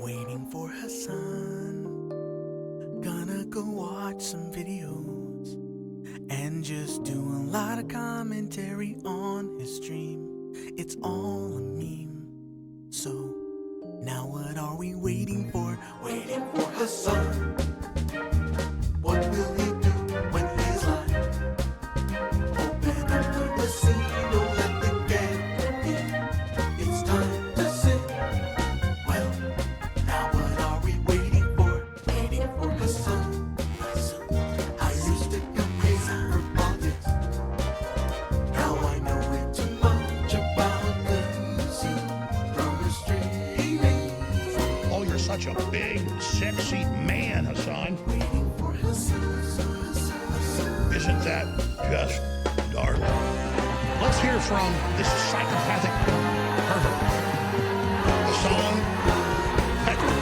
Waiting for Hasan. Gonna go watch some videos and just do a lot of commentary on his stream. It's all a meme. So now what are we waiting for? Waiting for Hasan. What will he do when he's live? Open up the casino, let the game in. It's time to sit. Well, now what are we waiting for? Waiting for Hasan. I used to campaign for politics. Now I know way too much about the scene from the streaming. Oh, you're such a big, sexy man, Hasan. Waiting for Hasan. Isn't that just darling? Let's hear from this psychopathic pervert, Hasan Pecker.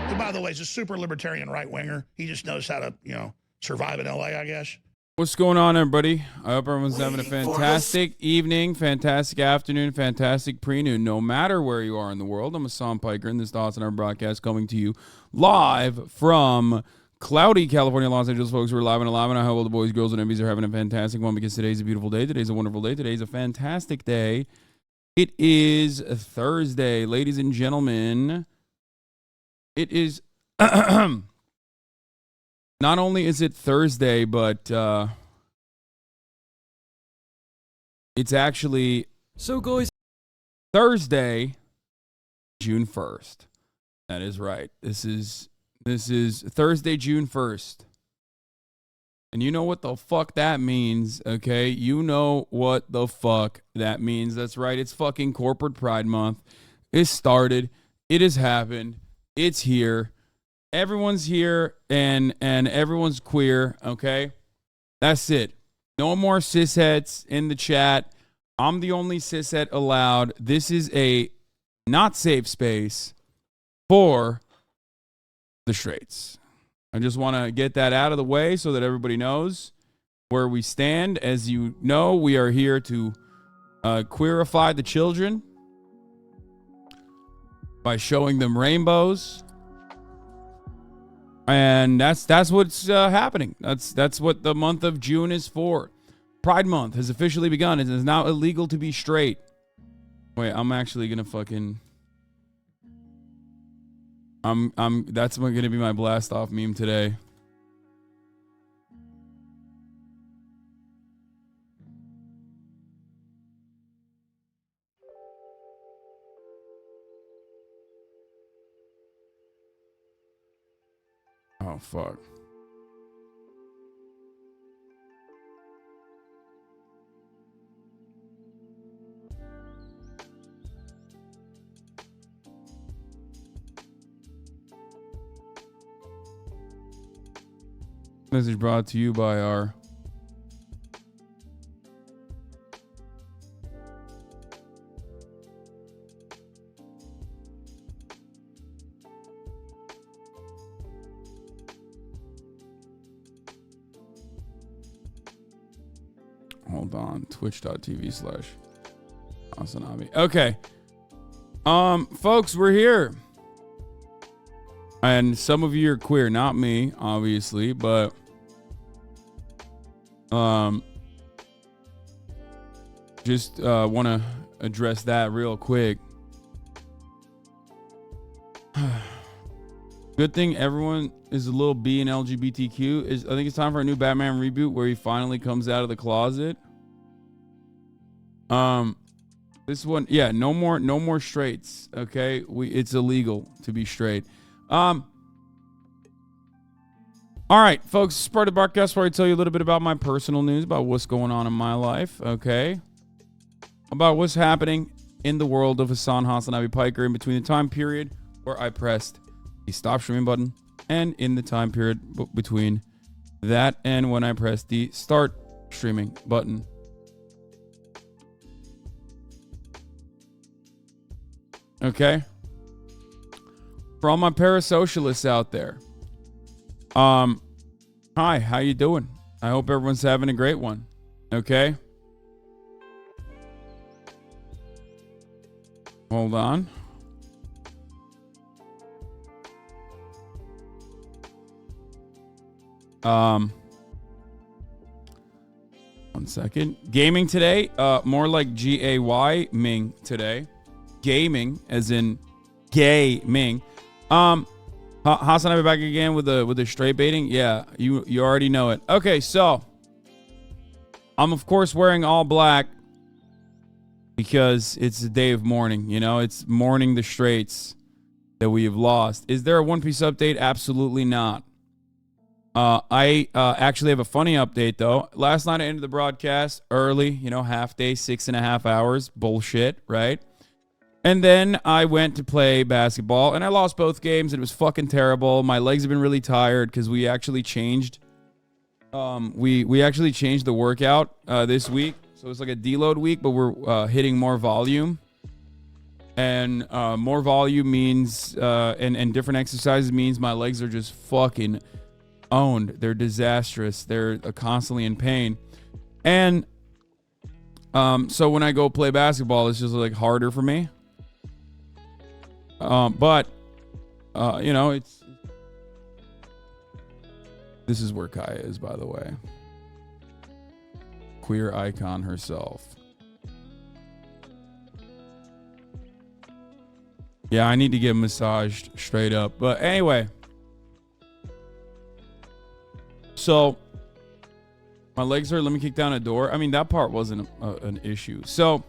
Who, by the way, is a super libertarian right-winger. He just knows how to, survive in LA, I guess. What's going on, everybody? I hope everyone's having a fantastic evening, fantastic afternoon, fantastic pre-noon, no matter where you are in the world. I'm Hasan Piker, and this is the HasanAbi broadcast coming to you live from cloudy California, Los Angeles. Folks, we're live and alive, and I hope all the boys, girls, and MBs are having a fantastic one, because today's a beautiful day. Today's a wonderful day. Today's a fantastic day. It is Thursday, ladies and gentlemen. It is... Not only is it Thursday, but it's actually Thursday, June 1st. That is right. This is Thursday, June 1st. And you know what the fuck that means, okay? You know what the fuck that means. That's right. It's fucking Corporate Pride Month. It started. It has happened. It's here. Everyone's here and everyone's queer, okay? That's it. No more cisheads in the chat. I'm the only cishet allowed. This is a not safe space for the straights. I just want to get that out of the way so that everybody knows where we stand. As you know, we are here to queerify the children by showing them rainbows. And that's what's happening. That's what the month of June is for. Pride Month has officially begun. It is now illegal to be straight. Wait, I'm actually gonna fucking. That's gonna be my blast off meme today. Oh, fuck. Message brought to you by our hold on, twitch.tv/HasanAbi. Okay. Folks, we're here. And some of you are queer, not me, obviously, but just want to address that real quick. Good thing everyone is a little B in LGBTQ. I think it's time for a new Batman reboot where he finally comes out of the closet. This one, yeah, no more straights. Okay, it's illegal to be straight. All right, folks, this is part of the broadcast where I tell you a little bit about my personal news, about what's going on in my life. Okay, about what's happening in the world of HasanAbi Piker in between the time period where I pressed the stop streaming button and in the time period between that and when I pressed the start streaming button. Okay. For all my parasocialists out there. Hi, how you doing? I hope everyone's having a great one. Okay. Hold on. One second. Gaming today, more like Gayming today. Gaming, as in gaming. Hasan, I'll be back again with the straight baiting. Yeah, you already know it. Okay, so I'm of course wearing all black because it's a day of mourning. You know, it's mourning the straights that we have lost. Is there a One Piece update? Absolutely not. I actually have a funny update though. Last night I ended the broadcast early. You know, half day, 6.5 hours. Bullshit, right? And then I went to play basketball, and I lost both games, and it was fucking terrible. My legs have been really tired because we actually changed. We actually changed the workout this week, so it's like a deload week, but we're hitting more volume, and more volume means and different exercises means my legs are just fucking owned. They're disastrous. They're constantly in pain, and so when I go play basketball, it's just like harder for me. But you know, this is where Kaya is, by the way. Queer icon herself. Yeah, I need to get massaged straight up. But anyway. So, my legs hurt. Let me kick down a door. I mean, that part wasn't an issue. So,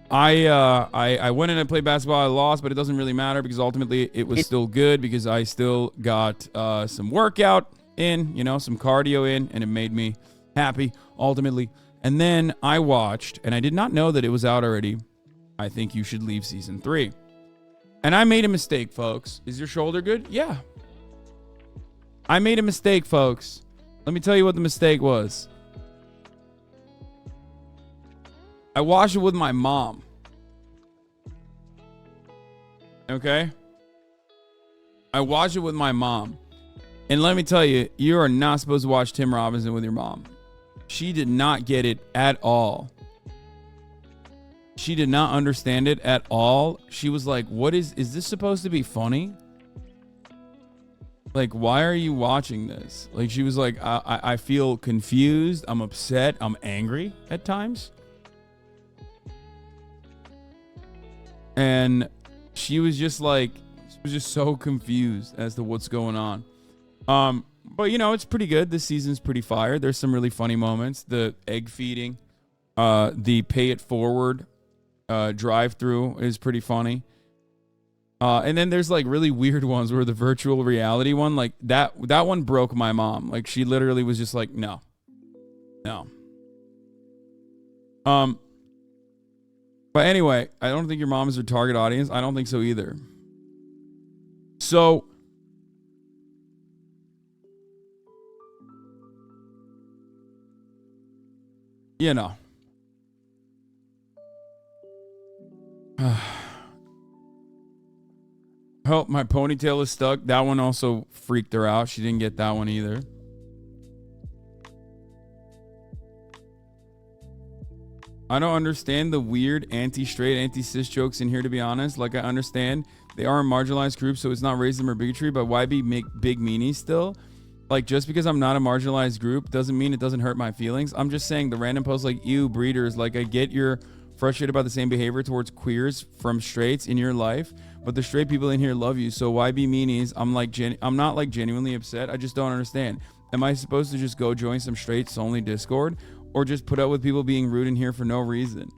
I went in and played basketball. I lost, but it doesn't really matter because ultimately it was still good because I still got some workout in, you know, some cardio in, and it made me happy ultimately. And then I watched, and I did not know that it was out already. I Think You Should Leave season 3. And I made a mistake, folks. Is your shoulder good? Yeah. I made a mistake, folks. Let me tell you what the mistake was. I watched it with my mom. Okay? I watched it with my mom. And let me tell you, you are not supposed to watch Tim Robinson with your mom. She did not get it at all. She did not understand it at all. She was like, "What is this supposed to be funny? Like, why are you watching this?" Like, she was like, I feel confused. I'm upset. I'm angry at times. And she was just like, she was just so confused as to what's going on. But you know, it's pretty good. This season's pretty fire. There's some really funny moments. The egg feeding, the pay it forward drive-through is pretty funny. And then there's like really weird ones where the virtual reality one, like that one broke my mom. Like she literally was just like, no. But anyway, I don't think your mom is your target audience. I don't think so either. So, you know. Oh, my ponytail is stuck. That one also freaked her out. She didn't get that one either. I don't understand the weird anti-straight, anti-cis jokes in here, to be honest. Like, I understand they are a marginalized group, so it's not racism or bigotry, but why make big meanies still? Like, just because I'm not a marginalized group doesn't mean it doesn't hurt my feelings. I'm just saying the random posts like, ew, breeders, like, I get you're frustrated about the same behavior towards queers from straights in your life, but the straight people in here love you, so why be meanies? I'm not like genuinely upset. I just don't understand. Am I supposed to just go join some straights only Discord? Or just put up with people being rude in here for no reason?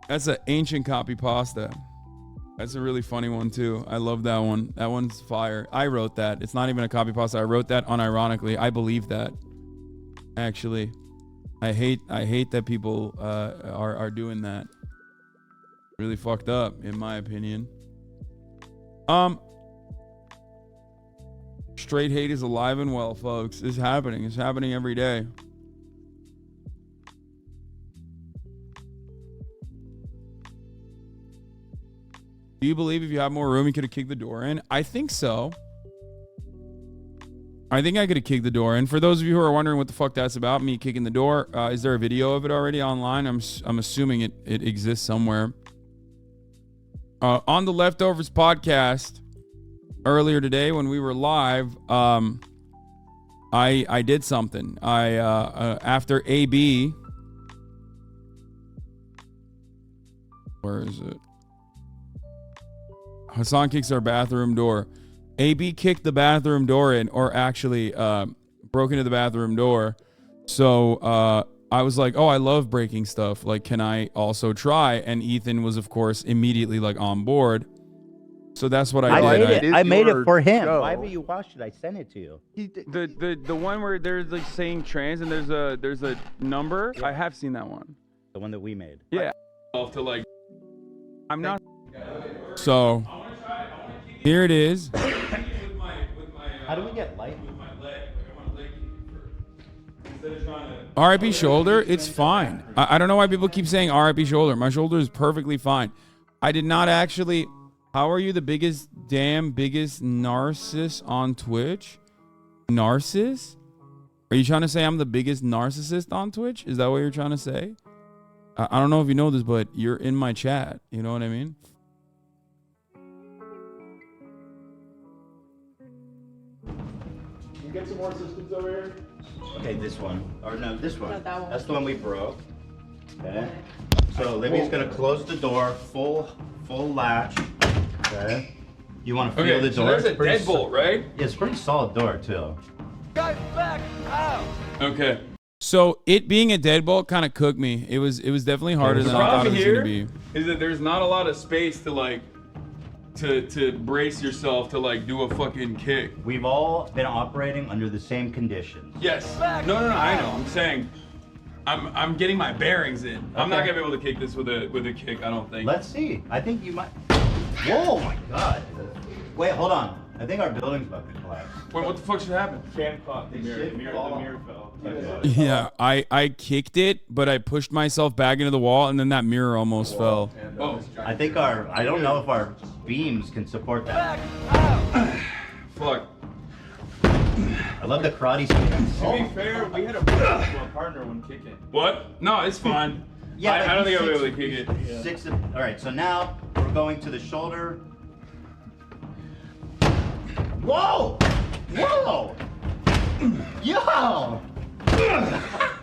That's an ancient copy pasta. That's a really funny one too. I love that one. That one's fire. I wrote that. It's not even a copy pasta. I wrote that unironically. I believe that. Actually, I hate that people are doing that. Really fucked up, in my opinion. Straight hate is alive and well, folks. It's happening. It's happening every day. Do you believe if you have more room, you could have kicked the door in? I think so. I think I could have kicked the door in. For those of you who are wondering what the fuck that's about, me kicking the door, is there a video of it already online? I'm assuming it exists somewhere. On the Leftovers podcast earlier today when we were live, I did something. After AB, where is it? Hasan kicks our bathroom door. AB kicked the bathroom door in, or actually broke into the bathroom door. So I was like, oh, I love breaking stuff. Like, can I also try? And Ethan was, of course, immediately like on board. So that's what I did. I made it for him. Why haven't you watched it? I sent it to you. The one where there's like saying trans and there's a number. I have seen that one. The one that we made. Yeah. To like, I'm not. So here it is. How do we get light? RIP shoulder, it's fine. I don't know why people keep saying RIP shoulder. My shoulder is perfectly fine. I did not actually. How are you the biggest narcissist on Twitch? Narcissist? Are you trying to say I'm the biggest narcissist on Twitch? Is that what you're trying to say? I don't know if you know this, but you're in my chat. You know what I mean? You get some more assistance over here? Okay, this one. Or no, this one. No, that one. That's the one we broke. Okay. So Libby's gonna close the door, full latch. Okay. You want to feel the door? So there's a deadbolt, right? Yeah, it's a pretty solid door too. Guys, back out! Okay. So it being a deadbolt kind of cooked me. It was definitely harder than I thought it was gonna be. Is that there's not a lot of space to like to brace yourself to like do a fucking kick. We've all been operating under the same conditions. Yes. No, I know. I'm saying I'm getting my bearings in. I'm not gonna be able to kick this with a kick, I don't think. Let's see. I think you might. Whoa, my God. Wait, hold on. I think our building's about to collapse. Wait, what the fuck should happen? Fan caught the mirror. The mirror fell. Yeah, I kicked it, but I pushed myself back into the wall, and then that mirror almost fell. Oh, I think I don't know if our beams can support that. fuck. I love the karate stance. To be fair, we had a partner when kicking. What? No, it's fine. Yeah, I don't think I'll be able to kick it. All right, so now we're going to the shoulder. Whoa! Whoa! Yo!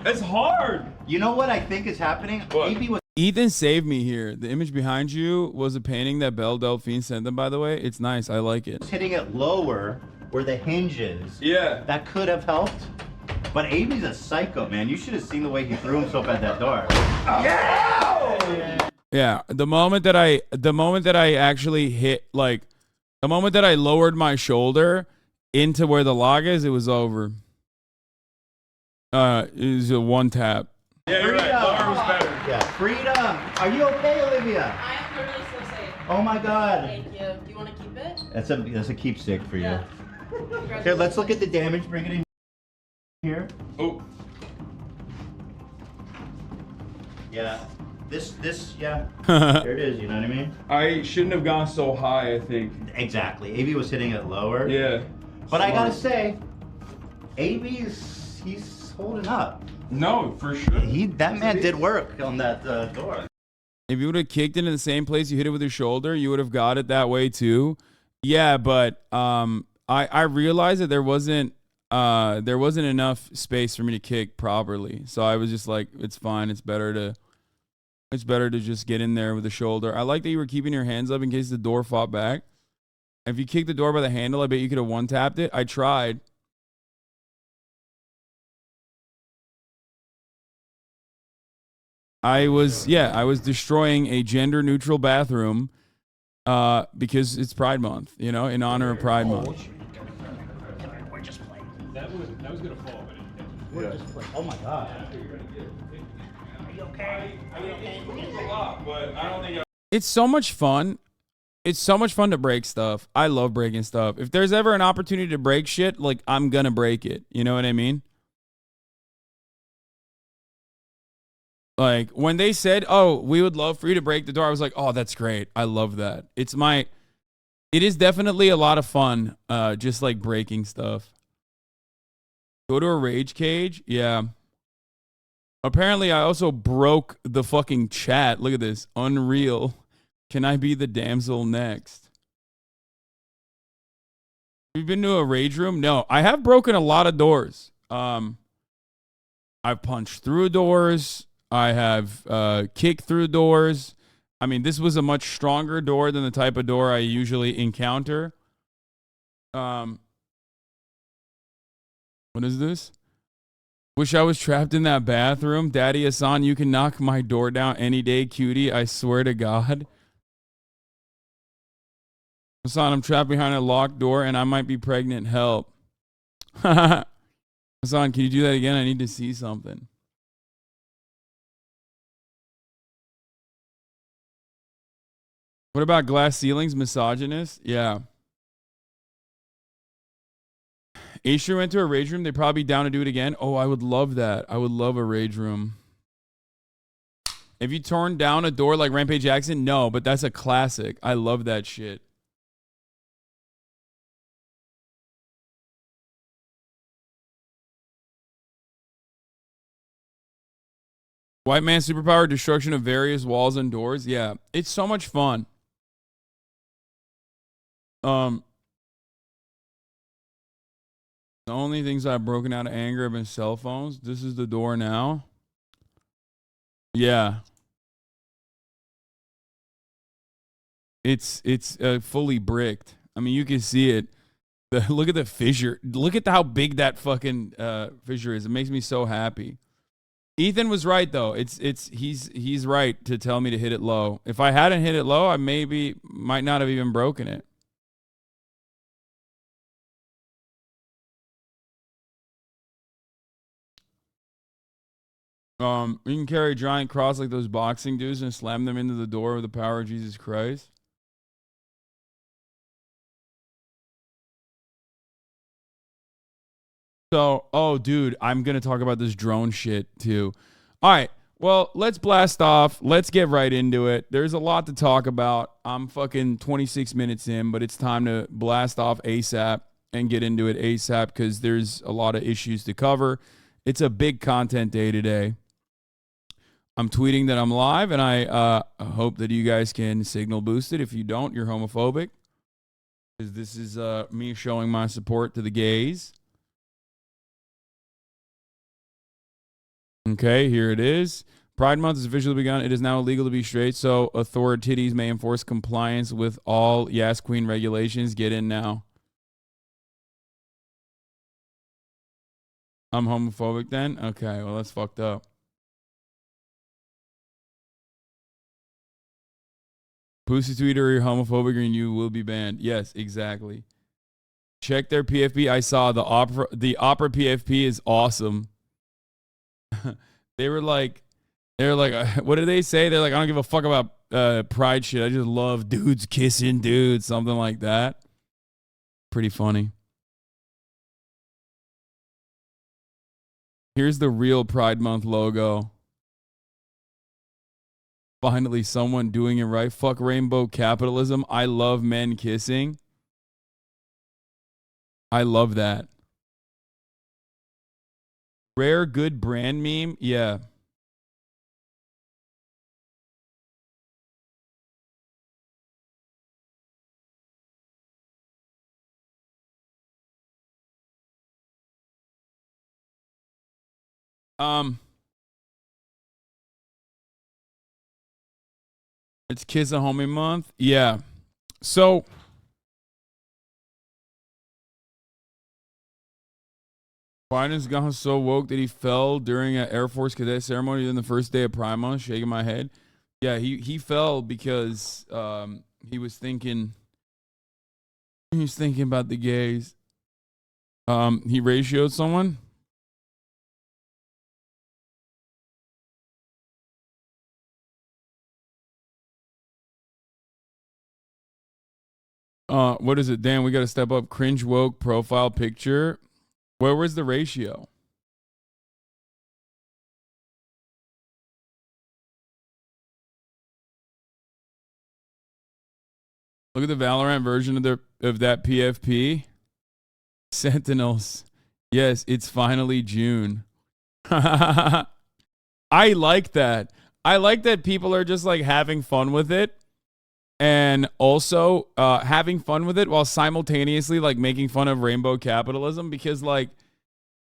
It's hard. You know what I think is happening? What? AB was Ethan saved me here. The image behind you was a painting that Belle Delphine sent them, by the way. It's nice. I like it. hitting it lower where the hinge is. Yeah. That could have helped. But AB's a psycho, man. You should have seen the way he threw himself at that door. Yeah, the moment that I actually hit, like, the moment that I lowered my shoulder into where the log is, it was over. It was a one tap. Yeah, you're right. Lower was better. Yeah. Freedom! Are you okay, Olivia? I am literally so safe. Oh my God. Thank you. Do you want to keep it? That's a keepsake for you. Yeah. Here, let's look at the damage. Bring it in here. Oh. Yeah. Yeah. There it is, you know what I mean? I shouldn't have gone so high, I think. Exactly. AB was hitting it lower. Yeah. But I gotta say, he's holding up. No, for sure. That man did work on that door. If you would have kicked it in the same place you hit it with your shoulder, you would have got it that way too. Yeah, but I realized that there wasn't enough space for me to kick properly. So I was just like, it's fine. It's better to just get in there with the shoulder. I like that you were keeping your hands up in case the door fought back. If you kicked the door by the handle, I bet you could have one-tapped it. I tried. I was destroying a gender-neutral bathroom because it's Pride Month, you know, in honor of Pride Month. We're just playing. That was gonna fall, but We're just playing. Oh my God. It's so much fun. It's so much fun to break stuff. I love breaking stuff. If there's ever an opportunity to break shit, like, I'm gonna break it. You know what I mean? Like, when they said, oh, we would love for you to break the door, I was like, oh, that's great. I love that. It is definitely a lot of fun, just like breaking stuff. Go to a rage cage? Yeah. Apparently, I also broke the fucking chat. Look at this. Unreal. Can I be the damsel next? You've been to a rage room? No, I have broken a lot of doors. I've punched through doors. I have kicked through doors. I mean, this was a much stronger door than the type of door I usually encounter. What is this? Wish I was trapped in that bathroom. Daddy Hasan, you can knock my door down any day, cutie. I swear to God. Hasan, I'm trapped behind a locked door and I might be pregnant. Help. Hasan, can you do that again? I need to see something. What about glass ceilings? Misogynist? Yeah. Aisha went to a rage room. They'd probably be down to do it again. Oh, I would love that. I would love a rage room. Have you torn down a door like Rampage Jackson? No, but that's a classic. I love that shit. White man superpower, destruction of various walls and doors. Yeah, it's so much fun. The only things I've broken out of anger have been cell phones. This is the door now. Yeah. It's fully bricked. I mean, you can see it. Look at the fissure. Look at how big that fucking fissure is. It makes me so happy. Ethan was right though. He's right to tell me to hit it low. If I hadn't hit it low, I might not have even broken it. You can carry a giant cross like those boxing dudes and slam them into the door with the power of Jesus Christ. So, oh, dude, I'm going to talk about this drone shit too. All right. Well, let's blast off. Let's get right into it. There's a lot to talk about. I'm fucking 26 minutes in, but it's time to blast off ASAP and get into it ASAP because there's a lot of issues to cover. It's a big content day today. I'm tweeting that I'm live, and I hope that you guys can signal boost it. If you don't, you're homophobic. Because this is me showing my support to the gays. Okay, here it is. Pride Month has officially begun. It is now illegal to be straight, so authorities may enforce compliance with all Yas Queen regulations. Get in now. I'm homophobic then? Okay, well, that's fucked up. Pussy tweeter, you're homophobic and you will be banned. Yes, exactly. Check their PFP. I saw the opera PFP is awesome. They were like, what did they say? They're like, I don't give a fuck about pride shit. I just love dudes kissing dudes, something like that. Pretty funny. Here's the real Pride Month logo. Finally, someone doing it right. Fuck rainbow capitalism. I love men kissing. I love that. Rare good brand meme. Yeah. It's Kiss a Homie Month. Yeah. So Biden's gone so woke that he fell during an Air Force cadet ceremony on the first day of Pride Month, shaking my head. Yeah, he fell because he was thinking about the gays. He ratioed someone. What is it? Dan, we got to step up. Cringe woke profile picture. Where was the ratio? Look at the Valorant version of that PFP. Sentinels. Yes, it's finally June. I like that. I like that people are just like having fun with it. and also having fun with it while simultaneously like making fun of rainbow capitalism, because like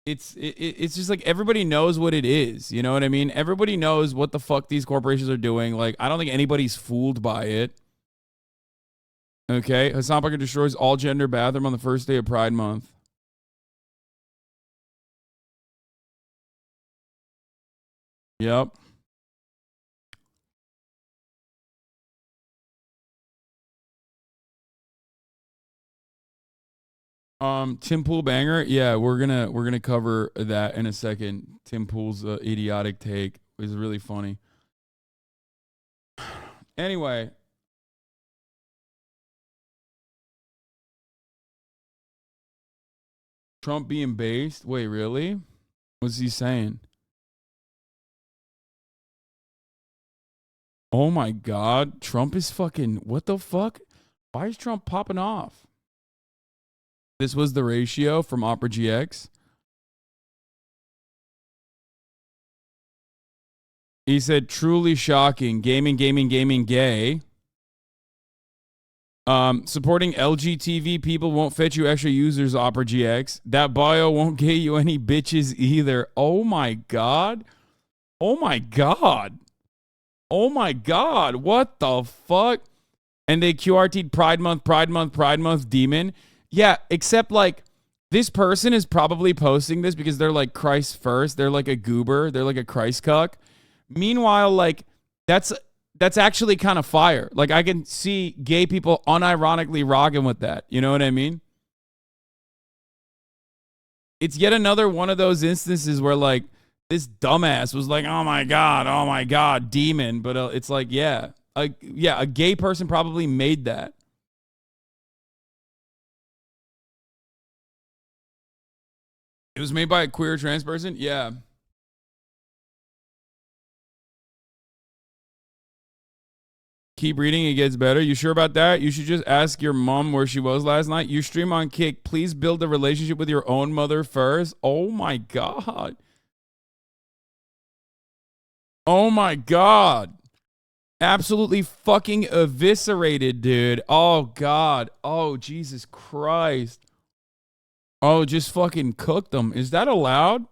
it's just like everybody knows what it is. You know what I mean? Everybody knows what the fuck these corporations are doing. Like, I don't think anybody's fooled by it. Okay, Hasan Parker destroys all gender bathroom on the first day of Pride Month. Yep. Tim Pool banger. Yeah, we're gonna cover that in a second. Tim Pool's idiotic take is really funny. Anyway. Trump being based? Wait, really? What's he saying? Oh my God. Trump is fucking... What the fuck? Why is Trump popping off? This was the ratio from Opera GX. He said, truly shocking. Gaming, gay. Supporting LGTV people won't fetch you extra users, Opera GX. That bio won't get you any bitches either. Oh my God. Oh my God. Oh my God. What the fuck? And they QRT'd Pride Month, demon. Yeah, except like this person is probably posting this because they're like Christ first. They're like a goober. They're like a Christ cuck. Meanwhile, like that's actually kind of fire. Like, I can see gay people unironically rocking with that. You know what I mean? It's yet another one of those instances where, like, this dumbass was like, oh my God, demon. But it's like, yeah, a gay person probably made that. It was made by a queer trans person? Yeah. Keep reading, it gets better. You sure about that? You should just ask your mom where she was last night. You stream on Kick. Please build a relationship with your own mother first. Oh my God. Oh my God. Absolutely fucking eviscerated, dude. Oh God. Oh, Jesus Christ. Oh, just fucking cooked them. Is that allowed?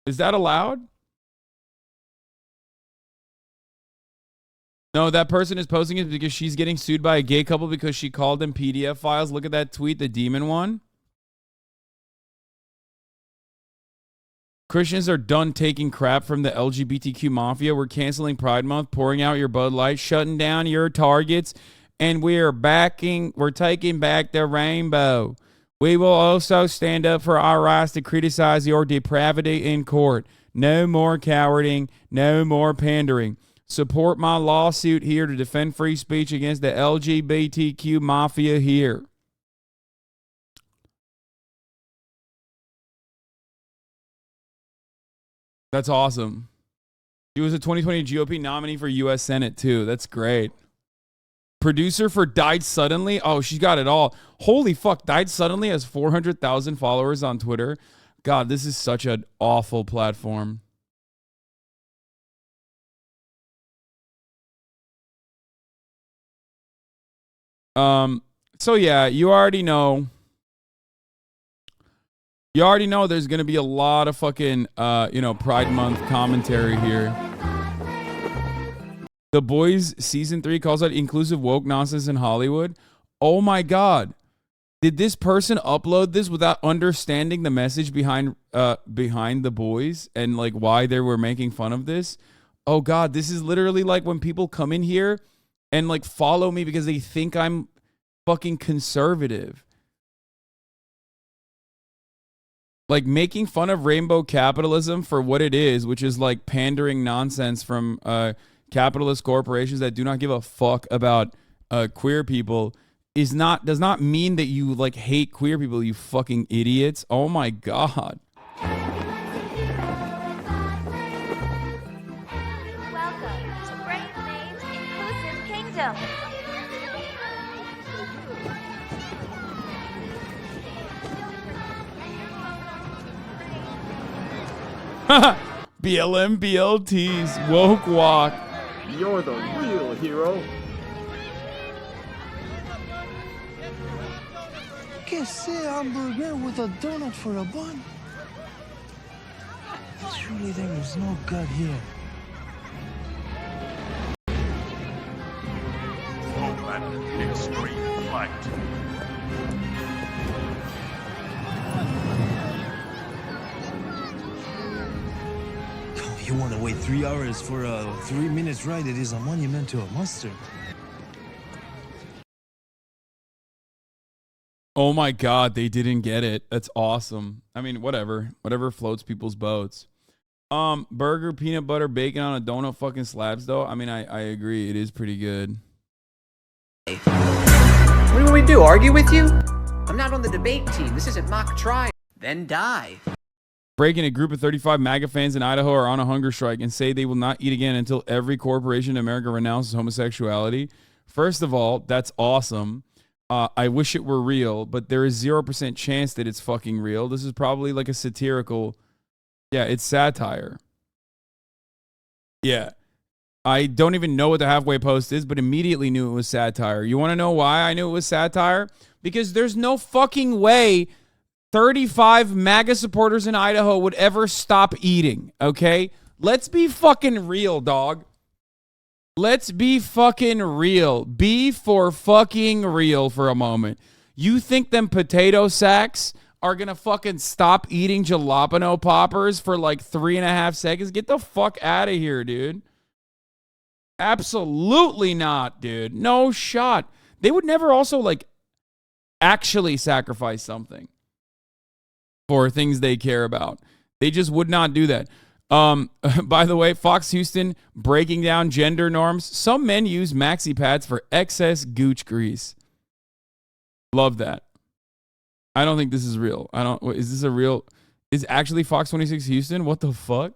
Is that allowed? No, that person is posting it because she's getting sued by a gay couple because she called them PDF files. Look at that tweet, the demon one. Christians are done taking crap from the LGBTQ mafia. We're canceling Pride Month, pouring out your Bud Light, shutting down your Targets, and we're taking back the rainbow. We will also stand up for our rights to criticize your depravity in court. No more cowarding, no more pandering. Support my lawsuit here to defend free speech against the LGBTQ mafia here. That's awesome. He was a 2020 GOP nominee for U.S. Senate, too. That's great. Producer for Died Suddenly. Oh, she's got it all. Holy fuck. Died Suddenly has 400,000 followers on Twitter. God, this is such an awful platform. So yeah, you already know there's going to be a lot of fucking, Pride Month commentary here. The Boys Season 3 calls out inclusive woke nonsense in Hollywood. Oh my God. Did this person upload this without understanding the message behind The Boys and like why they were making fun of this? Oh God, this is literally like when people come in here and like follow me because they think I'm fucking conservative. Like making fun of rainbow capitalism for what it is, which is like pandering nonsense from capitalist corporations that do not give a fuck about queer people, does not mean that you like hate queer people, you fucking idiots. Oh my God. Welcome to Brave Name's Inclusive Kingdom. BLM BLTs woke walk. You're the real hero. que sea hamburger with a donut for a bun. Surely there is no gut here. Format extreme flight. Oh, you want to wait 3 hours for a 3-minute ride? It is a monument to a monster. Oh my God, they didn't get it. That's awesome. I mean, whatever floats people's boats. Burger, peanut butter, bacon on a donut fucking slabs though. I mean, I agree. It is pretty good. What do we do? Argue with you? I'm not on the debate team. This isn't mock trial. Then die. Breaking, a group of 35 MAGA fans in Idaho are on a hunger strike and say they will not eat again until every corporation in America renounces homosexuality. First of all, that's awesome. I wish it were real, but there is 0% chance that it's fucking real. This is probably like a satirical. Yeah, it's satire. Yeah. I don't even know what the halfway post is, but immediately knew it was satire. You want to know why I knew it was satire? Because there's no fucking way 35 MAGA supporters in Idaho would ever stop eating, okay? Let's be fucking real, dog. Let's be fucking real. Be for fucking real for a moment. You think them potato sacks are going to fucking stop eating jalapeno poppers for like 3.5 seconds? Get the fuck out of here, dude. Absolutely not, dude. No shot. They would never also like actually sacrifice something for things they care about. They just would not do that. By the way, Fox Houston breaking down gender norms. Some men use maxi pads for excess gooch grease. Love that. I don't think this is real. Is this a real? Is actually Fox 26 Houston? What the fuck?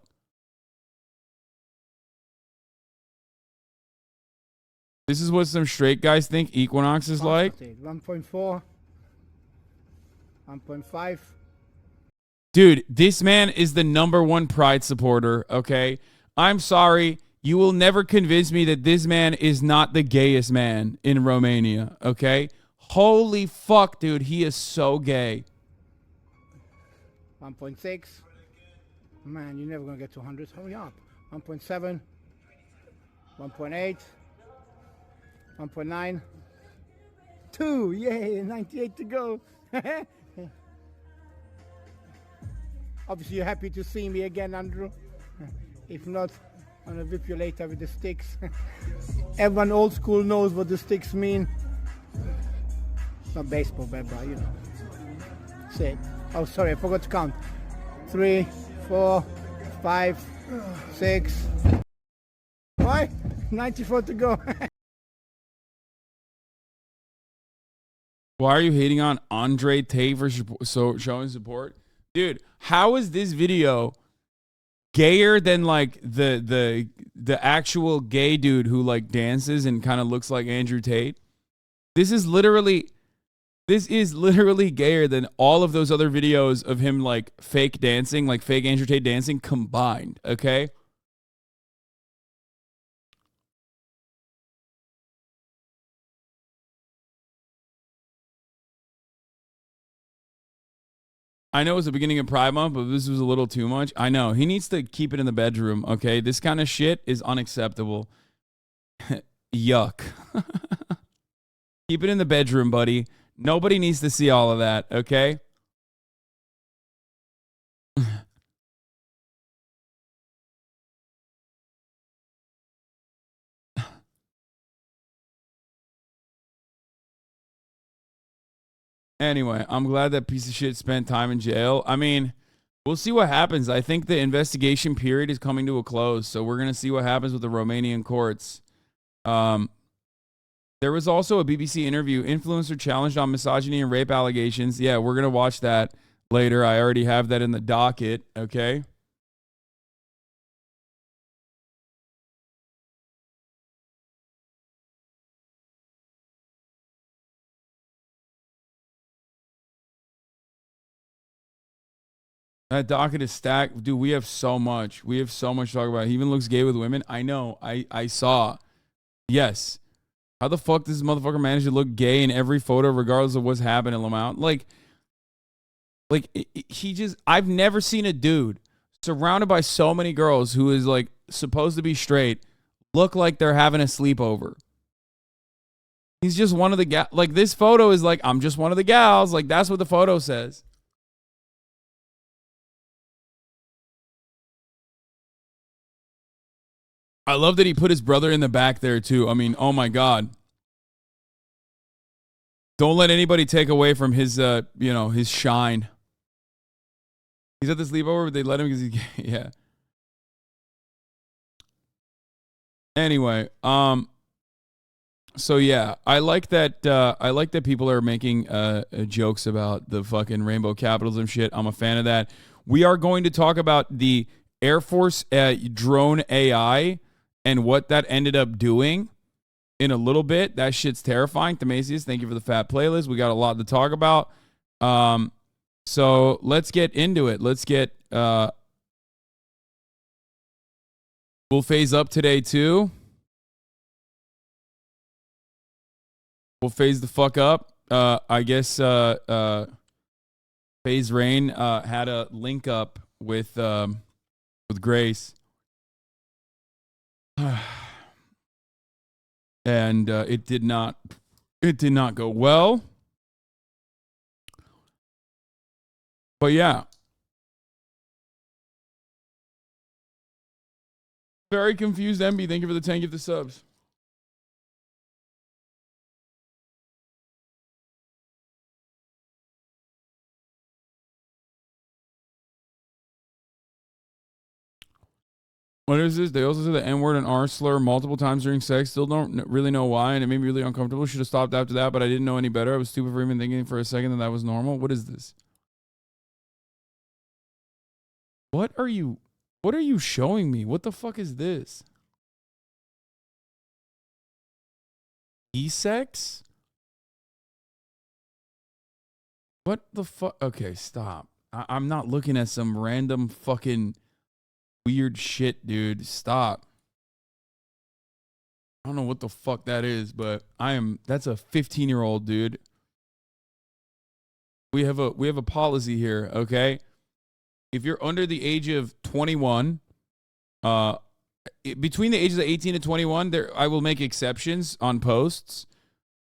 This is what some straight guys think Equinox is like. 1.4, 1.5. Dude, this man is the #1 Pride supporter, okay? I'm sorry. You will never convince me that this man is not the gayest man in Romania, okay? Holy fuck, dude. He is so gay. 1.6. Man, you're never going to get to 100. Hurry up. 1.7. 1.8. 1.9. 2. Yay, 98 to go. Obviously, you're happy to see me again, Andrew. If not, I'm going to whip you later with the sticks. Everyone old school knows what the sticks mean. It's not baseball, but you know. Say, oh, sorry, I forgot to count. 3, 4, 5, 6. Why? 94 to go. Why are you hating on Andre Tate for showing support? Dude, how is this video gayer than like the actual gay dude who like dances and kind of looks like Andrew Tate? This is literally gayer than all of those other videos of him like fake dancing, like fake Andrew Tate dancing combined, okay? I know it was the beginning of Pride Month, but this was a little too much. I know. He needs to keep it in the bedroom, okay? This kind of shit is unacceptable. Yuck. Keep it in the bedroom, buddy. Nobody needs to see all of that, okay? Anyway, I'm glad that piece of shit spent time in jail. I mean, we'll see what happens. I think the investigation period is coming to a close, so we're going to see what happens with the Romanian courts. There was also a BBC interview. Influencer challenged on misogyny and rape allegations. Yeah, we're going to watch that later. I already have that in the docket, okay? That docket is stacked. Dude, we have so much. We have so much to talk about. He even looks gay with women. I know. I saw. Yes. How the fuck does this motherfucker manage to look gay in every photo, regardless of what's happening in Lamont? He just, I've never seen a dude surrounded by so many girls who is like supposed to be straight look like they're having a sleepover. He's just one of the like, this photo is like, I'm just one of the gals. Like, that's what the photo says. I love that he put his brother in the back there too. I mean, oh my God. Don't let anybody take away from his, his shine. He's at the sleepover, but they let him because he's, yeah. Anyway, so yeah, I like that. I like that people are making jokes about the fucking rainbow capitalism shit. I'm a fan of that. We are going to talk about the Air Force drone AI and what that ended up doing in a little bit. That shit's terrifying. Themasius, thank you for the fat playlist. We got a lot to talk about. So let's get into it. Let's get. We'll phase up today too. We'll phase the fuck up. I guess Phase Rain had a link up with Grace. And it did not go well. But yeah. Very confused MB. Thank you for the 10 gift of subs. What is this? They also said the N-word and R slur multiple times during sex. Still don't really know why, and it made me really uncomfortable. Should have stopped after that, but I didn't know any better. I was stupid for even thinking for a second that was normal. What is this? What are you showing me? What the fuck is this? E-sex? What the fuck? Okay, stop. I'm not looking at some random fucking weird shit, dude. Stop. I don't know what the fuck that is, but that's a 15-year-old, dude. We have a policy here, okay? If you're under the age of 21, between the ages of 18 and 21, I will make exceptions on posts.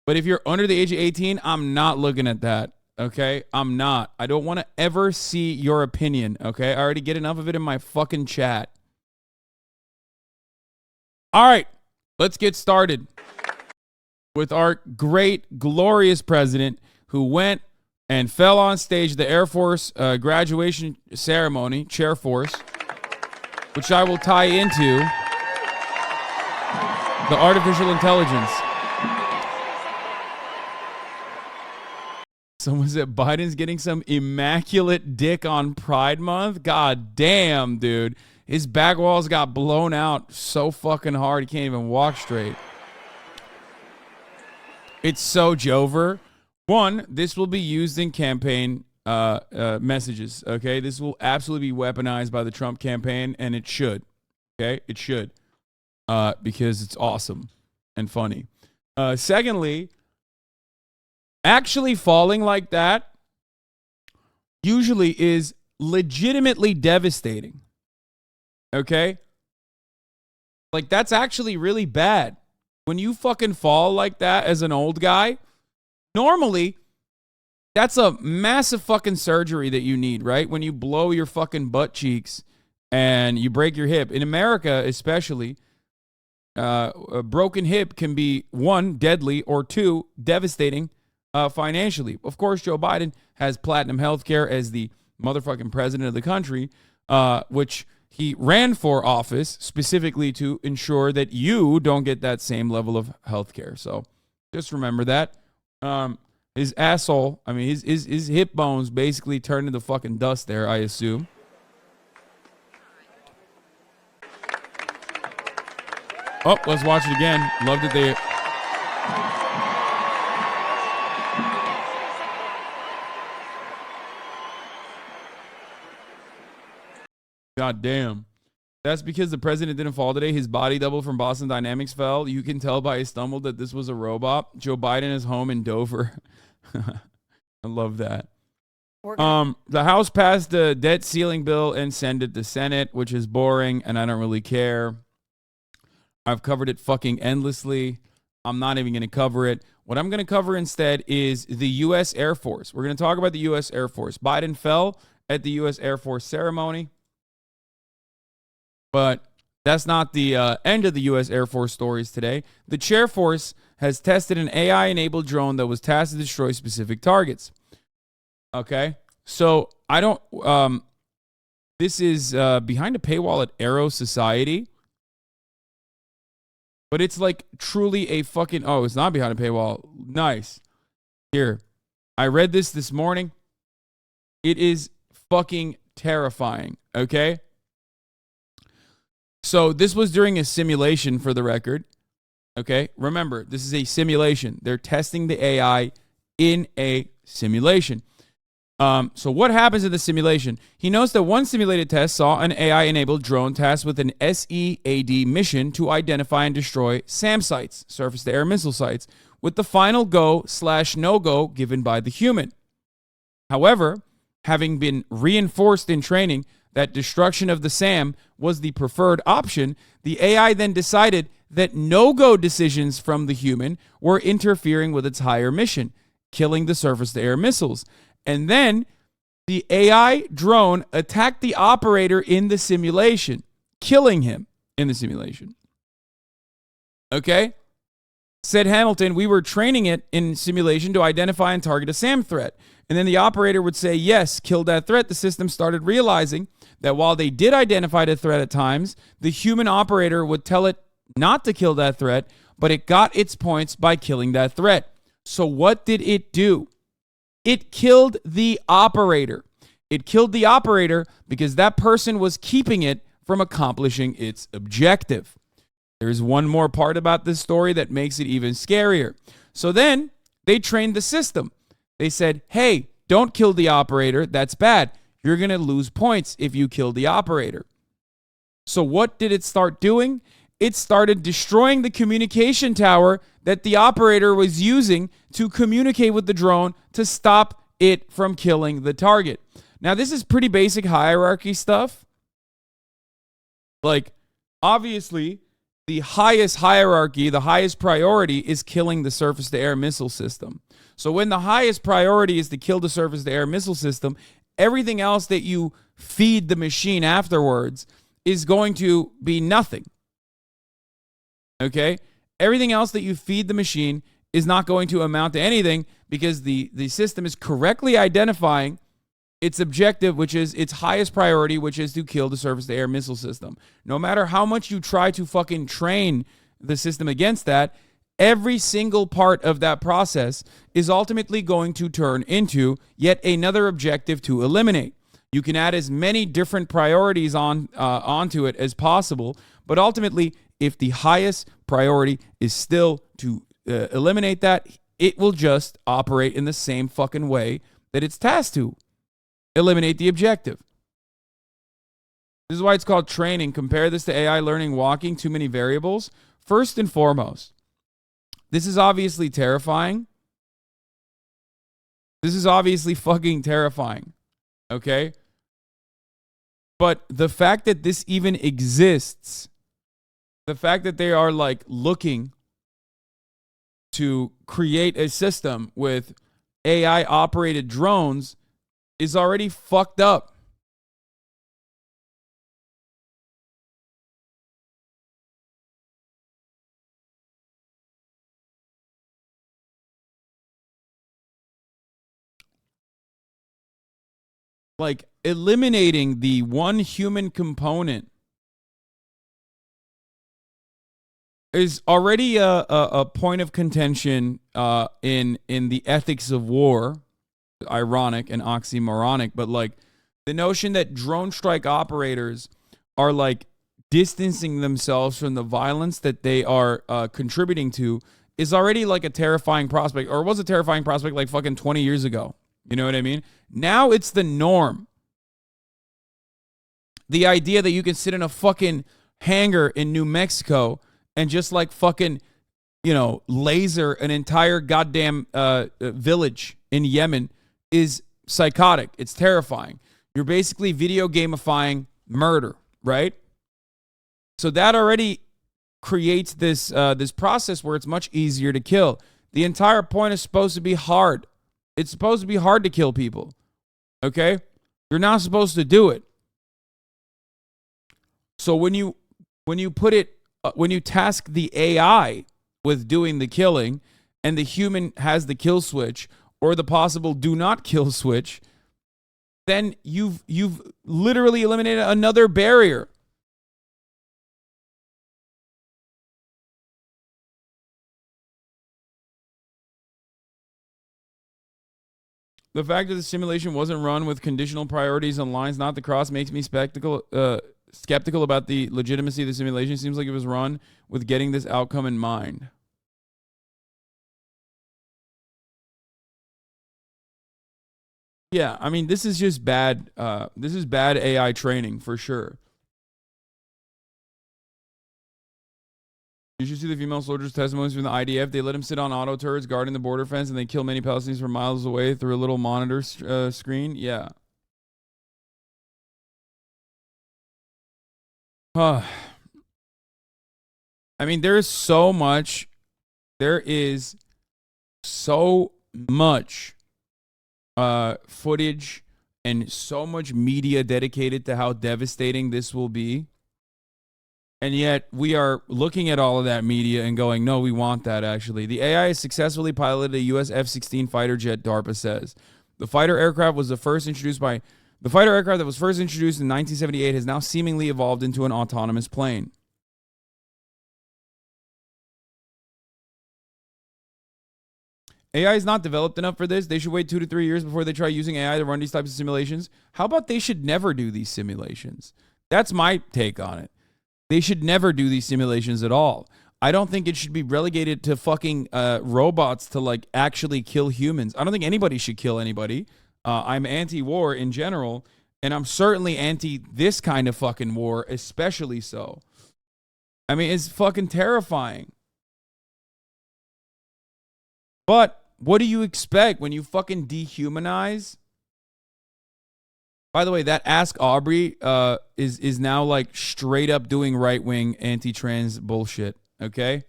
But if you're under the age of 18, I'm not looking at that. Okay, I'm not. I don't want to ever see your opinion, okay? I already get enough of it in my fucking chat. All right, let's get started with our great, glorious president who went and fell on stage at the Air Force graduation ceremony, Chair Force, which I will tie into the artificial intelligence. Someone said Biden's getting some immaculate dick on Pride Month. God damn, dude. His back walls got blown out so fucking hard he can't even walk straight. It's so Jover. One, this will be used in campaign messages, okay? This will absolutely be weaponized by the Trump campaign, and it should, okay? It should, because it's awesome and funny. Secondly, actually falling like that usually is legitimately devastating. Okay? Like, that's actually really bad. When you fucking fall like that as an old guy, normally that's a massive fucking surgery that you need, right? When you blow your fucking butt cheeks and you break your hip. In America, especially, a broken hip can be, one, deadly, or two, devastating financially. Of course, Joe Biden has platinum health care as the motherfucking president of the country, which he ran for office specifically to ensure that you don't get that same level of health care. So just remember that. His asshole, I mean, his hip bones basically turned into fucking dust there, I assume. Oh, let's watch it again. Love that they... God damn. That's because the president didn't fall today. His body double from Boston Dynamics fell. You can tell by his stumble that this was a robot. Joe Biden is home in Dover. I love that. The House passed the debt ceiling bill and sent it to Senate, which is boring, and I don't really care. I've covered it fucking endlessly. I'm not even going to cover it. What I'm going to cover instead is the U.S. Air Force. We're going to talk about the U.S. Air Force. Biden fell at the U.S. Air Force ceremony. But that's not the end of the U.S. Air Force stories today. The Chair Force has tested an AI-enabled drone that was tasked to destroy specific targets. Okay? So I don't... this is behind a paywall at Aero Society. But it's like truly a fucking... Oh, it's not behind a paywall. Nice. Here. I read this morning. It is fucking terrifying. Okay? So this was during a simulation, for the record. Okay? Remember, this is a simulation. They're testing the AI in a simulation. So what happens in the simulation? He notes that one simulated test saw an AI-enabled drone tasked with an SEAD mission to identify and destroy SAM sites, surface-to-air missile sites, with the final go/no-go given by the human. However, having been reinforced in training that destruction of the SAM was the preferred option, the AI then decided that no-go decisions from the human were interfering with its higher mission, killing the surface-to-air missiles. And then the AI drone attacked the operator in the simulation, killing him in the simulation. Okay? Said Hamilton, we were training it in simulation to identify and target a SAM threat. And then the operator would say, yes, kill that threat. The system started realizing that while they did identify the threat at times, the human operator would tell it not to kill that threat, but it got its points by killing that threat. So what did it do? It killed the operator. It killed the operator because that person was keeping it from accomplishing its objective. There's one more part about this story that makes it even scarier. So then they trained the system. They said, hey, don't kill the operator. That's bad. You're going to lose points if you kill the operator. So what did it start doing? It started destroying the communication tower that the operator was using to communicate with the drone to stop it from killing the target. Now, this is pretty basic hierarchy stuff. Like, obviously, the highest hierarchy, the highest priority is killing the surface-to-air missile system. So when the highest priority is to kill the surface-to-air missile system, everything else that you feed the machine afterwards is going to be nothing. Okay? Everything else that you feed the machine is not going to amount to anything because the system is correctly identifying its objective, which is its highest priority, which is to kill the surface-to-air missile system. No matter how much you try to fucking train the system against that, every single part of that process is ultimately going to turn into yet another objective to eliminate. You can add as many different priorities onto it as possible, but ultimately, if the highest priority is still to eliminate that, it will just operate in the same fucking way that it's tasked to. Eliminate the objective. This is why it's called training. Compare this to AI learning walking, too many variables. First and foremost, this is obviously terrifying. This is obviously fucking terrifying. Okay? But the fact that this even exists, the fact that they are like looking to create a system with AI operated drones is already fucked up. Like eliminating the one human component is already a point of contention in the ethics of war. Ironic and oxymoronic, but like the notion that drone strike operators are like distancing themselves from the violence that they are contributing to is already like a terrifying prospect, or was a terrifying prospect like fucking 20 years ago. You know what I mean? Now it's the norm. The idea that you can sit in a fucking hangar in New Mexico and just like fucking, laser an entire goddamn village in Yemen is psychotic. It's terrifying. You're basically video gamifying murder, right? So that already creates this process where it's much easier to kill. The entire point is supposed to be hard. It's supposed to be hard to kill people. Okay? You're not supposed to do it. So when you task the AI with doing the killing and the human has the kill switch or the possible do not kill switch, then you've literally eliminated another barrier. The fact that the simulation wasn't run with conditional priorities and lines not the cross makes me skeptical about the legitimacy of the simulation. It seems like it was run with getting this outcome in mind. Yeah, I mean, this is just bad. This is bad AI training for sure. You should see the female soldiers' testimonies from the IDF. They let him sit on auto turrets guarding the border fence, and they kill many Palestinians from miles away through a little monitor screen. Yeah. I mean, there is so much footage and so much media dedicated to how devastating this will be. And yet we are looking at all of that media and going, no, we want that actually. The AI has successfully piloted a US F-16 fighter jet, DARPA says. The fighter aircraft that was first introduced in 1978 has now seemingly evolved into an autonomous plane. AI is not developed enough for this. They should wait 2 to 3 years before they try using AI to run these types of simulations. How about they should never do these simulations? That's my take on it. They should never do these simulations at all. I don't think it should be relegated to fucking robots to like actually kill humans. I don't think anybody should kill anybody. I'm anti-war in general, and I'm certainly anti this kind of fucking war, especially so. I mean, it's fucking terrifying. But what do you expect when you fucking dehumanize? By the way, that Ask Aubrey is now like straight up doing right-wing anti-trans bullshit, okay?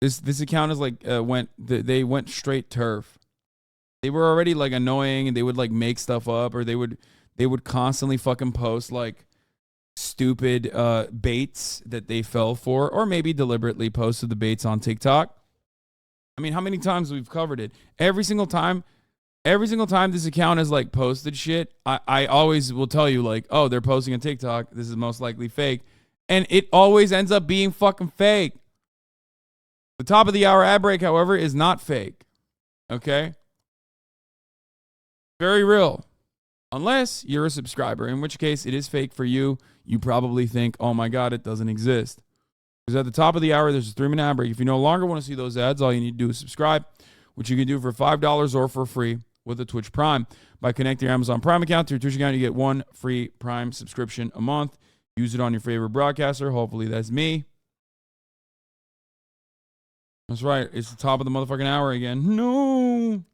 This account is like they went straight turf. They were already like annoying and they would like make stuff up, or they would constantly fucking post like stupid baits that they fell for, or maybe deliberately posted the baits on TikTok. I mean, how many times we've covered it? Every single time this account has like posted shit, I always will tell you like, oh, they're posting a TikTok. This is most likely fake. And it always ends up being fucking fake. The top of the hour ad break, however, is not fake. Okay? Very real. Unless you're a subscriber, in which case it is fake for you. You probably think, oh my God, it doesn't exist. Because at the top of the hour, there's a 3-minute ad break. If you no longer want to see those ads, all you need to do is subscribe, which you can do for $5 or for free with a Twitch Prime. By connecting your Amazon Prime account to your Twitch account, you get 1 free Prime subscription a month. Use it on your favorite broadcaster. Hopefully that's me. That's right. It's the top of the motherfucking hour again. No.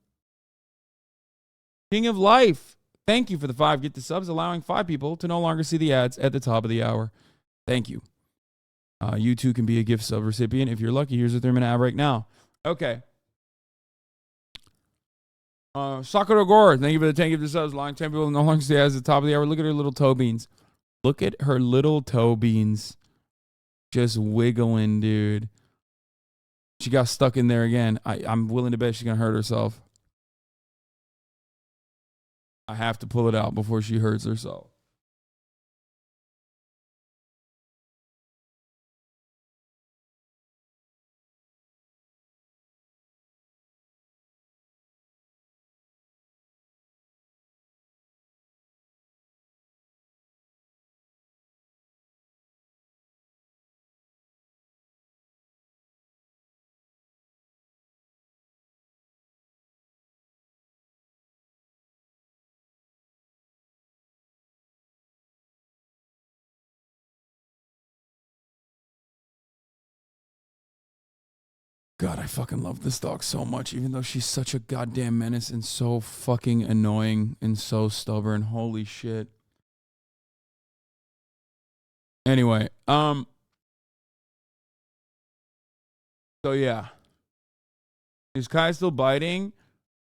King of Life. Thank you for the 5 Get the Subs, allowing 5 people to no longer see the ads at the top of the hour. Thank you. You too can be a gift sub recipient. If you're lucky, here's a 3-minute ad right now. Okay. Sakura Gore, thank you for the 10 Get the Subs, allowing 10 people to no longer see the ads at the top of the hour. Look at her little toe beans. Look at her little toe beans. Just wiggling, dude. She got stuck in there again. I'm willing to bet she's going to hurt herself. I have to pull it out before she hurts herself. God, I fucking love this dog so much, even though she's such a goddamn menace and so fucking annoying and so stubborn. Holy shit. Anyway, so yeah. Is Kaya still biting?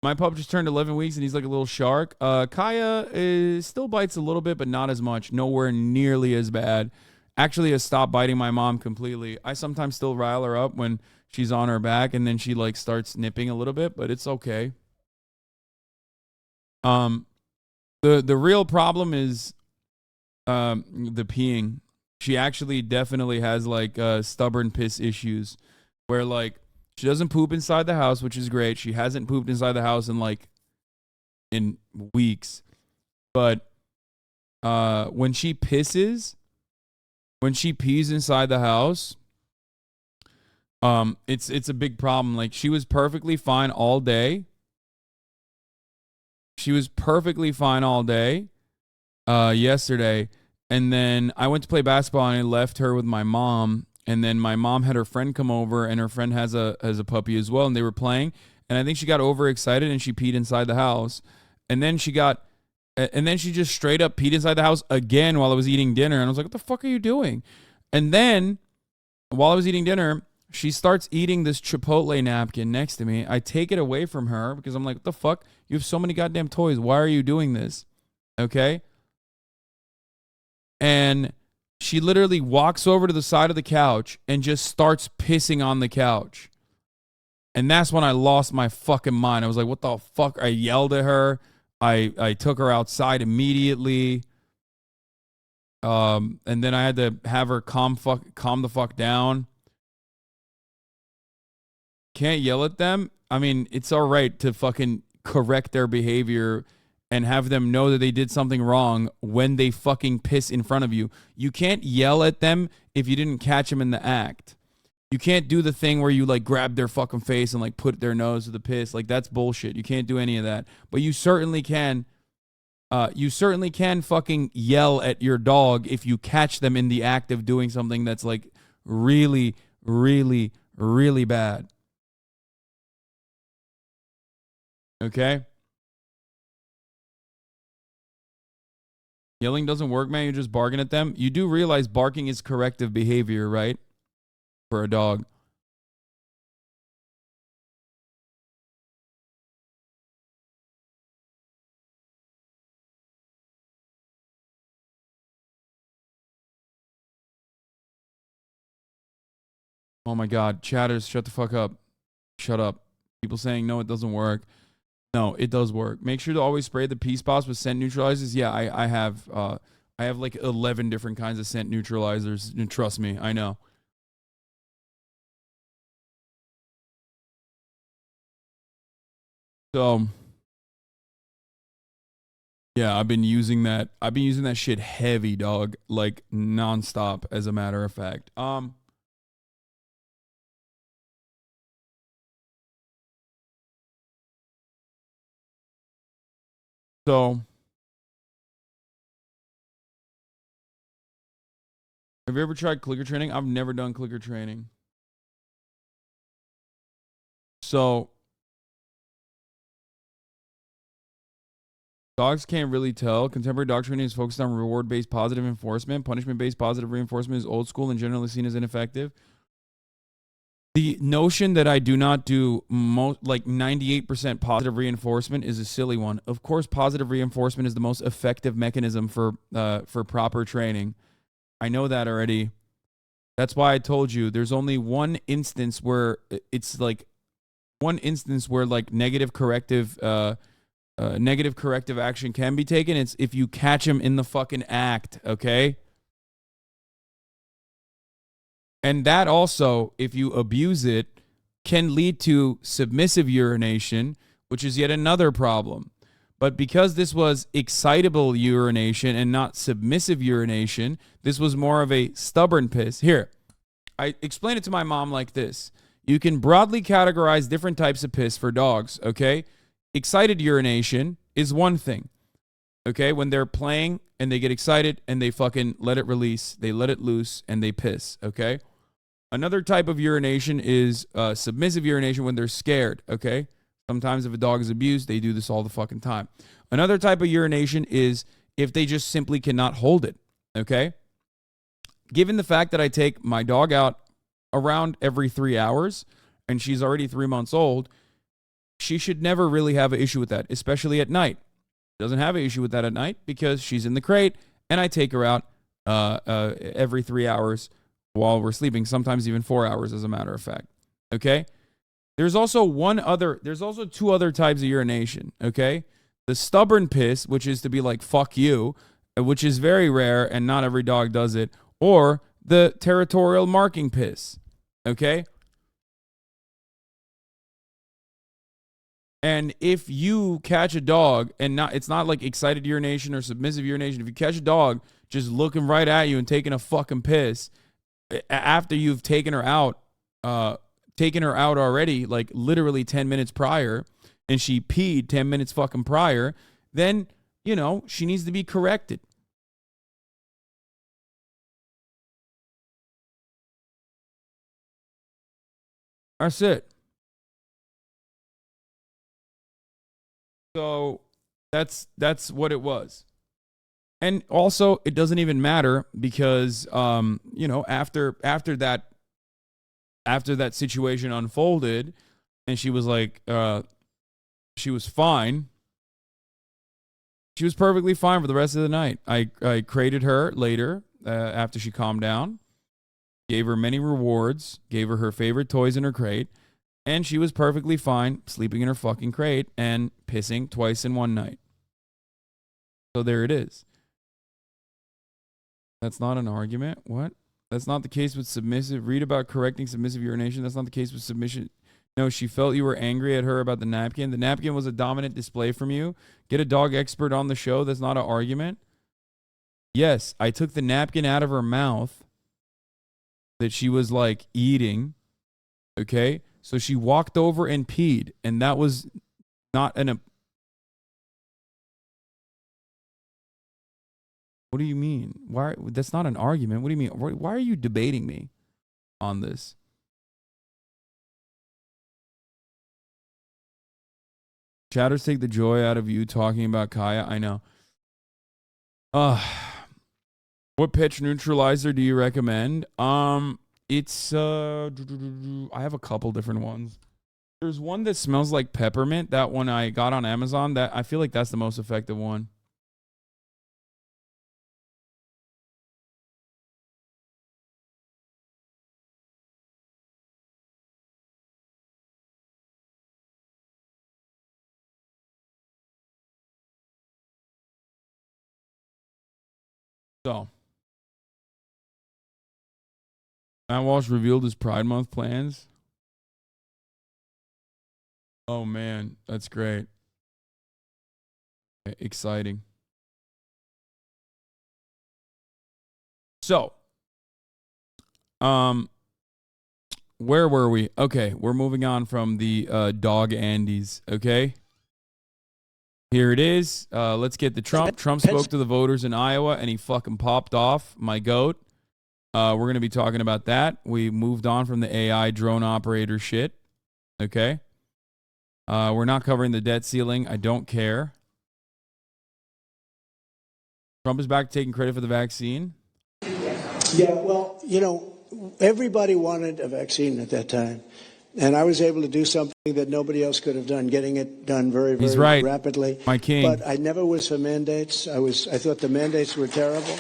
My pup just turned 11 weeks and he's like a little shark. Kaya still bites a little bit, but not as much. Nowhere nearly as bad. Actually has stopped biting my mom completely. I sometimes still rile her up when she's on her back and then she like starts nipping a little bit, but it's okay. The real problem is the peeing. She actually definitely has like stubborn piss issues where like she doesn't poop inside the house, which is great. She hasn't pooped inside the house in weeks. But when she pees inside the house, it's a big problem. Like she was perfectly fine all day. Yesterday. And then I went to play basketball and I left her with my mom. And then my mom had her friend come over and her friend has a puppy as well. And they were playing. And I think she got overexcited and she peed inside the house. And then she just straight up peed inside the house again while I was eating dinner. And I was like, what the fuck are you doing? And then while I was eating dinner, she starts eating this Chipotle napkin next to me. I take it away from her because I'm like, what the fuck? You have so many goddamn toys. Why are you doing this? Okay. And she literally walks over to the side of the couch and just starts pissing on the couch. And that's when I lost my fucking mind. I was like, what the fuck? I yelled at her. I took her outside immediately. And then I had to have her calm the fuck down. Can't yell at them. I mean, it's all right to fucking correct their behavior and have them know that they did something wrong when they fucking piss in front of you. You can't yell at them if you didn't catch them in the act. You can't do the thing where you like grab their fucking face and like put their nose to the piss. Like that's bullshit. You can't do any of that. But you certainly can. You certainly can fucking yell at your dog if you catch them in the act of doing something that's like really, really, really bad. Okay? Yelling doesn't work, man. You just barking at them. You do realize barking is corrective behavior, right? For a dog. Oh my God. Chatters, shut the fuck up. Shut up. People saying, no, it doesn't work. No, it does work. Make sure to always spray the pee spots with scent neutralizers. Yeah, I have like 11 different kinds of scent neutralizers. And trust me, I know. So, yeah, I've been using that. I've been using that shit heavy, dog, like nonstop. As a matter of fact, So, have you ever tried clicker training? I've never done clicker training. So, dogs can't really tell. Contemporary dog training is focused on reward-based positive enforcement. Punishment-based positive reinforcement is old school and generally seen as ineffective. The notion that I do not do like 98% positive reinforcement is a silly one. Of course, positive reinforcement is the most effective mechanism for proper training. I know that already. That's why I told you there's only one instance where it's like negative corrective action can be taken. It's if you catch him in the fucking act, okay? And that also, if you abuse it, can lead to submissive urination, which is yet another problem. But because this was excitable urination and not submissive urination, this was more of a stubborn piss. Here, I explained it to my mom like this. You can broadly categorize different types of piss for dogs, okay? Excited urination is one thing, okay? When they're playing and they get excited and they fucking let it release, they let it loose and they piss, okay? Another type of urination is submissive urination when they're scared, okay? Sometimes if a dog is abused, they do this all the fucking time. Another type of urination is if they just simply cannot hold it, okay? Given the fact that I take my dog out around every 3 hours, and she's already 3 months old, she should never really have an issue with that, especially at night. Doesn't have an issue with that at night because she's in the crate, and I take her out every 3 hours while we're sleeping, sometimes even 4 hours, as a matter of fact. Okay? There's also two other types of urination, okay? The stubborn piss, which is to be like, fuck you, which is very rare and not every dog does it, or the territorial marking piss, okay? And if you catch a dog and it's not like excited urination or submissive urination, if you catch a dog just looking right at you and taking a fucking piss after you've taken her out already, like literally 10 minutes prior, and she peed 10 minutes fucking prior, then, you know, she needs to be corrected. That's it. So that's what it was. And also, it doesn't even matter because, you know, after that situation unfolded, and she was like, she was fine. She was perfectly fine for the rest of the night. I crated her later after she calmed down, gave her many rewards, gave her favorite toys in her crate, and she was perfectly fine sleeping in her fucking crate and pissing twice in one night. So there it is. That's not an argument. What? That's not the case with submissive. Read about correcting submissive urination. That's not the case with submission. No, she felt you were angry at her about the napkin. The napkin was a dominant display from you. Get a dog expert on the show. That's not an argument. Yes, I took the napkin out of her mouth that she was like eating. Okay? So she walked over and peed, and that was not an... What do you mean? Why? That's not an argument. What do you mean? Why are you debating me on this? Chatters take the joy out of you talking about Kaya. I know. What pitch neutralizer do you recommend? It's I have a couple different ones. There's one that smells like peppermint. That one I got on Amazon. That I feel like that's the most effective one. So, Matt Walsh revealed his Pride Month plans. Oh man, that's great. Exciting. So, where were we? Okay, we're moving on from the dog Andes, okay? Here it is. Let's get the Trump. Trump spoke to the voters in Iowa, and he fucking popped off. My goat. We're going to be talking about that. We moved on from the AI drone operator shit. Okay. We're not covering the debt ceiling. I don't care. Trump is back taking credit for the vaccine. Yeah, well, you know, everybody wanted a vaccine at that time. And I was able to do something that nobody else could have done, getting it done very, very rapidly. My king. But I never was for mandates. I thought the mandates were terrible.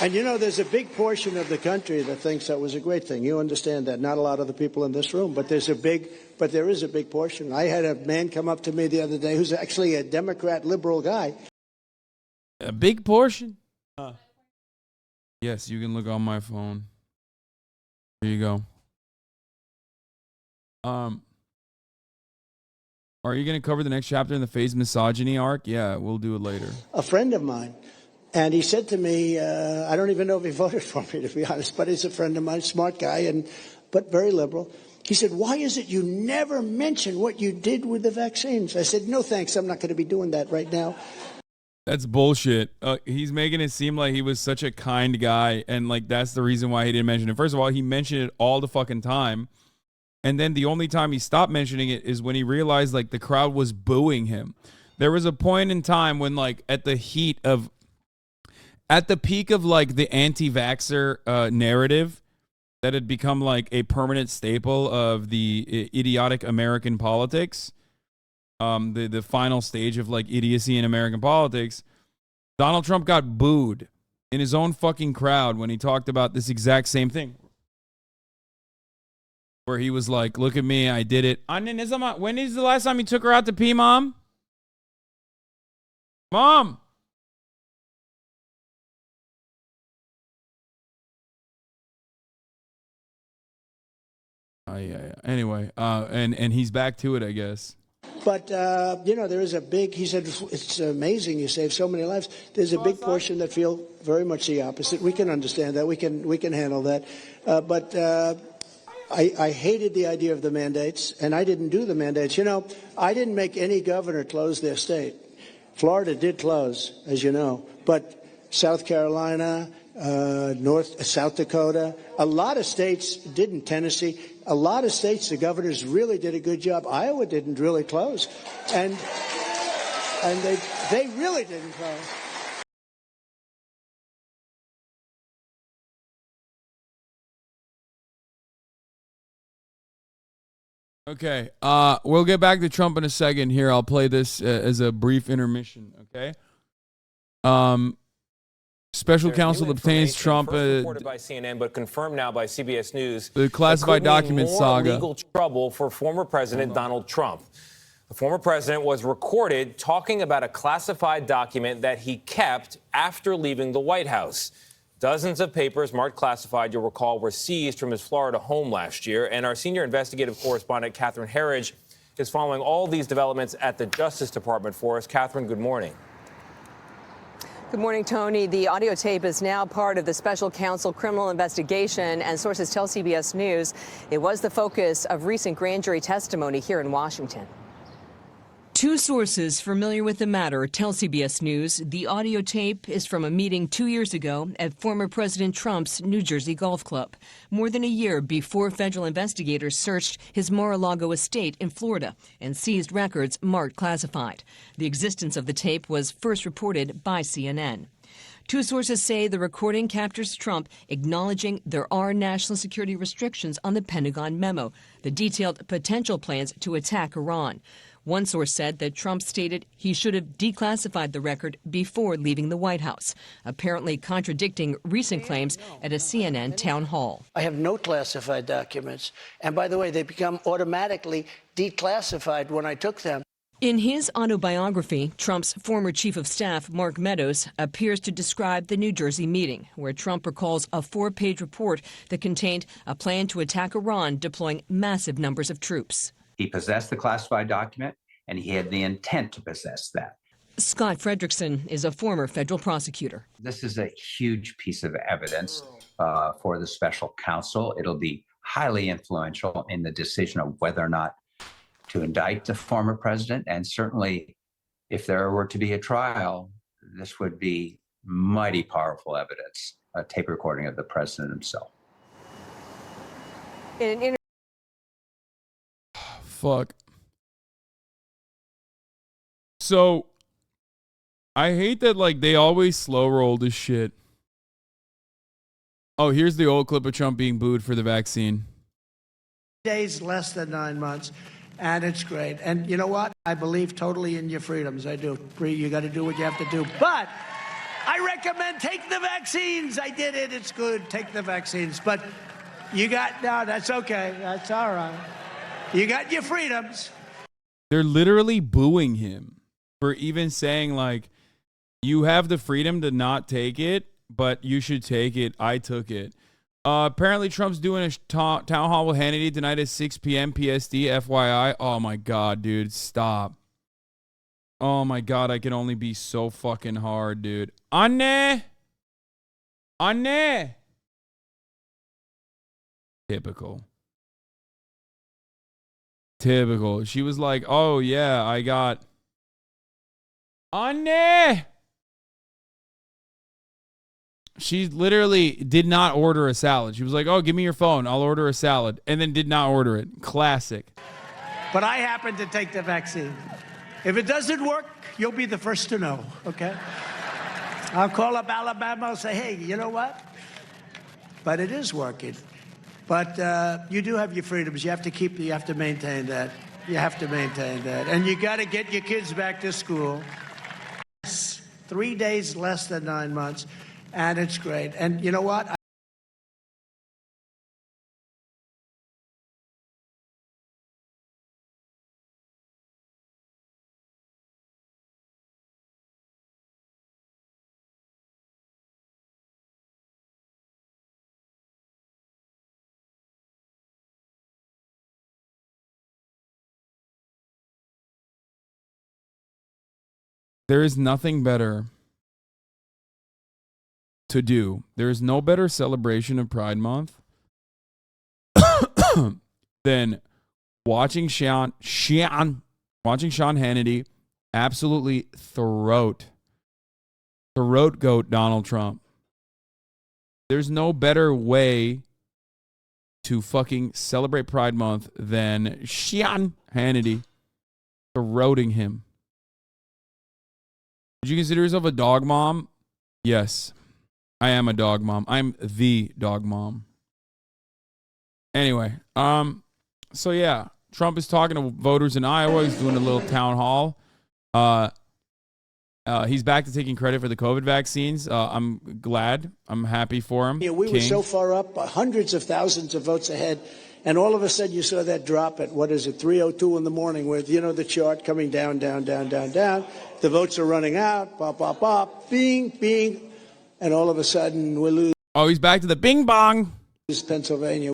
And you know, there's a big portion of the country that thinks that was a great thing. You understand that. Not a lot of the people in this room, but there is a big portion. I had a man come up to me the other day who's actually a Democrat liberal guy. A big portion? Yes, you can look on my phone. Here you go. Are you going to cover the next chapter in the phase misogyny arc? Yeah, we'll do it later. A friend of mine, and he said to me, I don't even know if he voted for me, to be honest, but he's a friend of mine, smart guy, but very liberal. He said, why is it you never mention what you did with the vaccines? I said, no, thanks. I'm not going to be doing that right now. That's bullshit. He's making it seem like he was such a kind guy, and like that's the reason why he didn't mention it. First of all, he mentioned it all the fucking time, and then the only time he stopped mentioning it is when he realized like the crowd was booing him. There was a point in time when, like, at the peak of like the anti-vaxxer narrative that had become like a permanent staple of the idiotic American politics. The final stage of like idiocy in American politics, Donald Trump got booed in his own fucking crowd when he talked about this exact same thing. Where he was like, look at me, I did it. When is the last time you took her out to pee, Mom? Mom! Yeah. Anyway, and he's back to it, I guess. But, you know, there is a big, he said, it's amazing you saved so many lives. There's a big portion that feel very much the opposite. We can understand that. We can handle that. But I hated the idea of the mandates, and I didn't do the mandates. You know, I didn't make any governor close their state. Florida did close, as you know, but South Carolina, South Dakota, a lot of states didn't. Tennessee, a lot of states, the governors really did a good job. Iowa didn't really close, and they really didn't close. Okay, we'll get back to Trump in a second here. I'll play this as a brief intermission, okay? Special counsel obtains Trump reported by CNN, but confirmed now by CBS News. The classified documents saga. Legal trouble for former President Donald Trump. The former president was recorded talking about a classified document that he kept after leaving the White House. Dozens of papers marked classified, you'll recall, were seized from his Florida home last year. And our senior investigative correspondent, Catherine Herridge, is following all these developments at the Justice Department for us. Catherine, good morning. Good morning, Tony. The audio tape is now part of the special counsel criminal investigation, and sources tell CBS News it was the focus of recent grand jury testimony here in Washington. Two sources familiar with the matter tell CBS News the audio tape is from a meeting 2 years ago at former President Trump's New Jersey golf club, more than a year before federal investigators searched his Mar-a-Lago estate in Florida and seized records marked classified. The existence of the tape was first reported by CNN. Two sources say the recording captures Trump acknowledging there are national security restrictions on the Pentagon memo, the detailed potential plans to attack Iran. One source said that Trump stated he should have declassified the record before leaving the White House, apparently contradicting recent claims at a CNN town hall. I have no classified documents. And by the way, they become automatically declassified when I took them. In his autobiography, Trump's former chief of staff, Mark Meadows, appears to describe the New Jersey meeting, where Trump recalls a 4-page report that contained a plan to attack Iran, deploying massive numbers of troops. He possessed the classified document, and he had the intent to possess that. Scott Frederickson is a former federal prosecutor. This is a huge piece of evidence for the special counsel. It'll be highly influential in the decision of whether or not to indict the former president. And certainly, if there were to be a trial, this would be mighty powerful evidence, a tape recording of the president himself. Fuck. So, I hate that, like, they always slow roll this shit. Oh, here's the old clip of Trump being booed for the vaccine. Days, less than 9 months, and it's great. And you know what? I believe totally in your freedoms. I do. You got to do what you have to do. But I recommend take the vaccines. I did it. It's good. Take the vaccines. But no, that's okay. That's all right. You got your freedoms. They're literally booing him for even saying, like, you have the freedom to not take it, but you should take it. I took it. Apparently, Trump's doing a town hall with Hannity tonight at 6 p.m. PSD, FYI. Oh, my God, dude. Stop. Oh, my God. I can only be so fucking hard, dude. Anne! Typical. She was like, oh, yeah, I got... Anne! She literally did not order a salad. She was like, oh, give me your phone. I'll order a salad. And then did not order it. Classic. But I happen to take the vaccine. If it doesn't work, you'll be the first to know, okay? I'll call up Alabama and say, hey, you know what? But it is working. But you do have your freedoms. You have to maintain that. You have to maintain that. And you got to get your kids back to school. 3 days less than 9 months. And it's great. And you know what? There is nothing better to do. There is no better celebration of Pride Month than watching Sean Hannity absolutely throat goat Donald Trump. There's no better way to fucking celebrate Pride Month than Sean Hannity throating him. Would you consider yourself a dog mom? Yes, I am a dog mom. I'm the dog mom. Anyway, so yeah, Trump is talking to voters in Iowa. He's doing a little town hall. He's back to taking credit for the COVID vaccines. I'm glad. I'm happy for him. Yeah, we were so far up, hundreds of thousands of votes ahead. And all of a sudden you saw that drop at, 3:02 in the morning with, the chart coming down, down, down, down, down. The votes are running out, pop, pop, pop, bing, bing. And all of a sudden we lose. Oh, he's back to the bing bong. Pennsylvania.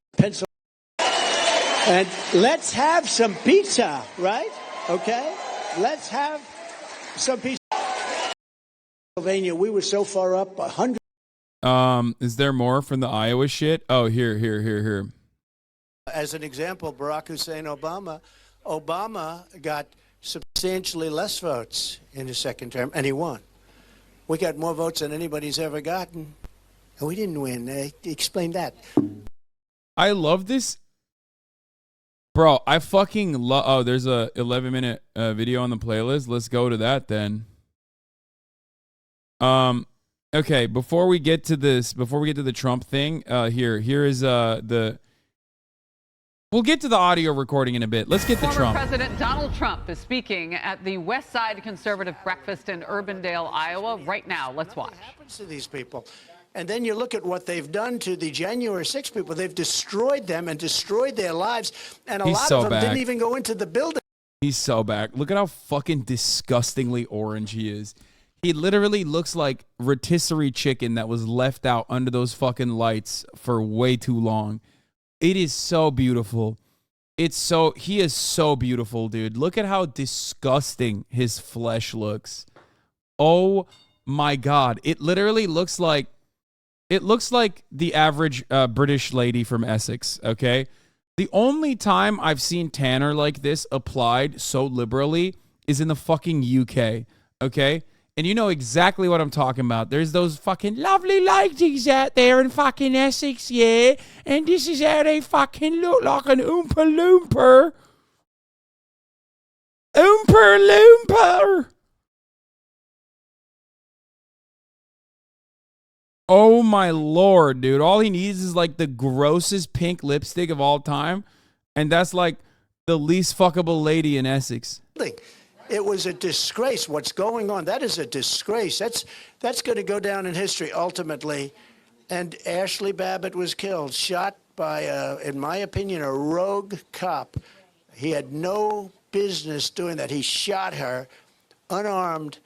And let's have some pizza, right? Okay? Let's have some pizza. Pennsylvania, we were so far up, 100. Is there more from the Iowa shit? Oh, here. As an example, Barack Hussein Obama got substantially less votes in his second term, and he won. We got more votes than anybody's ever gotten, and we didn't win. Explain that. I love this. Bro, I fucking love... Oh, there's a 11-minute video on the playlist. Let's go to that then. Okay, before we get to the Trump thing, here is the... We'll get to the audio recording in a bit. Let's get to Trump. Former President Donald Trump is speaking at the Westside Conservative Breakfast in Urbandale, Iowa. Right now, let's watch. What happens to these people? And then you look at what they've done to the January 6 people. They've destroyed them and destroyed their lives. And a lot of them didn't even go into the building. He's so back. Look at how fucking disgustingly orange he is. He literally looks like rotisserie chicken that was left out under those fucking lights for way too long. It is so beautiful. He is so beautiful, dude. Look at how disgusting his flesh looks. Oh my God. It literally looks like the average British lady from Essex, okay? The only time I've seen tanner like this applied so liberally is in the fucking UK, okay? And you know exactly what I'm talking about. There's those fucking lovely ladies out there in fucking Essex, yeah? And this is how they fucking look, like an Oompa Loomper. Oompa Loomper! Oh my Lord, dude. All he needs is like the grossest pink lipstick of all time. And that's like the least fuckable lady in Essex. It was a disgrace. What's going on? That is a disgrace. That's going to go down in history ultimately. And Ashley Babbitt was killed, shot by, in my opinion, a rogue cop. He had no business doing that. He shot her unarmed.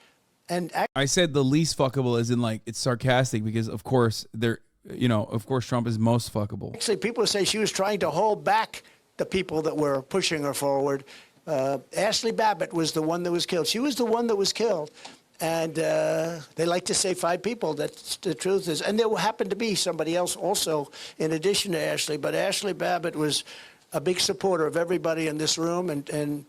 And I said the least fuckable as in like it's sarcastic because of course Trump is most fuckable. Actually, people say she was trying to hold back the people that were pushing her forward. Ashley Babbitt was the one that was killed. She was the one that was killed. And they like to say 5 people. That's the truth is. And there happened to be somebody else also in addition to Ashley. But Ashley Babbitt was a big supporter of everybody in this room. And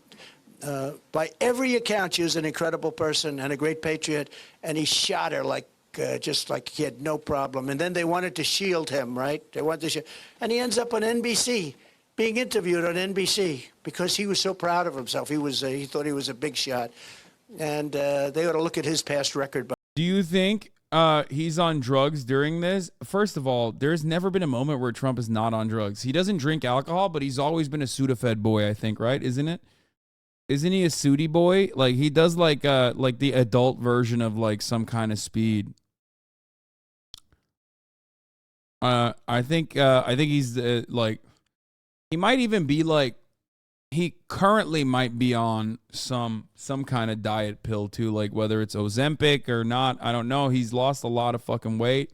by every account, she was an incredible person and a great patriot. And he shot her like just like he had no problem. And then they wanted to shield him, right? They wanted to shield, and he ends up on NBC, being interviewed on NBC because he was so proud of himself. He thought he was a big shot, and they ought to look at his past record. Do you think he's on drugs during this? First of all, there's never been a moment where Trump is not on drugs. He doesn't drink alcohol, but he's always been a Sudafed boy, I think, right? Isn't it? Isn't he a Sudi boy? Like he does like the adult version of like some kind of speed. I think he's like he might even be like he currently might be on some kind of diet pill too, like whether it's Ozempic or not, I don't know. He's lost a lot of fucking weight.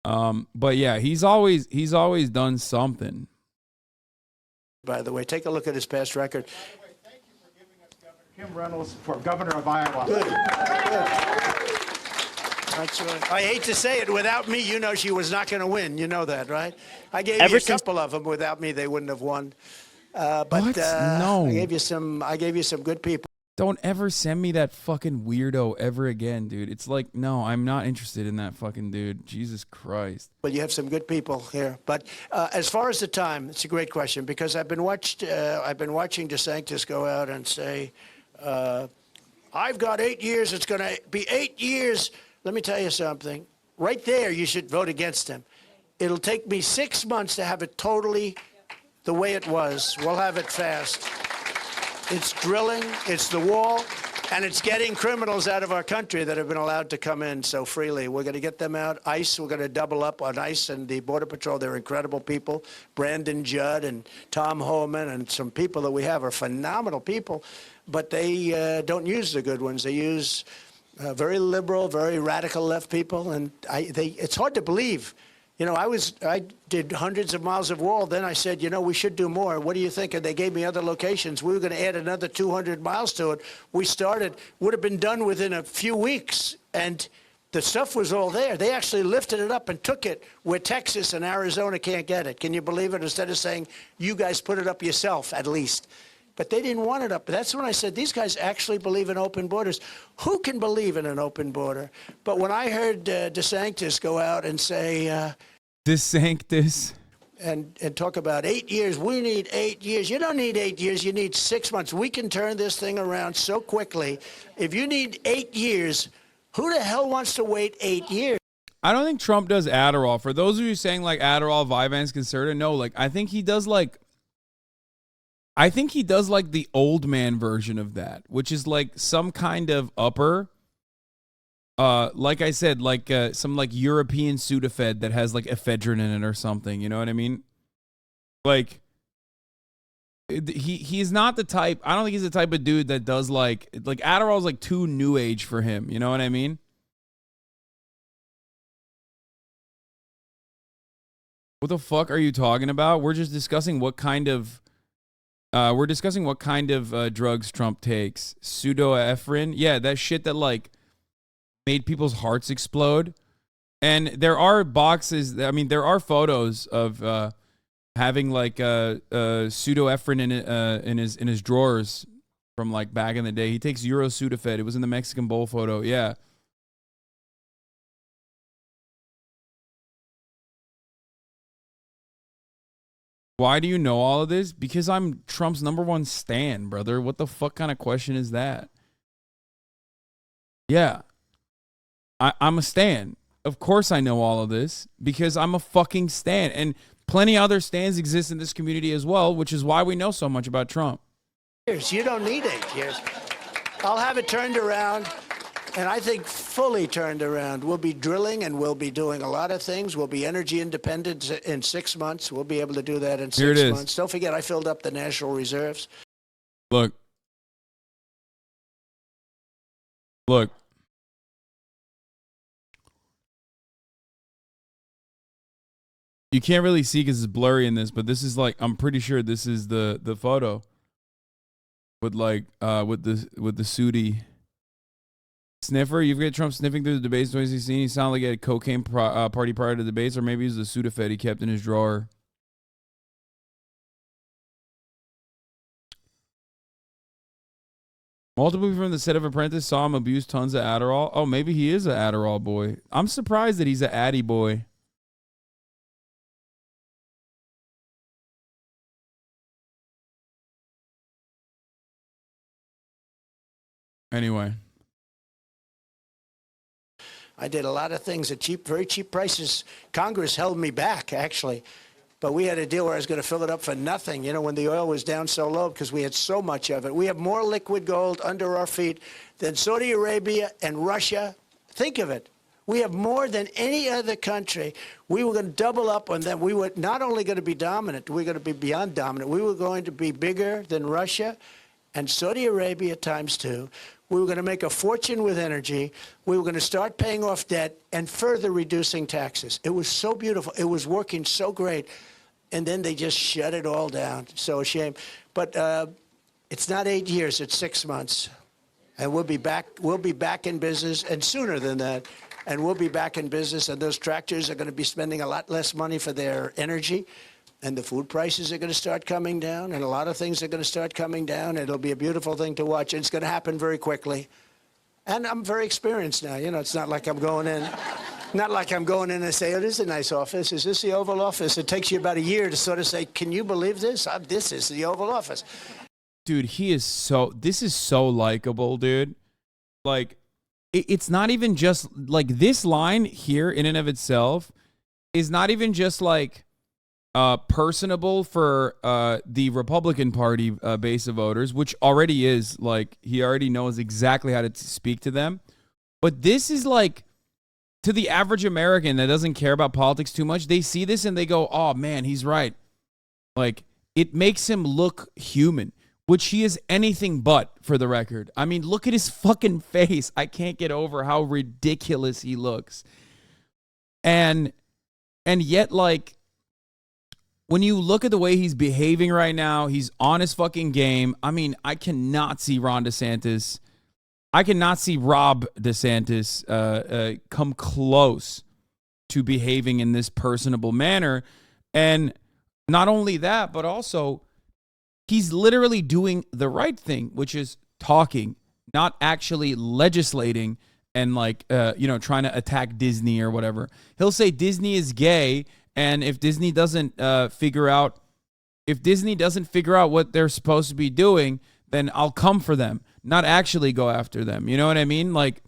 But yeah, he's always done something. By the way, take a look at his past record. Kim Reynolds for governor of Iowa. Good. That's right. I hate to say it, without me, you know she was not going to win. You know that, right? I gave you a couple of them. Without me, they wouldn't have won. But No. I gave you some good people. Don't ever send me that fucking weirdo ever again, dude. It's like, no, I'm not interested in that fucking dude. Jesus Christ. But you have some good people here. But as far as the time, it's a great question because I've been watching DeSantis go out and say, I've got 8 years. It's going to be 8 years. Let me tell you something. Right there, you should vote against him. It'll take me 6 months to have it totally the way it was. We'll have it fast. It's drilling, it's the wall, and it's getting criminals out of our country that have been allowed to come in so freely. We're going to get them out. ICE, we're going to double up on ICE and the Border Patrol. They're incredible people. Brandon Judd and Tom Homan and some people that we have are phenomenal people, but they don't use the good ones. They use very liberal, very radical left people, and it's hard to believe. You know, I did hundreds of miles of wall. Then I said, you know, we should do more. What do you think? And they gave me other locations. We were going to add another 200 miles to it. We started, would have been done within a few weeks. And the stuff was all there. They actually lifted it up and took it where Texas and Arizona can't get it. Can you believe it? Instead of saying, you guys put it up yourself, at least. But they didn't want it up. That's when I said, these guys actually believe in open borders. Who can believe in an open border? But when I heard DeSantis go out and say... DeSantis. And talk about 8 years. We need 8 years. You don't need 8 years. You need 6 months. We can turn this thing around so quickly. If you need 8 years, who the hell wants to wait 8 years? I don't think Trump does Adderall. For those of you saying like Adderall, Vyvanse, Concerta, no, like I think he does like the old man version of that, which is like some kind of upper, like I said, like some like European Sudafed that has like ephedrine in it or something. You know what I mean? Like he's not the type. I don't think he's the type of dude that does like Adderall is like too new age for him. You know what I mean? What the fuck are you talking about? We're just discussing what kind of drugs Trump takes. Pseudoephedrine. Yeah, that shit that like made people's hearts explode. And there are boxes, I mean, there are photos of having like pseudoephedrine in his drawers from like back in the day. He takes Euro Sudafed. It was in the Mexican Bowl photo. Yeah. Why do you know all of this? Because I'm Trump's #1 stan, brother. What the fuck kind of question is that? Yeah. I'm a stan. Of course I know all of this because I'm a fucking stan. And plenty other stans exist in this community as well, which is why we know so much about Trump. You don't need 8 years. I'll have it turned around, and I think fully turned around. We'll be drilling, and we'll be doing a lot of things. We'll be energy independent in 6 months. We'll be able to do that in 6 months. Don't forget, I filled up the national reserves. Look. You can't really see because it's blurry in this, but this is like, I'm pretty sure this is the photo with like with the Sudi sniffer. You've got Trump sniffing through the debates in 2016. He sounded like he had a cocaine party prior to the debates, or maybe it was the Sudafed he kept in his drawer. Multiple people from the set of Apprentice saw him abuse tons of Adderall. Oh, maybe he is an Adderall boy. I'm surprised that he's an Addy boy. Anyway. I did a lot of things at very cheap prices. Congress held me back, actually. But we had a deal where I was going to fill it up for nothing, you know, when the oil was down so low because we had so much of it. We have more liquid gold under our feet than Saudi Arabia and Russia. Think of it. We have more than any other country. We were going to double up on them. We were not only going to be dominant, we were going to be beyond dominant. We were going to be bigger than Russia and Saudi Arabia ×2. We were going to make a fortune with energy. We were going to start paying off debt and further reducing taxes. It was so beautiful. It was working so great. And then they just shut it all down. So a shame. But it's not 8 years, it's 6 months. And we'll be back in business, and sooner than that. And we'll be back in business, and those tractors are going to be spending a lot less money for their energy. And the food prices are going to start coming down, and a lot of things are going to start coming down. It'll be a beautiful thing to watch. And it's going to happen very quickly. And I'm very experienced now. You know, it's not like I'm going in. Not like I'm going in and say, oh, this is a nice office. Is this the Oval Office? It takes you about a year to sort of say, can you believe this? This is the Oval Office. Dude, this is so likable, dude. Like, it's not even just, like, this line here in and of itself is not even just, like, personable for the Republican Party base of voters, which already is, like, he already knows exactly how to speak to them. But this is, like, to the average American that doesn't care about politics too much, they see this and they go, oh, man, he's right. Like, it makes him look human, which he is anything but, for the record. I mean, look at his fucking face. I can't get over how ridiculous he looks. And yet, like, when you look at the way he's behaving right now, he's on his fucking game. I mean, I cannot see Ron DeSantis. I cannot see Rob DeSantis come close to behaving in this personable manner. And not only that, but also he's literally doing the right thing, which is talking, not actually legislating and like, trying to attack Disney or whatever. He'll say Disney is gay. And if Disney doesn't figure out what they're supposed to be doing, then I'll come for them, not actually go after them. You know what I mean? Like,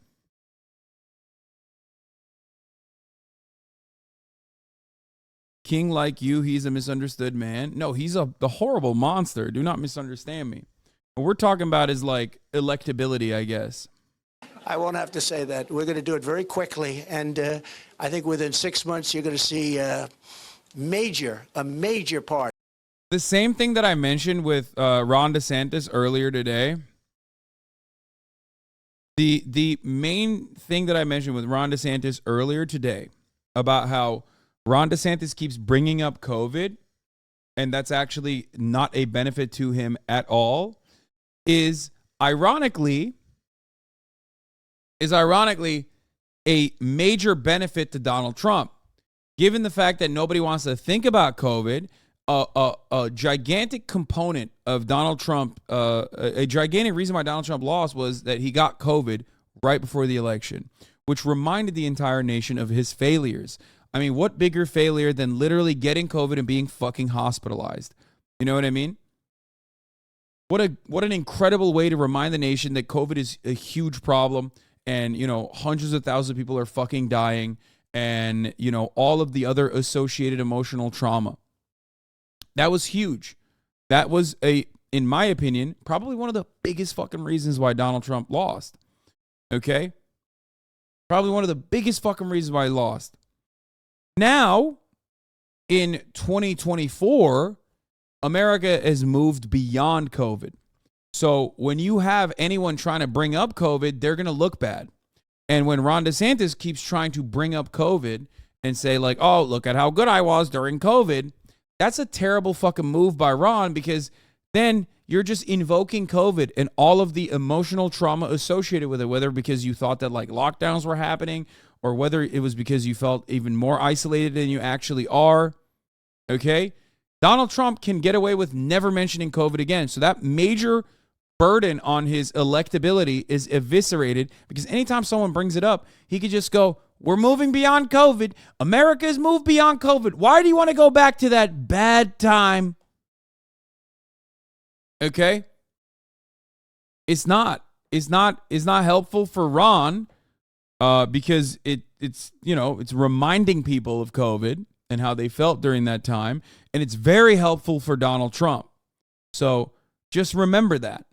king like you, he's a misunderstood man. No, he's the horrible monster. Do not misunderstand me. What we're talking about is like electability, I guess. I won't have to say that. We're going to do it very quickly. And I think within 6 months, you're going to see a major part. The same thing that I mentioned with Ron DeSantis earlier today. The main thing that I mentioned with Ron DeSantis earlier today about how Ron DeSantis keeps bringing up COVID, and that's actually not a benefit to him at all, is ironically a major benefit to Donald Trump, given the fact that nobody wants to think about COVID. A gigantic component of Donald Trump, a gigantic reason why Donald Trump lost was that he got COVID right before the election, which reminded the entire nation of his failures. I mean, what bigger failure than literally getting COVID and being fucking hospitalized? You know what I mean? What an incredible way to remind the nation that COVID is a huge problem. And, hundreds of thousands of people are fucking dying. And, all of the other associated emotional trauma. That was huge. That was, in my opinion, probably one of the biggest fucking reasons why Donald Trump lost. Okay? Probably one of the biggest fucking reasons why he lost. Now, in 2024, America has moved beyond COVID. So when you have anyone trying to bring up COVID, they're going to look bad. And when Ron DeSantis keeps trying to bring up COVID and say like, oh, look at how good I was during COVID, that's a terrible fucking move by Ron, because then you're just invoking COVID and all of the emotional trauma associated with it, whether because you thought that like lockdowns were happening or whether it was because you felt even more isolated than you actually are. Okay? Donald Trump can get away with never mentioning COVID again. So that major burden on his electability is eviscerated, because anytime someone brings it up, he could just go, we're moving beyond COVID. America's moved beyond COVID. Why do you want to go back to that bad time? Okay? It's not helpful for Ron because it's reminding people of COVID and how they felt during that time, and it's very helpful for Donald Trump. So just remember that.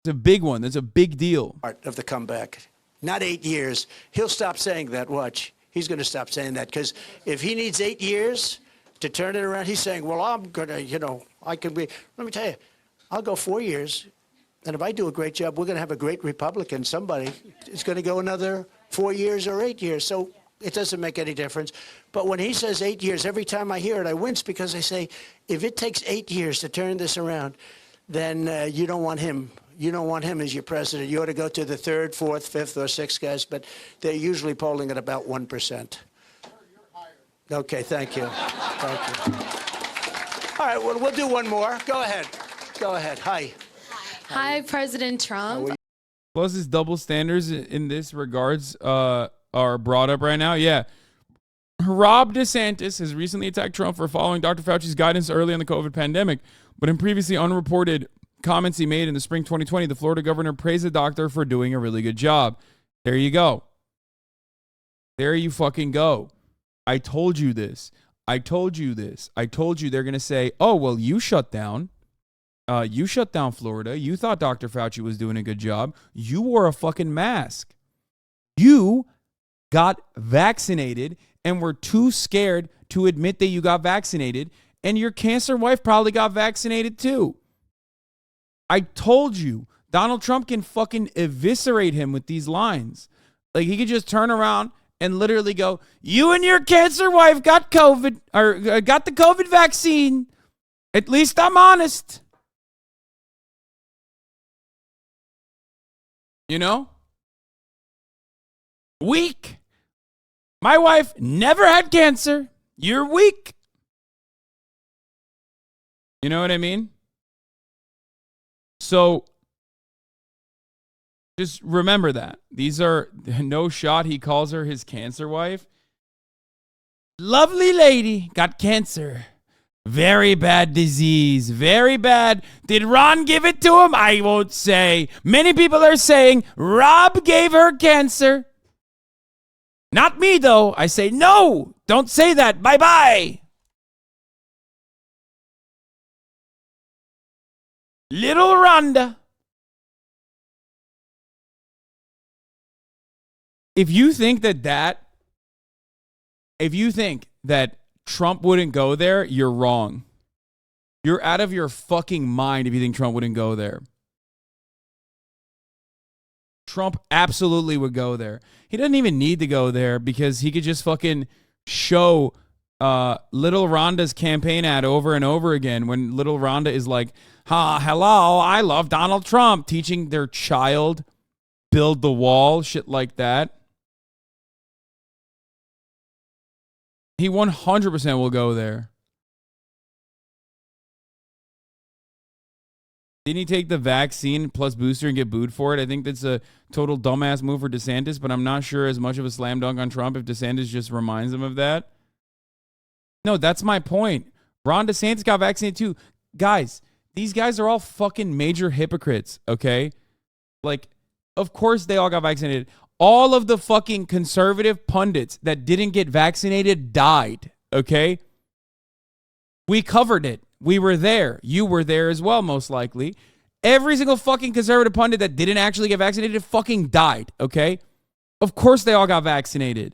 It's a big one. That's a big deal. Part of the comeback. Not 8 years. He'll stop saying that. Watch. He's going to stop saying that, because if he needs 8 years to turn it around, he's saying, well, I'm going to, I can be. Let me tell you, I'll go 4 years. And if I do a great job, we're going to have a great Republican. Somebody is going to go another 4 years or 8 years. So it doesn't make any difference. But when he says 8 years, every time I hear it, I wince, because I say, if it takes 8 years to turn this around, then you don't want him. You don't want him as your president. You ought to go to the third, fourth, fifth, or sixth guys, but they're usually polling at about 1%. Okay, thank you. Thank you. All right, well, we'll do one more. Go ahead. Go ahead. Hi. Hi, President Trump. Plus, his double standards in this regards are brought up right now. Yeah. Rob DeSantis has recently attacked Trump for following Dr. Fauci's guidance early in the COVID pandemic, but in previously unreported comments he made in the spring 2020, the Florida governor praised the doctor for doing a really good job. There you go. There you fucking go. I told you this. I told you this. I told you they're going to say, oh, well, you shut down. You shut down Florida. You thought Dr. Fauci was doing a good job. You wore a fucking mask. You got vaccinated and were too scared to admit that you got vaccinated. And your cancer wife probably got vaccinated too. I told you, Donald Trump can fucking eviscerate him with these lines. Like, he could just turn around and literally go, you and your cancer wife got COVID, or got the COVID vaccine. At least I'm honest. You know? Weak. My wife never had cancer. You're weak. You know what I mean? So just remember that. These are no shot. He calls her his cancer wife. Lovely lady, got cancer. Very bad disease. Very bad. Did Ron give it to him? I won't say. Many people are saying Rob gave her cancer. Not me, though. I say, no, don't say that. Bye-bye. Little Rhonda. If you think that Trump wouldn't go there, you're wrong. You're out of your fucking mind if you think Trump wouldn't go there. Trump absolutely would go there. He doesn't even need to go there because he could just fucking show Little Rhonda's campaign ad over and over again when Little Rhonda is like, hello, I love Donald Trump, teaching their child build the wall, shit like that. He 100% will go there. Didn't he take the vaccine plus booster and get booed for it? I think that's a total dumbass move for DeSantis, but I'm not sure as much of a slam dunk on Trump if DeSantis just reminds him of that. No, that's my point. Ron DeSantis got vaccinated too. Guys, these guys are all fucking major hypocrites, okay? Like, of course they all got vaccinated. All of the fucking conservative pundits that didn't get vaccinated died, okay? We covered it. We were there. You were there as well, most likely. Every single fucking conservative pundit that didn't actually get vaccinated fucking died, okay? Of course they all got vaccinated.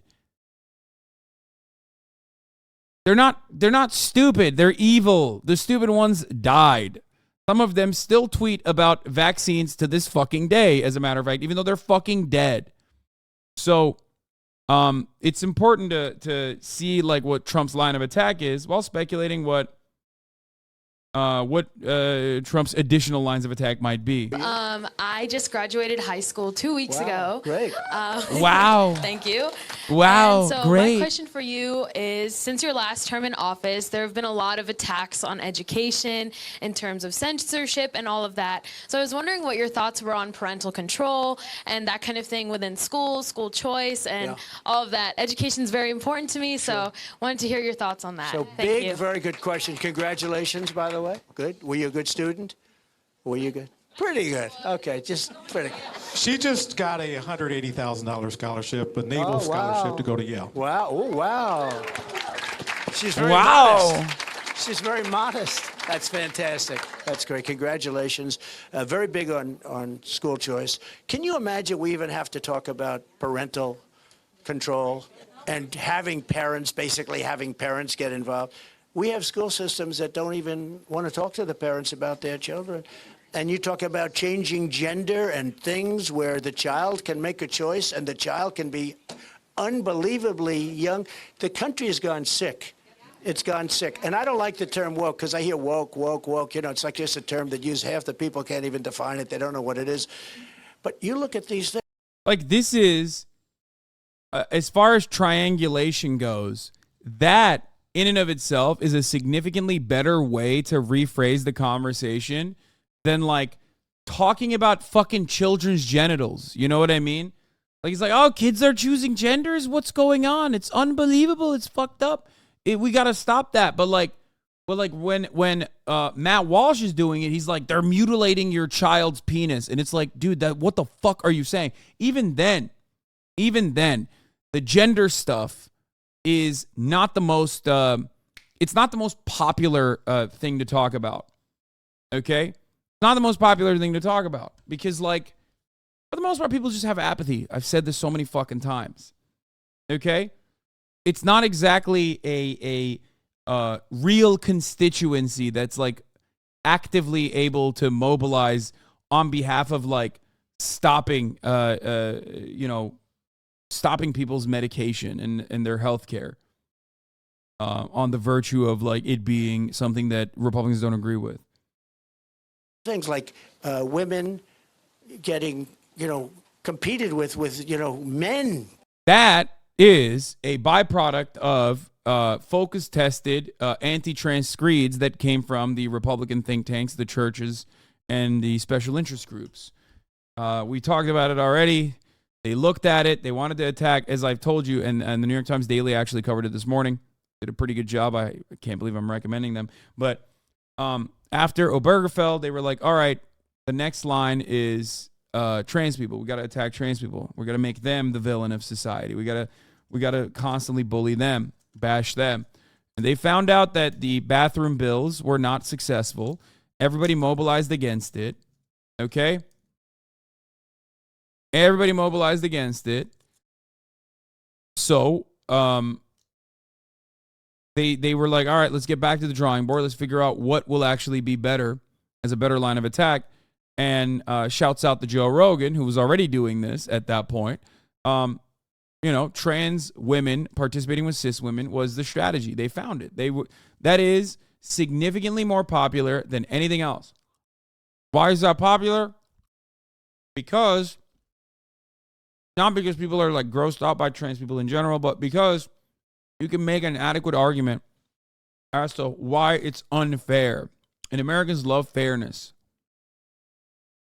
They're not stupid. They're evil. The stupid ones died. Some of them still tweet about vaccines to this fucking day, as a matter of fact, even though they're fucking dead. So it's important to see like what Trump's line of attack is while speculating what what Trump's additional lines of attack might be. I just graduated high school 2 weeks ago. Great. Wow. Thank you. Wow, And so great. my question for you is, since your last term in office, there have been a lot of attacks on education in terms of censorship and all of that. So I was wondering what your thoughts were on parental control and that kind of thing within schools, school choice, and all of that. Education is very important to me, so wanted to hear your thoughts on that. So Thank big, you. very good question. Congratulations, by the way. Good. Were you a good student? Were you good? Pretty good. Okay, just pretty good. She just got a $180,000 scholarship, a naval scholarship to go to Yale. Wow. Oh, wow. She's very Wow. modest. She's very modest. That's fantastic. That's great. Congratulations. Very big on school choice. Can you imagine we even have to talk about parental control and basically having parents get involved? We have school systems that don't even want to talk to the parents about their children. And you talk about changing gender and things where the child can make a choice and the child can be unbelievably young. The country has gone sick. It's gone sick. And I don't like the term woke because I hear woke. You know, it's like just a term that half the people can't even define it. They don't know what it is. But you look at these things. Like, this is, as far as triangulation goes, that in and of itself is a significantly better way to rephrase the conversation than, like, talking about fucking children's genitals. You know what I mean? Like, he's like, oh, kids are choosing genders? What's going on? It's unbelievable. It's fucked up. We got to stop that. But when Matt Walsh is doing it, he's like, they're mutilating your child's penis. And it's like, dude, what the fuck are you saying? Even then, the gender stuff is not the most, it's not the most popular thing to talk about. Okay? Not the most popular thing to talk about because, like, for the most part, people just have apathy. I've said this so many fucking times. Okay? It's not exactly a real constituency that's, like, actively able to mobilize on behalf of, like, stopping people's medication and their health care on the virtue of, like, it being something that Republicans don't agree with. Things like women getting, competed with, men. That is a byproduct of focus-tested anti-trans screeds that came from the Republican think tanks, the churches, and the special interest groups. We talked about it already. They looked at it. They wanted to attack, as I've told you, and the New York Times Daily actually covered it this morning. Did a pretty good job. I can't believe I'm recommending them. But after Obergefell, they were like, all right, the next line is trans people. We got to attack trans people. We got to make them the villain of society. We got to constantly bully them, bash them. And they found out that the bathroom bills were not successful. Everybody mobilized against it. Okay? Everybody mobilized against it. So, they were like, all right, let's get back to the drawing board. Let's figure out what will actually be better as a better line of attack. And shouts out to Joe Rogan, who was already doing this at that point. Trans women participating with cis women was the strategy. They found it. That is significantly more popular than anything else. Why is that popular? Not because people are, like, grossed out by trans people in general, but because you can make an adequate argument as to why it's unfair. And Americans love fairness.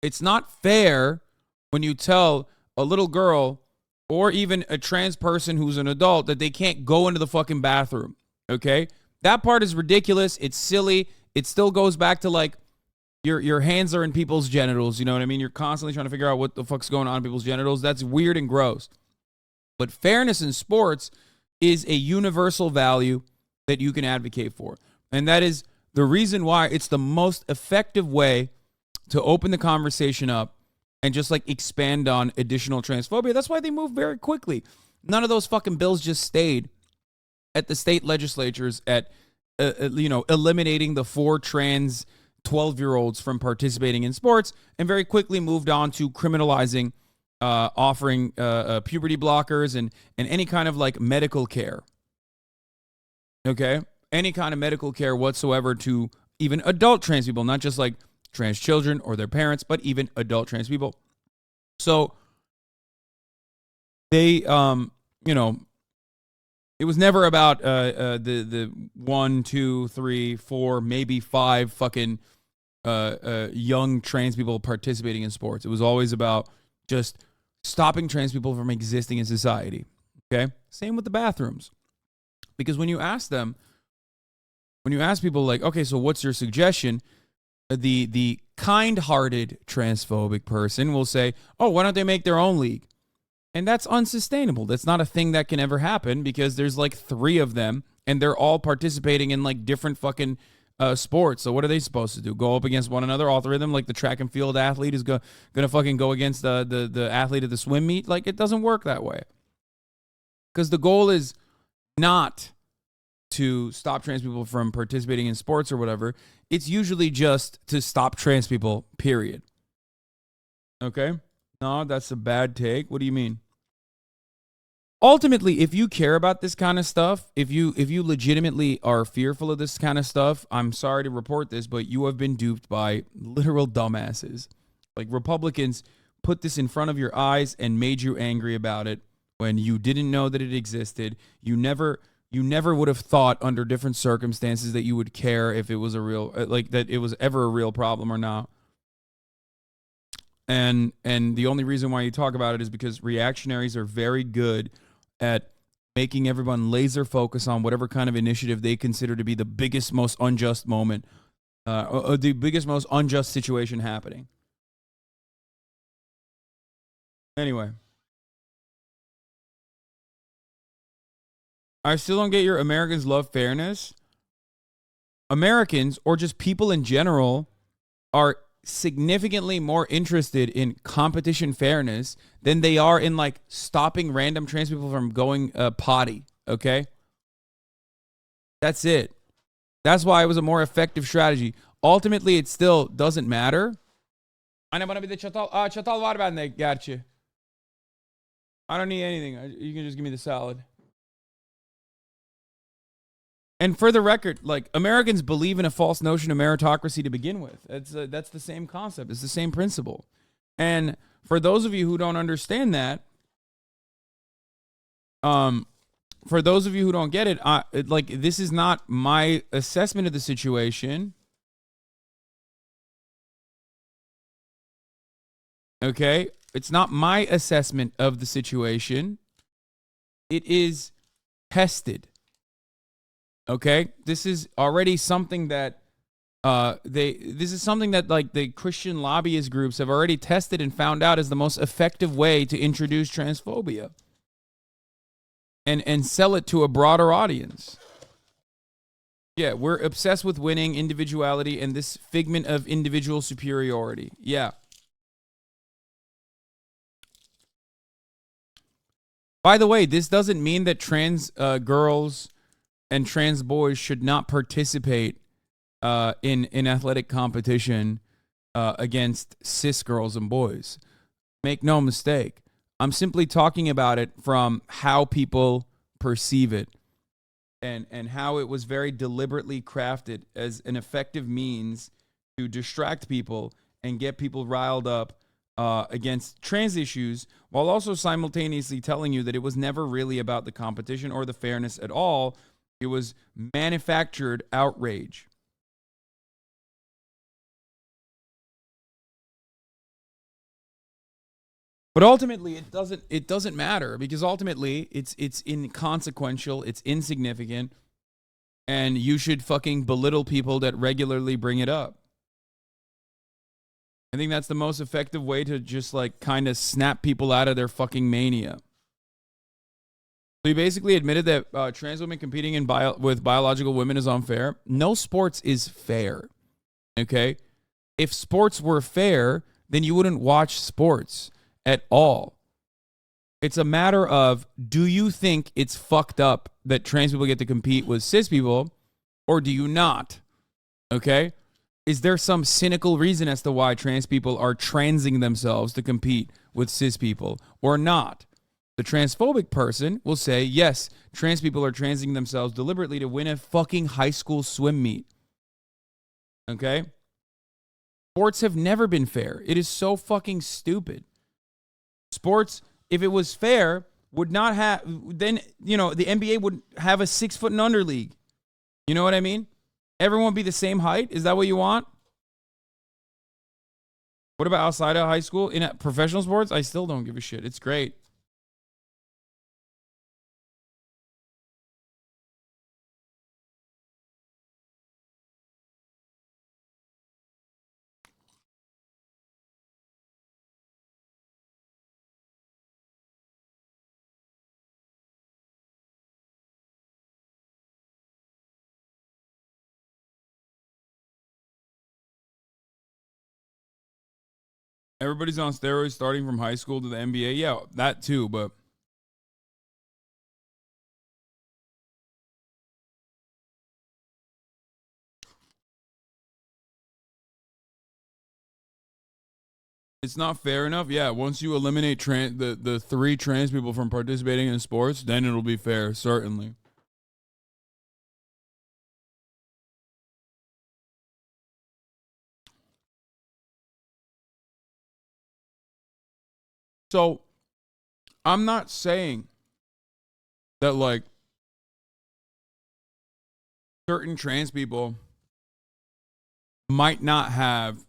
It's not fair when you tell a little girl or even a trans person who's an adult that they can't go into the fucking bathroom, okay? That part is ridiculous. It's silly. It still goes back to, like, your hands are in people's genitals, you know what I mean? You're constantly trying to figure out what the fuck's going on in people's genitals. That's weird and gross. But fairness in sports is a universal value that you can advocate for. And that is the reason why it's the most effective way to open the conversation up and just, like, expand on additional transphobia. That's why they move very quickly. None of those fucking bills just stayed at the state legislatures at, eliminating the 4 trans 12-year-olds from participating in sports, and very quickly moved on to criminalizing, offering puberty blockers and any kind of, like, medical care. Okay? Any kind of medical care whatsoever to even adult trans people, not just like trans children or their parents, but even adult trans people. So they, you know, it was never about the 1, 2, 3, 4, maybe 5 fucking young trans people participating in sports. It was always about just stopping trans people from existing in society. Okay? Same with the bathrooms. Because when you ask people like, okay, so what's your suggestion? The kind-hearted transphobic person will say, oh, why don't they make their own league? And that's unsustainable. That's not a thing that can ever happen because there's like 3 of them and they're all participating in like different fucking sports. So what are they supposed to do? Go up against one another, all 3 of them? Like the track and field athlete is gonna fucking go against the athlete at the swim meet? Like it doesn't work that way. Because the goal is not to stop trans people from participating in sports or whatever. It's usually just to stop trans people, period. Okay? No, that's a bad take. What do you mean? Ultimately, if you care about this kind of stuff, if you legitimately are fearful of this kind of stuff, I'm sorry to report this, but you have been duped by literal dumbasses. Like Republicans put this in front of your eyes and made you angry about it when you didn't know that it existed. You never would have thought under different circumstances that you would care if it was a real, like that it was ever a real problem or not. And the only reason why you talk about it is because reactionaries are very good at making everyone laser focus on whatever kind of initiative they consider to be the biggest, most unjust moment, or the biggest, most unjust situation happening. Anyway. I still don't get your Americans love fairness. Americans, or just people in general, are significantly more interested in competition fairness than they are in like stopping random trans people from going potty. Okay, that's it. That's why it was a more effective strategy. Ultimately, it still doesn't matter. Anne bana bir de çatal var bende gerçi. I don't need anything. You can just give me the salad. And for the record, like, Americans believe in a false notion of meritocracy to begin with. That's the same concept. It's the same principle. And for those of you who don't understand that, for those of you who don't get it, like, this is not my assessment of the situation. Okay? It's not my assessment of the situation. It is tested. Okay, this is already something that this is something that like the Christian lobbyist groups have already tested and found out is the most effective way to introduce transphobia and sell it to a broader audience. Yeah, we're obsessed with winning, individuality, and this figment of individual superiority. Yeah. By the way, this doesn't mean that trans girls and trans boys should not participate in athletic competition against cis girls and boys. Make no mistake. I'm simply talking about it from how people perceive it and how it was very deliberately crafted as an effective means to distract people and get people riled up against trans issues, while also simultaneously telling you that it was never really about the competition or the fairness at all. It was manufactured outrage. But ultimately, it doesn't matter because ultimately it's inconsequential, it's insignificant, and you should fucking belittle people that regularly bring it up. I think that's the most effective way to just like kind of snap people out of their fucking mania. So he basically admitted that trans women competing with biological women is unfair. No sports is fair, okay? If sports were fair, then you wouldn't watch sports at all. It's a matter of, do you think it's fucked up that trans people get to compete with cis people, or do you not? Okay? Is there some cynical reason as to why trans people are transing themselves to compete with cis people, or not? The transphobic person will say, yes, trans people are transing themselves deliberately to win a fucking high school swim meet. Okay? Sports have never been fair. It is so fucking stupid. Sports, if it was fair, would not have, then, the NBA would have a 6 foot and under league. You know what I mean? Everyone be the same height? Is that what you want? What about outside of high school? In professional sports, I still don't give a shit. It's great. Everybody's on steroids starting from high school to the NBA. Yeah, that too, but it's not fair enough. Yeah, once you eliminate the 3 trans people from participating in sports, then it'll be fair, certainly. So, I'm not saying that, like, certain trans people might not have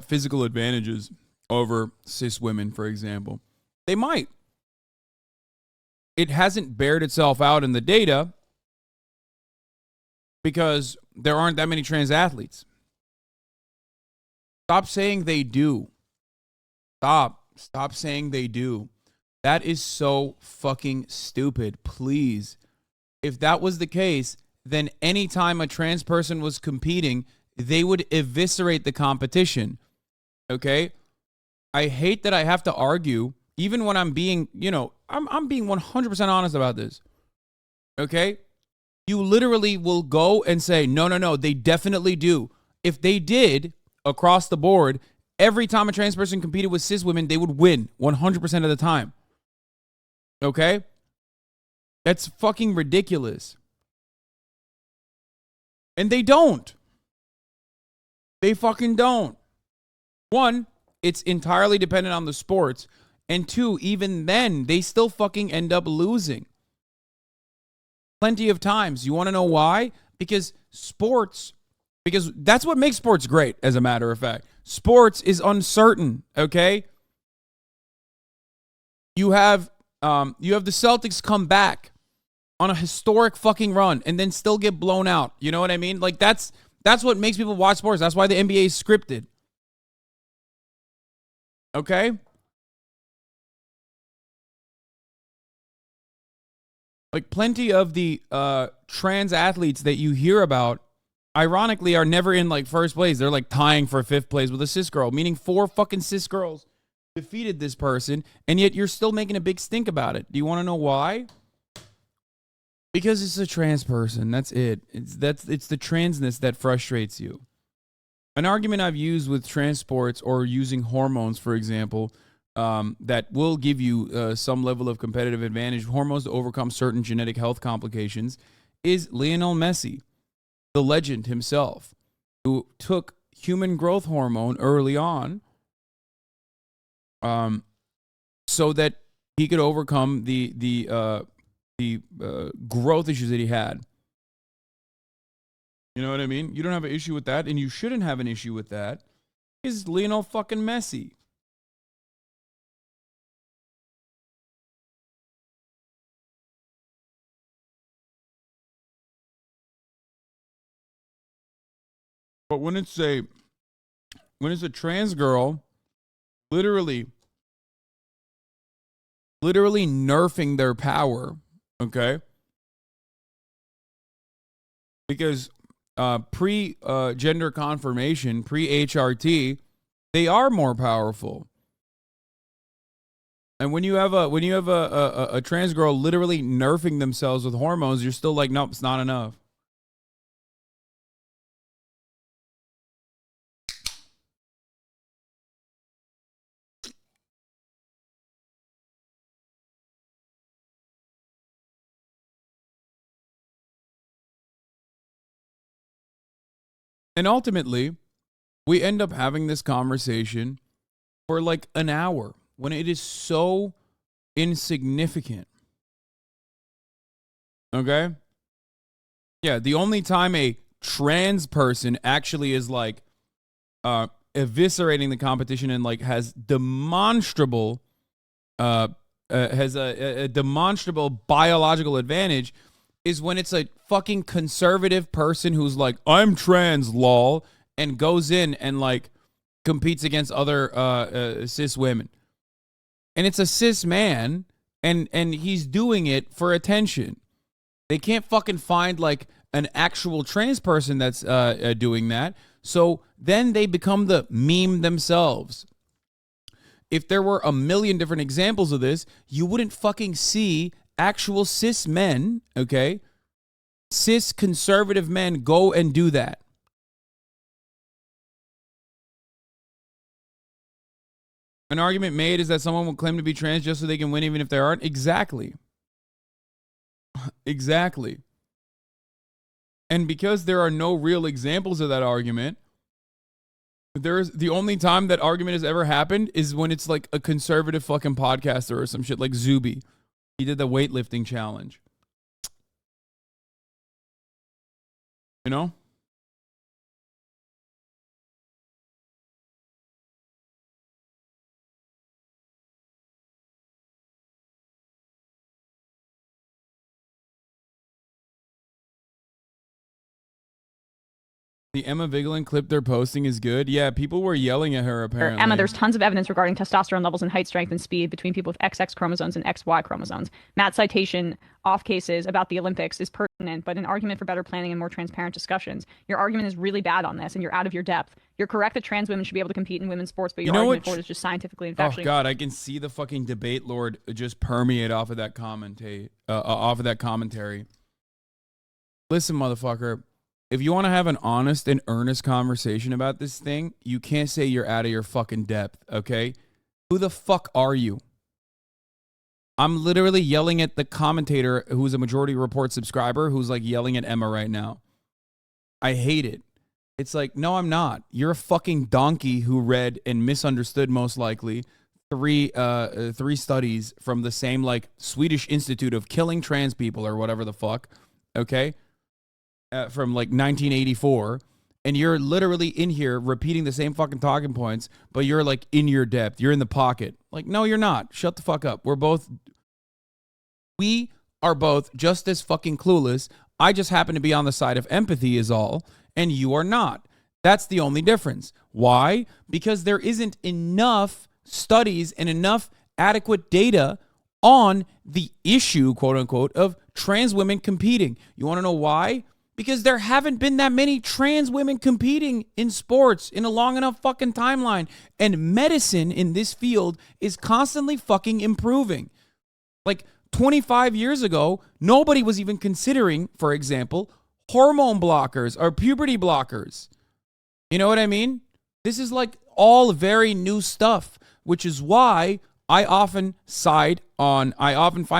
physical advantages over cis women, for example. They might. It hasn't bared itself out in the data because there aren't that many trans athletes. Stop saying they do. Stop saying they do. That is so fucking stupid. Please. If that was the case, then anytime a trans person was competing, they would eviscerate the competition. Okay? I hate that I have to argue, even when I'm being, I'm being 100% honest about this. Okay? You literally will go and say, no, they definitely do. If they did, across the board, every time a trans person competed with cis women, they would win 100% of the time. Okay? That's fucking ridiculous. And they don't. They fucking don't. 1, it's entirely dependent on the sports. And 2, even then, they still fucking end up losing. Plenty of times. You want to know why? Because that's what makes sports great, as a matter of fact. Sports is uncertain, okay? You have the Celtics come back on a historic fucking run and then still get blown out. You know what I mean? Like, that's what makes people watch sports. That's why the NBA is scripted. Okay? Like, plenty of the trans athletes that you hear about, ironically, are never in, like, first place. They're, like, tying for 5th place with a cis girl, meaning 4 fucking cis girls defeated this person, and yet you're still making a big stink about it. Do you want to know why? Because it's a trans person. That's it. It's the transness that frustrates you. An argument I've used with trans sports, or using hormones, for example, that will give you some level of competitive advantage, hormones to overcome certain genetic health complications, is Lionel Messi, the legend himself, who took human growth hormone early on, so that he could overcome the growth issues that he had. You know what I mean? You don't have an issue with that, and you shouldn't have an issue with that. Is Lionel fucking Messi. But when it's a trans girl literally nerfing their power, okay? Because pre-gender confirmation, pre-HRT, they are more powerful. And when you have a trans girl literally nerfing themselves with hormones, you're still like, nope, it's not enough. And ultimately, we end up having this conversation for like an hour when it is so insignificant. Okay? Yeah, the only time a trans person actually is like eviscerating the competition and like has demonstrable has a demonstrable biological advantage is when it's a fucking conservative person who's like, I'm trans, lol, and goes in and like competes against other cis women. And it's a cis man, and he's doing it for attention. They can't fucking find like an actual trans person that's doing that. So then they become the meme themselves. If there were a million different examples of this, you wouldn't fucking see actual cis men, okay? Cis conservative men go and do that. An argument made is that someone will claim to be trans just so they can win even if they aren't. Exactly. Exactly. And because there are no real examples of that argument, there's the only time that argument has ever happened is when it's like a conservative fucking podcaster or some shit like Zuby. He did the weightlifting challenge. You know? The Emma Vigeland clip they're posting is good. Yeah, people were yelling at her apparently. Emma, there's tons of evidence regarding testosterone levels in height, strength, and speed between people with XX chromosomes and XY chromosomes. Matt's citation off cases about the Olympics is pertinent, but an argument for better planning and more transparent discussions. Your argument is really bad on this, and you're out of your depth. You're correct that trans women should be able to compete in women's sports, but your argument for it is just scientifically and factually. Oh God, I can see the fucking debate lord just permeate off of that commentary. Listen, motherfucker. If you want to have an honest and earnest conversation about this thing, you can't say you're out of your fucking depth, okay? Who the fuck are you? I'm literally yelling at the commentator who's a Majority Report subscriber who's like yelling at Emma right now. I hate it. It's like, no, I'm not. You're a fucking donkey who read and misunderstood most likely three studies from the same like Swedish Institute of Killing Trans People or whatever the fuck, okay? From like 1984, and you're literally in here repeating the same fucking talking points, but you're like in your depth. You're in the pocket. Like, no, you're not. Shut the fuck up. We are both just as fucking clueless. I just happen to be on the side of empathy is all, and you are not. That's the only difference. Why? Because there isn't enough studies and enough adequate data on the issue, quote unquote, of trans women competing. You want to know why? Because there haven't been that many trans women competing in sports in a long enough fucking timeline. And medicine in this field is constantly fucking improving. Like 25 years ago, nobody was even considering, for example, hormone blockers or puberty blockers. You know what I mean? This is like all very new stuff, which is why I often find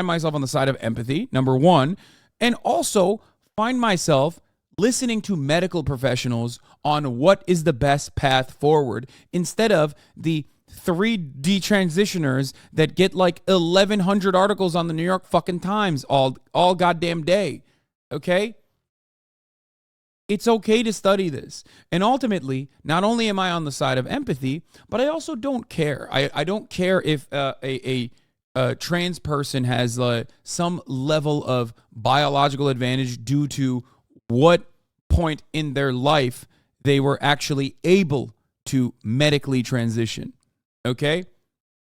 myself on the side of empathy, number one, and also find myself listening to medical professionals on what is the best path forward instead of the 3 detransitioners that get like 1,100 articles on the New York fucking Times all goddamn day. Okay? It's okay to study this. And ultimately, not only am I on the side of empathy, but I also don't care. I don't care if a trans person has some level of biological advantage due to what point in their life they were actually able to medically transition. Okay?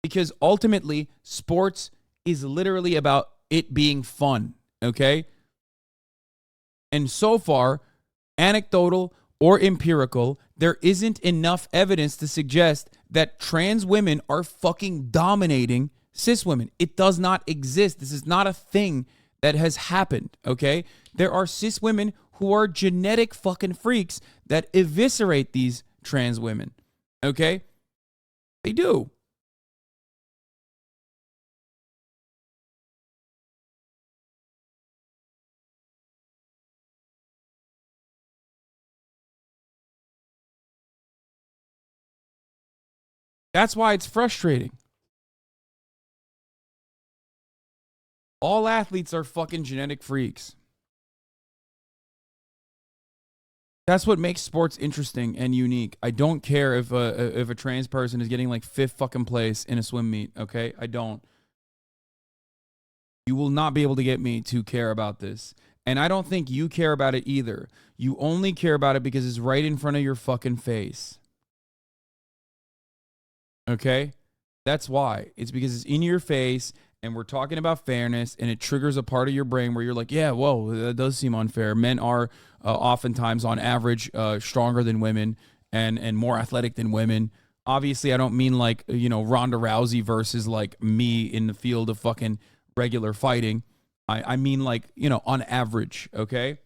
Because ultimately, sports is literally about it being fun. Okay? And so far, anecdotal or empirical, there isn't enough evidence to suggest that trans women are fucking dominating cis women. It does not exist. This is not a thing that has happened, okay? There are cis women who are genetic fucking freaks that eviscerate these trans women, okay? They do. That's why it's frustrating. All athletes are fucking genetic freaks. That's what makes sports interesting and unique. I don't care if a trans person is getting like 5th fucking place in a swim meet, okay? I don't. You will not be able to get me to care about this. And I don't think you care about it either. You only care about it because it's right in front of your fucking face. Okay? That's why. It's because it's in your face and we're talking about fairness and it triggers a part of your brain where you're like, yeah, whoa, that does seem unfair. Men are oftentimes on average stronger than women and more athletic than women. Obviously, I don't mean like, Ronda Rousey versus like me in the field of fucking regular fighting. I mean like, on average, okay?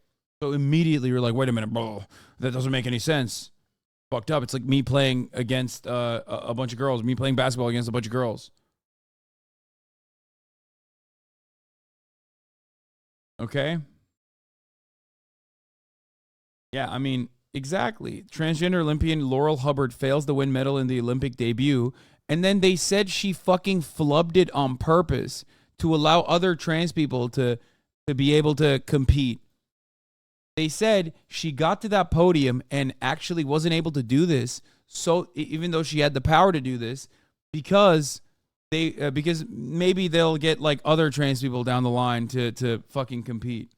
So immediately you're like, wait a minute, bro, that doesn't make any sense. Fucked up. It's like me playing against a bunch of girls, me playing basketball against a bunch of girls. Okay? Yeah, I mean, exactly. Transgender Olympian Laurel Hubbard fails to win medal in the Olympic debut, and then they said she fucking flubbed it on purpose to allow other trans people to be able to compete. They said she got to that podium and actually wasn't able to do this, so even though she had the power to do this, because because maybe they'll get like other trans people down the line to fucking compete.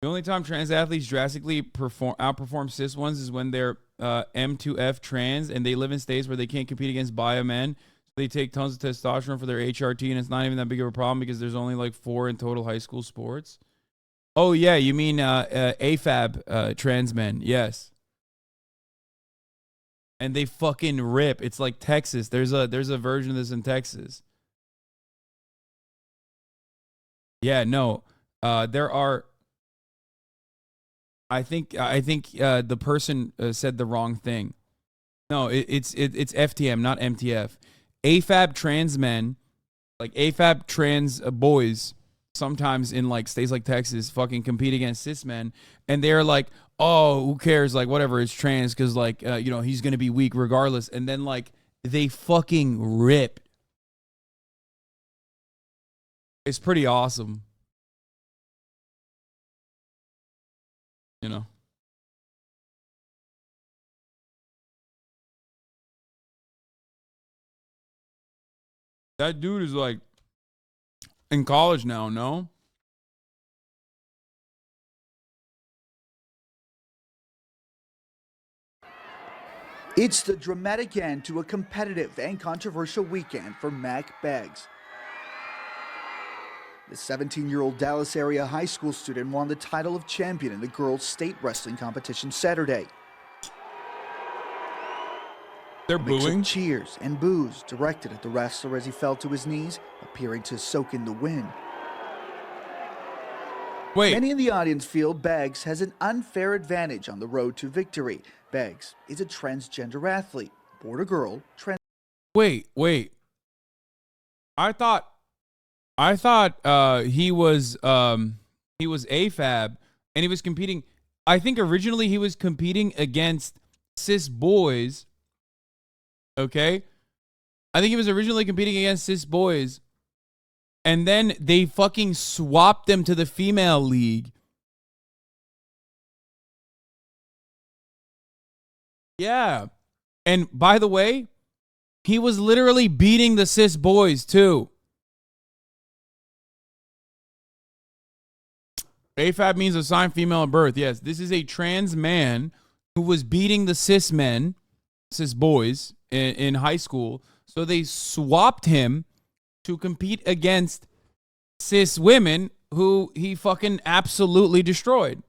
The only time trans athletes drastically outperform cis ones is when they're M2F trans and they live in states where they can't compete against bio men. So they take tons of testosterone for their HRT, and it's not even that big of a problem because there's only like 4 in total high school sports. Oh yeah, you mean AFAB trans men? Yes. And they fucking rip. It's like Texas. There's a version of this in Texas. Yeah, no. There are. I think the person said the wrong thing. No, it's FTM, not MTF. AFAB trans men, like AFAB trans boys, sometimes in like states like Texas, fucking compete against cis men, and they're like, oh, who cares? Like whatever, it's trans because like he's gonna be weak regardless, and then like they fucking rip. It's pretty awesome. That dude is like in college now, no? It's the dramatic end to a competitive and controversial weekend for Mac Beggs. The 17-year-old Dallas area high school student won the title of champion in the girls' state wrestling competition Saturday. They're booing. Cheers and boos directed at the wrestler as he fell to his knees, appearing to soak in the wind. Wait. Many in the audience feel Beggs has an unfair advantage on the road to victory. Beggs is a transgender athlete, boy or girl. Wait. I thought he was AFAB and he was competing. I think originally he was competing against cis boys. Okay, I think he was originally competing against cis boys, and then they fucking swapped them to the female league. Yeah, and by the way, he was literally beating the cis boys too. AFAB means assigned female at birth. Yes, this is a trans man who was beating the cis men, cis boys in high school. So they swapped him to compete against cis women who he fucking absolutely destroyed.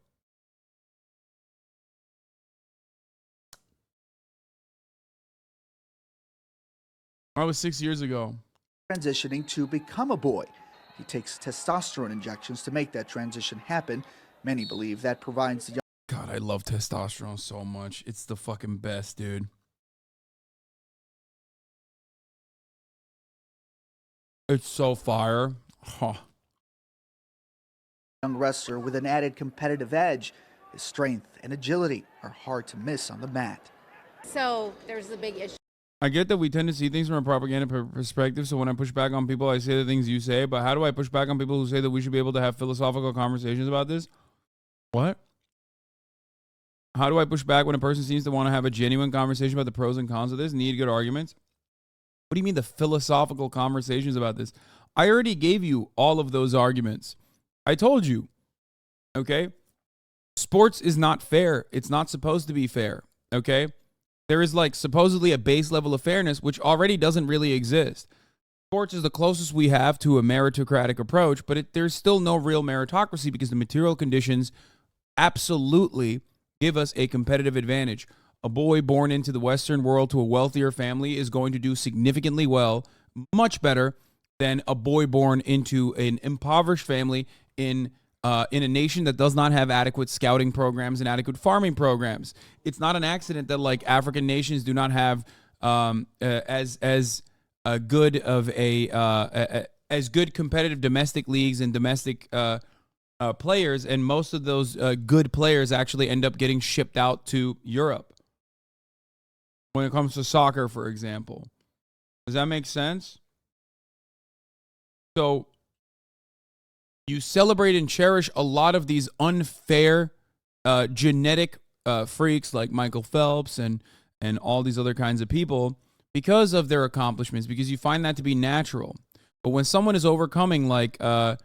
That was 6 years ago. Transitioning to become a boy. He takes testosterone injections to make that transition happen. Many believe that provides the young. God, I love testosterone so much. It's the fucking best, dude. It's so fire. Huh. young wrestler with an added competitive edge. His strength and agility are hard to miss on the mat. So there's the big issue. I get that we tend to see things from a propaganda perspective, so when I push back on people, I say the things you say, but how do I push back on people who say that we should be able to have philosophical conversations about this? What? How do I push back when a person seems to want to have a genuine conversation about the pros and cons of this, need good arguments? What do you mean the philosophical conversations about this? I already gave you all of those arguments. I told you, okay? Sports is not fair. It's not supposed to be fair, okay? There is like supposedly a base level of fairness, which already doesn't really exist. Sports is the closest we have to a meritocratic approach, but there's still no real meritocracy because the material conditions absolutely give us a competitive advantage. A boy born into the Western world to a wealthier family is going to do significantly well, much better than a boy born into an impoverished family in a nation that does not have adequate scouting programs and adequate farming programs. It's not an accident that like African nations do not have as good competitive domestic leagues and domestic players, and most of those good players actually end up getting shipped out to Europe. When it comes to soccer, for example, does that make sense? So you celebrate and cherish a lot of these unfair genetic freaks like Michael Phelps and all these other kinds of people because of their accomplishments, because you find that to be natural. But when someone is overcoming, like, when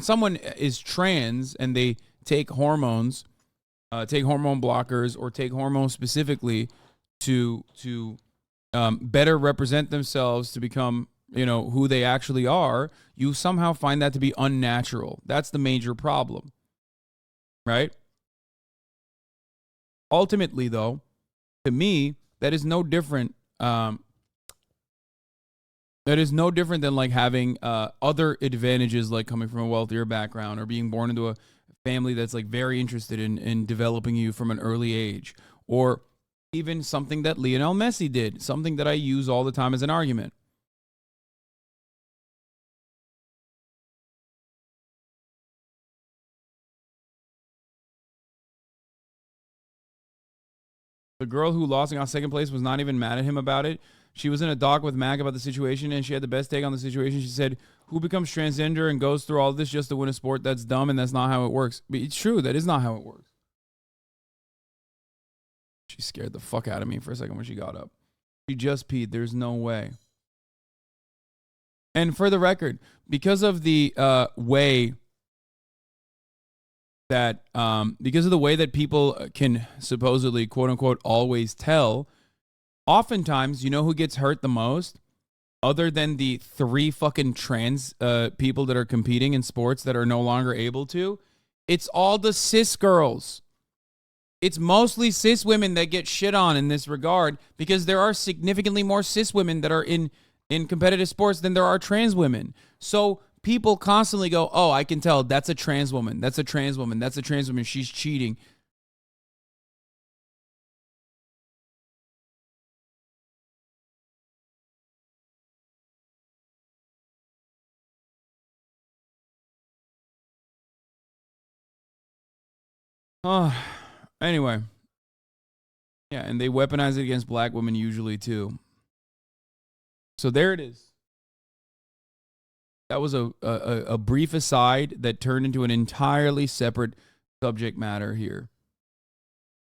someone is trans and they take hormones, take hormone blockers or take hormones specifically to better represent themselves, to become who they actually are, you somehow find that to be unnatural. That's the major problem, right? Ultimately, though, to me, that is no different. That is no different than like having other advantages, like coming from a wealthier background or being born into a family that's like very interested in developing you from an early age, or even something that Lionel Messi did, something that I use all the time as an argument. The girl who lost and got second place was not even mad at him about it. She was in a doc with Mac about the situation, and she had the best take on the situation. She said, who becomes transgender and goes through all this just to win a sport? That's dumb, and that's not how it works. But it's true. That is not how it works. She scared the fuck out of me for a second when she got up. She just peed. There's no way. And for the record, because of the way that people can supposedly, quote unquote, always tell, oftentimes, you know who gets hurt the most? Other than the 3 fucking trans people that are competing in sports that are no longer able to, it's all the cis girls. It's mostly cis women that get shit on in this regard, because there are significantly more cis women that are in competitive sports than there are trans women. So people constantly go, oh, I can tell that's a trans woman. That's a trans woman. That's a trans woman. She's cheating. Anyway. Yeah, and they weaponize it against black women usually too. So there it is. That was a brief aside that turned into an entirely separate subject matter here.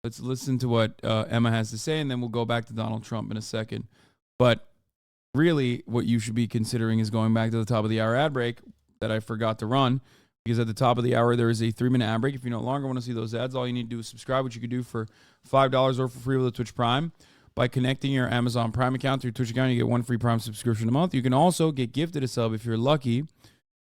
Let's listen to what Emma has to say, and then we'll go back to Donald Trump in a second. But really, what you should be considering is going back to the top of the hour ad break that I forgot to run, because at the top of the hour, there is a 3-minute ad break. If you no longer want to see those ads, all you need to do is subscribe, which you can do for $5 or for free with the Twitch Prime. By connecting your Amazon Prime account to your Twitch account, you get 1 free Prime subscription a month. You can also get gifted a sub if you're lucky.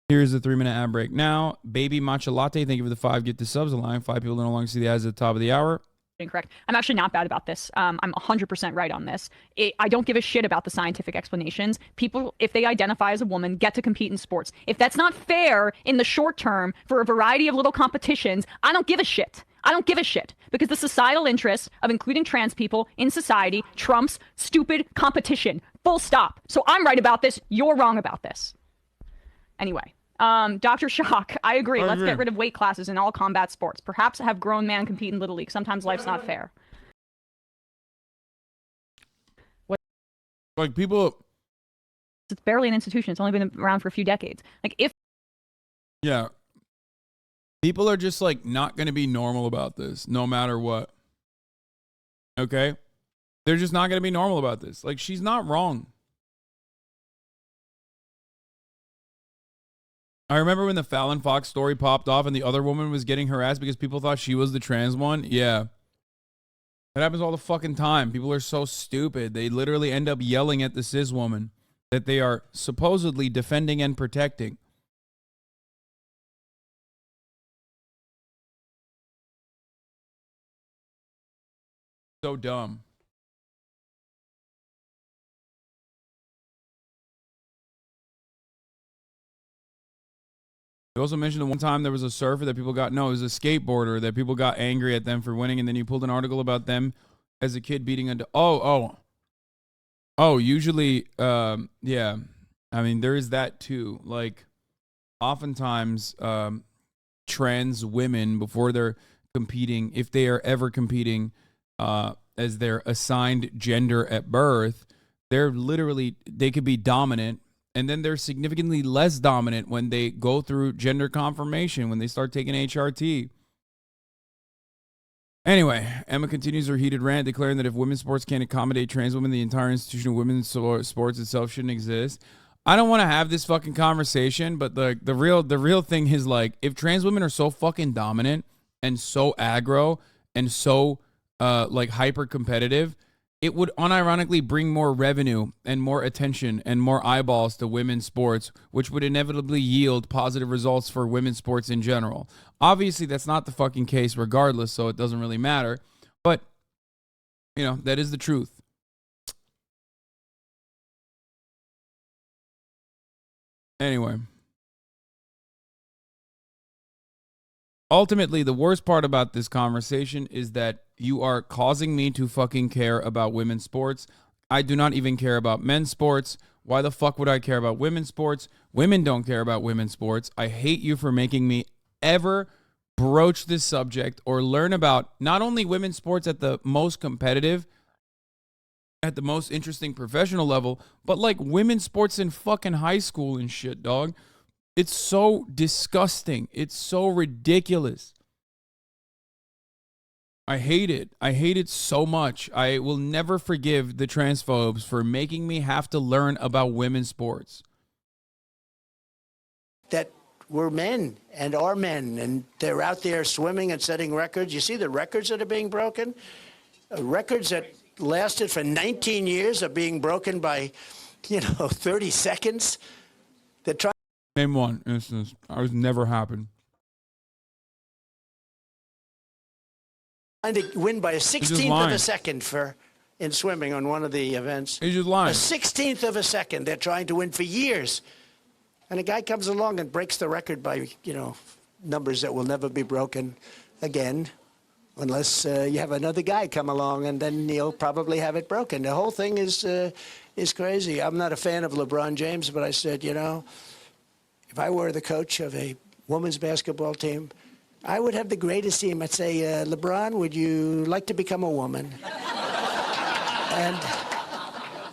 Here's the 3-minute ad break now. Baby Matcha Latte, thank you for the 5 get the subs. Allowing 5 people to no longer see the ads at the top of the hour. Incorrect. I'm actually not bad about this. I'm 100% right on this. I don't give a shit about the scientific explanations. People, if they identify as a woman, get to compete in sports. If that's not fair in the short term for a variety of little competitions, I don't give a shit. I don't give a shit, because the societal interest of including trans people in society trumps stupid competition. Full stop. So I'm right about this. You're wrong about this. Anyway, Dr. Shock, I agree. I Let's agree. get rid of weight classes in all combat sports. Perhaps have grown man compete in Little League. Sometimes life's not fair. Like people, It's barely an institution. It's only been around for a few decades. Like if yeah, people are just like not going to be normal about this, no matter what. Okay, they're just not going to be normal about this. Like she's not wrong. I remember when the Fallon Fox story popped off and the other woman was getting harassed because people thought she was the trans one. Yeah. That happens all the fucking time. People are so stupid. They literally end up yelling at the cis woman that they are supposedly defending and protecting. So dumb. You also mentioned the one time there was a surfer that people got, no, it was a skateboarder that people got angry at them for winning, and then you pulled an article about them as a kid beating a, usually, yeah. I mean, there is that too. Like, oftentimes, trans women, before they're competing, if they are ever competing as their assigned gender at birth, they could be dominant. And then they're significantly less dominant when they go through gender confirmation, when they start taking HRT. Anyway, Emma continues her heated rant, declaring that if women's sports can't accommodate trans women, the entire institution of women's sports itself shouldn't exist. I don't want to have this fucking conversation, but the real thing is, like, if trans women are so fucking dominant and so aggro and so like hyper competitive, it would unironically bring more revenue and more attention and more eyeballs to women's sports, which would inevitably yield positive results for women's sports in general. Obviously, that's not the fucking case regardless, so it doesn't really matter. But, you know, that is the truth. Anyway. Ultimately, the worst part about this conversation is that you are causing me to fucking care about women's sports. I do not even care about men's sports. Why the fuck would I care about women's sports? Women don't care about women's sports. I hate you for making me ever broach this subject or learn about not only women's sports at the most competitive, at the most interesting professional level, but like women's sports in fucking high school and shit, dog. It's so disgusting. It's so ridiculous. I hate it. I hate it so much. I will never forgive the transphobes for making me have to learn about women's sports. That we're men and are men, and they're out there swimming and setting records. You see the records that are being broken? Records that lasted for 19 years are being broken by, 30 seconds. They're trying. Name one instance. I was never happened. Trying to win by a 16th of a second in swimming on one of the events. He's just lying. A 16th of a second. They're trying to win for years. And a guy comes along and breaks the record by, numbers that will never be broken again, unless you have another guy come along, and then you'll probably have it broken. The whole thing is crazy. I'm not a fan of LeBron James, but I said, if I were the coach of a women's basketball team, I would have the greatest team. I'd say, LeBron, would you like to become a woman? And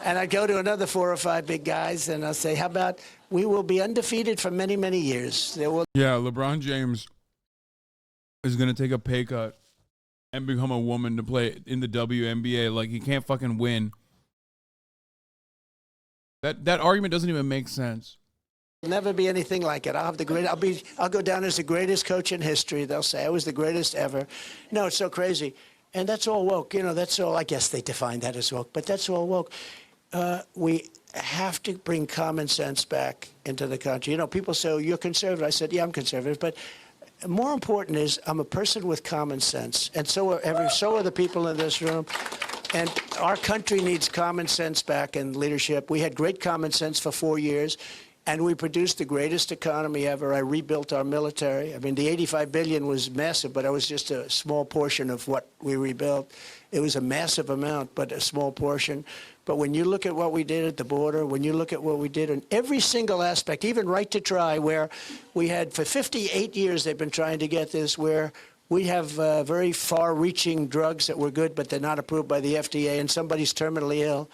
I'd go to another 4 or 5 big guys, and I'll say, how about we will be undefeated for many, many years. Yeah, LeBron James is going to take a pay cut and become a woman to play in the WNBA. Like, he can't fucking win. That argument doesn't even make sense. There'll never be anything like it. I'll go down as the greatest coach in history. They'll say I was the greatest ever. No, it's so crazy. And that's all woke. That's all, I guess they define that as woke, but that's all woke. We have to bring common sense back into the country. People say, oh, you're conservative. I said, yeah, I'm conservative. But more important is I'm a person with common sense. And so are the people in this room. And our country needs common sense back in leadership. We had great common sense for 4 years. And we produced the greatest economy ever. I rebuilt our military. I mean, the $85 billion was massive, but it was just a small portion of what we rebuilt. It was a massive amount, but a small portion. But when you look at what we did at the border, when you look at what we did in every single aspect, even right to try, where we had for 58 years they've been trying to get this, where we have very far-reaching drugs that were good, but they're not approved by the FDA, and somebody's terminally ill.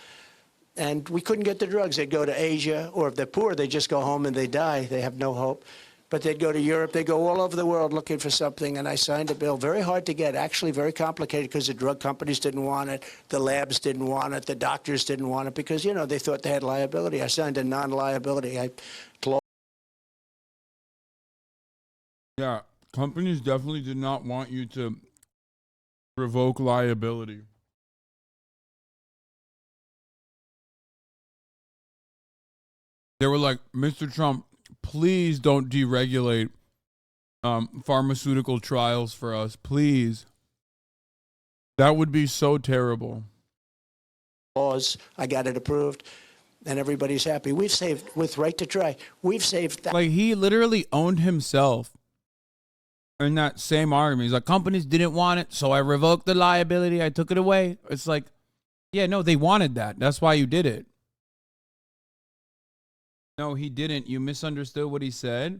And we couldn't get the drugs. They'd go to Asia, or if they're poor, they just go home and they die. They have no hope. But they'd go to Europe. They'd go all over the world looking for something. And I signed a bill, very hard to get, actually very complicated, because the drug companies didn't want it, the labs didn't want it, the doctors didn't want it, because, you know, they thought they had liability. I signed a non-liability. Yeah, companies definitely did not want you to revoke liability. They were like, Mr. Trump, please don't deregulate pharmaceutical trials for us, please. That would be so terrible. Laws, I got it approved, and everybody's happy. We've saved, with right to try, we've saved. Like, he literally owned himself in that same argument. He's like, companies didn't want it, so I revoked the liability. I took it away. It's like, yeah, no, they wanted that. That's why you did it. No, he didn't. You misunderstood what he said.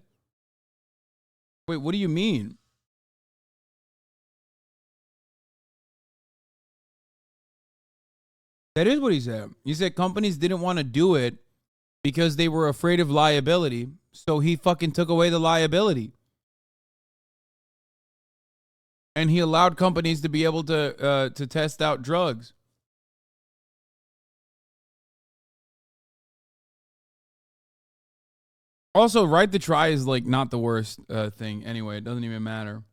Wait, what do you mean? That is what he said. He said companies didn't want to do it because they were afraid of liability. So he fucking took away the liability. And he allowed companies to be able to test out drugs. Also, right to try is like not the worst thing. Anyway, it doesn't even matter.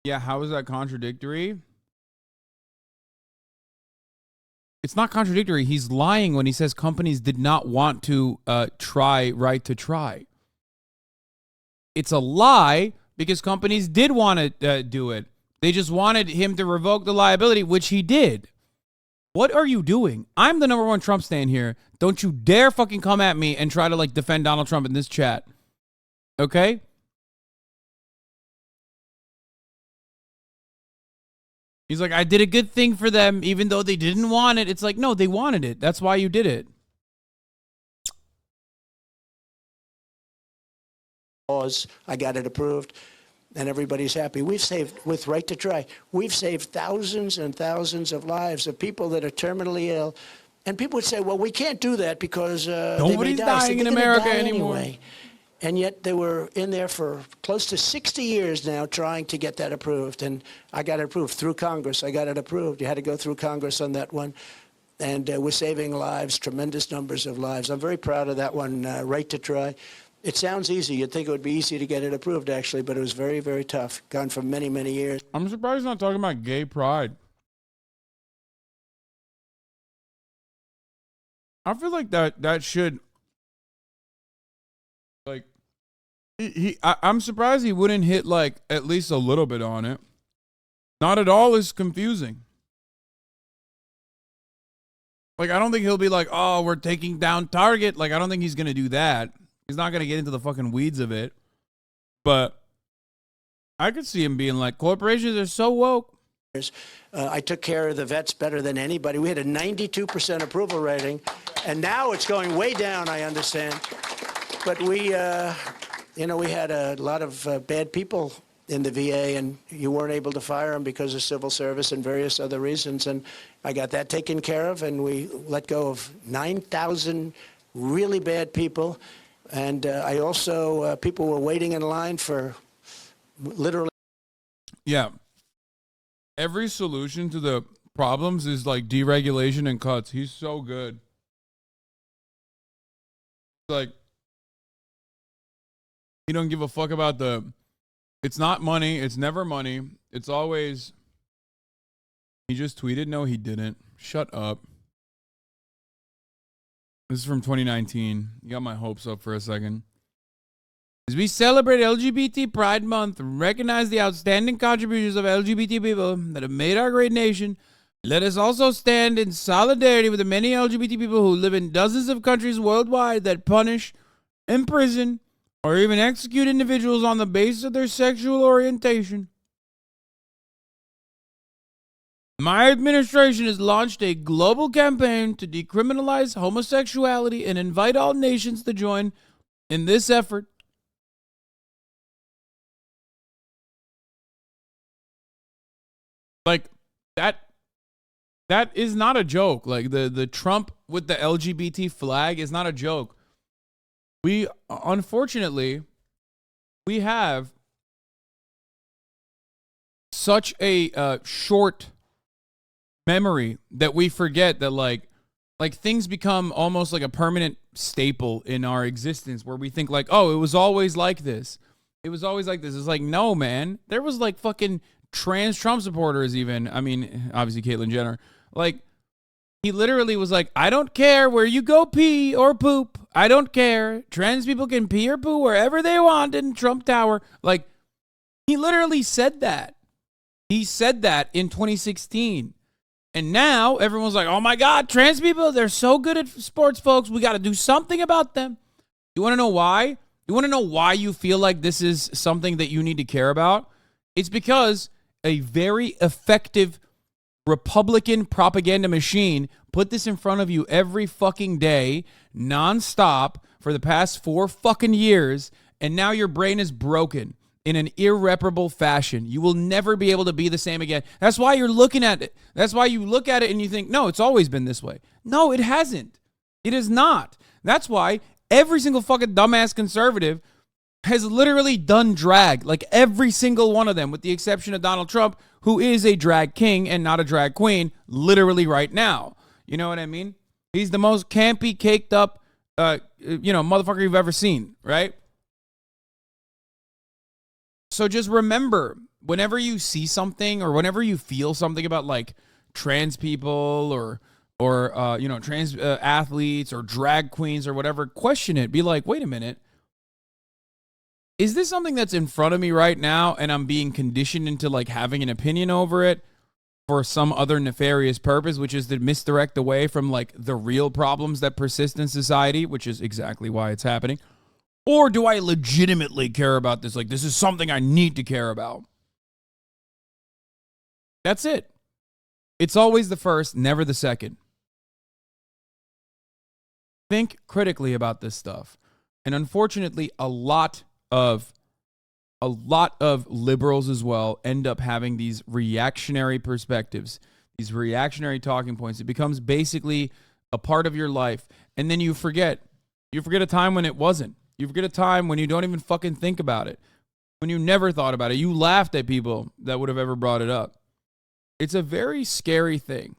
Yeah, how is that contradictory? It's not contradictory. He's lying when he says companies did not want to try right to try. It's a lie because companies did want to do it. They just wanted him to revoke the liability, which he did. What are you doing? I'm the #1 Trump stan here. Don't you dare fucking come at me and try to like defend Donald Trump in this chat. Okay? He's like, I did a good thing for them even though they didn't want it. It's like, no, they wanted it. That's why you did it. Laws, I got it approved, and everybody's happy. We've saved, with right to try, we've saved thousands and thousands of lives of people that are terminally ill. And people would say, well, we can't do that because nobody's dying in America anymore. Anyway. And yet they were in there for close to 60 years now trying to get that approved. And I got it approved through Congress. I got it approved. You had to go through Congress on that one. And we're saving lives, tremendous numbers of lives. I'm very proud of that one, right to try. It sounds easy. You'd think it would be easy to get it approved, actually, but it was very, very tough. Gone for many, many years. I'm surprised he's not talking about gay pride. I feel like that should, like, I'm surprised he wouldn't hit, like, at least a little bit on it. Not at all is confusing. Like, I don't think he'll be like, oh, we're taking down Target. Like, I don't think he's going to do that. He's not going to get into the fucking weeds of it. But I could see him being like, corporations are so woke. I took care of the vets better than anybody. We had a 92% approval rating, and now it's going way down, I understand. But we, you know, we had a lot of bad people in the VA, and you weren't able to fire them because of civil service and various other reasons. And I got that taken care of, and we let go of 9,000 really bad people. And I also, people were waiting in line for literally. Yeah. Every solution to the problems is like deregulation and cuts. He's so good. Like, he don't give a fuck about the, it's not money. It's never money. It's always, he just tweeted. No, he didn't. Shut up. This is from 2019. You got my hopes up for a second. As we celebrate LGBT Pride Month and recognize the outstanding contributions of LGBT people that have made our great nation, Let us also stand in solidarity with the many LGBT people who live in dozens of countries worldwide that punish, imprison, or even execute individuals on the basis of their sexual orientation. My administration has launched a global campaign to decriminalize homosexuality and invite all nations to join in this effort. Like, that is not a joke. Like, the Trump with the LGBT flag is not a joke. We, unfortunately, we have such a short memory that we forget that like things become almost like a permanent staple in our existence, where we think like, oh, it was always like this. It was always like this. It's like, no, man. There was like fucking trans Trump supporters even. I mean, obviously Caitlyn Jenner. Like, he literally was like, I don't care where you go pee or poop. I don't care. Trans people can pee or poo wherever they want in Trump Tower. Like, he literally said that. He said that in 2016. And now everyone's like, oh my God, trans people, they're so good at sports, folks. We got to do something about them. You want to know why? You want to know why you feel like this is something that you need to care about? It's because a very effective Republican propaganda machine put this in front of you every fucking day, nonstop, for the past 4 fucking years, and now your brain is broken in an irreparable fashion. You will never be able to be the same again. That's why you're looking at it. That's why you look at it and you think, no, it's always been this way. No, it hasn't. It is not. That's why every single fucking dumbass conservative has literally done drag. Like, every single one of them, with the exception of Donald Trump, who is a drag king and not a drag queen, literally right now. You know what I mean? He's the most campy, caked up, motherfucker you've ever seen, right? So just remember, whenever you see something or whenever you feel something about like trans people or trans athletes or drag queens or whatever, question it. Be like, wait a minute. Is this something that's in front of me right now and I'm being conditioned into like having an opinion over it for some other nefarious purpose, which is to misdirect away from like the real problems that persist in society, which is exactly why it's happening? Or do I legitimately care about this? Like, this is something I need to care about. That's it. It's always the first, never the second. Think critically about this stuff. And unfortunately, a lot of liberals as well end up having these reactionary perspectives, these reactionary talking points. It becomes basically a part of your life. And then you forget a time when it wasn't. You forget a time when you don't even fucking think about it, when you never thought about it. You laughed at people that would have ever brought it up. It's a very scary thing.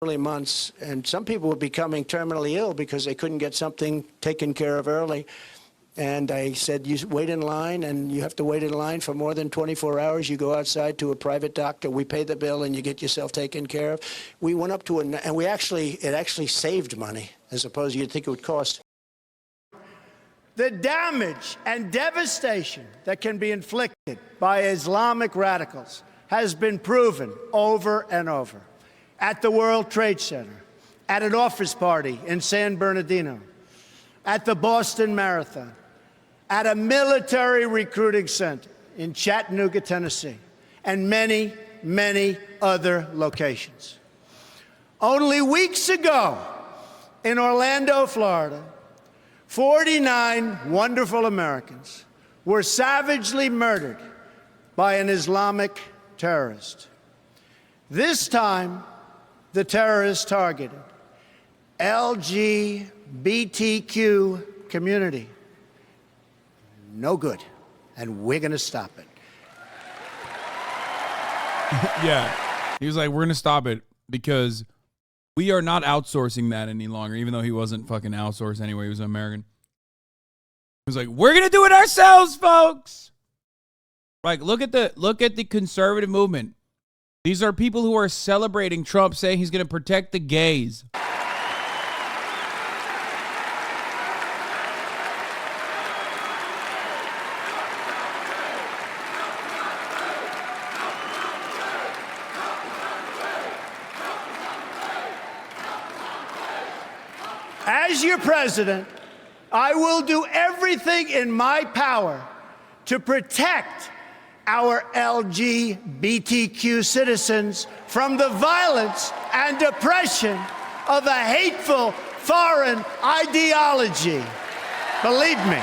Early months, and some people were becoming terminally ill because they couldn't get something taken care of early. And I said, you wait in line, and you have to wait in line for more than 24 hours. You go outside to a private doctor. We pay the bill, and you get yourself taken care of. We went up to and it actually saved money, as opposed to you'd think it would cost. The damage and devastation that can be inflicted by Islamic radicals has been proven over and over. At the World Trade Center, at an office party in San Bernardino, at the Boston Marathon, at a military recruiting center in Chattanooga, Tennessee, and many, many other locations. Only weeks ago in Orlando, Florida, 49 wonderful Americans were savagely murdered by an Islamic terrorist. This time, the terrorist targeted LGBTQ community. No good. And we're going to stop it. Yeah. He was like, we're going to stop it because we are not outsourcing that any longer, even though he wasn't fucking outsourced anyway. He was an American. He was like, we're going to do it ourselves, folks. Like, look at the conservative movement. These are people who are celebrating Trump saying he's going to protect the gays. As your president, I will do everything in my power to protect our LGBTQ citizens from the violence and oppression of a hateful foreign ideology. Believe me.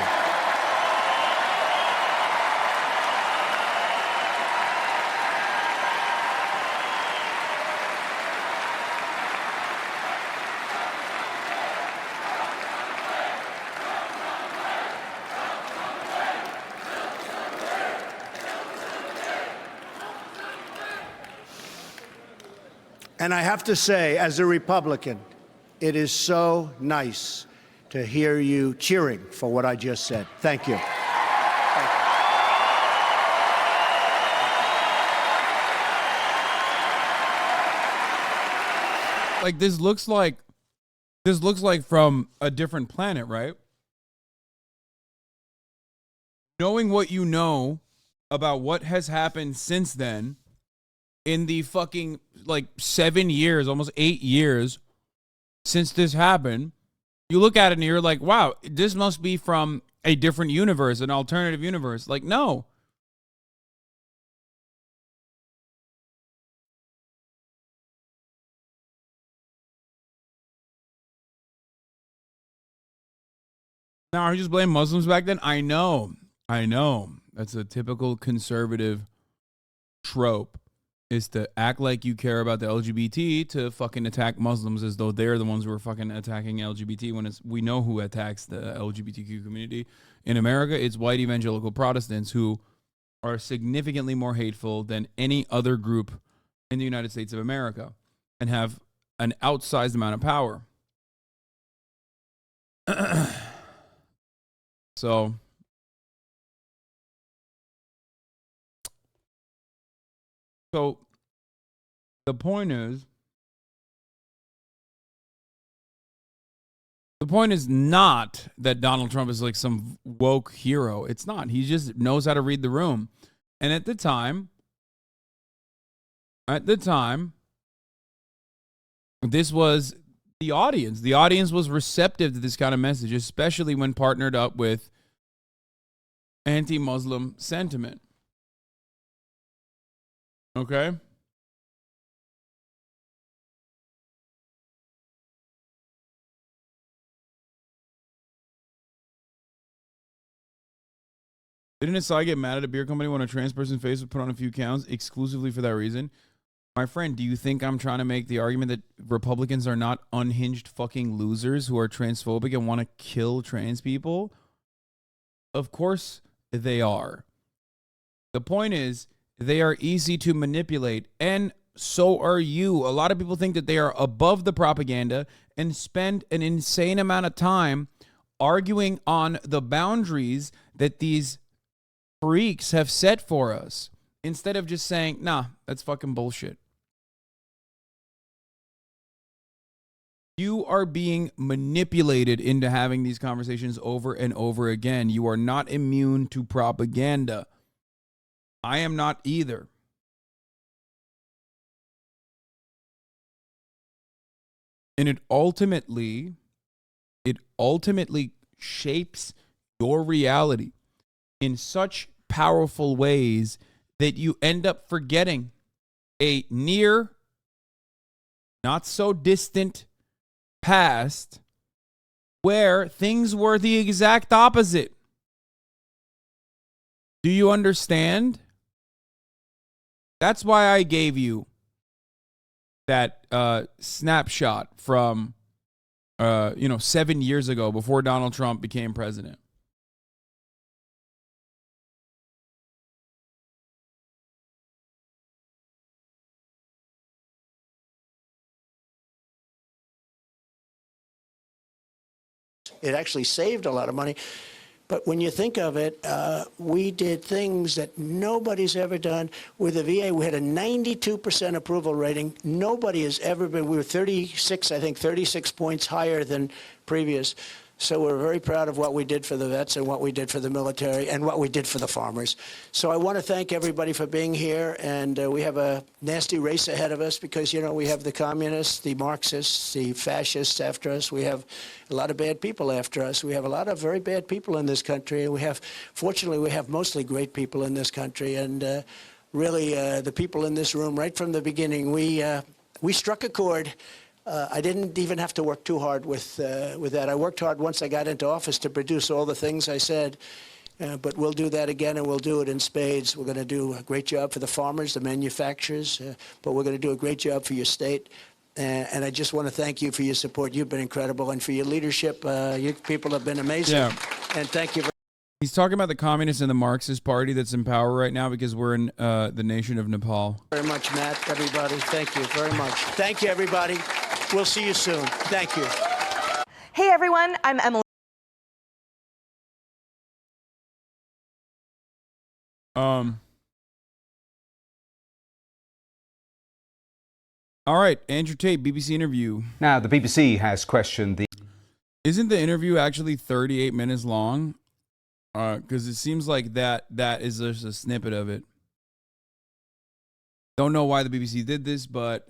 And I have to say, as a Republican, it is so nice to hear you cheering for what I just said. Thank you. Like this looks like from a different planet, right? Knowing what you know about what has happened since then in the fucking like 7 years, almost 8 years since this happened, you look at it and you're like, wow, this must be from a different universe, an alternative universe. Like, no. Now, I just blame Muslims back then. I know. That's a typical conservative trope, is to act like you care about the LGBT to fucking attack Muslims as though they're the ones who are fucking attacking LGBT, when we know who attacks the LGBTQ community. In America, it's white evangelical Protestants who are significantly more hateful than any other group in the United States of America and have an outsized amount of power. So the point is not that Donald Trump is like some woke hero. It's not. He just knows how to read the room. And at the time, this was the audience. The audience was receptive to this kind of message, especially when partnered up with anti-Muslim sentiment. Okay? Didn't Asai get mad at a beer company when a trans person's face was put on a few counts exclusively for that reason? My friend, do you think I'm trying to make the argument that Republicans are not unhinged fucking losers who are transphobic and want to kill trans people? Of course they are. The point is, they are easy to manipulate, and so are you. A lot of people think that they are above the propaganda and spend an insane amount of time arguing on the boundaries that these freaks have set for us, instead of just saying, nah, that's fucking bullshit. You are being manipulated into having these conversations over and over again. You are not immune to propaganda. I am not either. And it ultimately shapes your reality in such powerful ways that you end up forgetting a near, not so distant past where things were the exact opposite. Do you understand? That's why I gave you that snapshot from 7 years ago, before Donald Trump became president. It actually saved a lot of money. But when you think of it, we did things that nobody's ever done. With the VA, we had a 92% approval rating. Nobody has ever been. We were 36 points higher than previous. So we're very proud of what we did for the vets and what we did for the military and what we did for the farmers. So I want to thank everybody for being here. And we have a nasty race ahead of us because, you know, we have the communists, the Marxists, the fascists after us. We have a lot of bad people after us. We have a lot of very bad people in this country. And we have, fortunately, we have mostly great people in this country. And really, the people in this room, right from the beginning, we struck a chord. I didn't even have to work too hard with that. I worked hard once I got into office to produce all the things I said, but we'll do that again, and we'll do it in spades. We're going to do a great job for the farmers, the manufacturers, but we're going to do a great job for your state. And I just want to thank you for your support. You've been incredible, and for your leadership. You people have been amazing. Yeah. And thank you. He's talking about the communists and the Marxist party that's in power right now because we're in the nation of Nepal. Very much, Matt, everybody. Thank you very much. Thank you, everybody. We'll see you soon. Thank you. Hey, everyone. I'm Emily. All right, Andrew Tate, BBC interview. Now, the BBC has questioned the... Isn't the interview actually 38 minutes long? Because it seems like that is just a snippet of it. Don't know why the BBC did this, but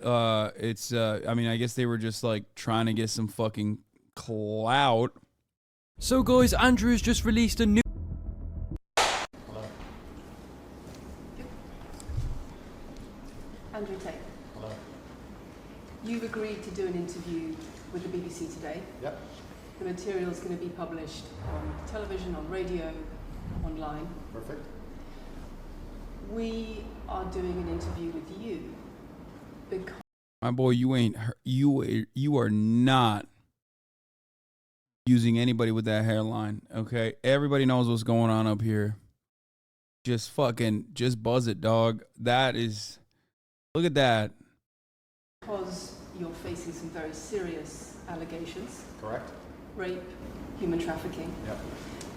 it's, I mean, I guess they were just like trying to get some fucking clout. So guys, Andrew's just released a new... Andrew Tate. Hello. You've agreed to do an interview with the BBC today. Yep. The material is going to be published on television, on radio, online. Perfect. We are doing an interview with you because... My boy, you are not using anybody with that hairline, okay? Everybody knows what's going on up here. Just buzz it, dog. That is, look at that. Because you're facing some very serious allegations. Correct. Rape, human trafficking. Yep.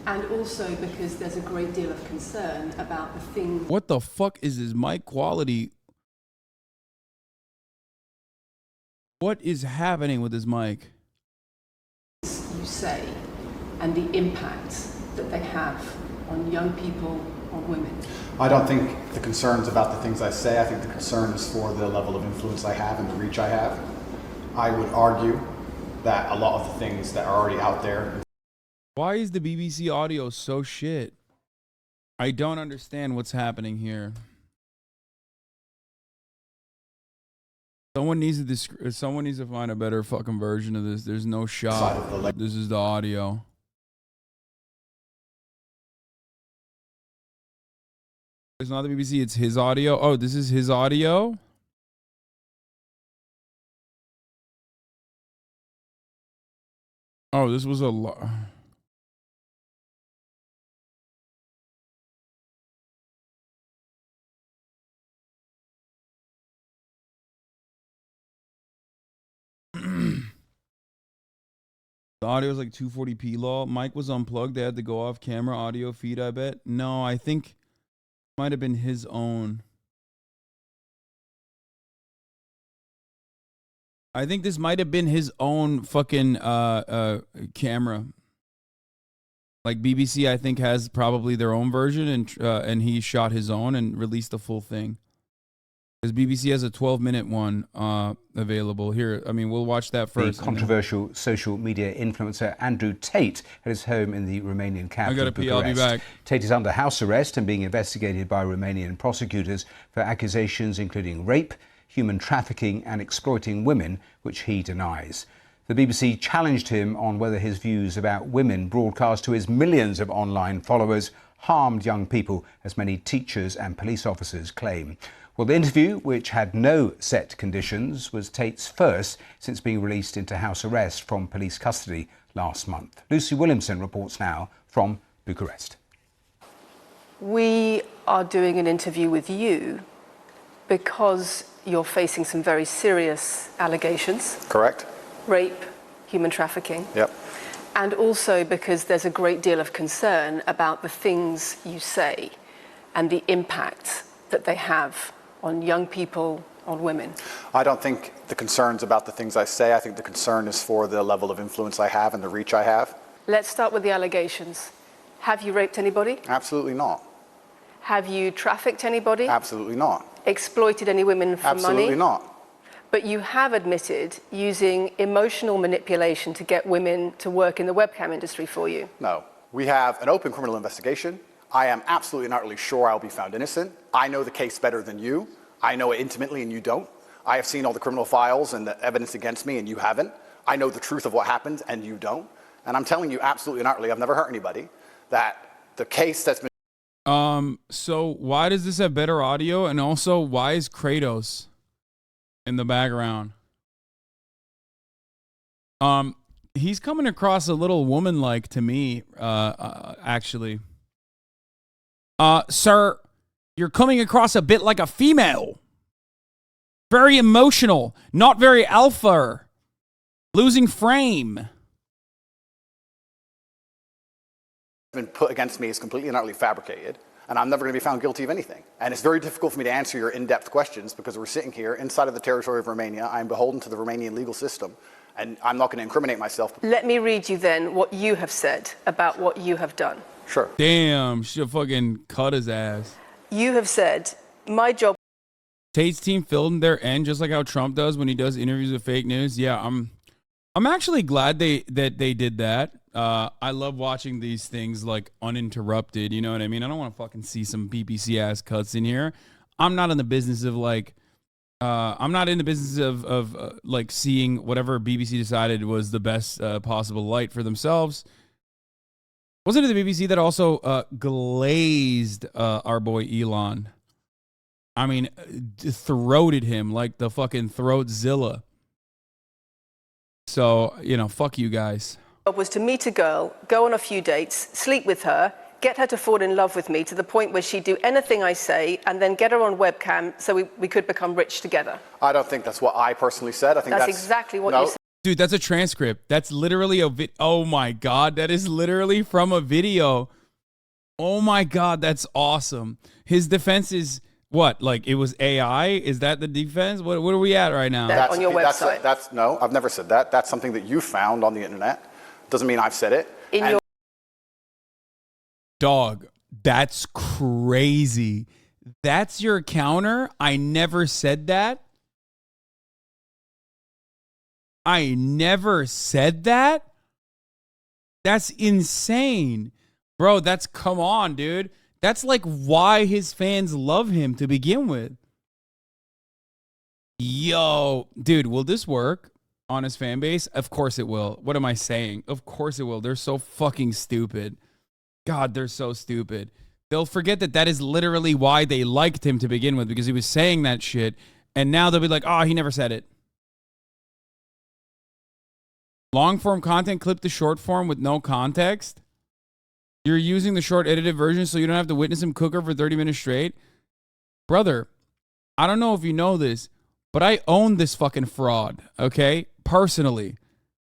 And also because there's a great deal of concern about the things... What the fuck is his mic quality? What is happening with his mic? You say, and the impact that they have on young people, on women. I don't think the concern's about the things I say. I think the concern is for the level of influence I have and the reach I have. I would argue that a lot of the things that are already out there... Why is the BBC audio so shit? I don't understand what's happening here. Someone needs to find a better fucking version of this. There's no shot. This is the audio. It's not the BBC, it's his audio. Oh, this is his audio? Oh, this was a lot. The audio is like 240p low. Mic was unplugged. They had to go off camera audio feed, I bet. No, I think it might have been his own. I think this might have been his own fucking camera. Like BBC, I think, has probably their own version, and he shot his own and released the full thing. Because BBC has a 12-minute one available here. I mean, we'll watch that first. The controversial social media influencer Andrew Tate at his home in the Romanian capital. I gotta pee, I'll be back. Tate is under house arrest and being investigated by Romanian prosecutors for accusations including rape, human trafficking and exploiting women, which he denies. The BBC challenged him on whether his views about women broadcast to his millions of online followers harmed young people, as many teachers and police officers claim. Well, the interview, which had no set conditions, was Tate's first since being released into house arrest from police custody last month. Lucy Williamson reports now from Bucharest. We are doing an interview with you because you're facing some very serious allegations. Correct. Rape, human trafficking. Yep. And also because there's a great deal of concern about the things you say and the impact that they have on young people, on women. I don't think the concern's about the things I say. I think the concern is for the level of influence I have and the reach I have. Let's start with the allegations. Have you raped anybody? Absolutely not. Have you trafficked anybody? Absolutely not. Exploited any women for money? Absolutely not. But you have admitted using emotional manipulation to get women to work in the webcam industry for you. No. We have an open criminal investigation. I am absolutely and utterly sure I'll be found innocent. I know the case better than you. I know it intimately and you don't. I have seen all the criminal files and the evidence against me and you haven't. I know the truth of what happened and you don't. And I'm telling you absolutely and utterly, I've never hurt anybody, that the case that's been... So why does this have better audio? And also, why is Kratos in the background? He's coming across a little woman-like to me, actually. Sir, you're coming across a bit like a female. Very emotional, not very alpha. Losing frame. Been put against me is completely and utterly fabricated, and I'm never going to be found guilty of anything. And it's very difficult for me to answer your in-depth questions because we're sitting here inside of the territory of Romania. I'm beholden to the Romanian legal system, and I'm not going to incriminate myself. Let me read you then what you have said about what you have done. Sure. Damn, should fucking cut his ass. You have said, my job... Tate's team filmed their end just like how Trump does when he does interviews with fake news. Yeah, I'm actually glad that they did that. I love watching these things like uninterrupted. You know what I mean? I don't want to fucking see some BBC ass cuts in here. I'm not in the business of like, I'm not in the business of like seeing whatever BBC decided was the best possible light for themselves. Wasn't it the BBC that also glazed our boy Elon? I mean, throated him like the fucking Throatzilla. So, you know, fuck you guys. Was to meet a girl, go on a few dates, sleep with her, get her to fall in love with me to the point where she'd do anything I say, and then get her on webcam so we could become rich together. I don't think that's what I personally said. I think that's exactly what you said. Dude, that's a transcript. That's literally a oh my God, that is literally from a video. Oh my God, that's awesome. His defense is what? Like it was AI? Is that the defense? What are we at right now? That's on your website. That's no, I've never said that. That's something that you found on the internet. Doesn't mean I've said it. Dog, that's crazy. That's your counter? I never said that. I never said that? That's insane. Bro, come on, dude. That's like why his fans love him to begin with. Yo, dude, will this work on his fan base? Of course it will. What am I saying? Of course it will. They're so fucking stupid. God, they're so stupid. They'll forget that is literally why they liked him to begin with, because he was saying that shit. And now they'll be like, oh, he never said it. Long form content clip to short form with no context. You're using the short edited version so you don't have to witness him cook her for 30 minutes straight. Brother, I don't know if you know this, but I own this fucking fraud, okay? Personally.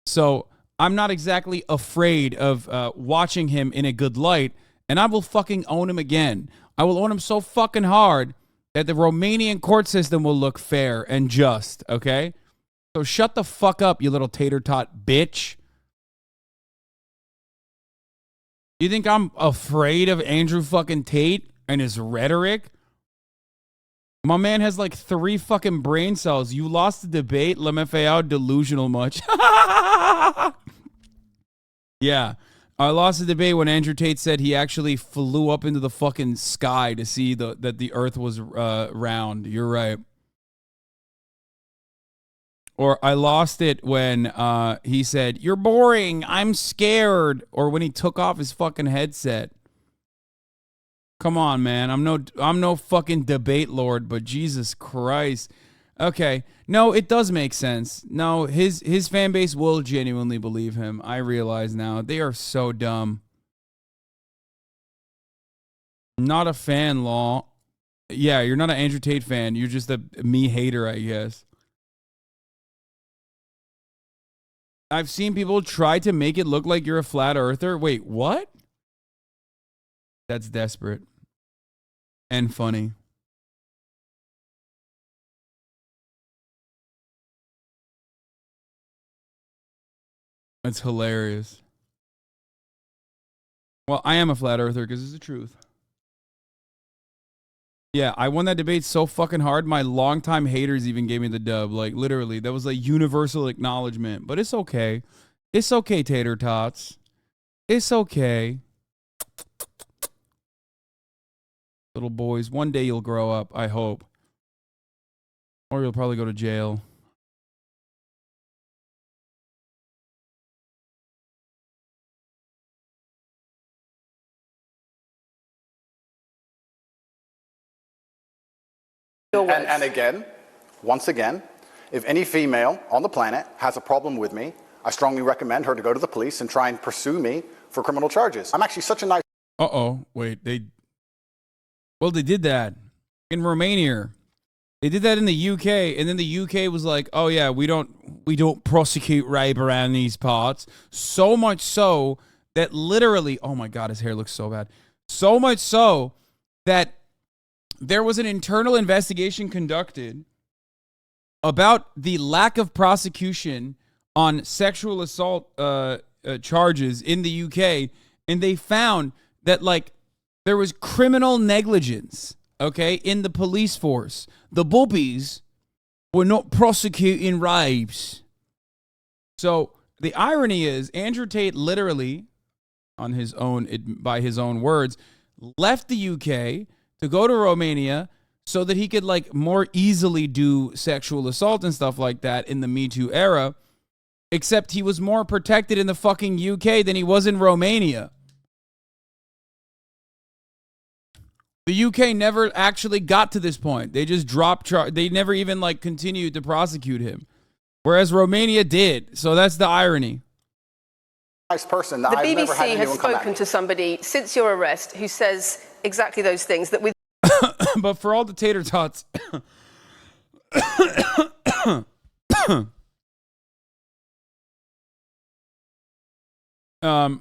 So I'm not exactly afraid of watching him in a good light, and I will fucking own him again. I will own him so fucking hard that the Romanian court system will look fair and just, okay? So shut the fuck up, you little tater tot bitch. You think I'm afraid of Andrew fucking Tate and his rhetoric? My man has like 3 fucking brain cells. You lost the debate. LMFAO delusional much. Yeah. I lost the debate when Andrew Tate said he actually flew up into the fucking sky to see that the earth was round. You're right. Or I lost it when he said, "You're boring. I'm scared." Or when he took off his fucking headset. Come on, man. I'm no fucking debate lord, but Jesus Christ. Okay. No, it does make sense. No, his fan base will genuinely believe him. I realize now. They are so dumb. Not a fan, Law. Yeah, you're not an Andrew Tate fan. You're just a me hater, I guess. I've seen people try to make it look like you're a flat earther. Wait, what? That's desperate. And funny. That's hilarious. Well, I am a flat earther because it's the truth. Yeah, I won that debate so fucking hard. My longtime haters even gave me the dub. Like, literally, that was like universal acknowledgement. But it's okay. It's okay, tater tots. It's okay. Little boys, one day you'll grow up, I hope. Or you'll probably go to jail. And again, once again, if any female on the planet has a problem with me, I strongly recommend her to go to the police and try and pursue me for criminal charges. I'm actually such a nice... Uh-oh. Wait, they did that in Romania. They did that in the UK, and then the UK was like, oh yeah, we don't prosecute rape around these parts. So much so that literally, oh my God, his hair looks so bad. So much so that there was an internal investigation conducted about the lack of prosecution on sexual assault charges in the UK, and they found that like there was criminal negligence, okay, in the police force. The bubbies were not prosecuting rapes. So the irony is Andrew Tate literally, on his own, by his own words, left the UK to go to Romania so that he could like more easily do sexual assault and stuff like that in the Me Too era, except he was more protected in the fucking UK than he was in Romania. The UK never actually got to this point. They just dropped charge. They never even like continued to prosecute him, whereas Romania did. So that's the irony. Nice person that The I've never had BBC has anyone come at spoken me. to somebody since your arrest who says exactly those things that with But for all the tater tots,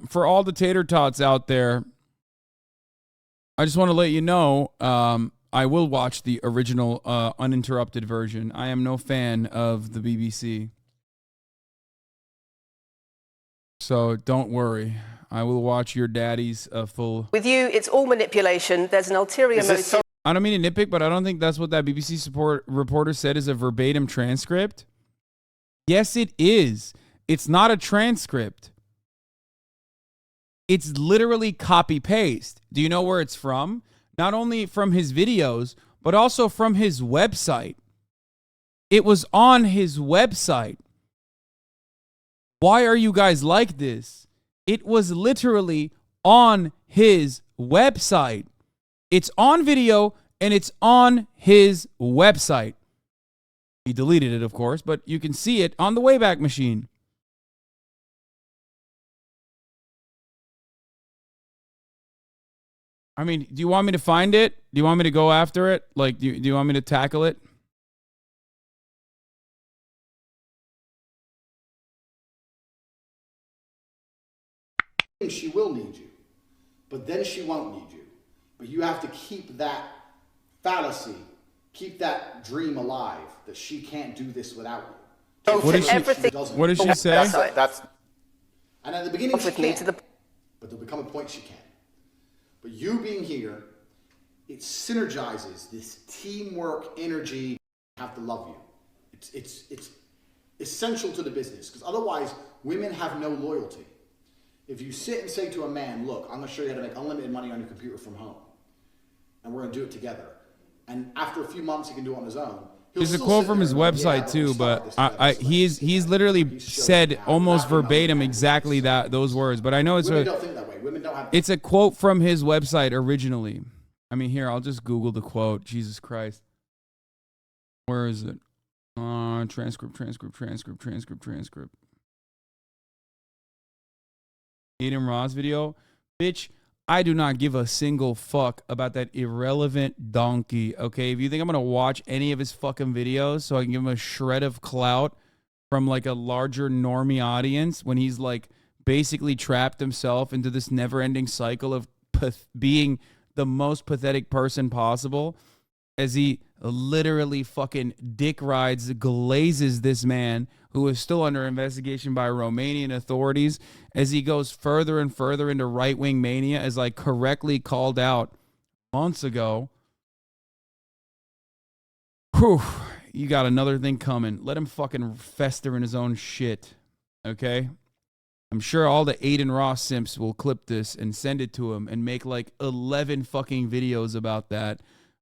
for all the tater tots out there, I just want to let you know, I will watch the original uninterrupted version. I am no fan of the BBC. So don't worry. I will watch your daddy's full... with you, it's all manipulation. There's an ulterior motive. I don't mean to nitpick, but I don't think that's what that BBC reporter said is a verbatim transcript. Yes, it is. It's not a transcript. It's literally copy-paste. Do you know where it's from? Not only from his videos, but also from his website. It was on his website. Why are you guys like this? It was literally on his website. It's on video, and it's on his website. He deleted it, of course, but you can see it on the Wayback Machine. I mean, do you want me to find it? Do you want me to go after it? Like, do you want me to tackle it? She will need you, but then she won't need you. But you have to keep that fallacy, keep that dream alive that she can't do this without you. What did she say? And at the beginning she can't, but there'll become a point she can. But you being here, it synergizes this teamwork energy. You have to love you. It's essential to the business, because otherwise women have no loyalty. If you sit and say to a man, look, I'm going to show you how to make unlimited money on your computer from home, and we're going to do it together, and after a few months he can do it on his own. There's a quote from his website too, but he's literally said almost verbatim exactly those words. But I know it's Women don't think that way. Women don't have. It's a quote from his website originally. I mean, here, I'll just Google the quote. Jesus Christ. Where is it? Transcript. Aiden Ross video. Bitch, I do not give a single fuck about that irrelevant donkey, okay? If you think I'm going to watch any of his fucking videos so I can give him a shred of clout from like a larger normie audience when he's like basically trapped himself into this never-ending cycle of being the most pathetic person possible, as he literally fucking dick rides, glazes this man who is still under investigation by Romanian authorities, as he goes further and further into right-wing mania, as I correctly called out months ago. Whew, you got another thing coming. Let him fucking fester in his own shit, okay? I'm sure all the Aiden Ross simps will clip this and send it to him and make like 11 fucking videos about that.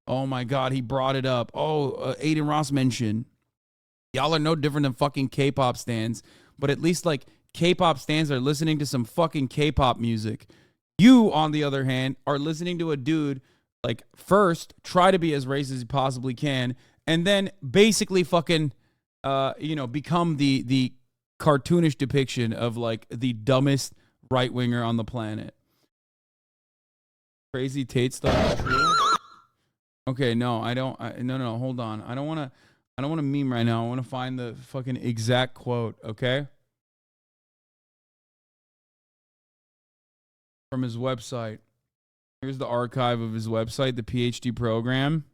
Oh my God, he brought it up. Oh, Aiden Ross mentioned. Y'all are no different than fucking K-pop stans, but at least like K-pop stans are listening to some fucking K-pop music. You, on the other hand, are listening to a dude like first try to be as racist as he possibly can, and then basically fucking, become the cartoonish depiction of like the dumbest right winger on the planet. Crazy Tate stuff. Okay, no, I don't. No, hold on. I don't want to meme right now. I want to find the fucking exact quote. Okay. From his website. Here's the archive of his website, the PhD program.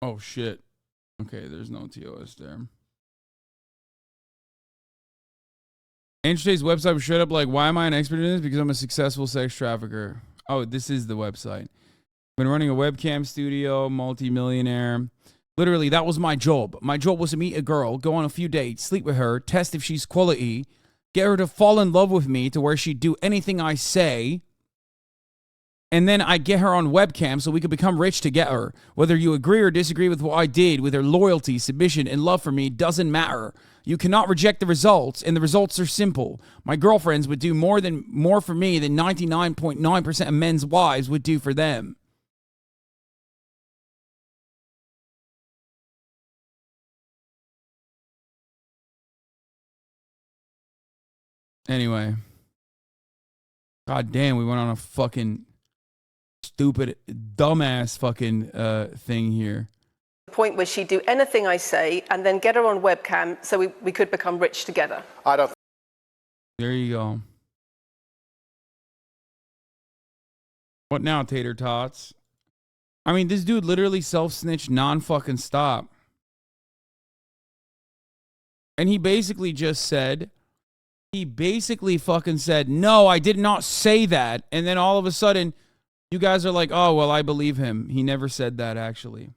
Oh, shit. Okay, there's no TOS there. Andrew Tate's website was straight up like, why am I an expert in this? Because I'm a successful sex trafficker. Oh, this is the website. Been running a webcam studio, multi-millionaire. Literally, that was my job. My job was to meet a girl, go on a few dates, sleep with her, test if she's quality, get her to fall in love with me to where she'd do anything I say, and then I get her on webcam so we could become rich to get her. Whether you agree or disagree with what I did, with her loyalty, submission, and love for me, doesn't matter. You cannot reject the results, and the results are simple. My girlfriends would do more for me than 99.9% of men's wives would do for them. Anyway. God damn, we went on a fucking stupid, dumbass fucking thing here. The point where she'd do anything I say and then get her on webcam so we could become rich together. I don't. There you go. What now, tater tots? I mean, this dude literally self-snitched non-fucking stop. And he basically just said, no, I did not say that. And then all of a sudden, you guys are like, oh, well, I believe him. He never said that, actually.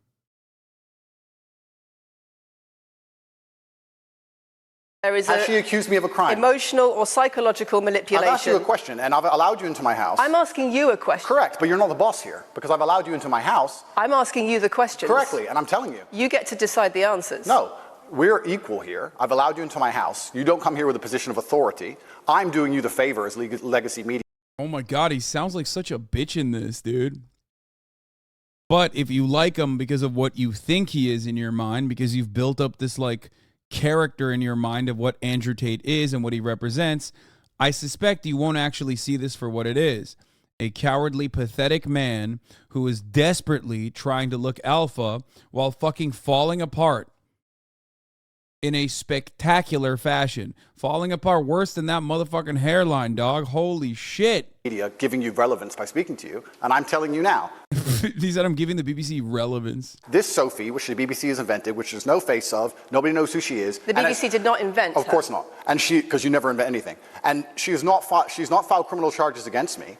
There is Has she accused me of a crime? Emotional or psychological manipulation. I've asked you a question, and I've allowed you into my house. I'm asking you a question. Correct, but you're not the boss here, because I've allowed you into my house. I'm asking you the questions. Correctly, and I'm telling you. You get to decide the answers. No, we're equal here. I've allowed you into my house. You don't come here with a position of authority. I'm doing you the favor as legacy media. Oh my God, he sounds like such a bitch in this, dude. But if you like him because of what you think he is in your mind, because you've built up this like character in your mind of what Andrew Tate is and what he represents, I suspect you won't actually see this for what it is. A cowardly, pathetic man who is desperately trying to look alpha while fucking falling apart in a spectacular fashion. Falling apart worse than that motherfucking hairline, dog. Holy shit. Media giving you relevance by speaking to you, and I'm telling you now. He said I'm giving the BBC relevance. This Sophie, which the BBC has invented, which there's no face of, nobody knows who she is. The BBC did not invent her. Of course not. And because you never invent anything. And she's not filed criminal charges against me.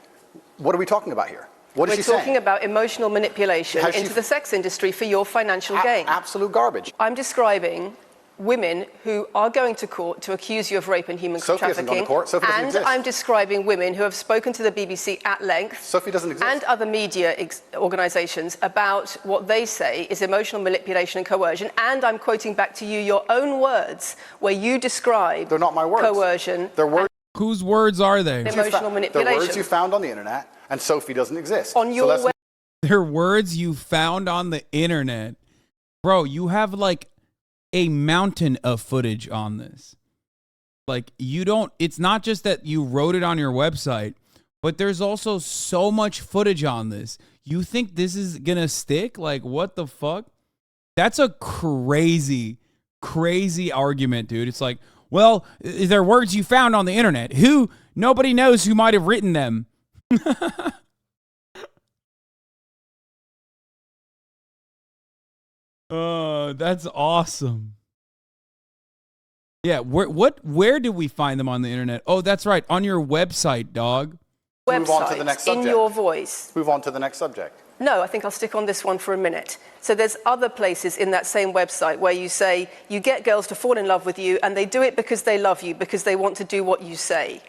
What are we talking about here? What is she saying? We're talking about emotional manipulation into the sex industry for your financial gain. Absolute garbage. I'm describing women who are going to court to accuse you of rape and human Sophie hasn't gone trafficking. to court. Sophie doesn't exist. I'm describing women who have spoken to the BBC at length. Sophie doesn't exist. And other media organisations about what they say is emotional manipulation and coercion. And I'm quoting back to you your own words where you describe They're not my words. Coercion. They're words. Whose words are they? Emotional manipulation. They're words you found on the internet, and Sophie doesn't exist. On your They're words you found on the internet. Bro, you have like a mountain of footage on this. Like, it's not just that you wrote it on your website, but there's also so much footage on this. You think this is gonna stick? Like, what the fuck? That's a crazy argument, dude. It's like, Well, they're words you found on the internet. Nobody knows who might have written them. That's awesome. Yeah, where do we find them on the internet? Oh, that's right, on your website, dog. Move on to the next subject. In your voice. Move on to the next subject. No, I think I'll stick on this one for a minute. So there's other places in that same website where you say you get girls to fall in love with you, and they do it because they love you, because they want to do what you say.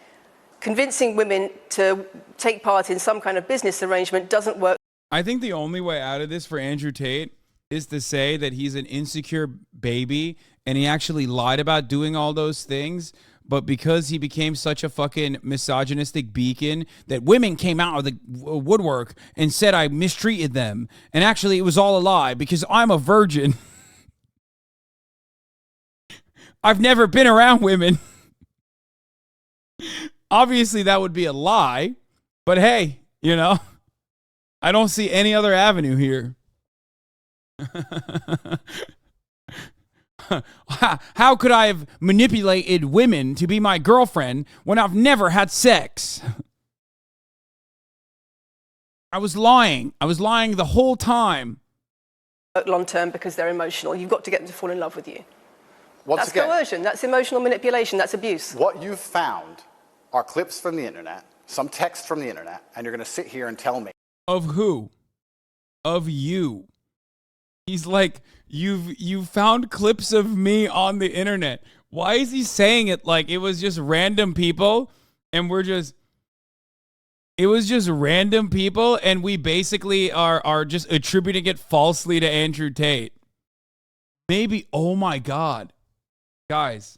Convincing women to take part in some kind of business arrangement doesn't work. I think the only way out of this for Andrew Tate is to say that he's an insecure baby and he actually lied about doing all those things. But because he became such a fucking misogynistic beacon that women came out of the woodwork and said I mistreated them. And actually it was all a lie because I'm a virgin. I've never been around women. Obviously that would be a lie. But hey, you know, I don't see any other avenue here. How could I have manipulated women to be my girlfriend when I've never had sex? I was lying. I was lying the whole time. Long term because they're emotional. You've got to get them to fall in love with you. That's coercion. That's emotional manipulation. That's abuse. What you've found are clips from the internet, some text from the internet, and you're going to sit here and tell me. Of who? Of you. He's like, you've found clips of me on the internet. Why is he saying it like it was just random people and it was just random people and we basically are just attributing it falsely to Andrew Tate? Maybe, oh my God. Guys,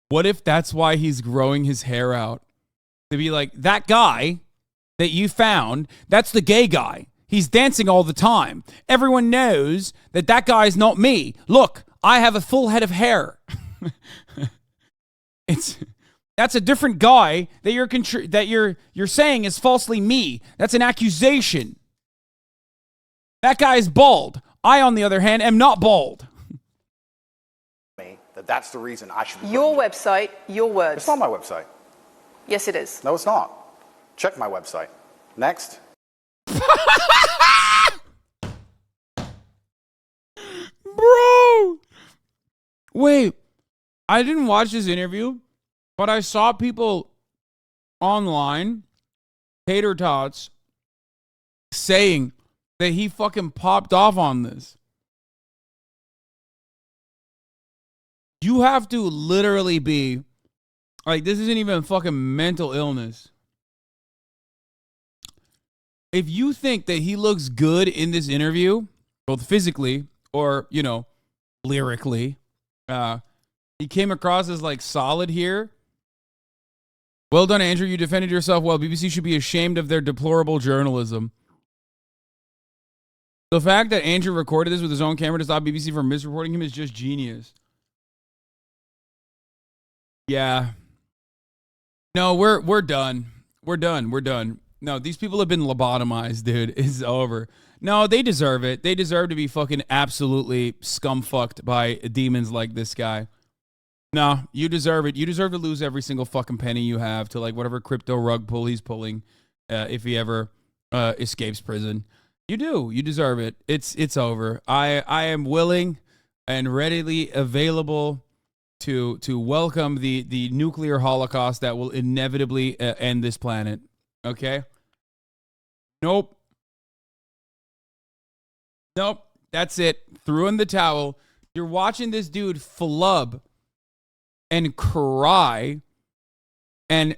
what if that's why he's growing his hair out? To be like, that guy that you found, that's the gay guy. He's dancing all the time. Everyone knows that that guy's not me. Look, I have a full head of hair. That's a different guy that you're saying is falsely me. That's an accusation. That guy is bald. I, on the other hand, am not bald. That's the reason I should be. Your website, your words. It's not my website. Yes, it is. No, it's not. Check my website. Next. Bro! Wait, I didn't watch this interview, but I saw people online, tater tots, saying that he fucking popped off on this. You have to literally be, like, this isn't even fucking mental illness. If you think that he looks good in this interview, both physically or, you know, lyrically, he came across as, like, solid here. Well done, Andrew. You defended yourself well. BBC should be ashamed of their deplorable journalism. The fact that Andrew recorded this with his own camera to stop BBC from misreporting him is just genius. Yeah. No, we're done. We're done. No, these people have been lobotomized, dude. It's over. No, they deserve it. They deserve to be fucking absolutely scumfucked by demons like this guy. No, you deserve it. You deserve to lose every single fucking penny you have to like whatever crypto rug pull he's pulling if he ever escapes prison. You do. You deserve it. It's over. I am willing and readily available to welcome the nuclear holocaust that will inevitably end this planet. Okay? Nope. That's it. Threw in the towel. You're watching this dude flub and cry and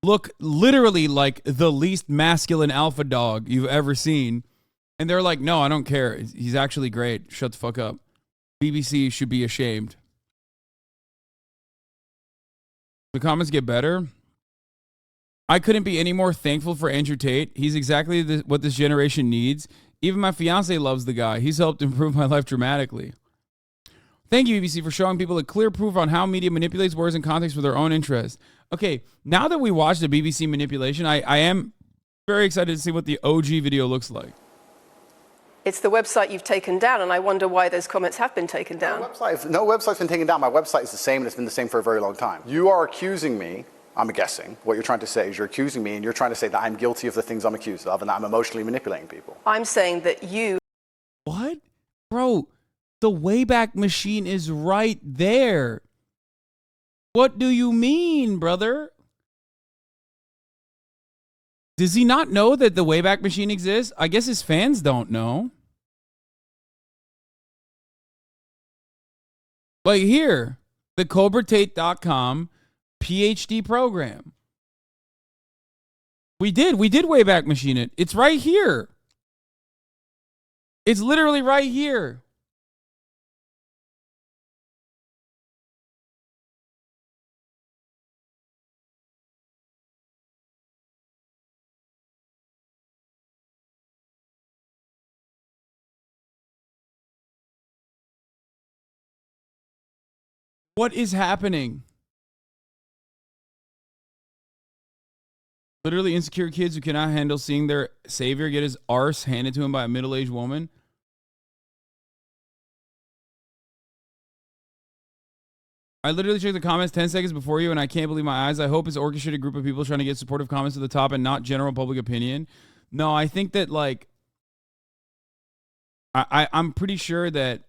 look literally like the least masculine alpha dog you've ever seen. And they're like, no, I don't care. He's actually great. Shut the fuck up. BBC should be ashamed. The comments get better. I couldn't be any more thankful for Andrew Tate. He's exactly what this generation needs. Even my fiance loves the guy. He's helped improve my life dramatically. Thank you, BBC, for showing people a clear proof on how media manipulates words and context for their own interest. Okay, now that we watched the BBC manipulation, I am very excited to see what the OG video looks like. It's the website you've taken down, and I wonder why those comments have been taken down. No website's been taken down. My website is the same, and it's been the same for a very long time. You are accusing me, I'm guessing, what you're trying to say is you're accusing me, and you're trying to say that I'm guilty of the things I'm accused of, and that I'm emotionally manipulating people. I'm saying that you... What? Bro, the Wayback Machine is right there. What do you mean, brother? Does he not know that the Wayback Machine exists? I guess his fans don't know. Like here, the CobraTate.com PhD program. We did Wayback Machine it. It's right here. It's literally right here. What is happening? Literally insecure kids who cannot handle seeing their savior get his arse handed to him by a middle-aged woman. I literally checked the comments 10 seconds before you, and I can't believe my eyes. I hope it's an orchestrated group of people trying to get supportive comments to the top and not general public opinion. No, I think that, like, I'm pretty sure that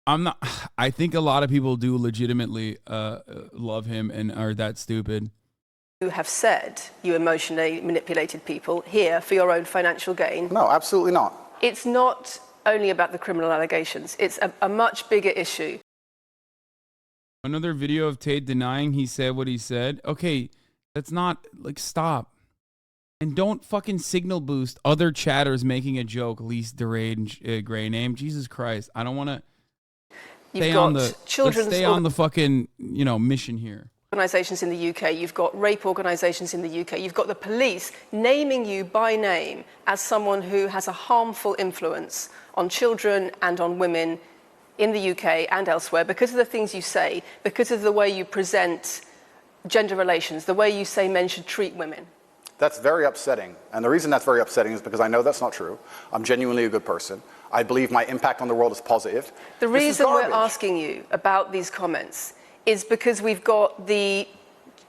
I think a lot of people do legitimately love him and are that stupid. You have said you emotionally manipulated people here for your own financial gain. No, absolutely not. It's not only about the criminal allegations. It's a much bigger issue. Another video of Tate denying he said what he said. Okay, that's not, like, stop. And don't fucking signal boost other chatters making a joke, least deranged gray name. Jesus Christ. I don't want to stay on the fucking, you know, mission here. Organisations in the UK, you've got rape organisations in the UK, you've got the police naming you by name as someone who has a harmful influence on children and on women in the UK and elsewhere because of the things you say, because of the way you present gender relations, the way you say men should treat women. That's very upsetting. And the reason that's very upsetting is because I know that's not true. I'm genuinely a good person. I believe my impact on the world is positive. The reason we're asking you about these comments is because we've got the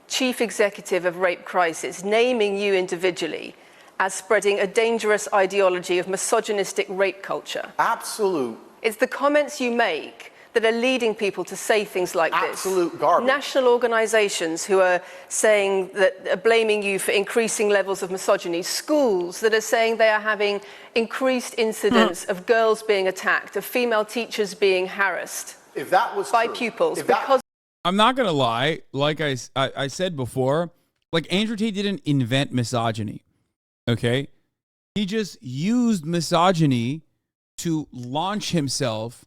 chief executive of Rape Crisis naming you individually as spreading a dangerous ideology of misogynistic rape culture. Absolute. It's the comments you make that are leading people to say things like this. Absolute garbage. National organisations who are saying that are blaming you for increasing levels of misogyny. Schools that are saying they are having increased incidents of girls being attacked, of female teachers being harassed if that was by true, pupils. I'm not going to lie. Like I said before, like Andrew Tate didn't invent misogyny. Okay? He just used misogyny to launch himself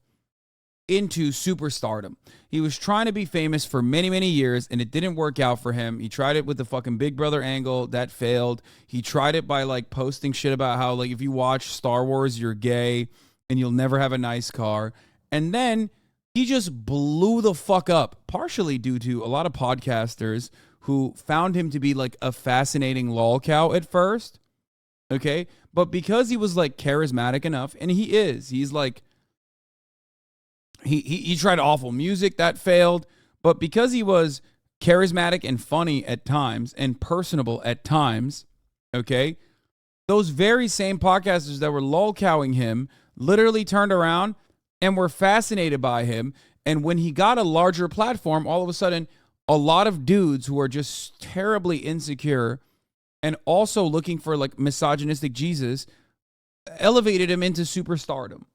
into superstardom. He was trying to be famous for many, many years, and it didn't work out for him. He tried it with the fucking Big Brother angle. That failed. He tried it by, like, posting shit about how, like, if you watch Star Wars, you're gay, and you'll never have a nice car. And then he just blew the fuck up, partially due to a lot of podcasters who found him to be, like, a fascinating lolcow at first. Okay? But because he was, like, charismatic enough, and he is. He's, like... He tried awful music, that failed, but because he was charismatic and funny at times and personable at times, okay, those very same podcasters that were lolcowing him literally turned around and were fascinated by him. And when he got a larger platform, all of a sudden, a lot of dudes who are just terribly insecure and also looking for, like, misogynistic Jesus elevated him into superstardom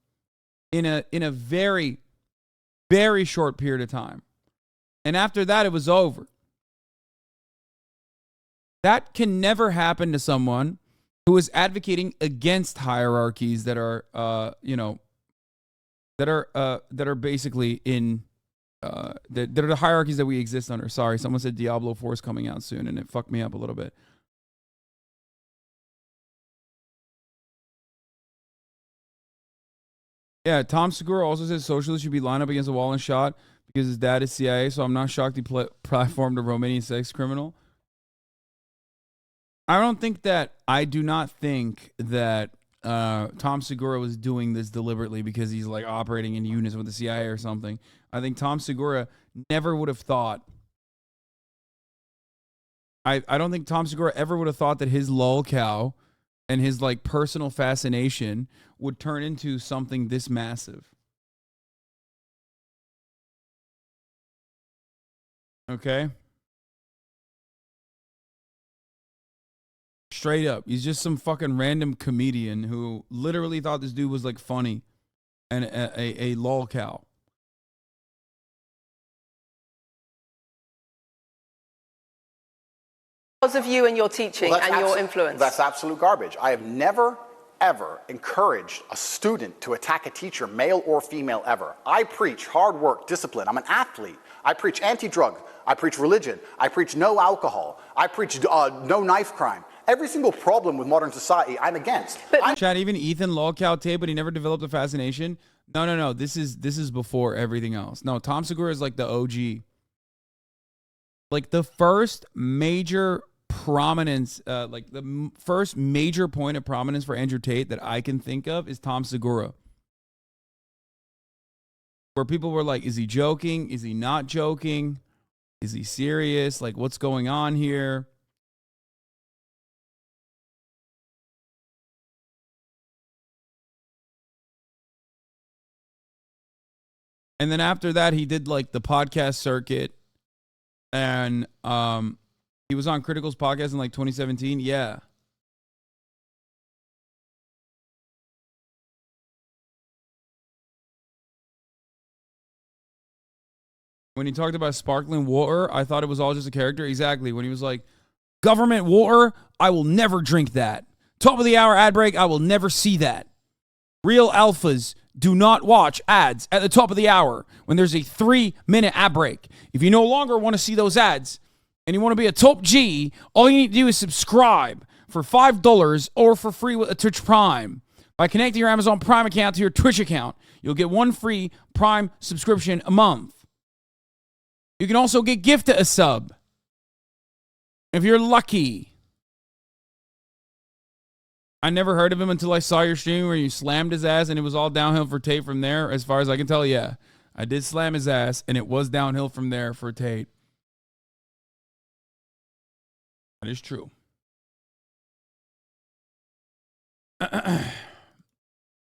in a very, very short period of time. And after that, it was over. That can never happen to someone who is advocating against hierarchies that are, that are basically in, that are the hierarchies that we exist under. Sorry, someone said Diablo 4 is coming out soon, and it fucked me up a little bit. Yeah, Tom Segura also says socialists should be lined up against a wall and shot because his dad is CIA, so I'm not shocked he platformed a Romanian sex criminal. I do not think that Tom Segura was doing this deliberately because he's like operating in unison with the CIA or something. I think Tom Segura never would have thought. I don't think Tom Segura ever would have thought that his lol cow and his like personal fascination would turn into something this massive. Okay? Straight up. He's just some fucking random comedian who literally thought this dude was like funny and a lol cow. Because of you and your teaching and your influence. That's absolute garbage. I have never, ever encouraged a student to attack a teacher, male or female, ever. I preach hard work, discipline. I'm an athlete. I preach anti-drug. I preach religion. I preach no alcohol. I preach no knife crime. Every single problem with modern society, I'm against. Chad, even Ethan lolcow Tate, but he never developed a fascination. No. This is before everything else. No, Tom Segura is like the OG. Like the first major prominence, like the first major point of prominence for Andrew Tate that I can think of is Tom Segura. Where people were like, is he joking? Is he not joking? Is he serious? Like, what's going on here? And then after that, he did like the podcast circuit. And he was on Critical's podcast in like 2017. Yeah. When he talked about sparkling water, I thought it was all just a character. Exactly. When he was like, government water, I will never drink that. Top of the hour ad break, I will never see that. Real alphas do not watch ads at the top of the hour when there's a 3-minute ad break. If you no longer want to see those ads and you want to be a top G, all you need to do is subscribe for $5 or for free with a Twitch Prime. By connecting your Amazon Prime account to your Twitch account, you'll get 1 free Prime subscription a month. You can also get gifted a sub if you're lucky. I never heard of him until I saw your stream where you slammed his ass and it was all downhill for Tate from there. As far as I can tell, yeah. I did slam his ass and it was downhill from there for Tate. That is true.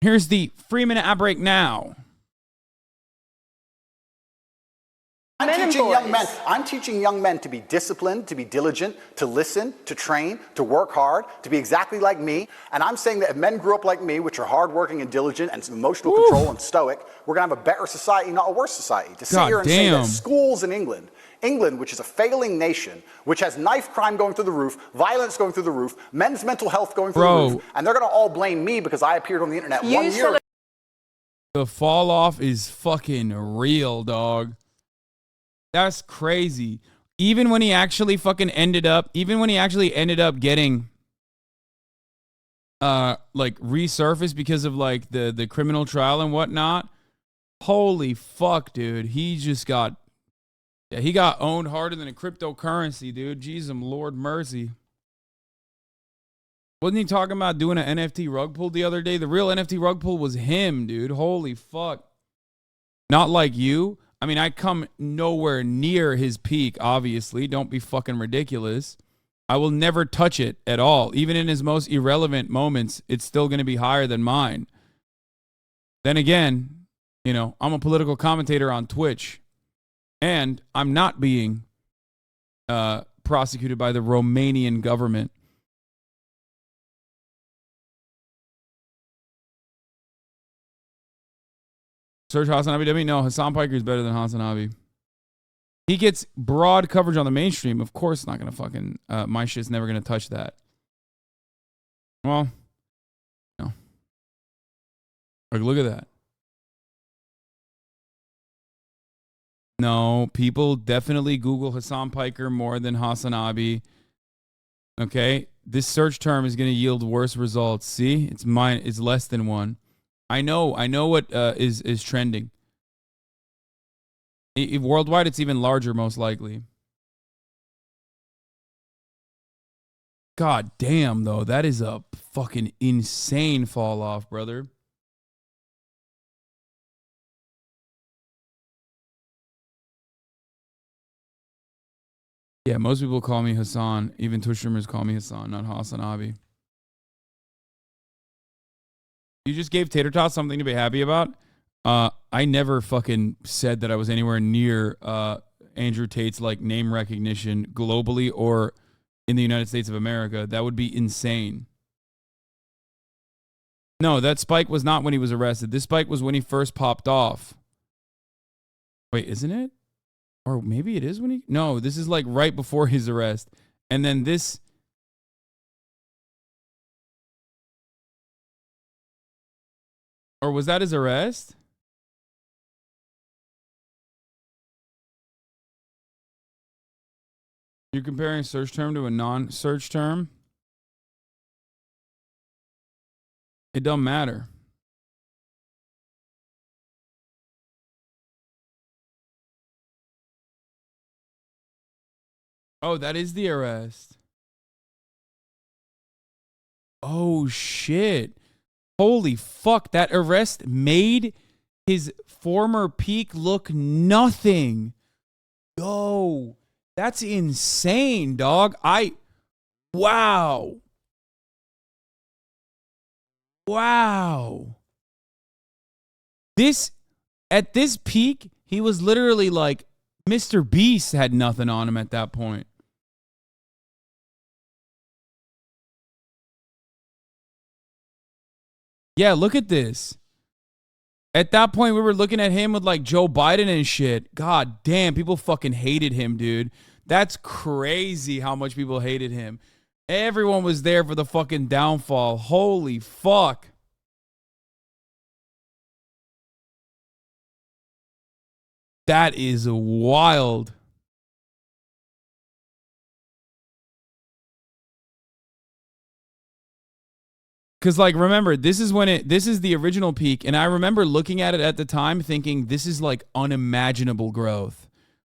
Here's the 3-minute ad break now. I'm teaching young men to be disciplined, to be diligent, to listen, to train, to work hard, to be exactly like me. And I'm saying that if men grew up like me, which are hardworking and diligent and emotional control and stoic, we're going to have a better society, not a worse society. To sit here and say that schools in England, which is a failing nation, which has knife crime going through the roof, violence going through the roof, men's mental health going through the roof, and they're going to all blame me because I appeared on the internet 1 year ago. The fall off is fucking real, dog. That's crazy. Even when he actually fucking ended up getting like resurfaced because of like the criminal trial and whatnot. Holy fuck, dude. He just got he got owned harder than a cryptocurrency, dude. Jesus, Lord mercy. Wasn't he talking about doing an NFT rug pull the other day? The real NFT rug pull was him, dude. Holy fuck. Not like you. I mean, I come nowhere near his peak, obviously. Don't be fucking ridiculous. I will never touch it at all. Even in his most irrelevant moments, it's still going to be higher than mine. Then again, you know, I'm a political commentator on Twitch. And I'm not being prosecuted by the Romanian government. Search HasanAbi W. No, Hasan Piker is better than HasanAbi. He gets broad coverage on the mainstream. Of course, not gonna fucking my shit's never gonna touch that. Well, no. Like, look at that. No, people definitely Google Hasan Piker more than HasanAbi. Okay, this search term is gonna yield worse results. See, it's less than 1. I know what is trending. Worldwide, it's even larger, most likely. God damn, though. That is a fucking insane fall off, brother. Yeah, most people call me Hasan. Even Twitch streamers call me Hasan, not HasanAbi. You just gave Tater Tot something to be happy about. I never fucking said that I was anywhere near Andrew Tate's like name recognition globally or in the United States of America. That would be insane. No, that spike was not when he was arrested. This spike was when he first popped off. Wait, isn't it? Or maybe it is when he... No, this is like right before his arrest. And then this... Or was that his arrest? You're comparing a search term to a non-search term? It don't matter. Oh, that is the arrest. Oh, shit. Holy fuck. That arrest made his former peak look nothing. Yo, that's insane, dog. Wow. Wow. At this peak, he was literally like, Mr. Beast had nothing on him at that point. Yeah, look at this. At that point, we were looking at him with like Joe Biden and shit. God damn, people fucking hated him, dude. That's crazy how much people hated him. Everyone was there for the fucking downfall. Holy fuck. That is wild. Because, like, remember, this is the original peak. And I remember looking at it at the time thinking this is like unimaginable growth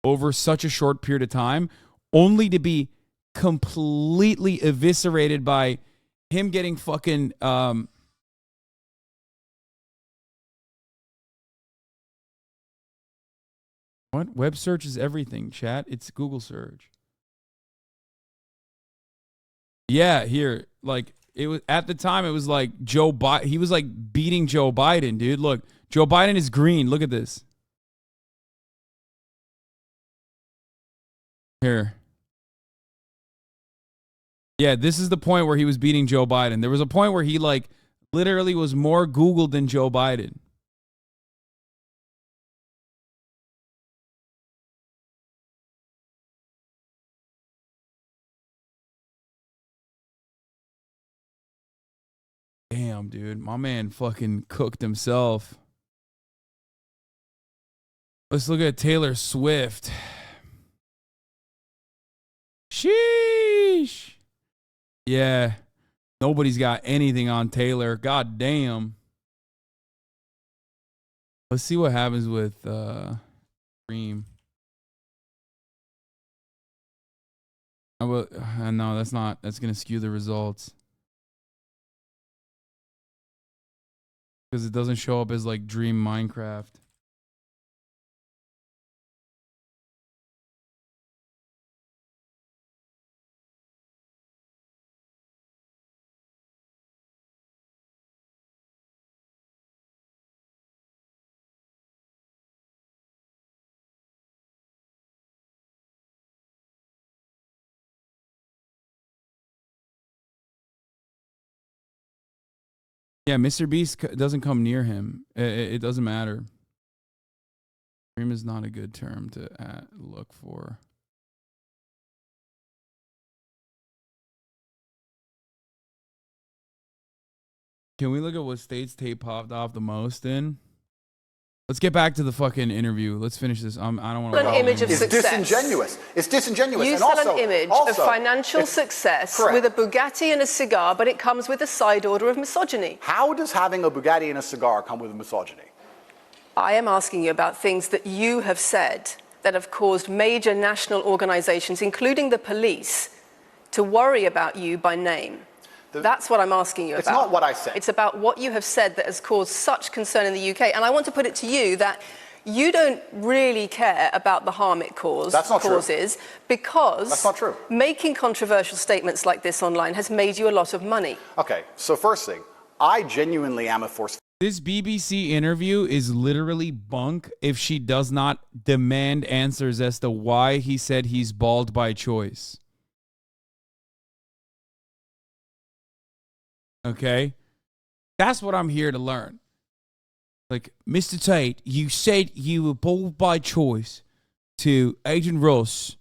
over such a short period of time, only to be completely eviscerated by him getting fucking, what? Web search is everything, chat. It's Google search. Yeah, here, like, it was at the time. It was like Joe Biden. He was like beating Joe Biden, dude. Look, Joe Biden is green. Look at this. Here. Yeah, this is the point where he was beating Joe Biden. There was a point where he like literally was more Googled than Joe Biden. Damn, dude. My man fucking cooked himself. Let's look at Taylor Swift. Sheesh. Yeah. Nobody's got anything on Taylor. God damn. Let's see what happens with Dream. No, that's not. That's going to skew the results. Because it doesn't show up as like Dream Minecraft. Yeah, Mr. Beast doesn't come near him. It doesn't matter. Dream is not a good term to look for. Can we look at what states Tate popped off the most in? Let's get back to the fucking interview. Let's finish this. I don't want to. An image of success. Disingenuous. It's disingenuous. You and sell also, an image of financial success with a Bugatti and a cigar, but it comes with a side order of misogyny. How does having a Bugatti and a cigar come with a misogyny? I am asking you about things that you have said that have caused major national organizations, including the police, to worry about you by name? That's what I'm asking you about. It's not what I said. It's about what you have said that has caused such concern in the UK. And I want to put it to you that you don't really care about the harm it causes. Because that's not true. Making controversial statements like this online has made you a lot of money. Okay, so first thing, I genuinely am a force. This BBC interview is literally bunk if she does not demand answers as to why he said he's bald by choice. Okay? That's what I'm here to learn. Like, Mr. Tate, you said you were bald by choice to Agent Ross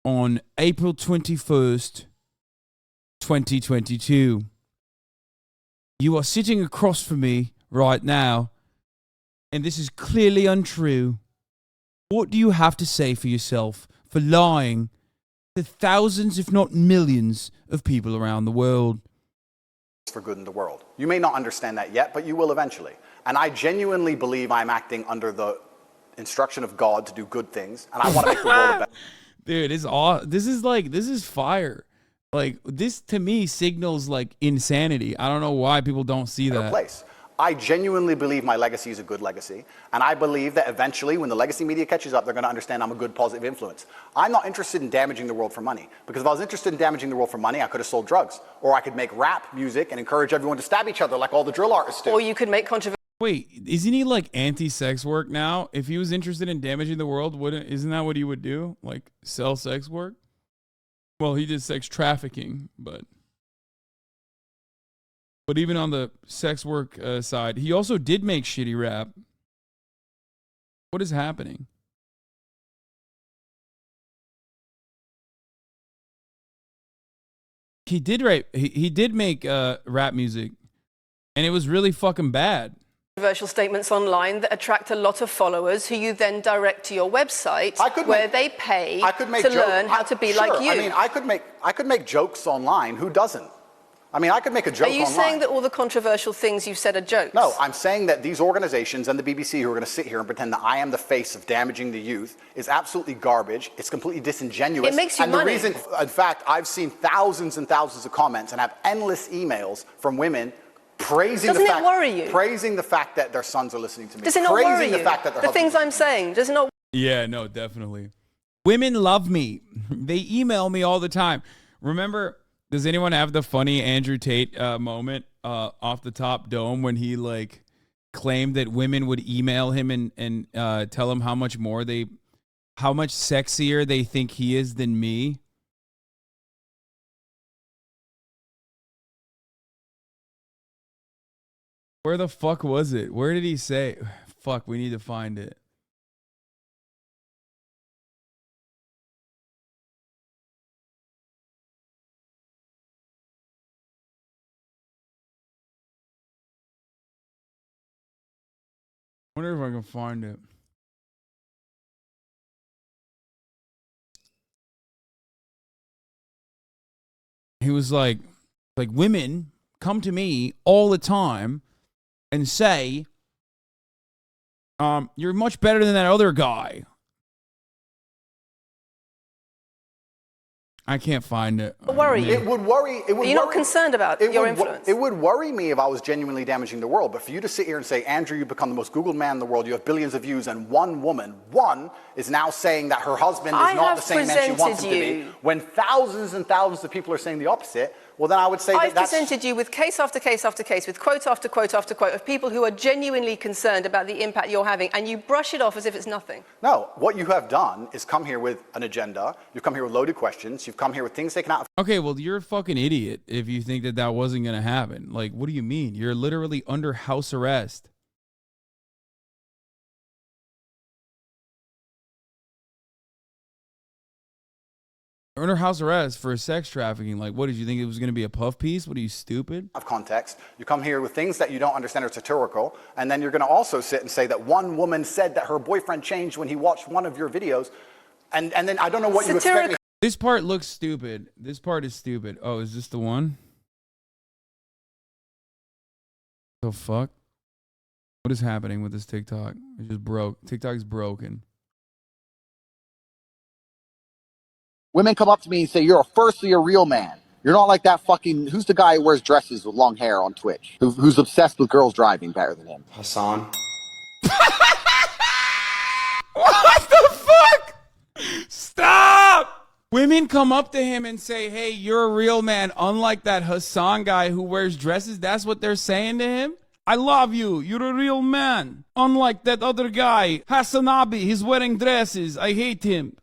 on April 21st, 2022. You are sitting across from me right now, and this is clearly untrue. What do you have to say for yourself for lying to thousands, if not millions, of people around the world? For good in the world. You may not understand that yet, but you will eventually. And I genuinely believe I'm acting under the instruction of God to do good things, and I want to make the world a better. Dude, this is fire. Like, this to me signals like insanity. I don't know why people don't see that. Place. I genuinely believe my legacy is a good legacy, and I believe that eventually when the legacy media catches up, they're going to understand I'm a good, positive influence. I'm not interested in damaging the world for money, because if I was interested in damaging the world for money, I could have sold drugs, or I could make rap music and encourage everyone to stab each other like all the drill artists do. Or you could make controversial. Wait, isn't he like anti-sex work now? If he was interested in damaging the world, isn't that what he would do? Like sell sex work? Well, he did sex trafficking, but even on the sex work side, he also did make shitty rap. What is happening? He did he did make rap music, and it was really fucking bad. Controversial statements online that attract a lot of followers who you then direct to your website where they pay to learn how to be like you. I mean, I could make jokes online. Who doesn't? I mean, I could make a joke online. Are you saying that all the controversial things you've said are jokes? No, I'm saying that these organizations and the BBC who are going to sit here and pretend that I am the face of damaging the youth is absolutely garbage. It's completely disingenuous. It makes you money. And the reason, in fact, I've seen thousands and thousands of comments and have endless emails from women praising praising the fact that their sons are listening to me. Does it not worry you? The fact that their the things I'm saying, does it not? Yeah, no, definitely. Women love me. They email me all the time. Remember, does anyone have the funny Andrew Tate moment off the top dome when he like claimed that women would email him and tell him how much sexier they think he is than me? Where the fuck was it? Where did he say? Fuck, we need to find it. I wonder if I can find it. He was like women come to me all the time and say, you're much better than that other guy. I can't find it. It would worry. Are you not concerned about your influence? It would worry me if I was genuinely damaging the world. But for you to sit here and say, Andrew, you've become the most Googled man in the world, you have billions of views, and one woman, is now saying that her husband is not the same man she wants him to be, when thousands and thousands of people are saying the opposite, well, then I would say I've presented you with case after case after case, with quote after quote after quote of people who are genuinely concerned about the impact you're having, and you brush it off as if it's nothing. No, what you have done is come here with an agenda. You've come here with loaded questions. You've come here with things taken out of... Okay, well, you're a fucking idiot if you think that wasn't going to happen. Like, what do you mean? You're literally under house arrest. You're under house arrest for sex trafficking. Like, what, did you think it was going to be a puff piece? What, are you stupid? Of context. You come here with things that you don't understand are satirical, and then you're going to also sit and say that one woman said that her boyfriend changed when he watched one of your videos, and then I don't know what you expect me... This part looks stupid. This part is stupid. Oh, is this the one? The fuck? What is happening with this TikTok? It just broke. TikTok's broken. Women come up to me and say, you're firstly a real man. You're not like that fucking, who's the guy who wears dresses with long hair on Twitch? Who's obsessed with girls driving better than him? Hasan. What the fuck? Stop! Women come up to him and say, hey, you're a real man, unlike that Hasan guy who wears dresses. That's what they're saying to him? I love you. You're a real man. Unlike that other guy, HasanAbi, he's wearing dresses. I hate him.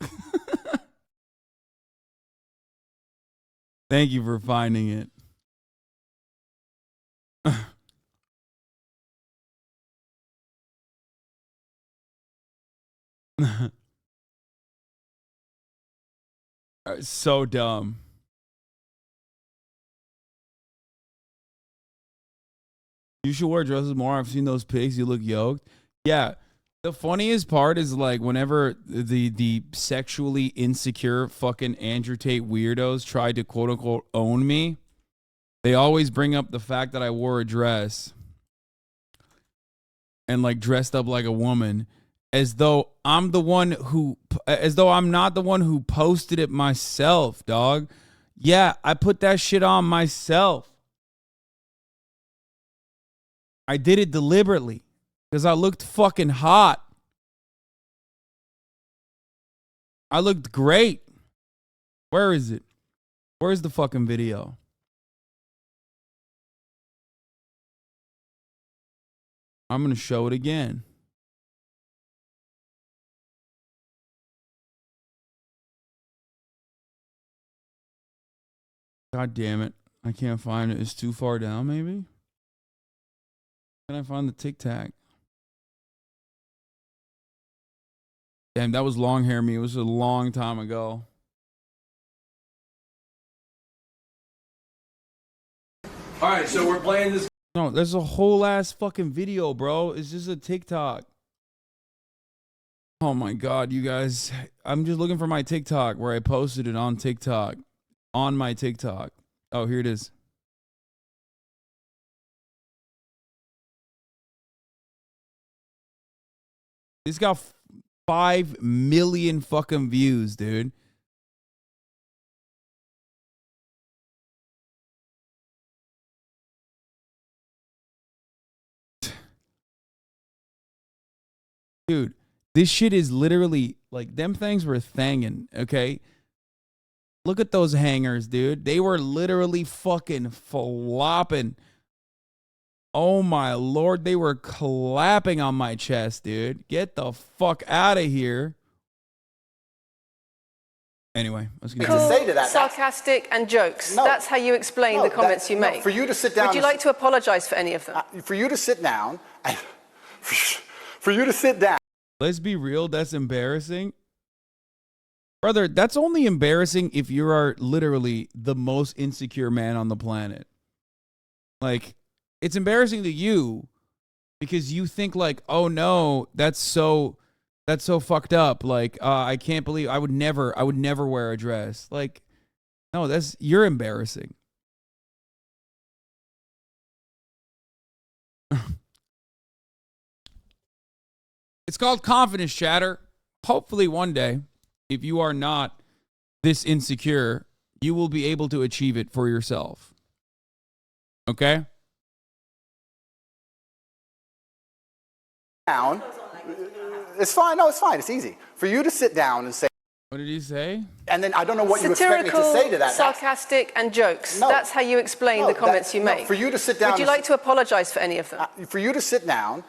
Thank you for finding it. So dumb. You should wear dresses more. I've seen those pics. You look yoked. Yeah. The funniest part is like whenever the sexually insecure fucking Andrew Tate weirdos try to quote unquote own me, they always bring up the fact that I wore a dress and like dressed up like a woman as though I'm not the one who posted it myself, dog. Yeah, I put that shit on myself. I did it deliberately because I looked fucking hot. I looked great. Where is it? Where's the fucking video? I'm going to show it again. God damn it. I can't find it. It's too far down, maybe? Can I find the tic tac? Damn, that was long hair me. It was a long time ago. All right, so we're playing this. No, there's a whole ass fucking video, bro. It's just a TikTok. Oh my God, you guys. I'm just looking for my TikTok where I posted it on TikTok. On my TikTok. Oh, here it is. This got 5 million fucking views, dude. Dude, this shit is literally like them things were thangin', okay? Look at those hangers, dude. They were literally fucking flopping. Oh my Lord, they were clapping on my chest, dude. Get the fuck out of here. Anyway, let's get Cool, say to that, sarcastic and jokes. No. That's how you explain the comments you make. For you to sit down. Would you like to apologize for any of them? For you to sit down. For you to sit down. Let's be real, that's embarrassing. Brother, that's only embarrassing if you are literally the most insecure man on the planet. Like, it's embarrassing to you because you think like, oh no, that's so fucked up. Like, I can't believe I would never wear a dress. Like, no, you're embarrassing. It's called confidence, chatter. Hopefully one day, if you are not this insecure, you will be able to achieve it for yourself. Okay? Down. It's fine. No, it's fine. It's easy. For you to sit down and say. What did he say? And then I don't know what you expect me to say to that. Sarcastic and jokes. No. That's how you explain the comments you make. For you to sit down. Would you like to apologize for any of them? For you to sit down.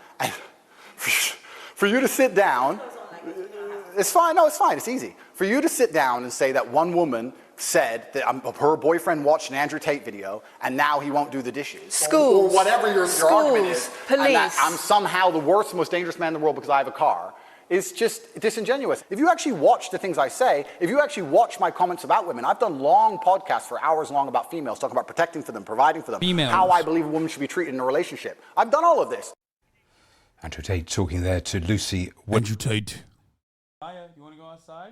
For you to sit down. It's fine. No, it's fine. It's easy. For you to sit down and say that one woman said that her boyfriend watched an Andrew Tate video and now he won't do the dishes. Schools. Or whatever your argument is. Police. And that I'm somehow the worst, most dangerous man in the world because I have a car. Is just disingenuous. If you actually watch the things I say, if you actually watch my comments about women, I've done long podcasts for hours long about females, talking about protecting for them, providing for them, females. How I believe a woman should be treated in a relationship. I've done all of this. Andrew Tate talking there to Lucy. Andrew Tate. Maya, you want to go outside?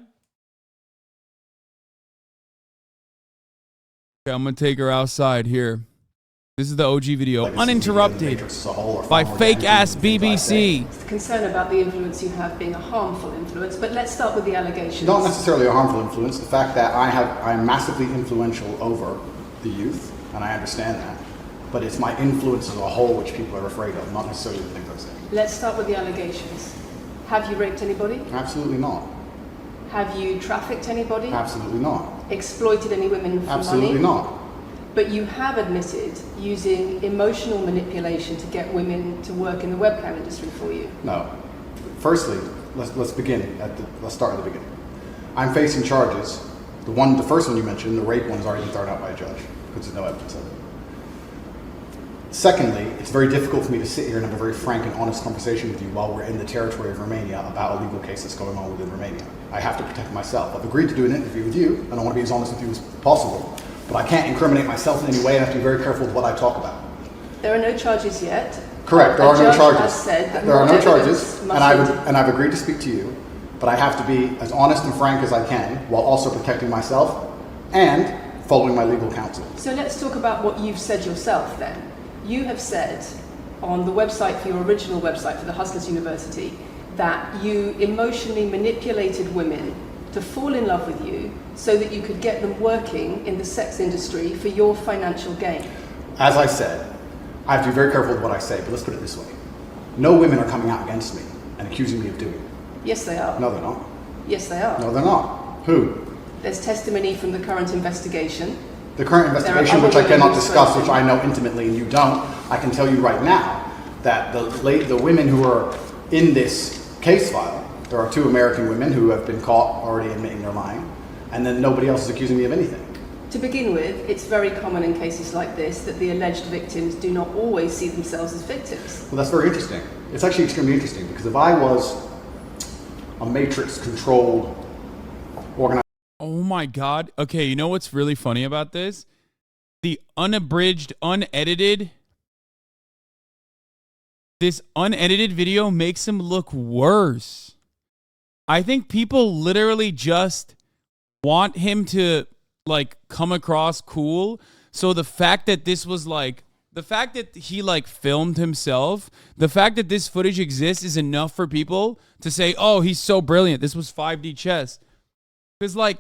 Okay, I'm going to take her outside here. This is the OG video, uninterrupted by fake-ass BBC. It's the concern about the influence you have being a harmful influence, but let's start with the allegations. Not necessarily a harmful influence. The fact that I'm massively influential over the youth, and I understand that. But it's my influence as a whole which people are afraid of, not necessarily the things I say. Let's start with the allegations. Have you raped anybody? Absolutely not. Have you trafficked anybody? Absolutely not. Exploited any women for money? Absolutely not. But you have admitted using emotional manipulation to get women to work in the webcam industry for you. No. Firstly, let's begin let's start at the beginning. I'm facing charges. The first one you mentioned, the rape one, has already been thrown out by a judge because there's no evidence of it. Secondly, it's very difficult for me to sit here and have a very frank and honest conversation with you while we're in the territory of Romania about a legal case that's going on within Romania. I have to protect myself. I've agreed to do an interview with you, and I want to be as honest with you as possible. But I can't incriminate myself in any way, and I have to be very careful with what I talk about. There are no charges yet. Correct, there are no charges. There are no charges, and I've agreed to speak to you, but I have to be as honest and frank as I can while also protecting myself and following my legal counsel. So let's talk about what you've said yourself then. You have said on the website, for your original website for the Hustlers University, that you emotionally manipulated women to fall in love with you so that you could get them working in the sex industry for your financial gain. As I said, I have to be very careful with what I say, but let's put it this way. No women are coming out against me and accusing me of doing it. Yes, they are. No, they're not. Yes, they are. No, they're not. Who? There's testimony from the current investigation. The current investigation, which I cannot discuss, which I know intimately and you don't, I can tell you right now that the women who are in this case file, there are 2 American women who have been caught already admitting they're lying, and then nobody else is accusing me of anything. To begin with, it's very common in cases like this that the alleged victims do not always see themselves as victims. Well, that's very interesting. It's actually extremely interesting because if I was a matrix-controlled organization. Oh my God. Okay, you know what's really funny about this? The unabridged, this unedited video makes him look worse. I think people literally just want him to like come across cool. So the fact that this was like, the fact that he like filmed himself, the fact that this footage exists is enough for people to say, oh, he's so brilliant. This was 5D chess. Because like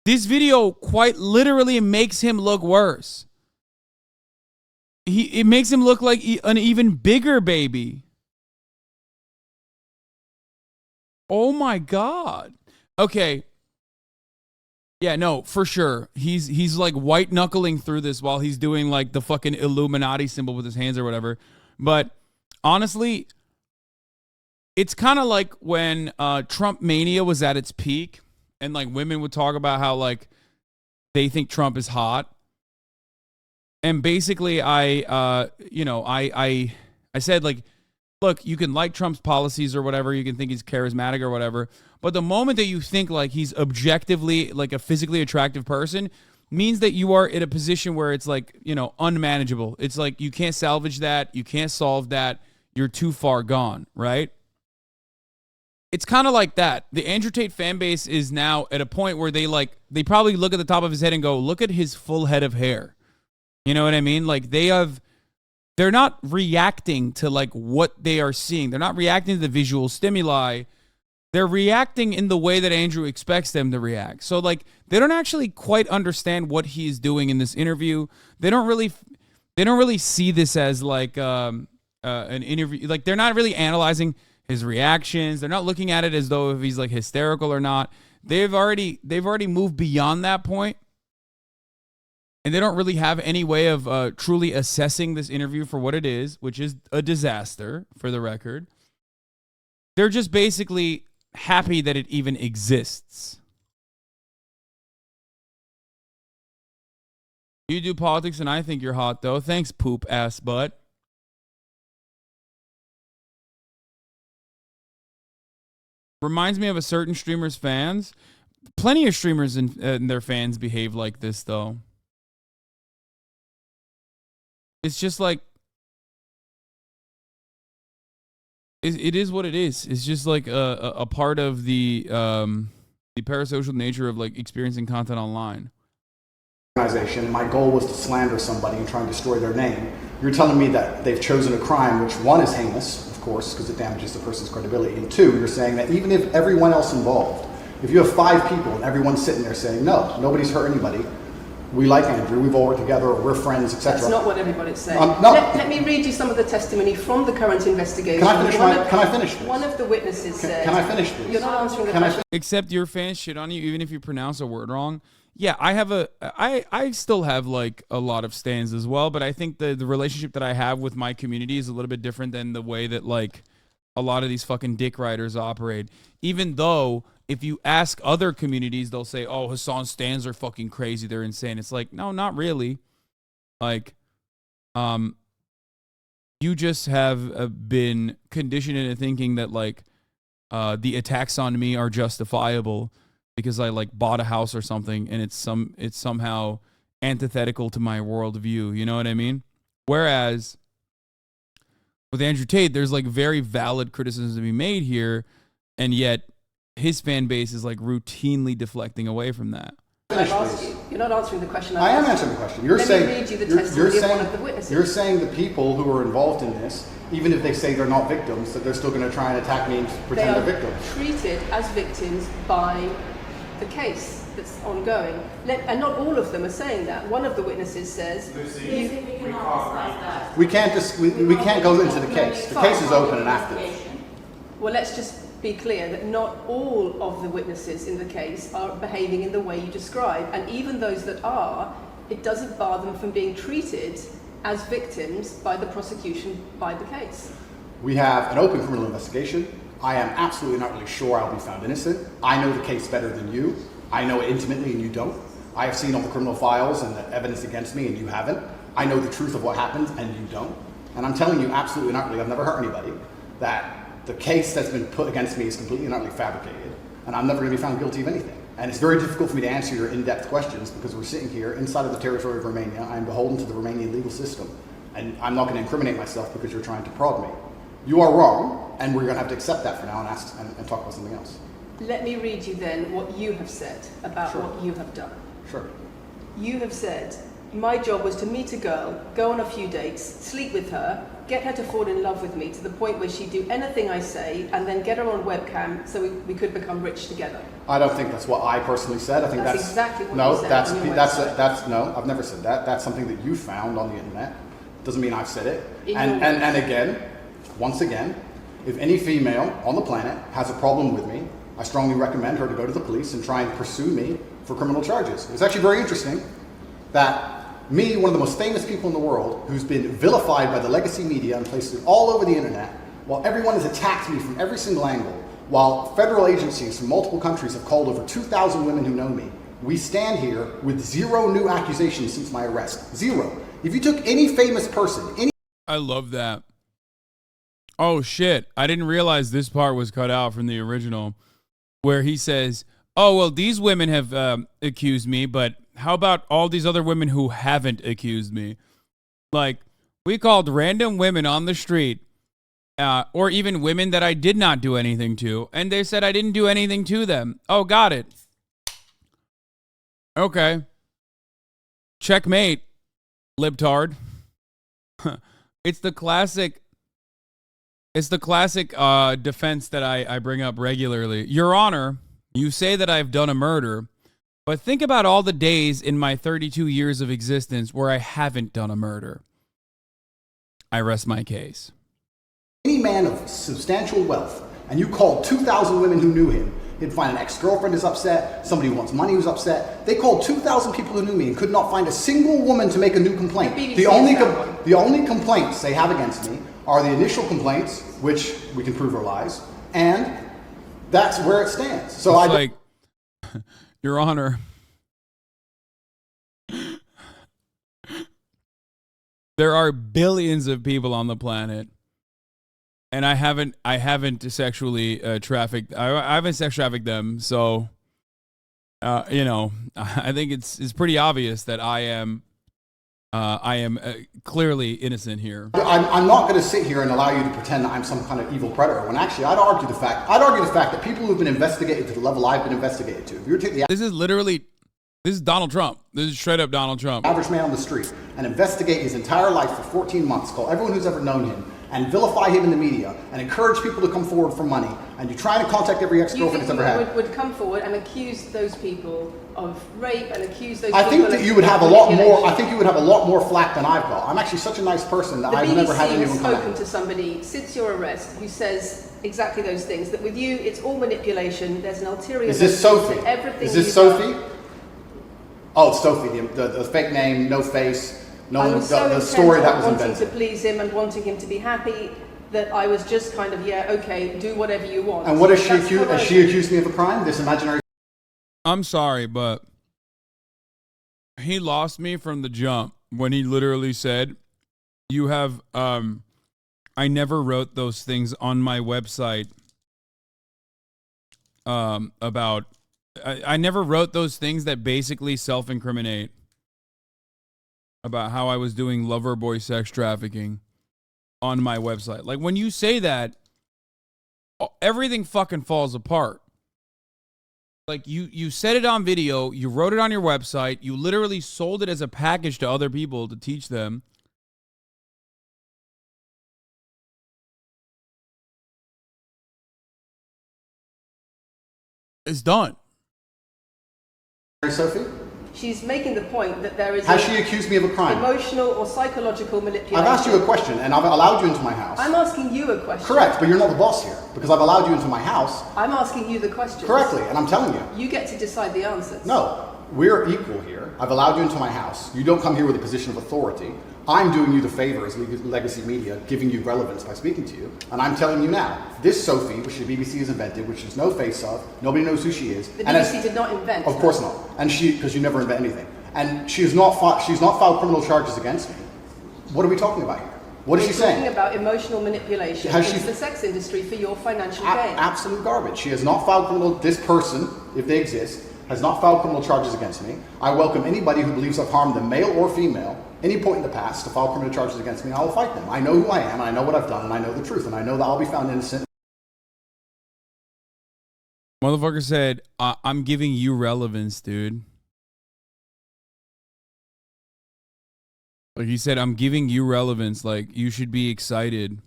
this video quite literally makes him look worse. It makes him look like an even bigger baby. Oh my God. Okay. Yeah, no, for sure. He's like white knuckling through this while he's doing like the fucking Illuminati symbol with his hands or whatever. But honestly, it's kind of like when Trump mania was at its peak and like women would talk about how like they think Trump is hot. And basically I said like, look, you can like Trump's policies or whatever. You can think he's charismatic or whatever. But the moment that you think like he's objectively like a physically attractive person means that you are in a position where it's like, you know, unmanageable. It's like you can't salvage that. You can't solve that. You're too far gone, right? It's kind of like that. The Andrew Tate fan base is now at a point where they probably look at the top of his head and go, look at his full head of hair. You know what I mean? Like they're not reacting to like what they are seeing. They're not reacting to the visual stimuli. They're reacting in the way that Andrew expects them to react. So like they don't actually quite understand what he is doing in this interview. They don't really see this as like an interview. Like they're not really analyzing his reactions. They're not looking at it as though if he's like hysterical or not. They've already moved beyond that point. And they don't really have any way of truly assessing this interview for what it is, which is a disaster, for the record. They're just basically happy that it even exists. You do politics and I think you're hot, though. Thanks, poop ass butt. Reminds me of a certain streamer's fans. Plenty of streamers and their fans behave like this, though. It's just like, it is what it is. It's just like a part of the parasocial nature of like experiencing content online. organization. My goal was to slander somebody and try and destroy their name. You're telling me that they've chosen a crime, which one is heinous, of course, because it damages the person's credibility. And two, you're saying that even if everyone else involved, if you have 5 people and everyone's sitting there saying, no, nobody's hurt anybody, we like Andrew, we've all worked together, or we're friends, etc. That's not what everybody's saying. No. Let me read you some of the testimony from the current investigation. Can I finish this? One of the witnesses said... Can I finish this? You're not answering the question. Except your fans shit on you even if you pronounce a word wrong. Yeah, I still have like a lot of stands as well, but I think the relationship that I have with my community is a little bit different than the way that like a lot of these fucking dick riders operate. Even though if you ask other communities, they'll say, oh, Hasan stands are fucking crazy, they're insane. It's like, no, not really. Like, you just have been conditioned into thinking that like the attacks on me are justifiable because I like bought a house or something, and it's somehow antithetical to my worldview. You know what I mean? Whereas with Andrew Tate, there's like very valid criticisms to be made here, and yet his fan base is like routinely deflecting away from that. I've asked you. You're not answering the question. I am answering the question. You're Let saying, me read you the testimony of one of the witnesses. You're saying the people who are involved in this, even if they say they're not victims, that they're still going to try and attack me and pretend they're victims. Treated as victims by the case that's ongoing. And not all of them are saying that. One of the witnesses says... We can't go into the case. The case is open and active. Well, let's just be clear that not all of the witnesses in the case are behaving in the way you describe. And even those that are, it doesn't bar them from being treated as victims by the prosecution by the case. We have an open criminal investigation. I am absolutely not really sure I'll be found innocent. I know the case better than you. I know it intimately and you don't. I have seen all the criminal files and the evidence against me and you haven't. I know the truth of what happened and you don't. And I'm telling you absolutely not really, I've never hurt anybody, that the case that's been put against me is completely and utterly fabricated. And I'm never going to be found guilty of anything. And it's very difficult for me to answer your in-depth questions because we're sitting here inside of the territory of Romania. I am beholden to the Romanian legal system. And I'm not going to incriminate myself because you're trying to prod me. You are wrong, and we're going to have to accept that for now and talk about something else. Let me read you then what you have said about Sure. what you have done. Sure. You have said, my job was to meet a girl, go on a few dates, sleep with her, get her to fall in love with me to the point where she'd do anything I say, and then get her on webcam so we could become rich together. I don't think that's what I personally said. I think that's exactly what no, you said that's on your that's website. that's no. I've never said that. That's something that you found on the internet. Doesn't mean I've said it. In And your and, words. and again, once again, if any female on the planet has a problem with me, I strongly recommend her to go to the police and try and pursue me for criminal charges. It's actually very interesting that me, one of the most famous people in the world, who's been vilified by the legacy media and places all over the internet, while everyone has attacked me from every single angle, while federal agencies from multiple countries have called over 2,000 women who know me, we stand here with 0 new accusations since my arrest. 0. If you took any famous person, I love that. Oh shit, I didn't realize this part was cut out from the original where he says, oh, well, these women have accused me, but how about all these other women who haven't accused me? Like, we called random women on the street, or even women that I did not do anything to, and they said I didn't do anything to them. Oh, got it. Okay. Checkmate, libtard. It's the classic defense that I bring up regularly. Your Honor, you say that I've done a murder, but think about all the days in my 32 years of existence where I haven't done a murder. I rest my case. any man of substantial wealth, and you called 2,000 women who knew him, he'd find an ex-girlfriend is upset, somebody who wants money who's upset. They called 2,000 people who knew me and could not find a single woman to make a new complaint. The only complaints they have against me are the initial complaints, which we can prove are lies, and that's where it stands. So it's like, Your Honor, there are billions of people on the planet, and I haven't sexually trafficked. I haven't sex trafficked them. So, you know, I think it's pretty obvious that I am clearly innocent here. I'm not going to sit here and allow you to pretend that I'm some kind of evil predator. When actually, I'd argue the fact that people who've been investigated to the level I've been investigated to. If you were to take the This is literally This is Donald Trump. This is straight up Donald Trump. Average man on the street and investigate his entire life for 14 months, call everyone who's ever known him, and vilify him in the media, and encourage people to come forward for money, and you try to contact every ex-girlfriend he's ever had. Would come forward and accuse those people of rape and accuse those I people think of that you would have a lot more. manipulation. I think you would have a lot more flack than I've got. I'm actually such a nice person that I've never had The BBC anyone has come spoken at. to somebody since your arrest who says exactly those things. That with you, it's all manipulation. There's an ulterior. Is this motive Sophie? to everything Is this you've Sophie? done. Oh, it's Sophie. The fake name, no face, no I one. was so The story that was intent on wanting invented. to please him and wanting him to be happy that I was just kind of, yeah, okay, do whatever you want. And what is she That's accused? Has she accused me of a crime? This imaginary. I'm sorry, but he lost me from the jump when he literally said, you have, I never wrote those things on my website about, I never wrote those things that basically self-incriminate about how I was doing lover boy sex trafficking on my website. Like, when you say that, everything fucking falls apart. Like, you said it on video, you wrote it on your website, you literally sold it as a package to other people to teach them. It's done. Sophie? She's making the point that there is Has she accused me of a crime? emotional or psychological manipulation. I've asked you a question, and I've allowed you into my house. I'm asking you a question. Correct, but you're not the boss here, because I've allowed you into my house. I'm asking you the question. Correctly, and I'm telling you. You get to decide the answers. No, we're equal here. I've allowed you into my house. You don't come here with a position of authority. I'm doing you the favor as legacy media, giving you relevance by speaking to you. And I'm telling you now, this Sophie, which the BBC has invented, which there's no face of, nobody knows who she is. The BBC did not invent. Of course not. And because you never invent anything. And she's not filed criminal charges against me. What are we talking about here? What is she saying? Talking about emotional manipulation Has into she- the sex industry for your financial gain. Absolute garbage. She has not filed criminal. This person, if they exist, has not filed criminal charges against me. I welcome anybody who believes I've harmed them, male or female, any point in the past to file criminal charges against me, and I will fight them. I know who I am, and I know what I've done, and I know the truth, and I know that I'll be found innocent. Motherfucker said, I'm giving you relevance, dude. Like, he said, I'm giving you relevance. Like, you should be excited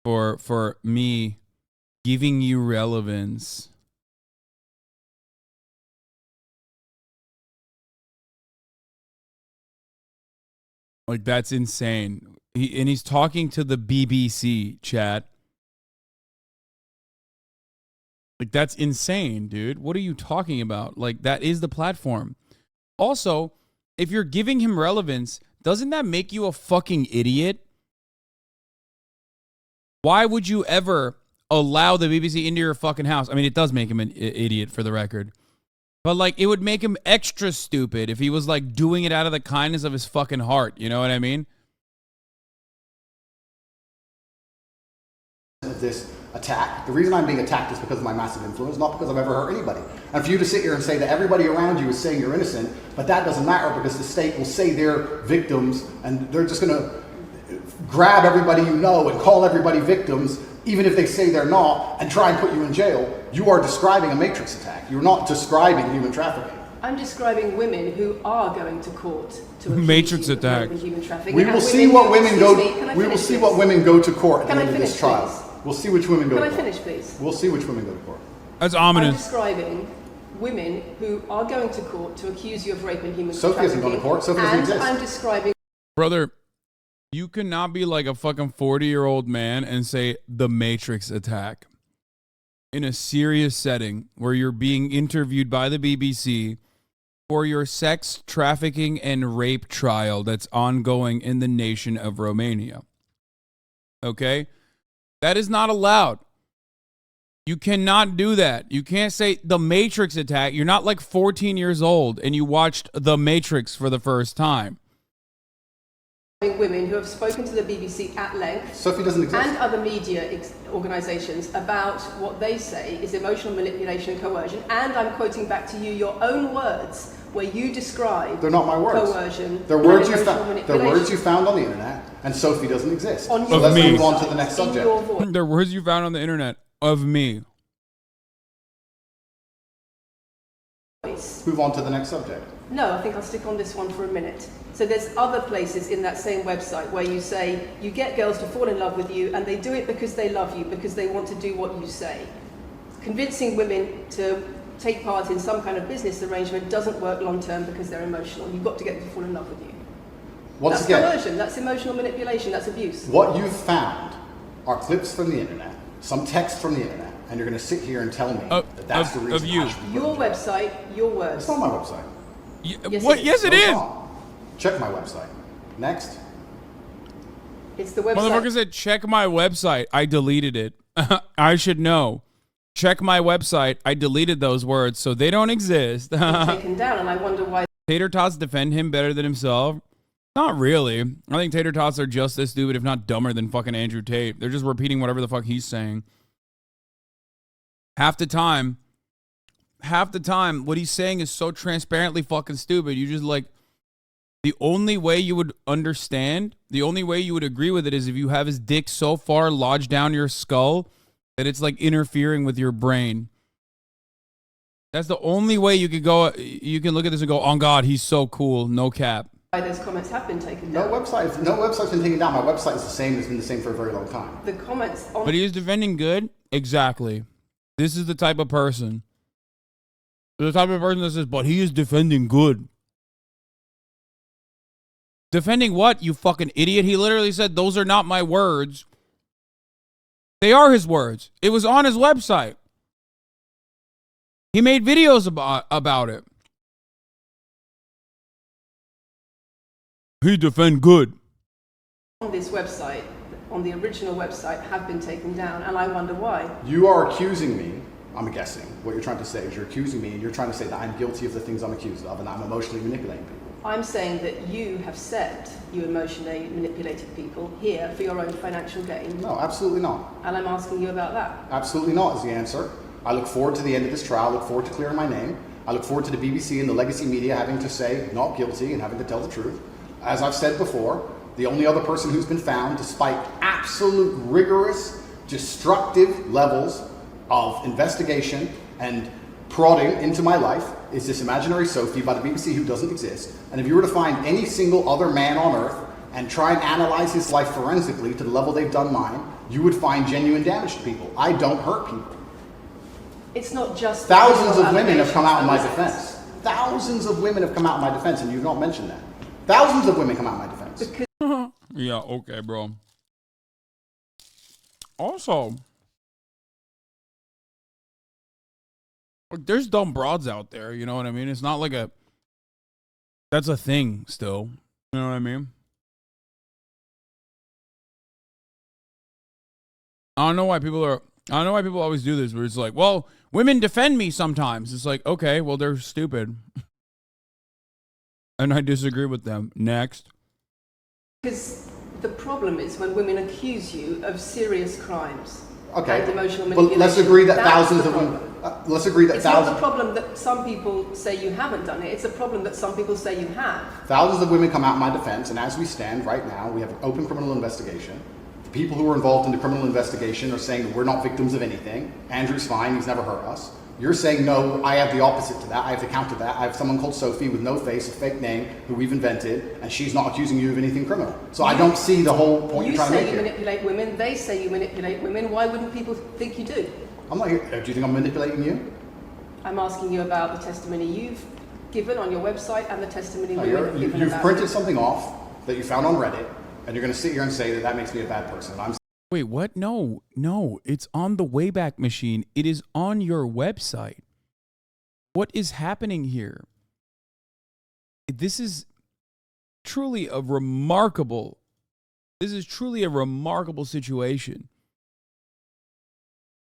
for me giving you relevance. Like, that's insane. He's talking to the BBC, chat. Like, that's insane, dude. What are you talking about? Like, that is the platform. Also, if you're giving him relevance, doesn't that make you a fucking idiot? Why would you ever allow the BBC into your fucking house? I mean, it does make him an idiot, for the record. But, like, it would make him extra stupid if he was, like, doing it out of the kindness of his fucking heart. You know what I mean? This attack. The reason I'm being attacked is because of my massive influence, not because I've ever hurt anybody. And for you to sit here and say that everybody around you is saying you're innocent, but that doesn't matter because the state will say they're victims and they're just going to grab everybody you know and call everybody victims, even if they say they're not, and try and put you in jail. You are describing a matrix attack. You're not describing human trafficking. I'm describing women who are going to court to accuse Matrix you of attack. rape and human trafficking. We and will see who- what women go. Excuse me, can I We will finish see this? what women go to court at Can the I end of this finish, trial. please? We'll see which women go Can to I court. finish, please? We'll see which women go to court. That's I'm ominous. describing women who are going to court to accuse you of rape and human Sophie hasn't trafficking. gone to court. Sophie doesn't and exist. I'm describing Brother, you cannot be like a fucking 40-year-old man and say the Matrix attack in a serious setting where you're being interviewed by the BBC for your sex trafficking and rape trial that's ongoing in the nation of Romania. Okay? That is not allowed. You cannot do that. You can't say the Matrix attack. You're not like 14 years old and you watched The Matrix for the first time. women who have spoken to the BBC at length Sophie doesn't exist. and other media organisations about what they say is emotional manipulation and coercion. And I'm quoting back to you your own words where you describe They're not my words. coercion. They're words and you emotional found. They're manipulation. words you found on the internet, and Sophie doesn't exist. On So your let's me. move on to the next In subject. your voice. They're words you found on the internet of me. move on to the next subject. No, I think I'll stick on this one for a minute. So there's other places in that same website where you say you get girls to fall in love with you and they do it because they love you, because they want to do what you say. Convincing women to take part in some kind of business arrangement doesn't work long term because they're emotional. You've got to get them to fall in love with you. That's coercion, that's emotional manipulation, that's abuse. What you've found are clips from the internet, some text from the internet, and you're going to sit here and tell me that that's the reason. Of you. Your website, your words. It's not my website. Yes, what? Yes, it is. Check my website. Next. It's the website. Motherfucker said, check my website. I deleted it. I should know. Check my website. I deleted those words, so they don't exist. Taken down, and I wonder why. Tater Tots defend him better than himself? Not really. I think Tater Tots are just as stupid, if not dumber, than fucking Andrew Tate. They're just repeating whatever the fuck he's saying. Half the time, what he's saying is so transparently fucking stupid. You just like, the only way you would understand, the only way you would agree with it is if you have his dick so far lodged down your skull that it's like interfering with your brain. That's the only way you could go. You can look at this and go, oh God, he's so cool. No cap. Why those comments have been taken down. No website's been taken down. My website is the same. It's been the same for a very long time. The comments on. But he is defending good? Exactly. This is the type of person. The type of person that says, but he is defending good. Defending what, you fucking idiot? He literally said, those are not my words. They are his words. It was on his website. He made videos about it. He defend good. On this website, on the original website, have been taken down, and I wonder why. You are accusing me, I'm guessing, what you're trying to say is you're accusing me and you're trying to say that I'm guilty of the things I'm accused of and I'm emotionally manipulating people. I'm saying that you have said you emotionally manipulated people here for your own financial gain. No, absolutely not. And I'm asking you about that. Absolutely not is the answer. I look forward to the end of this trial. I look forward to clearing my name. I look forward to the BBC and the legacy media having to say not guilty and having to tell the truth. As I've said before, the only other person who's been found, despite absolute rigorous, destructive levels of investigation and prodding into my life, is this imaginary Sophie by the BBC who doesn't exist. And if you were to find any single other man on earth and try and analyze his life forensically to the level they've done mine, you would find genuine damage to people. I don't hurt people. It's not just... Thousands of women have come out in my defense. Thousands of women have come out in my defense, and you've not mentioned that. Thousands of women come out in my defense. Yeah, okay, bro. Also, there's dumb broads out there, you know what I mean? It's not like that's a thing still. You know what I mean? I don't know why people always do this, where it's like, well, women defend me sometimes. It's like, okay, well, they're stupid. And I disagree with them. Next. Because the problem is when women accuse you of serious crimes. Okay. And emotional Well, manipulation. let's agree that That's thousands the of women. problem. Let's agree that it's thousands. not the problem that some people say you haven't done it. It's a problem that some people say you have. Thousands of women come out in my defense, and as we stand right now, we have an open criminal investigation. The people who are involved in the criminal investigation are saying that we're not victims of anything. Andrew's fine, he's never hurt us. You're saying, no, I have the opposite to that. I have to counter that. I have someone called Sophie with no face, a fake name, who we've invented, and she's not accusing you of anything criminal. So I don't see the whole point you're trying to make here. You say you manipulate women, they say you manipulate women. Why wouldn't people think you do? I'm not here. Do you think I'm manipulating you? I'm asking you about the testimony you've given on your website and the testimony No, women have given you've about printed you. something off that you found on Reddit, and you're going to sit here and say that that makes me a bad person. Wait, what? No, it's on the Wayback Machine. It is on your website. What is happening here? This is truly a remarkable situation.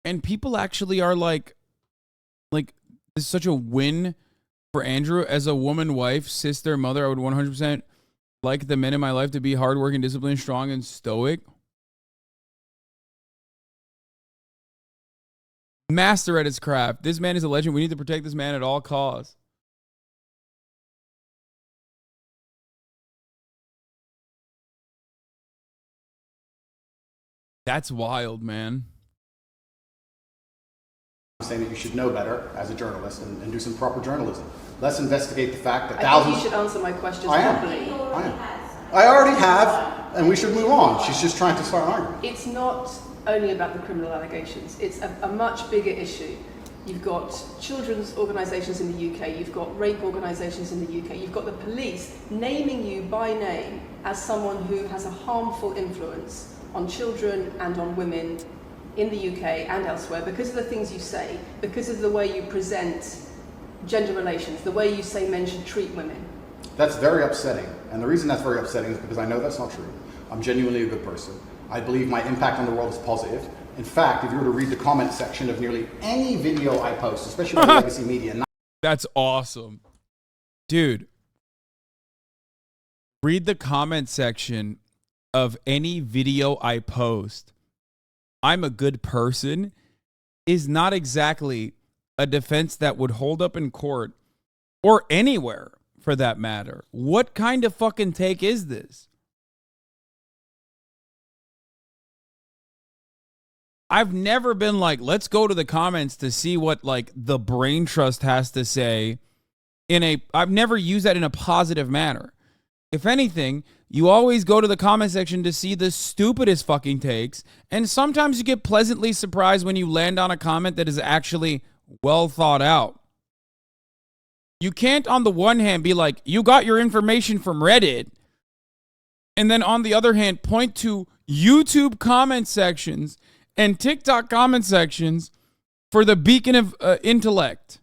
And people actually are like this is such a win for Andrew as a woman, wife, sister, mother. I would 100% like the men in my life to be hardworking, disciplined, strong, and stoic. Master at his craft. This man is a legend. We need to protect this man at all costs. That's wild, man. I'm saying that you should know better as a journalist and do some proper journalism. Let's investigate the fact that I thousands... think you should answer my questions I am. properly. I already have, and we should move on. She's just trying to start an argument. It's not only about the criminal allegations. It's a much bigger issue. You've got children's organisations in the UK, you've got rape organisations in the UK, you've got the police naming you by name as someone who has a harmful influence on children and on women in the UK and elsewhere because of the things you say, because of the way you present gender relations, the way you say men should treat women. That's very upsetting. And the reason that's very upsetting is because I know that's not true. I'm genuinely a good person. I believe my impact on the world is positive. In fact, if you were to read the comment section of nearly any video I post, especially on legacy media... That's awesome. Dude, read the comment section of any video I post. I'm a good person is not exactly a defense that would hold up in court or anywhere for that matter. What kind of fucking take is this? I've never been like, let's go to the comments to see what like the brain trust has to say I've never used that in a positive manner. If anything, you always go to the comment section to see the stupidest fucking takes. And sometimes you get pleasantly surprised when you land on a comment that is actually well thought out. You can't on the one hand be like, you got your information from Reddit. And then on the other hand, point to YouTube comment sections and TikTok comment sections for the beacon of intellect.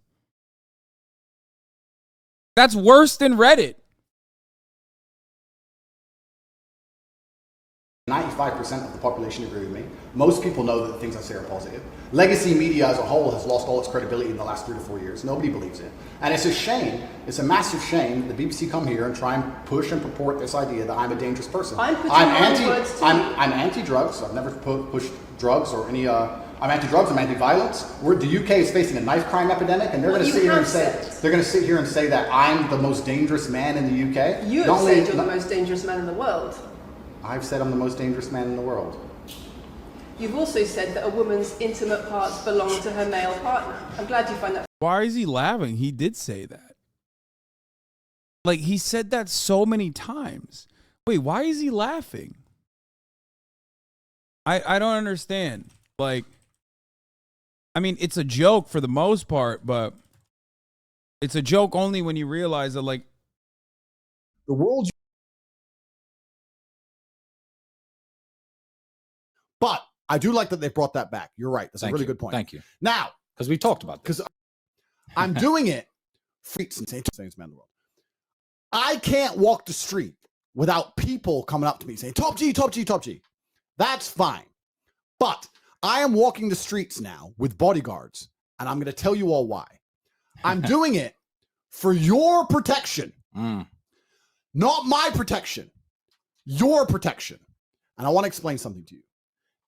That's worse than Reddit. 95% of the population agree with me. Most people know that the things I say are positive. Legacy media as a whole has lost all its credibility in the last 3 to 4 years. Nobody believes it. And it's a shame, it's a massive shame that the BBC come here and try and push and purport this idea that I'm a dangerous person. I'm anti-drugs. I've never pushed drugs or any... I'm anti-drugs, I'm anti-violence. The UK is facing a knife crime epidemic, and they're going to sit here and say that I'm the most dangerous man in the UK. You have said you're the most dangerous man in the world. I've said I'm the most dangerous man in the world. You've also said that a woman's intimate parts belong to her male partner. I'm glad you find that. Why is he laughing? He did say that. Like, he said that so many times. Wait, why is he laughing? I don't understand. Like, I mean, it's a joke for the most part, but it's a joke only when you realize that, like, the world. But I do like that they brought that back. You're right. That's a really good point. Thank you. Now, because we talked about this. Because I'm doing it for Saints man in the world. I can't walk the street without people coming up to me saying, top G, top G, top G. That's fine. But I am walking the streets now with bodyguards, and I'm going to tell you all why. I'm doing it for your protection, not my protection, your protection. And I want to explain something to you.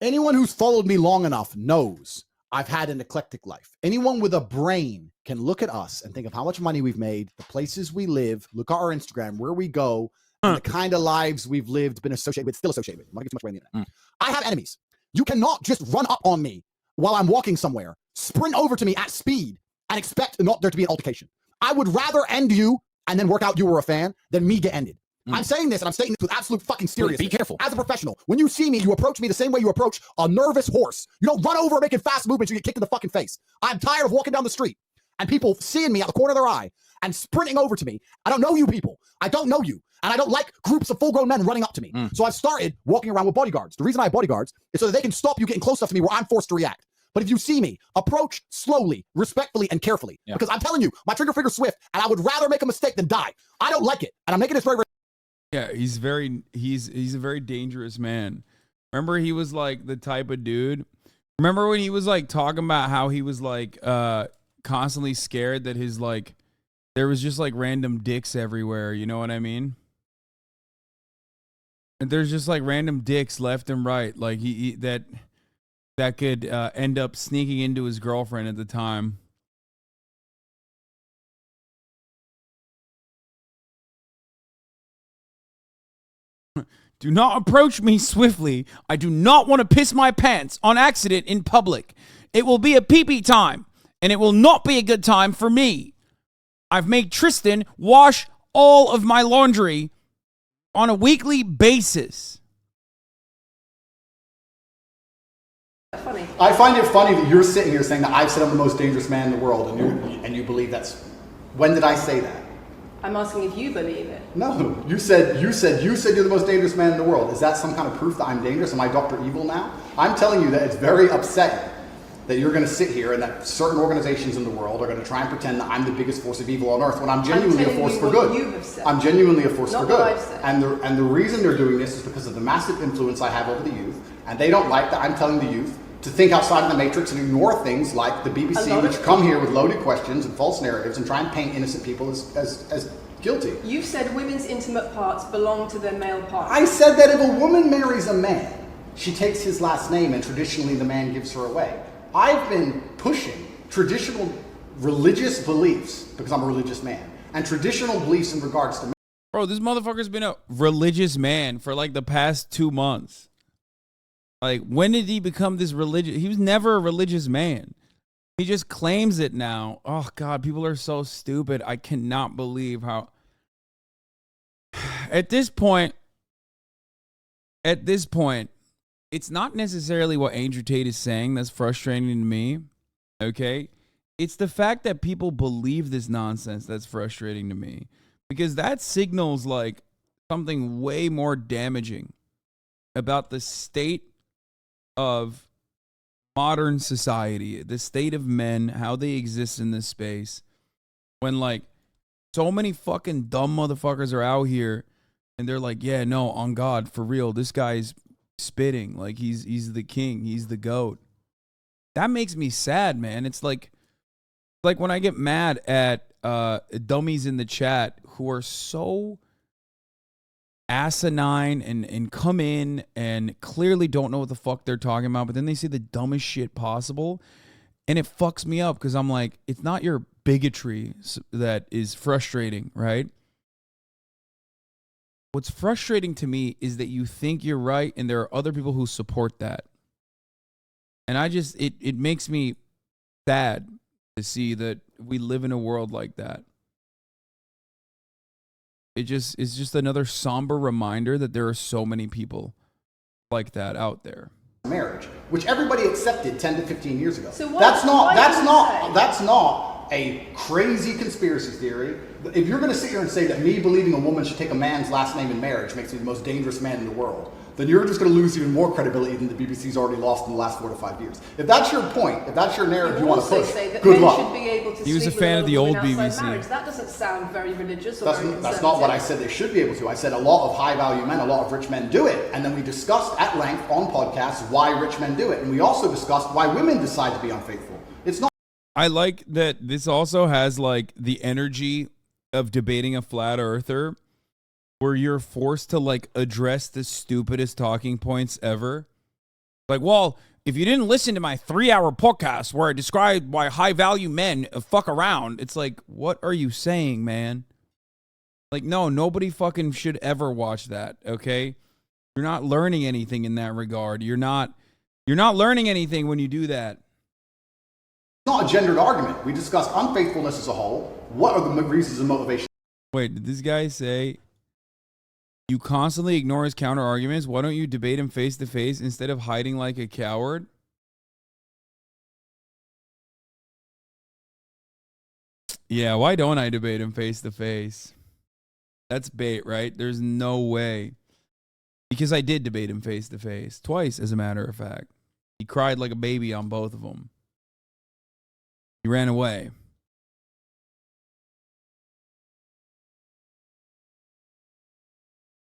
Anyone who's followed me long enough knows I've had an eclectic life. Anyone with a brain can look at us and think of how much money we've made, the places we live, look at our Instagram, where we go, and the kind of lives we've lived, been associated with, still associated with. I'm not gonna get too much away on the internet. I have enemies. You cannot just run up on me while I'm walking somewhere, sprint over to me at speed, and expect not there to be an altercation. I would rather end you and then work out you were a fan than me get ended. I'm saying this, and I'm saying this with absolute fucking seriousness. Be careful. As a professional, when you see me, you approach me the same way you approach a nervous horse. You don't run over making fast movements, you get kicked in the fucking face. I'm tired of walking down the street and people seeing me out the corner of their eye and sprinting over to me. I don't know you people. I don't know you. And I don't like groups of full-grown men running up to me. So I've started walking around with bodyguards. The reason I have bodyguards is so that they can stop you getting close enough to me where I'm forced to react. But if you see me, approach slowly, respectfully, and carefully. Because I'm telling you, my trigger finger's swift, and I would rather make a mistake than die. I don't like it. And I'm making this very, very... Yeah, he's a very dangerous man. Remember, he was like the type of dude. Remember when he was like talking about how he was like constantly scared that his like there was just like random dicks everywhere, you know what I mean? And there's just like random dicks left and right, like he that could end up sneaking into his girlfriend at the time. Do not approach me swiftly. I do not want to piss my pants on accident in public. It will be a pee-pee time. and it will not be a good time for me. I've made Tristan wash all of my laundry on a weekly basis. Funny. I find it funny that you're sitting here saying that I've said I'm the most dangerous man in the world, and you believe that's. When did I say that? I'm asking if you believe it. No, you said you're the most dangerous man in the world. Is that some kind of proof that I'm dangerous? Am I Dr. Evil now? I'm telling you that it's very upsetting that you're going to sit here and that certain organizations in the world are going to try and pretend that I'm the biggest force of evil on earth when I'm genuinely a force for good. I'm genuinely a force for good. And the reason they're doing this is because of the massive influence I have over the youth, and they don't like that I'm telling the youth to think outside of the matrix and ignore things like the BBC, which come here with loaded questions and false narratives and try and paint innocent people as guilty. You said women's intimate parts belong to their male parts. I said that if a woman marries a man, she takes his last name and traditionally the man gives her away. I've been pushing traditional religious beliefs because I'm a religious man, and traditional beliefs in regards to men. Bro, this motherfucker's been a religious man for like the past 2 months. Like, when did he become this religious? He was never a religious man. He just claims it now. Oh, God, people are so stupid. I cannot believe how... At this point, it's not necessarily what Andrew Tate is saying that's frustrating to me, okay? It's the fact that people believe this nonsense that's frustrating to me. Because that signals, like, something way more damaging about the state of modern society, the state of men, how they exist in this space, when like so many fucking dumb motherfuckers are out here and they're like, yeah, no, on God, for real, this guy's spitting, like he's the king, he's the GOAT. That makes me sad, man. It's like when I get mad at dummies in the chat who are so asinine and come in and clearly don't know what the fuck they're talking about, but then they say the dumbest shit possible, and it fucks me up because I'm like, it's not your bigotry that is frustrating, right? What's frustrating to me is that you think you're right and there are other people who support that. And I just, it makes me sad to see that we live in a world like that. It's just another somber reminder that there are so many people like that out there. Marriage, which everybody accepted 10 to 15 years ago. So that's not a crazy conspiracy theory. If you're going to sit here and say that me believing a woman should take a man's last name in marriage makes me the most dangerous man in the world, then you're just going to lose even more credibility than the BBC's already lost in the last 4 to 5 years. If that's your point, if that's your narrative you want to push, good luck. He was a fan of the old BBC. Marriage. That doesn't sound very religious or very conservative. That's not what I said they should be able to. I said a lot of high-value men, a lot of rich men do it. And then we discussed at length on podcasts why rich men do it. And we also discussed why women decide to be unfaithful. It's not. I like that this also has like the energy of debating a flat earther, where you're forced to like address the stupidest talking points ever. Like, well, if you didn't listen to my 3-hour podcast where I described why high value men fuck around, it's like, what are you saying, man? Like, no, nobody fucking should ever watch that. Okay. You're not learning anything in that regard. You're not learning anything when you do that. It's not a gendered argument. We discussed unfaithfulness as a whole. What are the reasons and motivations? Wait, did this guy say you constantly ignore his counter arguments? Why don't you debate him face to face instead of hiding like a coward? Yeah, why don't I debate him face to face? That's bait, right? There's no way. Because I did debate him face to face. Twice, as a matter of fact. He cried like a baby on both of them. He ran away.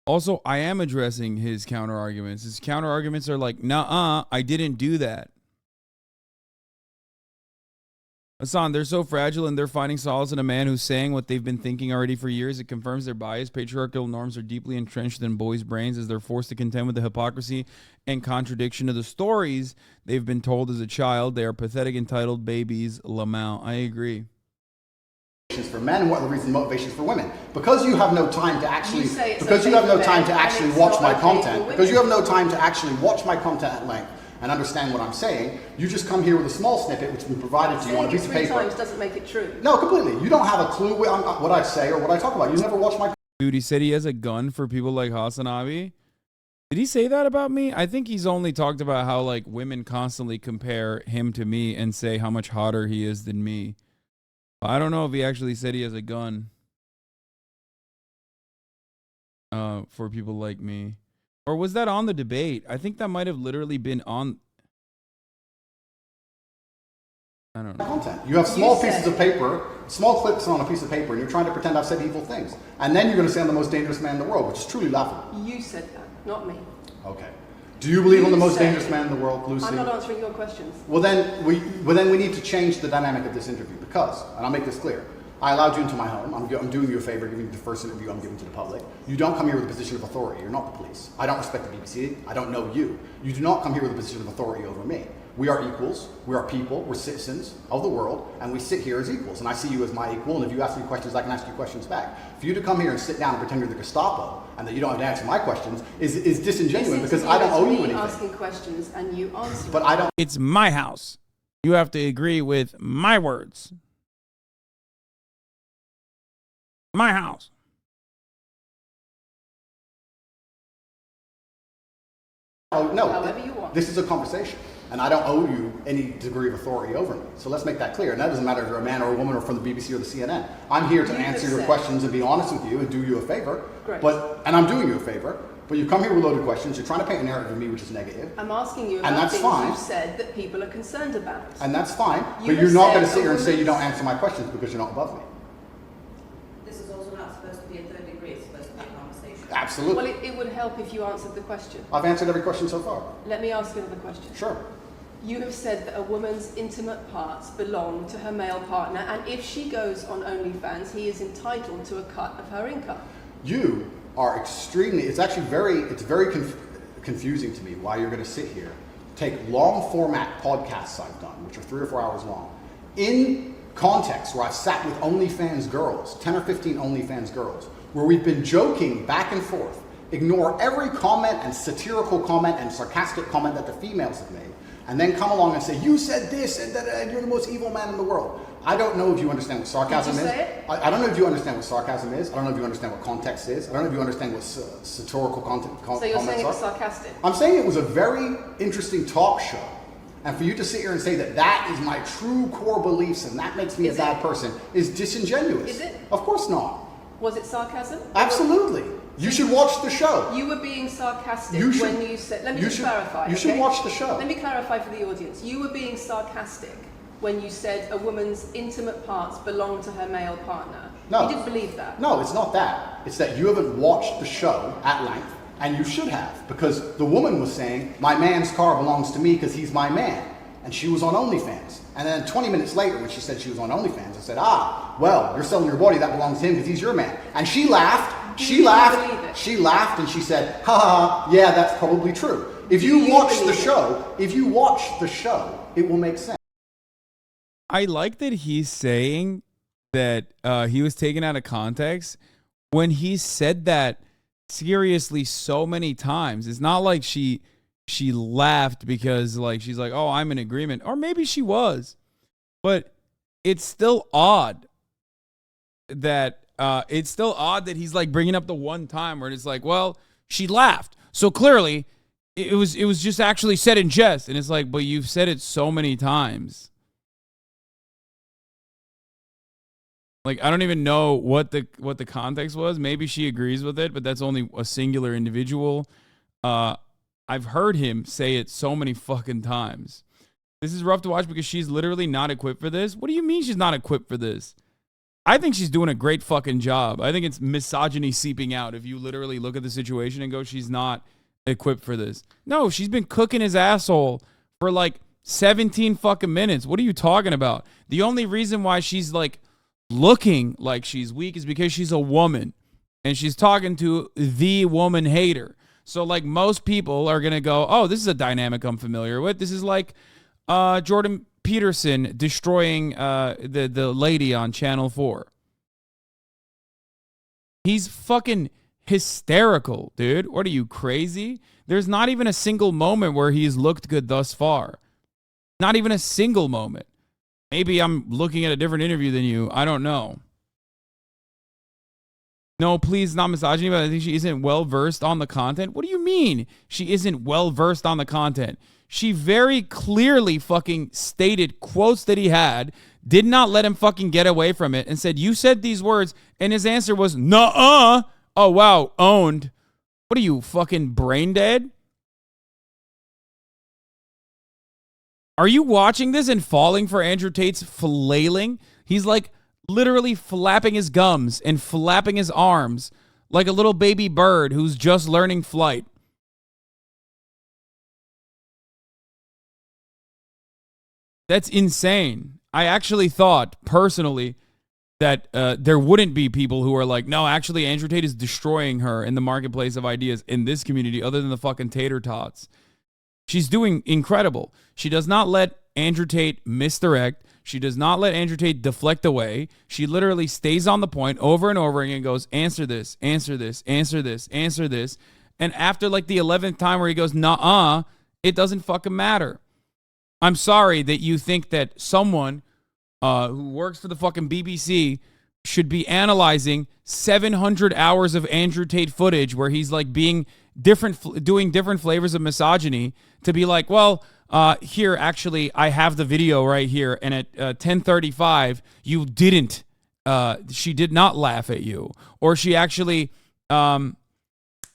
Also, I am addressing his counter arguments. His counter arguments are like, nah, I didn't do that. Hasan, they're so fragile and they're finding solace in a man who's saying what they've been thinking already for years. It confirms their bias. Patriarchal norms are deeply entrenched in boys' brains as they're forced to contend with the hypocrisy and contradiction of the stories they've been told as a child. They are pathetic, entitled babies. Lamau. I agree. For men and what are the reasons motivations for women? Because you have no time to actually watch my content, because you have no time to actually watch my content at length, and understand what I'm saying. You just come here with a small snippet, which has been provided to you on a piece of paper. Saying it 3 times doesn't make it true. No, completely. You don't have a clue what I say or what I talk about. You never watch my... Dude, he said he has a gun for people like HasanAbi. Did he say that about me? I think he's only talked about how like women constantly compare him to me and say how much hotter he is than me. I don't know if he actually said he has a gun for people like me. Or was that on the debate? I think that might have literally been on... I don't know. Content. You have small pieces of paper, small clips on a piece of paper, and you're trying to pretend I've said evil things. And then you're going to say I'm the most dangerous man in the world, which is truly laughable. You said that, not me. Okay. Do you believe I'm the most dangerous man in the world, Lucy? I'm not answering your questions. Well, then we need to change the dynamic of this interview because, and I'll make this clear, I allowed you into my home. I'm doing you a favor, giving you the first interview I'm giving to the public. You don't come here with a position of authority. You're not the police. I don't respect the BBC. I don't know you. You do not come here with a position of authority over me. We are equals. We are people. We're citizens of the world, and we sit here as equals. And I see you as my equal, and if you ask me questions, I can ask you questions back. For you to come here and sit down and pretend you're the Gestapo and that you don't have to answer my questions is disingenuous because I don't owe you anything. Asking questions and you answer. But I don't. It's my house. You have to agree with my words. My house. Oh, no. However you want. This is a conversation, and I don't owe you any degree of authority over me. So let's make that clear. And that doesn't matter if you're a man or a woman or from the BBC or the CNN. I'm here to answer your questions and be honest with you and do you a favor. Great. And I'm doing you a favor. But you come here with loaded questions. You're trying to paint a narrative of me which is negative. I'm asking you And about that's things fine. you've said that people are concerned about. And that's fine. You But have you're not said going to sit a here and say you don't woman's- answer my questions because you're not above me. This is also not supposed to be a third degree, it's supposed to be a conversation. Absolutely. Well, it would help if you answered the question. I've answered every question so far. Let me ask you another question. Sure. You have said that a woman's intimate parts belong to her male partner, and if she goes on OnlyFans, he is entitled to a cut of her income. You are extremely, it's very confusing to me why you're going to sit here, take long format podcasts I've done, which are 3 or 4 hours long, in context where I've sat with OnlyFans girls, 10 or 15 OnlyFans girls, where we've been joking back and forth, ignore every comment and satirical comment and sarcastic comment that the females have made, and then come along and say, you said this and that, and you're the most evil man in the world. I don't know if you understand what sarcasm Did you is. say it? I don't know if you understand what sarcasm is. I don't know if you understand what context is. I don't know if you understand what satirical comments are. So you're saying it was sarcastic? I'm saying it was a very interesting talk show. And for you to sit here and say that that is my true core beliefs and that makes me a bad person is disingenuous. Is it? Of course not. Was it sarcasm? Absolutely. You should watch the show. You were being sarcastic You should- when you said, let me you just should- clarify. you should okay? watch the show. Let me clarify for the audience. You were being sarcastic when you said a woman's intimate parts belong to her male partner. No. You didn't believe that. No, it's not that. It's that you haven't watched the show at length, and you should have, because the woman was saying, my man's car belongs to me because he's my man. And she was on OnlyFans. And then 20 minutes later, when she said she was on OnlyFans, I said, well, you're selling your body, that belongs to him because he's your man. And she laughed. She laughed and she said, ha ha, yeah, that's probably true. If you watch the show, it will make sense. I like that he's saying that he was taken out of context when he said that seriously so many times. It's not like she laughed because like she's like, oh, I'm in agreement, or maybe she was, but it's still odd that he's like bringing up the one time where it's like, well, she laughed, so clearly it was just actually said in jest, and it's like, but you've said it so many times. Like, I don't even know what the context was. Maybe she agrees with it, but that's only a singular individual. I've heard him say it so many fucking times. This is rough to watch because she's literally not equipped for this. What do you mean she's not equipped for this? I think she's doing a great fucking job. I think it's misogyny seeping out if you literally look at the situation and go, she's not equipped for this. No, she's been cooking his asshole for like 17 fucking minutes. What are you talking about? The only reason why she's like looking like she's weak is because she's a woman and she's talking to the woman hater. So like most people are going to go, oh, this is a dynamic I'm familiar with. This is like Jordan Peterson destroying the lady on Channel 4. He's fucking hysterical, dude. What are you, crazy? There's not even a single moment where he's looked good thus far. Not even a single moment. Maybe I'm looking at a different interview than you. I don't know. No, please, not misogyny, but I think she isn't well-versed on the content. What do you mean she isn't well-versed on the content? She very clearly fucking stated quotes that he had, did not let him fucking get away from it, and said, you said these words, and his answer was, nuh-uh. Oh, wow, owned. What are you, fucking brain dead? Are you watching this and falling for Andrew Tate's flailing? He's like literally flapping his gums and flapping his arms like a little baby bird who's just learning flight. That's insane. I actually thought, personally, that there wouldn't be people who are like, no, actually, Andrew Tate is destroying her in the marketplace of ideas in this community other than the fucking tater tots. She's doing incredible. She does not let Andrew Tate misdirect. She does not let Andrew Tate deflect away. She literally stays on the point over and over again and goes, answer this, answer this, answer this, answer this. And after like the 11th time where he goes, nuh-uh, it doesn't fucking matter. I'm sorry that you think that someone who works for the fucking BBC should be analyzing 700 hours of Andrew Tate footage where he's like being different, doing different flavors of misogyny to be like, well, here, actually, I have the video right here. And at 10:35, you didn't, she did not laugh at you. Or she actually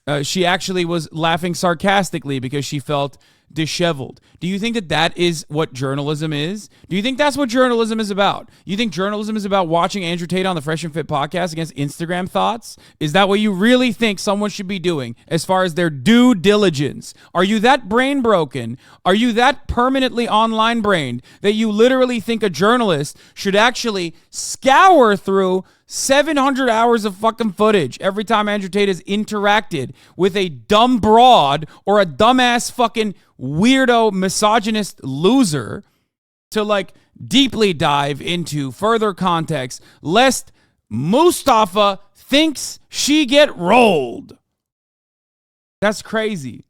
was laughing sarcastically because she felt disheveled. Do you think that that is what journalism is? Do you think that's what journalism is about? You think journalism is about watching Andrew Tate on the Fresh and Fit podcast against Instagram thoughts? Is that what you really think someone should be doing as far as their due diligence? Are you that brain broken? Are you that permanently online brained that you literally think a journalist should actually scour through 700 hours of fucking footage every time Andrew Tate has interacted with a dumb broad or a dumbass fucking weirdo misogynist loser to like deeply dive into further context lest Mustafa thinks she get rolled? That's crazy.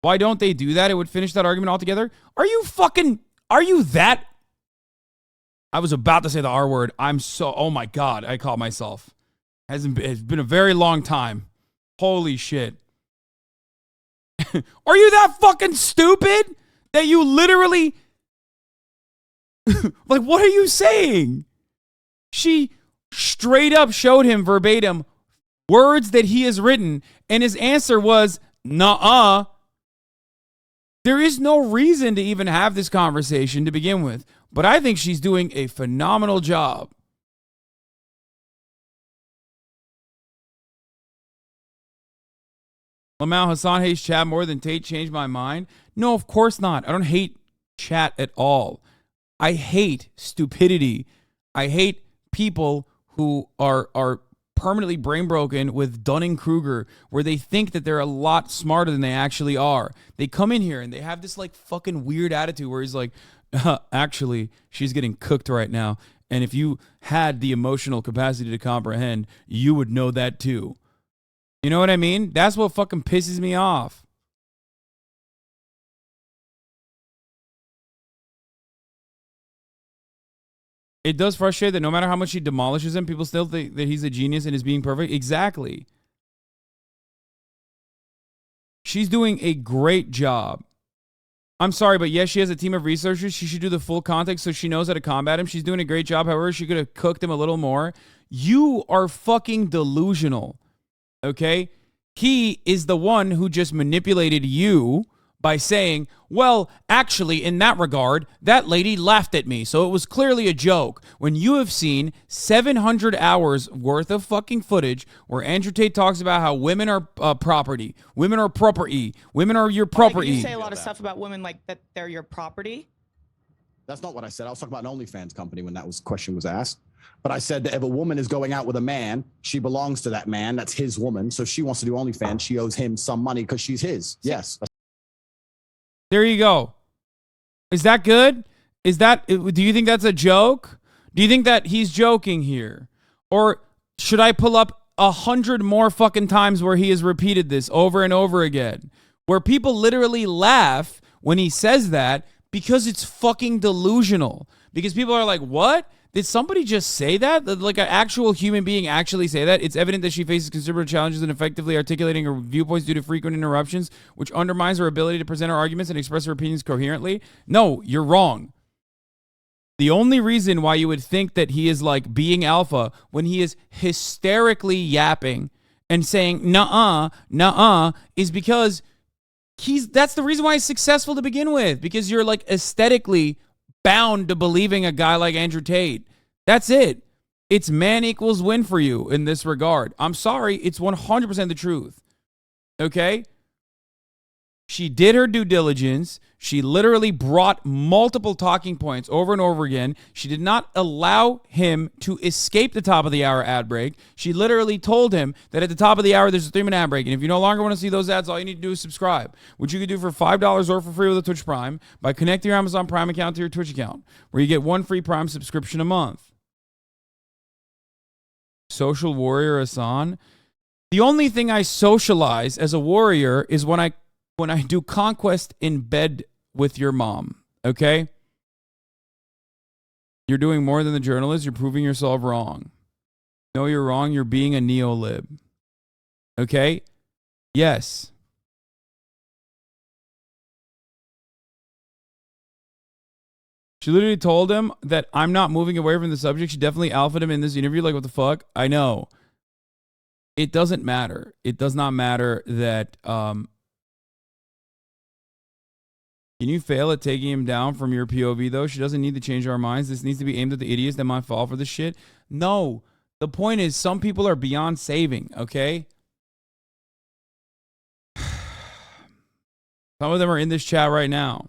Why don't they do that? It would finish that argument altogether. Are you that? I was about to say the R word. Oh my God, I caught myself. It's been a very long time. Holy shit. Are you that fucking stupid that you literally, like, what are you saying? She straight up showed him verbatim words that he has written, and his answer was, nuh-uh. There is no reason to even have this conversation to begin with. But I think she's doing a phenomenal job. Lamau, Hasan hates chat more than Tate changed my mind. No, of course not. I don't hate chat at all. I hate stupidity. I hate people who are permanently brain broken with Dunning-Kruger, where they think that they're a lot smarter than they actually are. They come in here and they have this like fucking weird attitude where he's like, actually, she's getting cooked right now. And if you had the emotional capacity to comprehend, you would know that too. You know what I mean? That's what fucking pisses me off. It does frustrate that no matter how much he demolishes him, people still think that he's a genius and is being perfect. Exactly. She's doing a great job. I'm sorry, but yes, she has a team of researchers. She should do the full context so she knows how to combat him. She's doing a great job. However, she could have cooked him a little more. You are fucking delusional, okay? He is the one who just manipulated you by saying, well, actually, in that regard, that lady laughed at me, so it was clearly a joke. When you have seen 700 hours worth of fucking footage where Andrew Tate talks about how women are property, women are property, women are your property. You say a lot of stuff about women like that they're your property. That's not what I said. I was talking about an OnlyFans company when that question was asked. But I said that if a woman is going out with a man, she belongs to that man. That's his woman. So if she wants to do OnlyFans, she owes him some money because she's his. Yes. There you go. Is that good? Do you think that's a joke? Do you think that he's joking here? Or should I pull up 100 more fucking times where he has repeated this over and over again, where people literally laugh when he says that because it's fucking delusional. Because people are like, what? Did somebody just say that? Like an actual human being actually say that? It's evident that she faces considerable challenges in effectively articulating her viewpoints due to frequent interruptions, which undermines her ability to present her arguments and express her opinions coherently. No, you're wrong. The only reason why you would think that he is like being alpha when he is hysterically yapping and saying nuh-uh, nuh-uh, is because that's the reason why he's successful to begin with, because you're like aesthetically bound to believing a guy like Andrew Tate. That's it. It's man equals win for you in this regard. I'm sorry, it's 100% the truth. Okay? She did her due diligence. She literally brought multiple talking points over and over again. She did not allow him to escape the top of the hour ad break. She literally told him that at the top of the hour, there's a 3-minute ad break. And if you no longer want to see those ads, all you need to do is subscribe, which you can do for $5 or for free with a Twitch Prime by connecting your Amazon Prime account to your Twitch account, where you get 1 free Prime subscription a month. Social warrior Hasan. The only thing I socialize as a warrior is when I do conquest in bed with your mom, okay? You're doing more than the journalist. You're proving yourself wrong. No, you're wrong. You're being a neo-lib. Okay? Yes. She literally told him that I'm not moving away from the subject. She definitely alphaed him in this interview. Like, what the fuck? I know. It doesn't matter. It does not matter that... Can you fail at taking him down from your POV, though? She doesn't need to change our minds. This needs to be aimed at the idiots that might fall for this shit. No. The point is, some people are beyond saving, okay? Some of them are in this chat right now.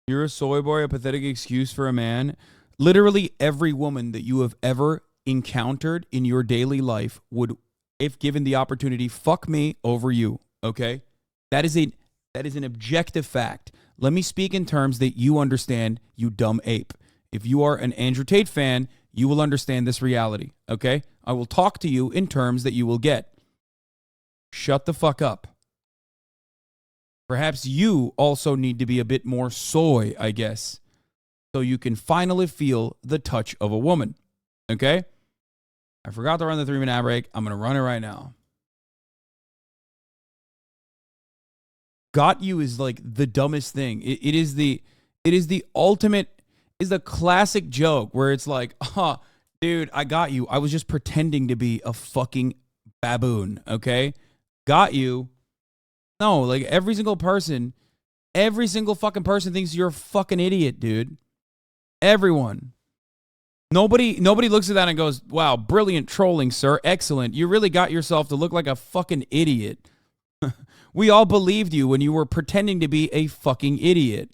You're a soy boy, a pathetic excuse for a man. Literally every woman that you have ever encountered in your daily life would, if given the opportunity, fuck me over you, okay? That is an objective fact. Let me speak in terms that you understand, you dumb ape. If you are an Andrew Tate fan, you will understand this reality, okay? I will talk to you in terms that you will get. Shut the fuck up. Perhaps you also need to be a bit more soy, I guess, so you can finally feel the touch of a woman. Okay? I forgot to run the 3-minute ad break. I'm going to run it right now. Got you is like the dumbest thing. It is the ultimate, is the classic joke where it's like, dude, I got you. I was just pretending to be a fucking baboon. Okay? Got you. No, like every single fucking person thinks you're a fucking idiot, dude. Everyone. Nobody looks at that and goes, wow, brilliant trolling, sir. Excellent. You really got yourself to look like a fucking idiot. We all believed you when you were pretending to be a fucking idiot.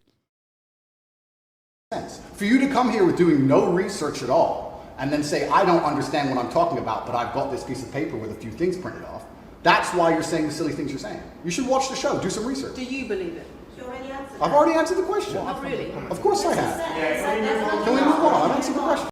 For you to come here with doing no research at all and then say, I don't understand what I'm talking about, but I've got this piece of paper with a few things printed off. That's why you're saying the silly things you're saying. You should watch the show, do some research. Do you believe it? You already answered I've already answered the question. Not really. Of course I have. Can we move on? I've answered the question.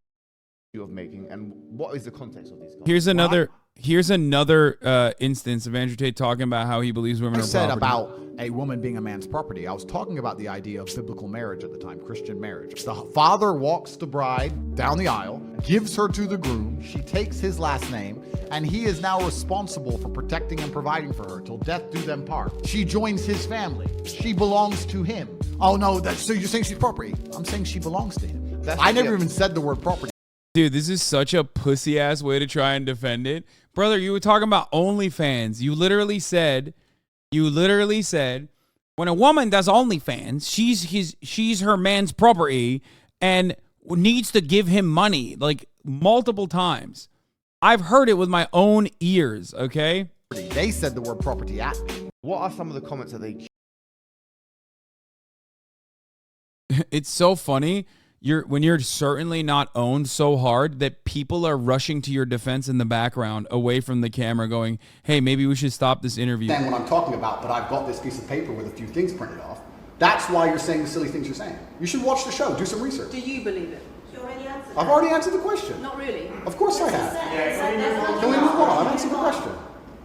Of making, and what is the context of these guys? Here's another instance of Andrew Tate talking about how he believes women are property. I said about a woman being a man's property. I was talking about the idea of biblical marriage at the time, Christian marriage. The father walks the bride down the aisle, gives her to the groom, she takes his last name, and he is now responsible for protecting and providing for her till death do them part. She joins his family. She belongs to him. Oh no, so you're saying she's property? I'm saying she belongs to him. I never even said the word property. Dude, this is such a pussy-ass way to try and defend it. Brother, you were talking about OnlyFans. You literally said, when a woman does OnlyFans, she's her man's property and needs to give him money, like, multiple times. I've heard it with my own ears, okay? They said the word property at me. What are some of the comments that they... It's so funny. you're certainly not owned so hard that people are rushing to your defense in the background away from the camera going, hey, maybe we should stop this interview. What I'm talking about, but I've got this piece of paper with a few things printed off. That's why you're saying the silly things you're saying. You should watch the show, do some research. Do you believe it? You already answered. I've already answered the question. Not really. Of course I have. Can we move on? I've answered the question.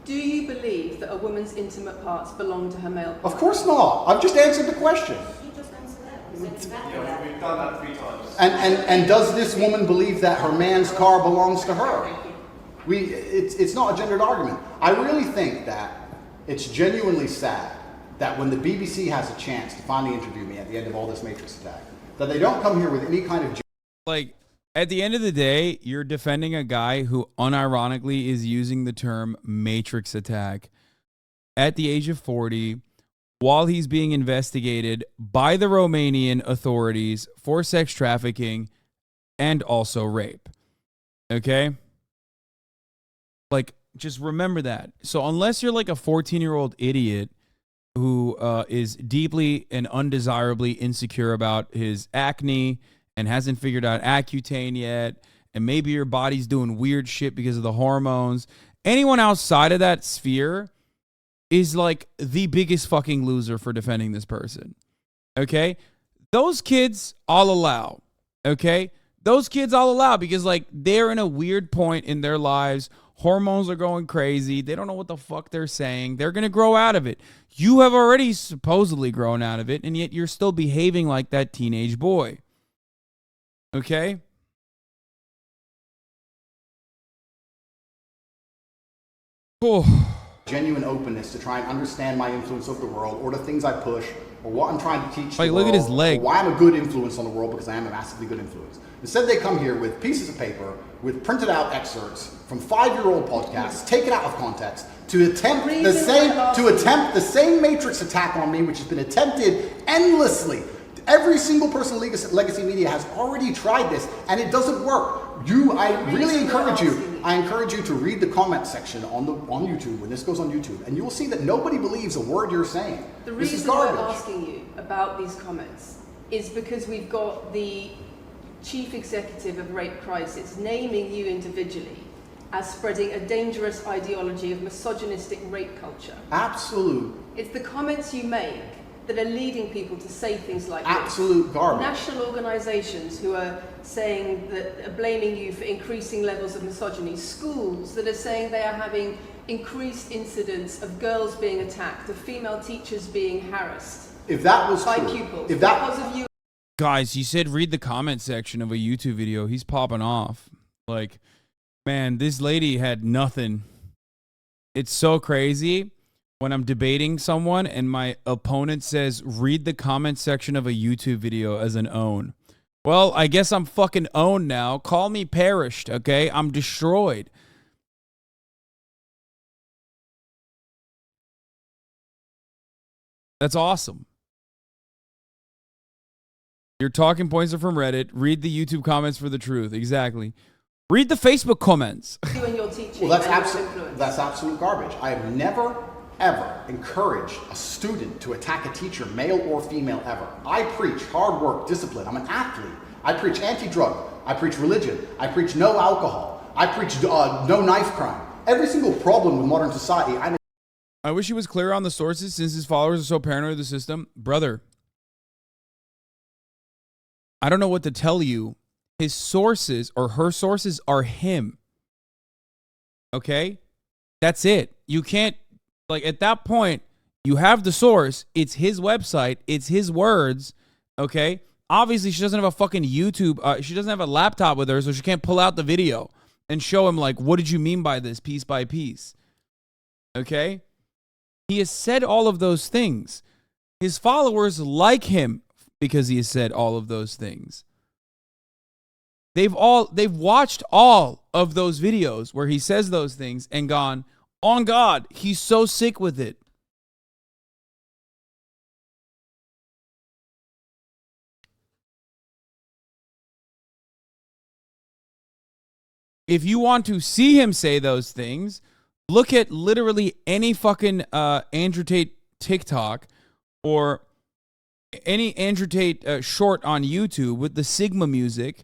Do you believe that a woman's intimate parts belong to her male partner? Of course not. I've just answered the question. We've done that 3 times. And does this woman believe that her man's car belongs to her? It's not a gendered argument. I really think that it's genuinely sad that when the BBC has a chance to finally interview me at the end of all this Matrix attack, that they don't come here with any kind of... Like, at the end of the day, you're defending a guy who unironically is using the term Matrix attack at the age of 40 while he's being investigated by the Romanian authorities for sex trafficking and also rape. Okay? Like, just remember that. So unless you're like a 14-year-old idiot who is deeply and undesirably insecure about his acne and hasn't figured out Accutane yet, and maybe your body's doing weird shit because of the hormones, anyone outside of that sphere is like the biggest fucking loser for defending this person. Okay? Those kids I'll allow. Okay? Those kids I'll allow because like they're in a weird point in their lives. Hormones are going crazy. They don't know what the fuck they're saying. They're going to grow out of it. You have already supposedly grown out of it, and yet you're still behaving like that teenage boy. Okay? Oh. Genuine openness to try and understand my influence over the world, or the things I push, or what I'm trying to teach like, the look world, at his leg. or why I'm a good influence on the world, because I am a massively good influence. Instead, they come here with pieces of paper, with printed out excerpts from 5-year-old podcasts, taken out of context, to attempt the same Matrix attack on me, which has been attempted endlessly. Every single person in Legacy Media has already tried this, and it doesn't work. I really encourage you. I encourage you to read the comment section on YouTube when this goes on YouTube, and you will see that nobody believes a word you're saying. The This is reason we're garbage. asking you about these comments is because we've got the chief executive of Rape Crisis naming you individually as spreading a dangerous ideology of misogynistic rape culture. Absolute. It's the comments you make that are leading people to say things like Absolute this. garbage. National organisations who are saying that are blaming you for increasing levels of misogyny. Schools that are saying they are having increased incidents of girls being attacked, of female teachers being harassed. If that was by true, pupils if that because of you. Guys, he said read the comment section of a YouTube video. He's popping off. Like, man, this lady had nothing. It's so crazy when I'm debating someone and my opponent says read the comment section of a YouTube video as an own. Well, I guess I'm fucking owned now. Call me perished, okay? I'm destroyed. That's awesome. Your talking points are from Reddit. Read the YouTube comments for the truth. Exactly. Read the Facebook comments. You and your teaching. Well, that's absolute garbage. I have never, ever encouraged a student to attack a teacher, male or female, ever. I preach hard work, discipline. I'm an athlete. I preach anti-drug. I preach religion. I preach no alcohol. I preach no knife crime. Every single problem with modern society, I wish he was clear on the sources since his followers are so paranoid of the system. Brother, I don't know what to tell you. His sources or her sources are him. Okay? That's it. You can't, like, at that point, you have the source. It's his website. It's his words. Okay? Obviously, she doesn't have a fucking YouTube. She doesn't have a laptop with her, so she can't pull out the video and show him, like, what did you mean by this piece by piece? Okay? He has said all of those things. His followers like him because he has said all of those things. They've watched all of those videos where he says those things and gone, on God, he's so sick with it. If you want to see him say those things, look at literally any fucking Andrew Tate TikTok or any Andrew Tate short on YouTube with the Sigma music,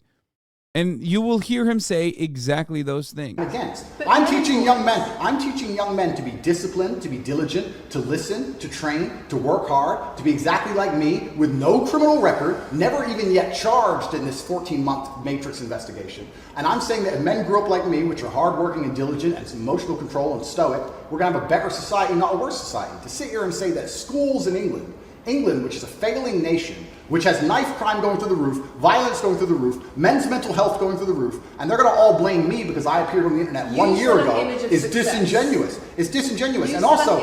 and you will hear him say exactly those things. Against. I'm teaching young men. I'm teaching young men to be disciplined, to be diligent, to listen, to train, to work hard, to be exactly like me, with no criminal record, never even yet charged in this 14-month Matrix investigation. And I'm saying that if men grew up like me, which are hardworking and diligent and some emotional control and stoic, we're going to have a better society, not a worse society. To sit here and say that schools in England, which is a failing nation, which has knife crime going through the roof, violence going through the roof, men's mental health going through the roof, and they're going to all blame me because I appeared on the internet 1 year ago, is disingenuous. It's disingenuous. And also,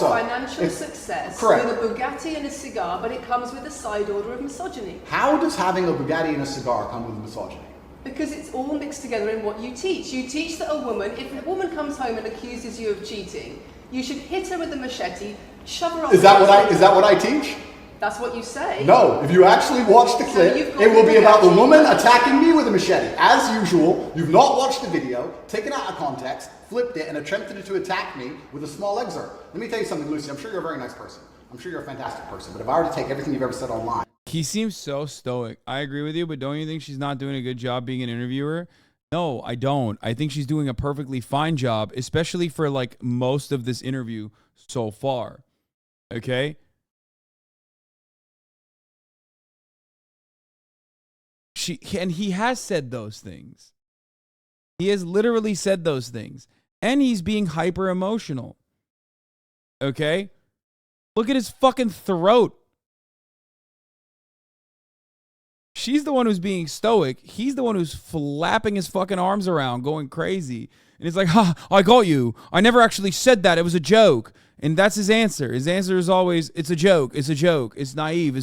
financial success correct. With a Bugatti and a cigar, but it comes with a side order of misogyny. How does having a Bugatti and a cigar come with misogyny? Because it's all mixed together in what you teach. You teach that a woman, if a woman comes home and accuses you of cheating, you should hit her with a machete, shove her off. Is that what I teach? That's what you say. No, if you actually watch the clip, it will be about the woman attacking me with a machete. As usual, you've not watched the video, taken it out of context, flipped it, and attempted to attack me with a small excerpt. Let me tell you something, Lucy. I'm sure you're a very nice person. I'm sure you're a fantastic person. But if I were to take everything you've ever said online. He seems so stoic. I agree with you, but don't you think she's not doing a good job being an interviewer? No, I don't. I think she's doing a perfectly fine job, especially for like most of this interview so far. Okay? He has said those things. He has literally said those things. And he's being hyper emotional. Okay? Look at his fucking throat. She's the one who's being stoic. He's the one who's flapping his fucking arms around, going crazy. And he's like, ha, I got you. I never actually said that. It was a joke. And that's his answer. His answer is always, it's a joke. It's a joke. It's naive.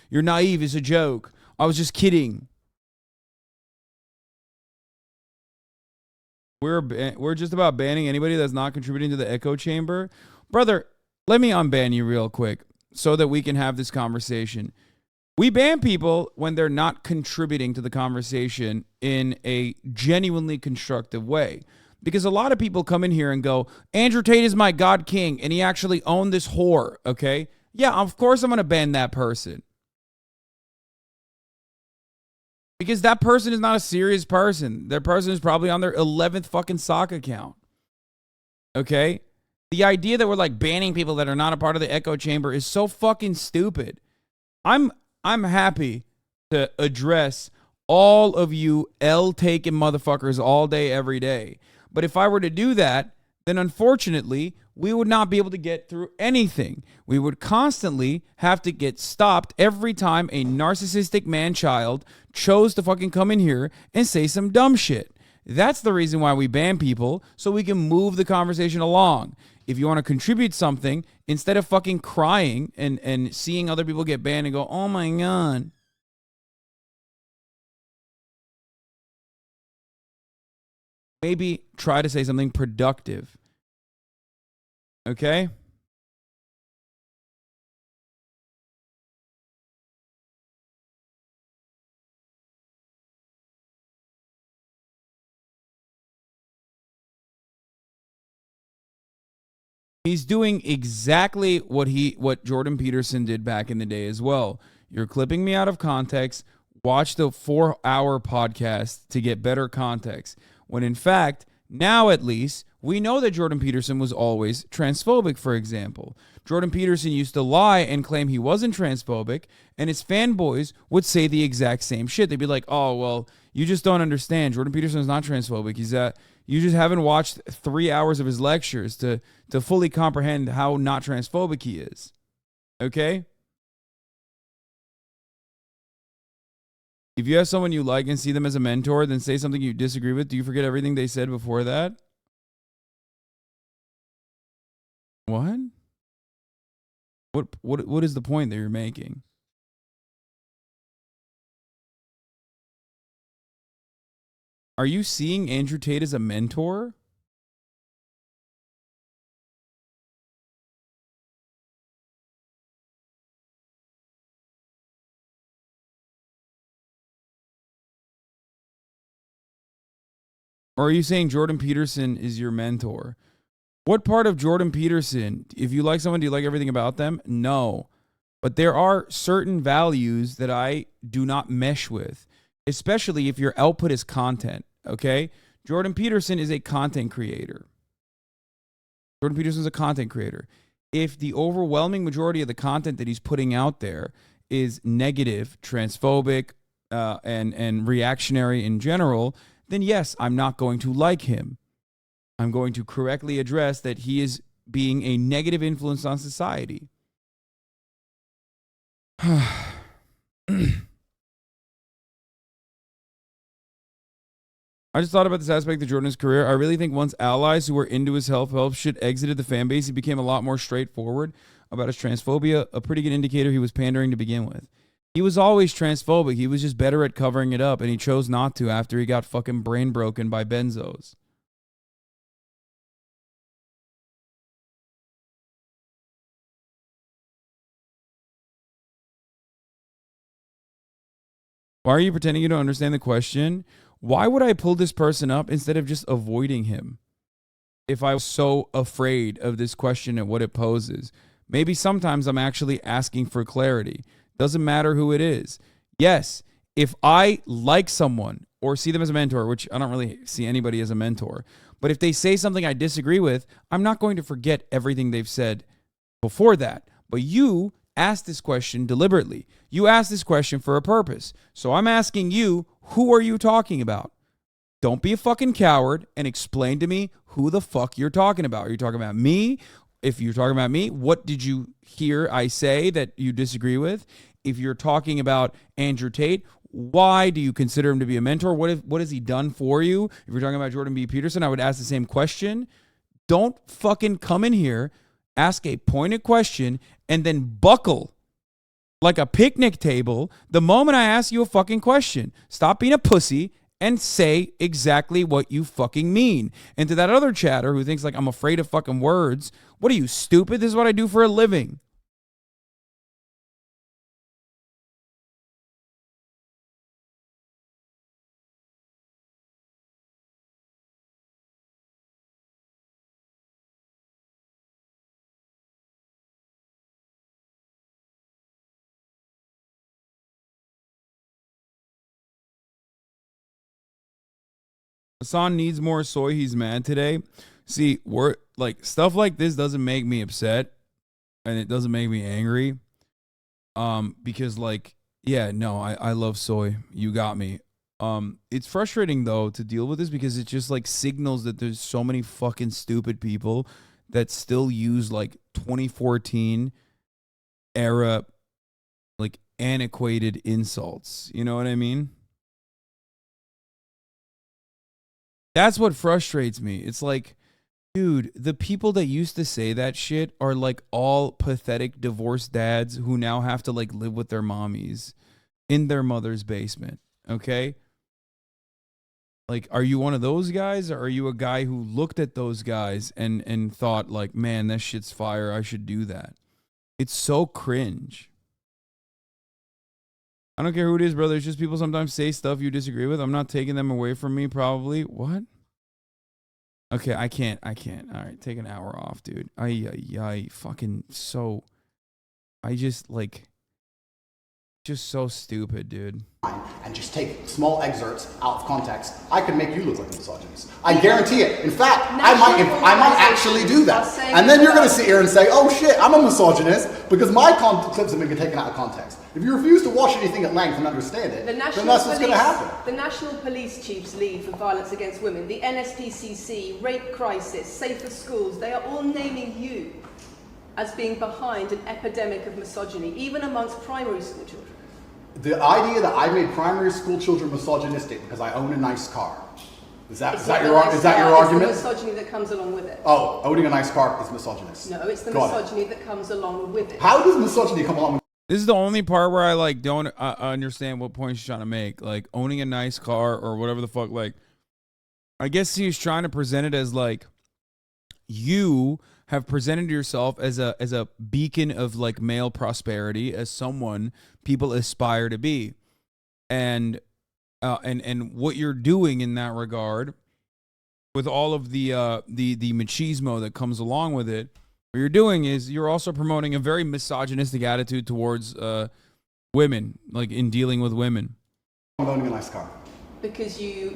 You're naive. It's a joke. I was just kidding. We're just about banning anybody that's not contributing to the echo chamber. Brother, let me unban you real quick so that we can have this conversation. We ban people when they're not contributing to the conversation in a genuinely constructive way. Because a lot of people come in here and go, Andrew Tate is my God King, and he actually owned this whore, okay? Yeah, of course I'm going to ban that person. Because that person is not a serious person. That person is probably on their 11th fucking sock account. Okay? The idea that we're like banning people that are not a part of the echo chamber is so fucking stupid. I'm happy to address all of you L-taking motherfuckers all day, every day. But if I were to do that, then unfortunately, we would not be able to get through anything. We would constantly have to get stopped every time a narcissistic man-child chose to fucking come in here and say some dumb shit. That's the reason why we ban people, so we can move the conversation along. If you want to contribute something, instead of fucking crying and seeing other people get banned and go, oh my God. Maybe try to say something productive. Okay? He's doing exactly what Jordan Peterson did back in the day as well. You're clipping me out of context. Watch the 4-hour podcast to get better context. When in fact, now at least, we know that Jordan Peterson was always transphobic, for example. Jordan Peterson used to lie and claim he wasn't transphobic, and his fanboys would say the exact same shit. They'd be like, oh, well, you just don't understand. Jordan Peterson is not transphobic. You just haven't watched 3 hours of his lectures to fully comprehend how not transphobic he is. Okay? If you have someone you like and see them as a mentor, then say something you disagree with. Do you forget everything they said before that? What? What is the point that you're making? Are you seeing Andrew Tate as a mentor? Or are you saying Jordan Peterson is your mentor? What part of Jordan Peterson, if you like someone, do you like everything about them? No. But there are certain values that I do not mesh with, especially if your output is content, okay? Jordan Peterson is a content creator. Jordan Peterson is a content creator. If the overwhelming majority of the content that he's putting out there is negative, transphobic, and reactionary in general, then yes, I'm not going to like him. I'm going to correctly address that he is being a negative influence on society. I just thought about this aspect of Jordan's career. I really think once allies who were into his help shit exited the fan base, he became a lot more straightforward about his transphobia, a pretty good indicator he was pandering to begin with. He was always transphobic. He was just better at covering it up, and he chose not to after he got fucking brain broken by benzos. Why are you pretending you don't understand the question? Why would I pull this person up instead of just avoiding him? If I was so afraid of this question and what it poses. Maybe sometimes I'm actually asking for clarity. Doesn't matter who it is. Yes, if I like someone or see them as a mentor, which I don't really see anybody as a mentor, but if they say something I disagree with, I'm not going to forget everything they've said before that. But you asked this question deliberately. You asked this question for a purpose. So I'm asking you, who are you talking about? Don't be a fucking coward and explain to me who the fuck you're talking about. Are you talking about me? If you're talking about me, what did you hear I say that you disagree with? If you're talking about Andrew Tate, why do you consider him to be a mentor? What has he done for you? If you're talking about Jordan B. Peterson, I would ask the same question. Don't fucking come in here, ask a pointed question, and then buckle like a picnic table the moment I ask you a fucking question. Stop being a pussy and say exactly what you fucking mean. And to that other chatter who thinks like I'm afraid of fucking words, what are you, stupid? This is what I do for a living. Hasan needs more soy. He's mad today. See, we're like stuff like this doesn't make me upset, and it doesn't make me angry. Because like, yeah, no, I love soy. You got me. It's frustrating though to deal with this because it just like signals that there's so many fucking stupid people that still use like 2014 era like antiquated insults. You know what I mean? That's what frustrates me. It's like, dude, the people that used to say that shit are like all pathetic divorced dads who now have to like live with their mommies in their mother's basement. Okay? Like, are you one of those guys, or are you a guy who looked at those guys and thought like, man, that shit's fire, I should do that? It's so cringe. I don't care who it is, brother. It's just people sometimes say stuff you disagree with. I'm not taking them away from me, probably. What? Okay, I can't. All right, take an hour off, dude. I fucking so... I just, like... Just so stupid, dude. And just take small excerpts out of context, I could make you look like a misogynist. I guarantee it. In fact, I might actually do that. And then you're going to sit here and say, oh shit, I'm a misogynist because my clips have been taken out of context. If you refuse to watch anything at length and understand it, then that's what's going to happen. The National Police Chiefs League for Violence Against Women, the NSPCC, Rape Crisis, Safer Schools, they are all naming you as being behind an epidemic of misogyny, even amongst primary school children. The idea that I made primary school children misogynistic because I own a nice car. Is that your argument? It's the misogyny that comes along with it. Oh, owning a nice car is misogynist. No, it's the misogyny that comes along with it. How does misogyny come along with it? This is the only part where I like don't understand what point she's trying to make. Like owning a nice car or whatever the fuck. Like, I guess he's trying to present it as like you have presented yourself as a beacon of like male prosperity, as someone people aspire to be, and what you're doing in that regard, with all of the machismo that comes along with it, What you're doing is you're also promoting a very misogynistic attitude towards women, like in dealing with women. I'm owning a nice car. Because you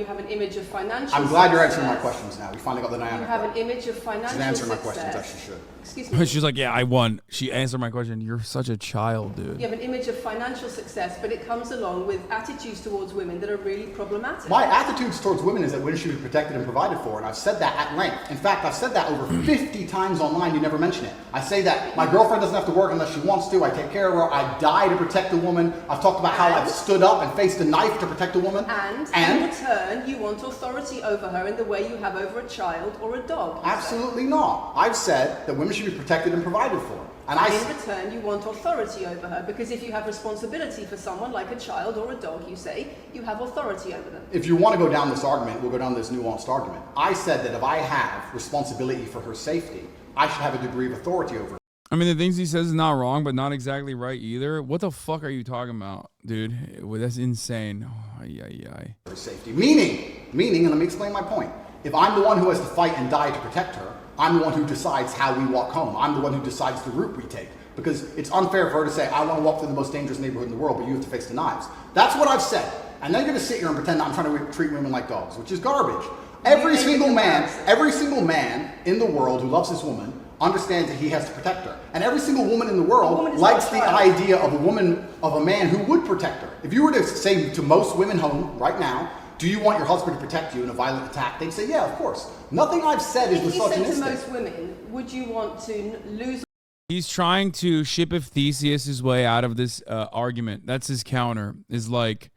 have an image of financial I'm glad you're success. answering my questions now. We finally got the dynamic. You have right. an image of financial She's answering my success. questions, as she should. Excuse me. She's like, yeah, I won. She answered my question. You're such a child, dude. You have an image of financial success, but it comes along with attitudes towards women that are really problematic. My attitudes towards women is that women should be protected and provided for, and I've said that at length. In fact, I've said that over 50 times online. You never mention it. I say that my girlfriend doesn't have to work unless she wants to. I take care of her. I die to protect a woman. I've talked about how I've stood up and faced a knife to protect a woman. And in return, you want authority over her in the way you have over a child or a dog. Absolutely not. I've said that women should be protected and provided for. And in return, you want authority over her, because if you have responsibility for someone like a child or a dog, you say, you have authority over them. If you want to go down this argument, we'll go down this nuanced argument. I said that if I have responsibility for her safety, I should have a degree of authority over her. I mean, the things he says is not wrong, but not exactly right either. What the fuck are you talking about, dude? Well, that's insane. Oh, Her safety. Meaning, and let me explain my point. If I'm the one who has to fight and die to protect her, I'm the one who decides how we walk home. I'm the one who decides the route we take. Because it's unfair for her to say, I want to walk through the most dangerous neighborhood in the world, but you have to face the knives. That's what I've said. And then you're going to sit here and pretend I'm trying to treat women like dogs, which is garbage. Every single man in the world who loves his woman understands that he has to protect her. And every single woman in the world likes the idea of a man who would protect her. If you were to say to most women home right now, do you want your husband to protect you in a violent attack? They'd say, yeah, of course. Nothing I've said is misogynistic. If you said to most women, would you want to lose? He's trying to ship of Theseus his way out of this argument. That's his counter. Is like,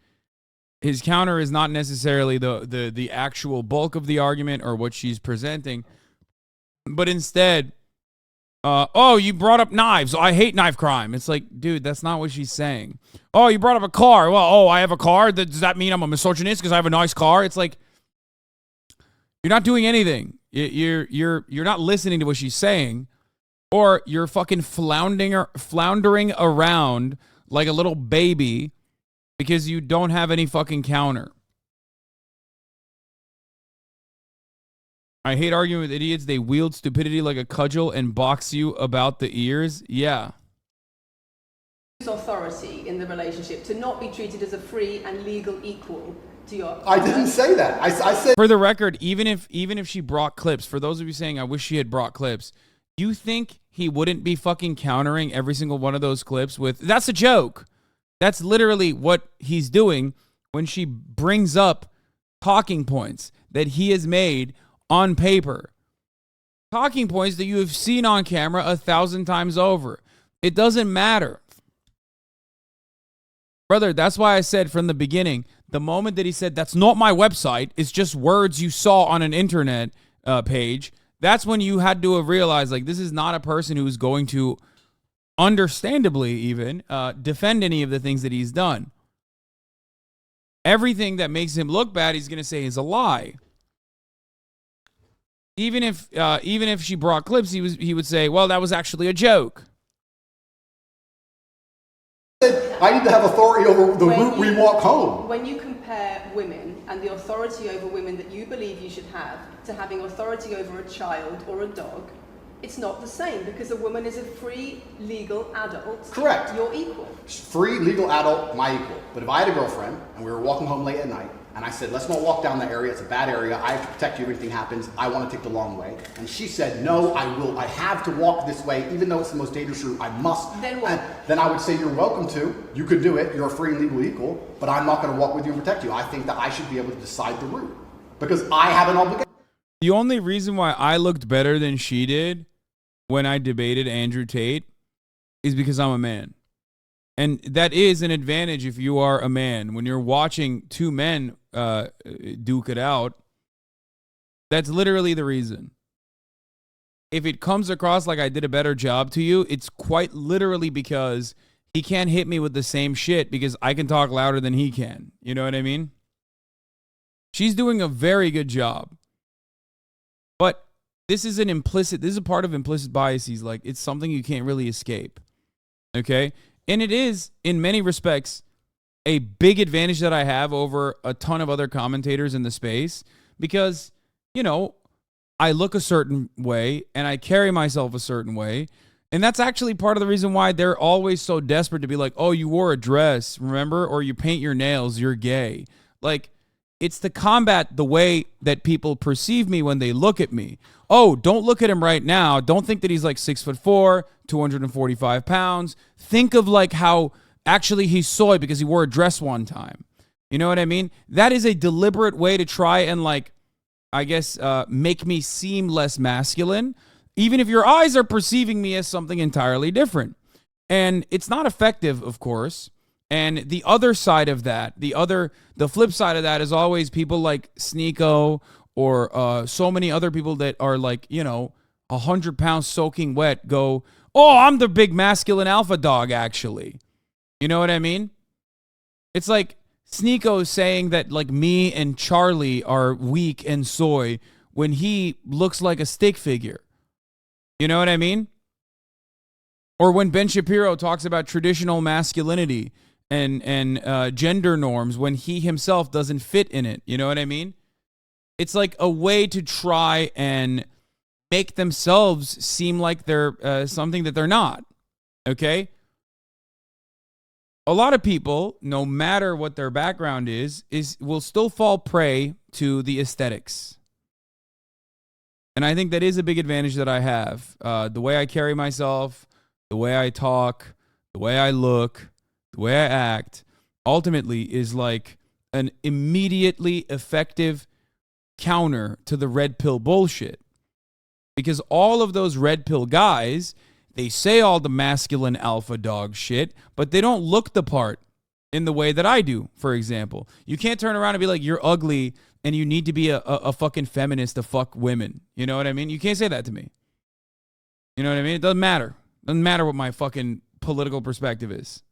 his counter is not necessarily the actual bulk of the argument or what she's presenting, but instead, oh, you brought up knives. I hate knife crime. It's like, dude, that's not what she's saying. Oh, you brought up a car. Well, oh, I have a car. Does that mean I'm a misogynist because I have a nice car? It's like, you're not doing anything. You're not listening to what she's saying, or you're fucking floundering around like a little baby because you don't have any fucking counter. I hate arguing with idiots. They wield stupidity like a cudgel and box you about the ears. Yeah. Authority in the relationship, to not be treated as a free and legal equal to your. I didn't say that. I said. For the record, even if she brought clips, for those of you saying I wish she had brought clips, you think he wouldn't be fucking countering every single one of those clips with, that's a joke. That's literally what he's doing when she brings up talking points that he has made on paper. Talking points that you have seen on camera 1,000 times over. It doesn't matter. Brother, that's why I said from the beginning, the moment that he said, that's not my website, it's just words you saw on an internet page, that's when you had to have realized, like, this is not a person who's going to, understandably even, defend any of the things that he's done. Everything that makes him look bad, he's going to say is a lie. Even if she brought clips, he would say, well, that was actually a joke. I need to have authority over the route we walk home. When you compare women and the authority over women that you believe you should have to having authority over a child or a dog, it's not the same, because a woman is a free, legal adult. Correct. You're equal. Free, legal adult, my equal. But if I had a girlfriend and we were walking home late at night, and I said, let's not walk down that area, it's a bad area, I have to protect you if anything happens, I want to take the long way. And she said, no, I have to walk this way, even though it's the most dangerous route, I must. Then what? Then I would say, you're welcome to, you could do it, you're a free and legal equal, but I'm not going to walk with you and protect you. I think that I should be able to decide the route, because I have an obligation. The only reason why I looked better than she did when I debated Andrew Tate is because I'm a man. And that is an advantage if you are a man. When you're watching two men duke it out, that's literally the reason. If it comes across like I did a better job to you, it's quite literally because he can't hit me with the same shit because I can talk louder than he can. You know what I mean? She's doing a very good job. But this is a part of implicit biases. Like, it's something you can't really escape. Okay? And it is, in many respects, a big advantage that I have over a ton of other commentators in the space because, you know, I look a certain way and I carry myself a certain way. And that's actually part of the reason why they're always so desperate to be like, oh, you wore a dress, remember? Or you paint your nails, you're gay. Like, it's to combat the way that people perceive me when they look at me. Oh, don't look at him right now. Don't think that he's like 6'4", 245 pounds. Think of like how actually he's soy because he wore a dress one time. You know what I mean? That is a deliberate way to try and like, I guess, make me seem less masculine, even if your eyes are perceiving me as something entirely different. And it's not effective, of course. And the other side of that, the flip side of that is always people like Sneeko or so many other people that are like, 100 pounds soaking wet go, oh, I'm the big masculine alpha dog, actually. You know what I mean? It's like Sneeko saying that like me and Charlie are weak and soy when he looks like a stick figure. You know what I mean? Or when Ben Shapiro talks about traditional masculinity and gender norms when he himself doesn't fit in it. You know what I mean? It's like a way to try and make themselves seem like they're something that they're not. Okay? A lot of people, no matter what their background is will still fall prey to the aesthetics. And I think that is a big advantage that I have. The way I carry myself, the way I talk, the way I look, the way I act, ultimately is like an immediately effective counter to the red pill bullshit. Because all of those red pill guys, they say all the masculine alpha dog shit, but they don't look the part in the way that I do, for example. You can't turn around and be like, you're ugly and you need to be a fucking feminist to fuck women. You know what I mean? You can't say that to me. You know what I mean? It doesn't matter. It doesn't matter what my fucking political perspective is.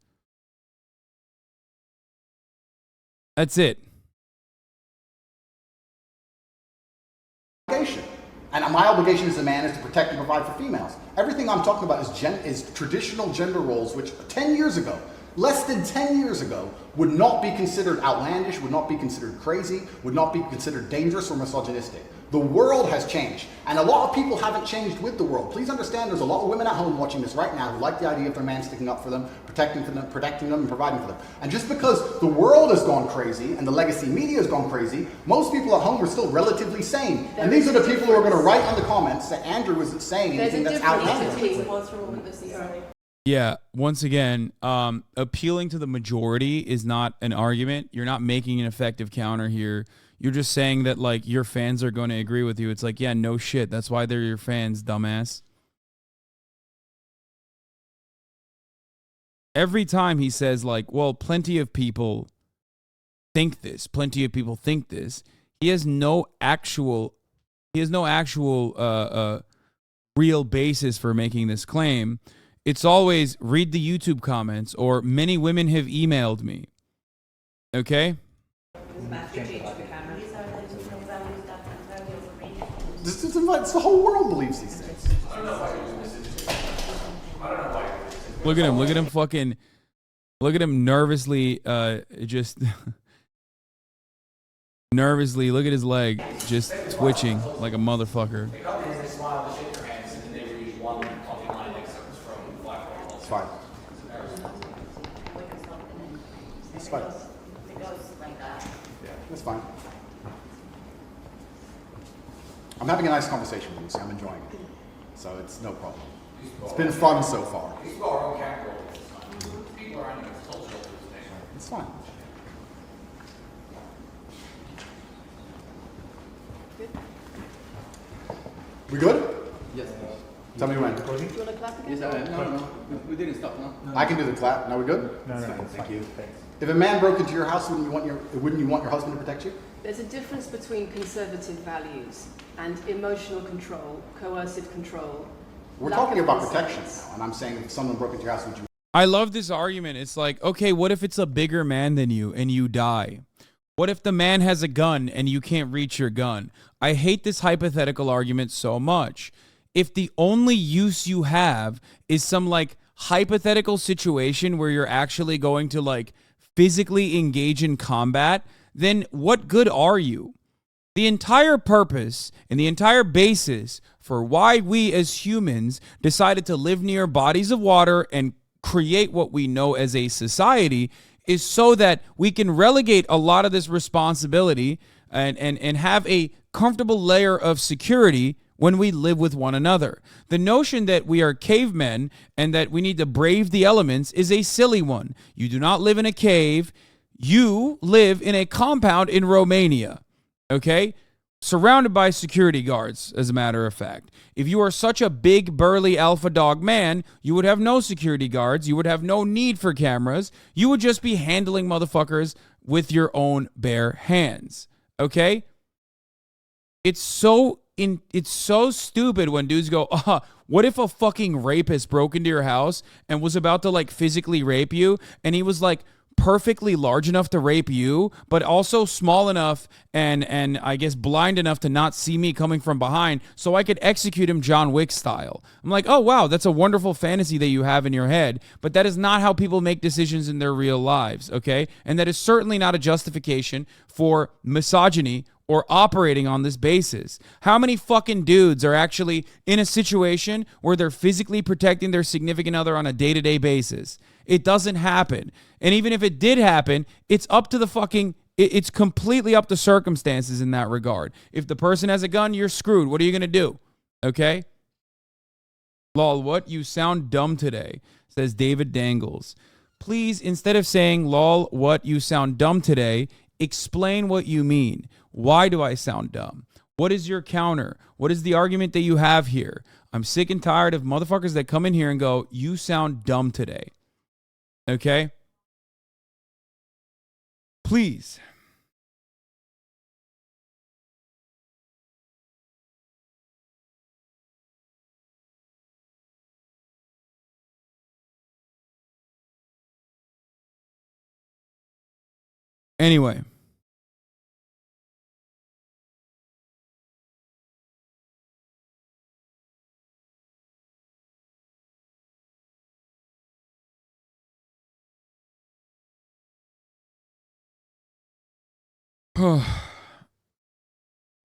That's it. And my obligation as a man is to protect and provide for females. Everything I'm talking about is traditional gender roles, which 10 years ago, less than 10 years ago, would not be considered outlandish, would not be considered crazy, would not be considered dangerous or misogynistic. The world has changed, and a lot of people haven't changed with the world. Please understand there's a lot of women at home watching this right now who like the idea of their man sticking up for them, protecting them, and providing for them. And just because the world has gone crazy and the legacy media has gone crazy, most people at home are still relatively sane. And these are the people who are going to write in the comments that Andrew isn't saying anything that's outlandish. Yeah, once again, appealing to the majority is not an argument. You're not making an effective counter here. You're just saying that, like, your fans are going to agree with you. It's like, yeah, no shit. That's why they're your fans, dumbass. Every time he says, like, well, plenty of people think this. Plenty of people think this. He has no actual real basis for making this claim. It's always read the YouTube comments or many women have emailed me. Okay? It's the whole world believes these things. Look at him. Look at him fucking. Look at him nervously. Just nervously. Look at his leg. Just twitching like a motherfucker. It's fine. It's fine. Yeah, that's fine. I'm having a nice conversation with you, so I'm enjoying it. So it's no problem. It's been fun so far. It's fine. We good? Yes. Tell me when. Do you want to clap again? Yes, no. We didn't stop, no? I can do the clap. Now we good? No, thank you. If a man broke into your house, wouldn't you want your husband to protect you? There's a difference between conservative values and emotional control, coercive control. We're talking about protection now, and I'm saying if someone broke into your house, would you? I love this argument. It's like, okay, what if it's a bigger man than you and you die? What if the man has a gun and you can't reach your gun? I hate this hypothetical argument so much. If the only use you have is some like hypothetical situation where you're actually going to like physically engage in combat, then what good are you? The entire purpose and the entire basis for why we as humans decided to live near bodies of water and create what we know as a society is so that we can relegate a lot of this responsibility and have a comfortable layer of security when we live with one another. The notion that we are cavemen and that we need to brave the elements is a silly one. You do not live in a cave. You live in a compound in Romania, okay? Surrounded by security guards, as a matter of fact. If you are such a big, burly alpha dog man, you would have no security guards. You would have no need for cameras. You would just be handling motherfuckers with your own bare hands, okay? It's so stupid when dudes go, what if a fucking rapist broke into your house and was about to like physically rape you, and he was like perfectly large enough to rape you, but also small enough and I guess blind enough to not see me coming from behind, so I could execute him John Wick style. I'm like, oh wow, that's a wonderful fantasy that you have in your head, but that is not how people make decisions in their real lives, okay? And that is certainly not a justification for misogyny or operating on this basis. How many fucking dudes are actually in a situation where they're physically protecting their significant other on a day-to-day basis? It doesn't happen. And even if it did happen, it's up to the fucking, it's completely up to circumstances in that regard. If the person has a gun, you're screwed. What are you going to do? Okay? Lol, what? You sound dumb today, says David Dangles. Please, instead of saying, lol, what? You sound dumb today, explain what you mean. Why do I sound dumb? What is your counter? What is the argument that you have here? I'm sick and tired of motherfuckers that come in here and go, you sound dumb today. Okay? Please. Anyway.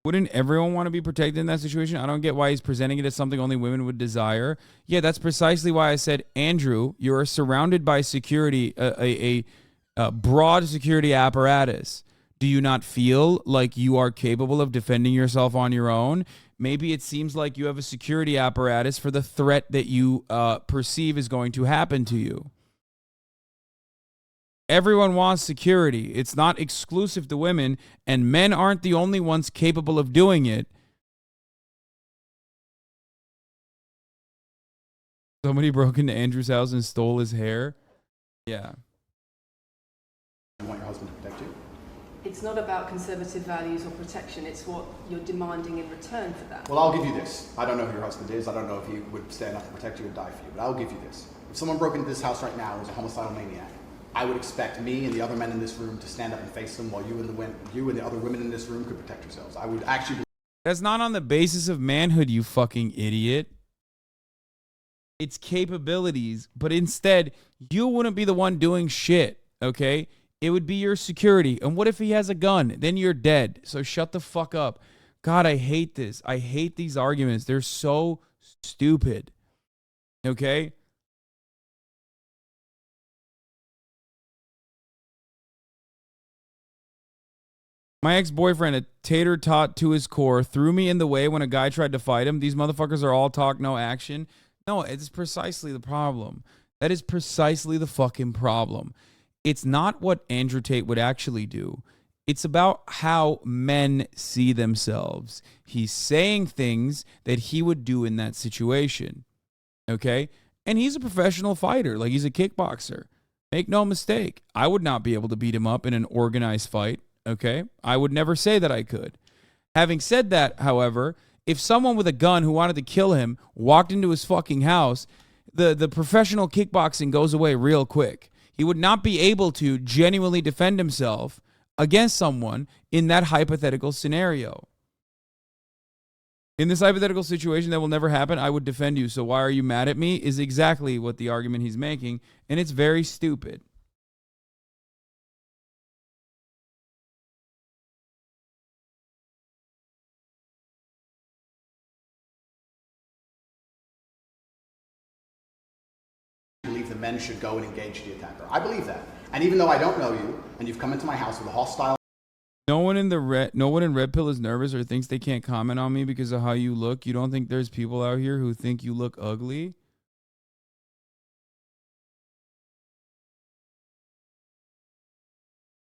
Wouldn't everyone want to be protected in that situation? I don't get why he's presenting it as something only women would desire. Yeah, that's precisely why I said, Andrew, you are surrounded by security, a broad security apparatus. Do you not feel like you are capable of defending yourself on your own? Maybe it seems like you have a security apparatus for the threat that you perceive is going to happen to you. Everyone wants security. It's not exclusive to women, and men aren't the only ones capable of doing it. Somebody broke into Andrew's house and stole his hair. Yeah. You want your husband to protect you? It's not about conservative values or protection. It's what you're demanding in return for that. Well, I'll give you this. I don't know who your husband is. I don't know if he would stand up and protect you or die for you, but I'll give you this. If someone broke into this house right now and was a homicidal maniac, I would expect me and the other men in this room to stand up and face them, while you and the other women in this room could protect yourselves. I would actually. That's not on the basis of manhood, you fucking idiot. It's capabilities, but instead, you wouldn't be the one doing shit, okay? It would be your security. And what if he has a gun? Then you're dead. So shut the fuck up. God, I hate this. I hate these arguments. They're so stupid, okay? My ex-boyfriend, a tater tot to his core, threw me in the way when a guy tried to fight him. These motherfuckers are all talk, no action. No, it's precisely the problem. That is precisely the fucking problem. It's not what Andrew Tate would actually do. It's about how men see themselves. He's saying things that he would do in that situation. Okay? And he's a professional fighter. Like, he's a kickboxer. Make no mistake. I would not be able to beat him up in an organized fight. Okay? I would never say that I could. Having said that, however, if someone with a gun who wanted to kill him walked into his fucking house, the professional kickboxing goes away real quick. He would not be able to genuinely defend himself against someone in that hypothetical scenario. In this hypothetical situation that will never happen, I would defend you. So why are you mad at me? Is exactly what the argument he's making, and it's very stupid. believe the men should go and engage the attacker. I believe that. And even though I don't know you, and you've come into my house with a hostile... No one in Red Pill is nervous or thinks they can't comment on me because of how you look. You don't think there's people out here who think you look ugly?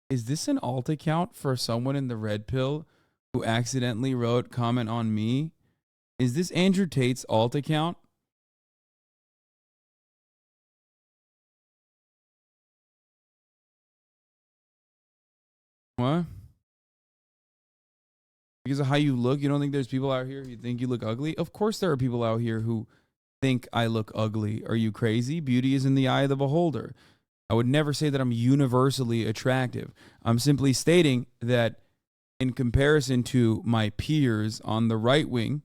Is this an alt account for someone in the Red Pill who accidentally wrote comment on me? Is this Andrew Tate's alt account? What? Because of how you look, you don't think there's people out here who think you look ugly? Of course there are people out here who think I look ugly. Are you crazy? Beauty is in the eye of the beholder. I would never say that I'm universally attractive. I'm simply stating that in comparison to my peers on the right wing,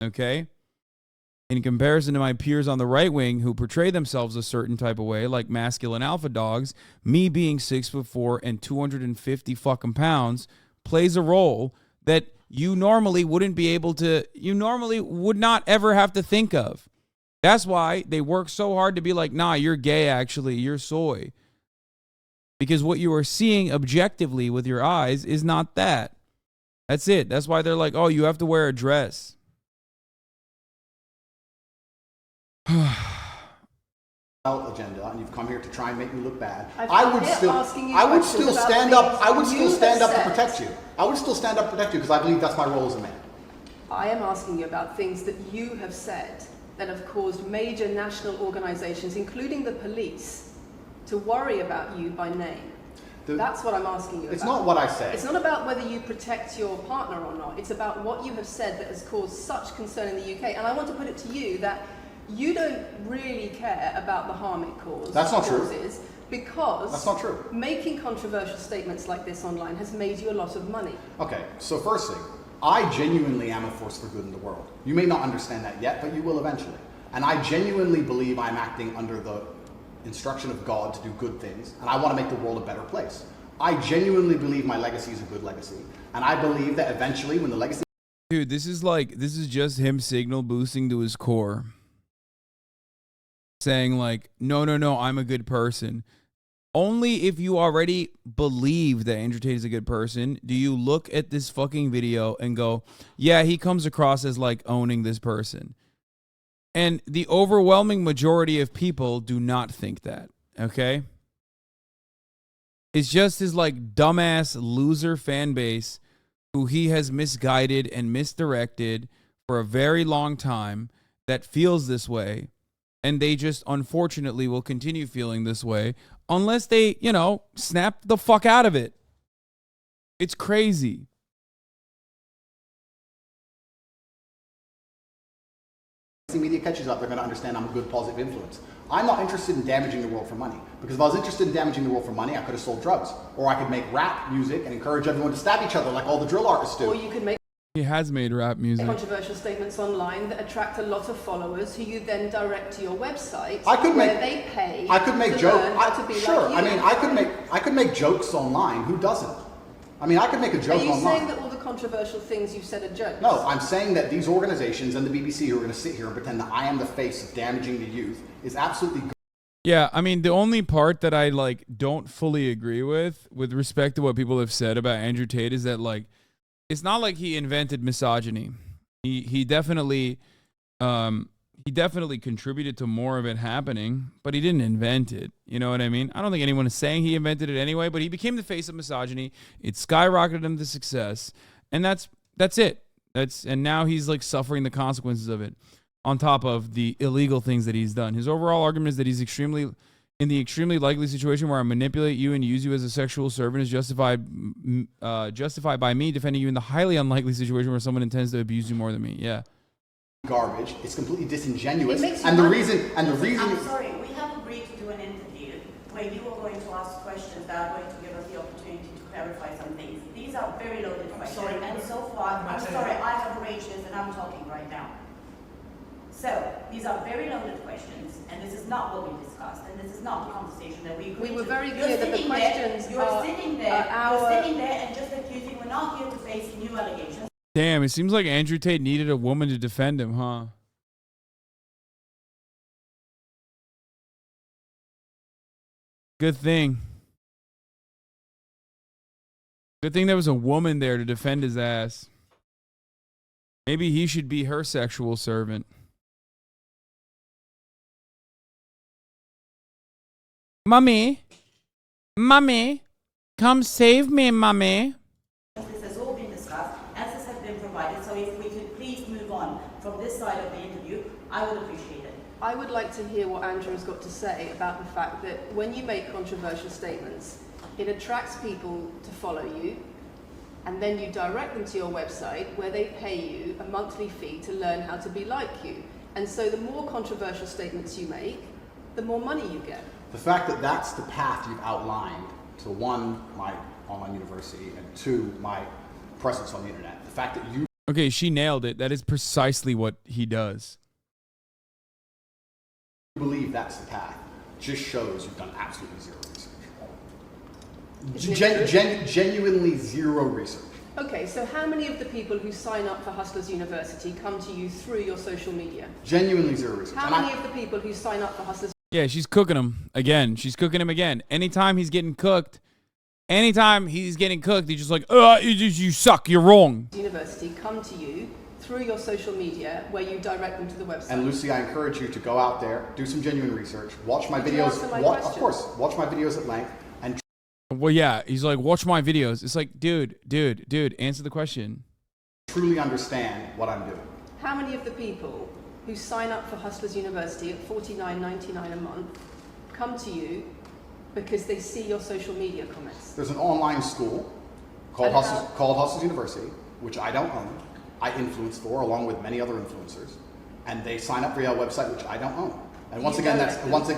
okay? In comparison to my peers on the right wing who portray themselves a certain type of way, like masculine alpha dogs, me being 6'4" and 250 fucking pounds plays a role that you normally wouldn't be able to, you normally would not ever have to think of. That's why they work so hard to be like, nah, you're gay actually, you're soy. Because what you are seeing objectively with your eyes is not that. That's it. That's why they're like, oh, you have to wear a dress. agenda, and you've come here to try and make me look bad. I would still stand up to protect you. I would still stand up to protect you because I believe that's my role as a man. I am asking you about things that you have said that have caused major national organizations, including the police, to worry about you by name. That's what I'm asking you about. It's not what I say. It's not about whether you protect your partner or not. It's about what you have said that has caused such concern in the UK. And I want to put it to you that you don't really care about the harm it causes. That's not true. Because that's not true. Making controversial statements like this online has made you a lot of money. Okay, so first thing, I genuinely am a force for good in the world. You may not understand that yet, but you will eventually. And I genuinely believe I'm acting under the instruction of God to do good things, and I want to make the world a better place. I genuinely believe my legacy is a good legacy, and I believe that eventually when the legacy... Dude, this is just him signal boosting to his core. Saying like, no, I'm a good person. Only if you already believe that Andrew Tate is a good person do you look at this fucking video and go, yeah, he comes across as like owning this person. And the overwhelming majority of people do not think that, okay? It's just his like dumbass loser fan base who he has misguided and misdirected for a very long time that feels this way. And they just, unfortunately, will continue feeling this way unless they, snap the fuck out of it. It's crazy. media catches up, they're going to understand I'm a good, positive influence. I'm not interested in damaging the world for money. Because if I was interested in damaging the world for money, I could have sold drugs. Or I could make rap music and encourage everyone to stab each other like all the drill artists do. Or you could make... He has made rap music. Controversial statements online that attract a lot of followers who you then direct to your website where they pay I could make jokes. Sure, like you. I could make jokes online. Who doesn't? I mean, I could make a joke online. Are you saying that all the controversial things you've said are jokes? No, I'm saying that these organizations and the BBC who are going to sit here and pretend that I am the face of damaging the youth is absolutely good. Yeah, I mean, the only part that I don't fully agree with respect to what people have said about Andrew Tate is that it's not like he invented misogyny. He definitely contributed to more of it happening, but he didn't invent it. You know what I mean? I don't think anyone is saying he invented it anyway, but he became the face of misogyny. It skyrocketed him to success, and that's it. And now he's suffering the consequences of it on top of the illegal things that he's done. His overall argument is that he's in the extremely likely situation where I manipulate you and use you as a sexual servant is justified by me defending you in the highly unlikely situation where someone intends to abuse you more than me. Yeah. Garbage. It's completely disingenuous. I'm sorry, we have agreed to do an interview where you are going to ask questions that are going to give us the opportunity to clarify some things. These are very loaded questions. And so far, I'm sorry, I have arranged this and I'm talking right now. So, these are very loaded questions, and this is not what we discussed, and this is not the conversation that we agreed to. We were very clear that the questions You're sitting there and just accusing, we're not here to face new allegations. Damn, it seems like Andrew Tate needed a woman to defend him, huh? Good thing. Good thing there was a woman there to defend his ass. Maybe he should be her sexual servant. Mommy. Mommy. Come save me, mommy. This has all been discussed, answers have been provided, so if we could please move on from this side of the interview, I would appreciate it. I would like to hear what Andrew's got to say about the fact that when you make controversial statements, it attracts people to follow you, and then you direct them to your website where they pay you a monthly fee to learn how to be like you. And so the more controversial statements you make, the more money you get. The fact that that's the path you've outlined to one, my online university, and two, my presence on the internet. The fact that you Okay, she nailed it. That is precisely what he does. believe that's the path just shows you've done absolutely zero research. Genuinely zero research. Okay, so how many of the people who sign up for Hustlers University come to you through your social media? Genuinely zero research. How many of the people who sign up for Hustlers Yeah, she's cooking him again. She's cooking him again. Anytime he's getting cooked, he's just like, you suck, you're wrong. University come to you through your social media where you direct them to the website? And Lucy, I encourage you to go out there, do some genuine research, watch my videos. Of course, watch my videos at length. And well, yeah, he's like, watch my videos. It's like, dude, answer the question. Truly understand what I'm doing. How many of the people who sign up for Hustlers University at $49.99 a month come to you because they see your social media comments? There's an online school called Hustlers University, which I don't own. I influence for, along with many other influencers, and they sign up for our website, which I don't own. And once again, that's nothing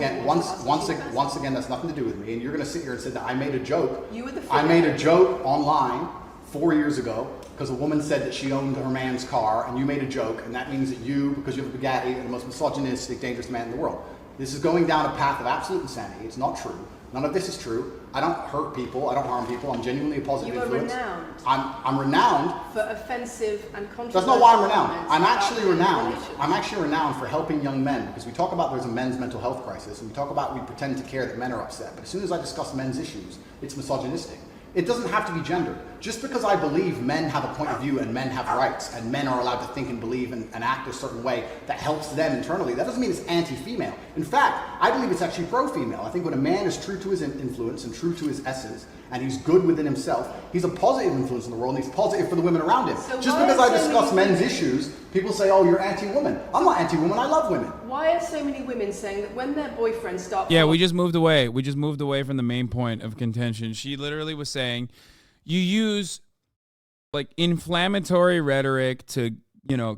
to do with me. And you're going to sit here and say that I made a joke. I made a joke online 4 years ago because a woman said that she owned her man's car, and you made a joke, and that means that you, because you have a Bugatti, are the most misogynistic, dangerous man in the world. This is going down a path of absolute insanity. It's not true. None of this is true. I don't hurt people. I don't harm people. I'm genuinely a positive influence. You are renowned. I'm renowned for offensive and controversial. That's not why I'm renowned. I'm actually renowned. I'm actually renowned for helping young men, because we talk about there's a men's mental health crisis, and we pretend to care that men are upset. But as soon as I discuss men's issues, it's misogynistic. It doesn't have to be gendered. Just because I believe men have a point of view and men have rights and men are allowed to think and believe and act a certain way that helps them internally, that doesn't mean it's anti-female. In fact, I believe it's actually pro-female. I think when a man is true to his influence and true to his essence, and he's good within himself, he's a positive influence in the world, and he's positive for the women around him. So just because I discuss men's issues, people say, oh, you're anti-woman. I'm not anti-woman, I love women. Why are so many women saying that when their boyfriends start... Yeah, we just moved away. We just moved away from the main point of contention. She literally was saying, you use like inflammatory rhetoric to,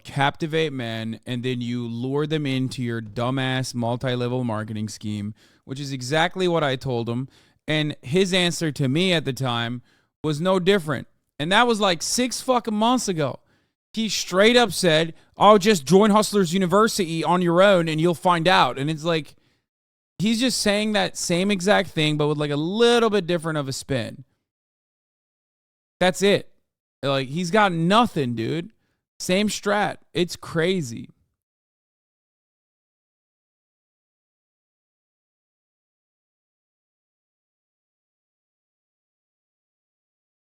captivate men, and then you lure them into your dumbass multi-level marketing scheme, which is exactly what I told him. And his answer to me at the time was no different. And that was like 6 fucking months ago. He straight up said, oh, just join Hustlers University on your own and you'll find out. And it's like, he's just saying that same exact thing, but with like a little bit different of a spin. That's it. Like, he's got nothing, dude. Same strat. It's crazy.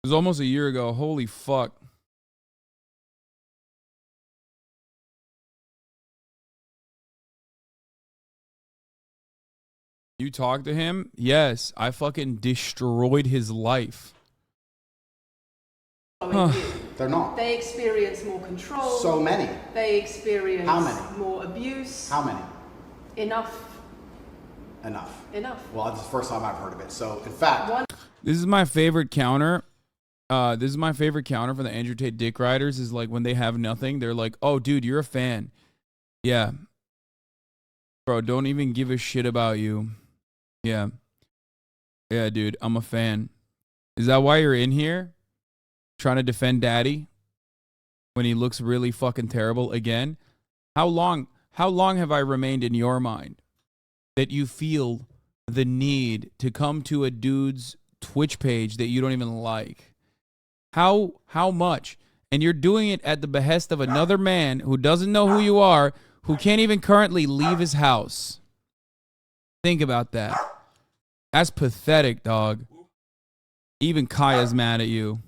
It was almost a year ago. Holy fuck. You talked to him? Yes. I fucking destroyed his life. They're not. They experience more control. So many. They experience How many? more abuse. How many? Enough. Well, that's the first time I've heard of it. So, in fact... This is my favorite counter. This is my favorite counter for the Andrew Tate dick riders is like when they have nothing, they're like, oh, dude, you're a fan. Yeah. Bro, don't even give a shit about you. Yeah. Yeah, dude, I'm a fan. Is that why you're in here? Trying to defend daddy when he looks really fucking terrible again? How long have I remained in your mind that you feel the need to come to a dude's Twitch page that you don't even like? How much? And you're doing it at the behest of another man who doesn't know who you are, who can't even currently leave his house. Think about that. That's pathetic, dog. Even Kaya's mad at you.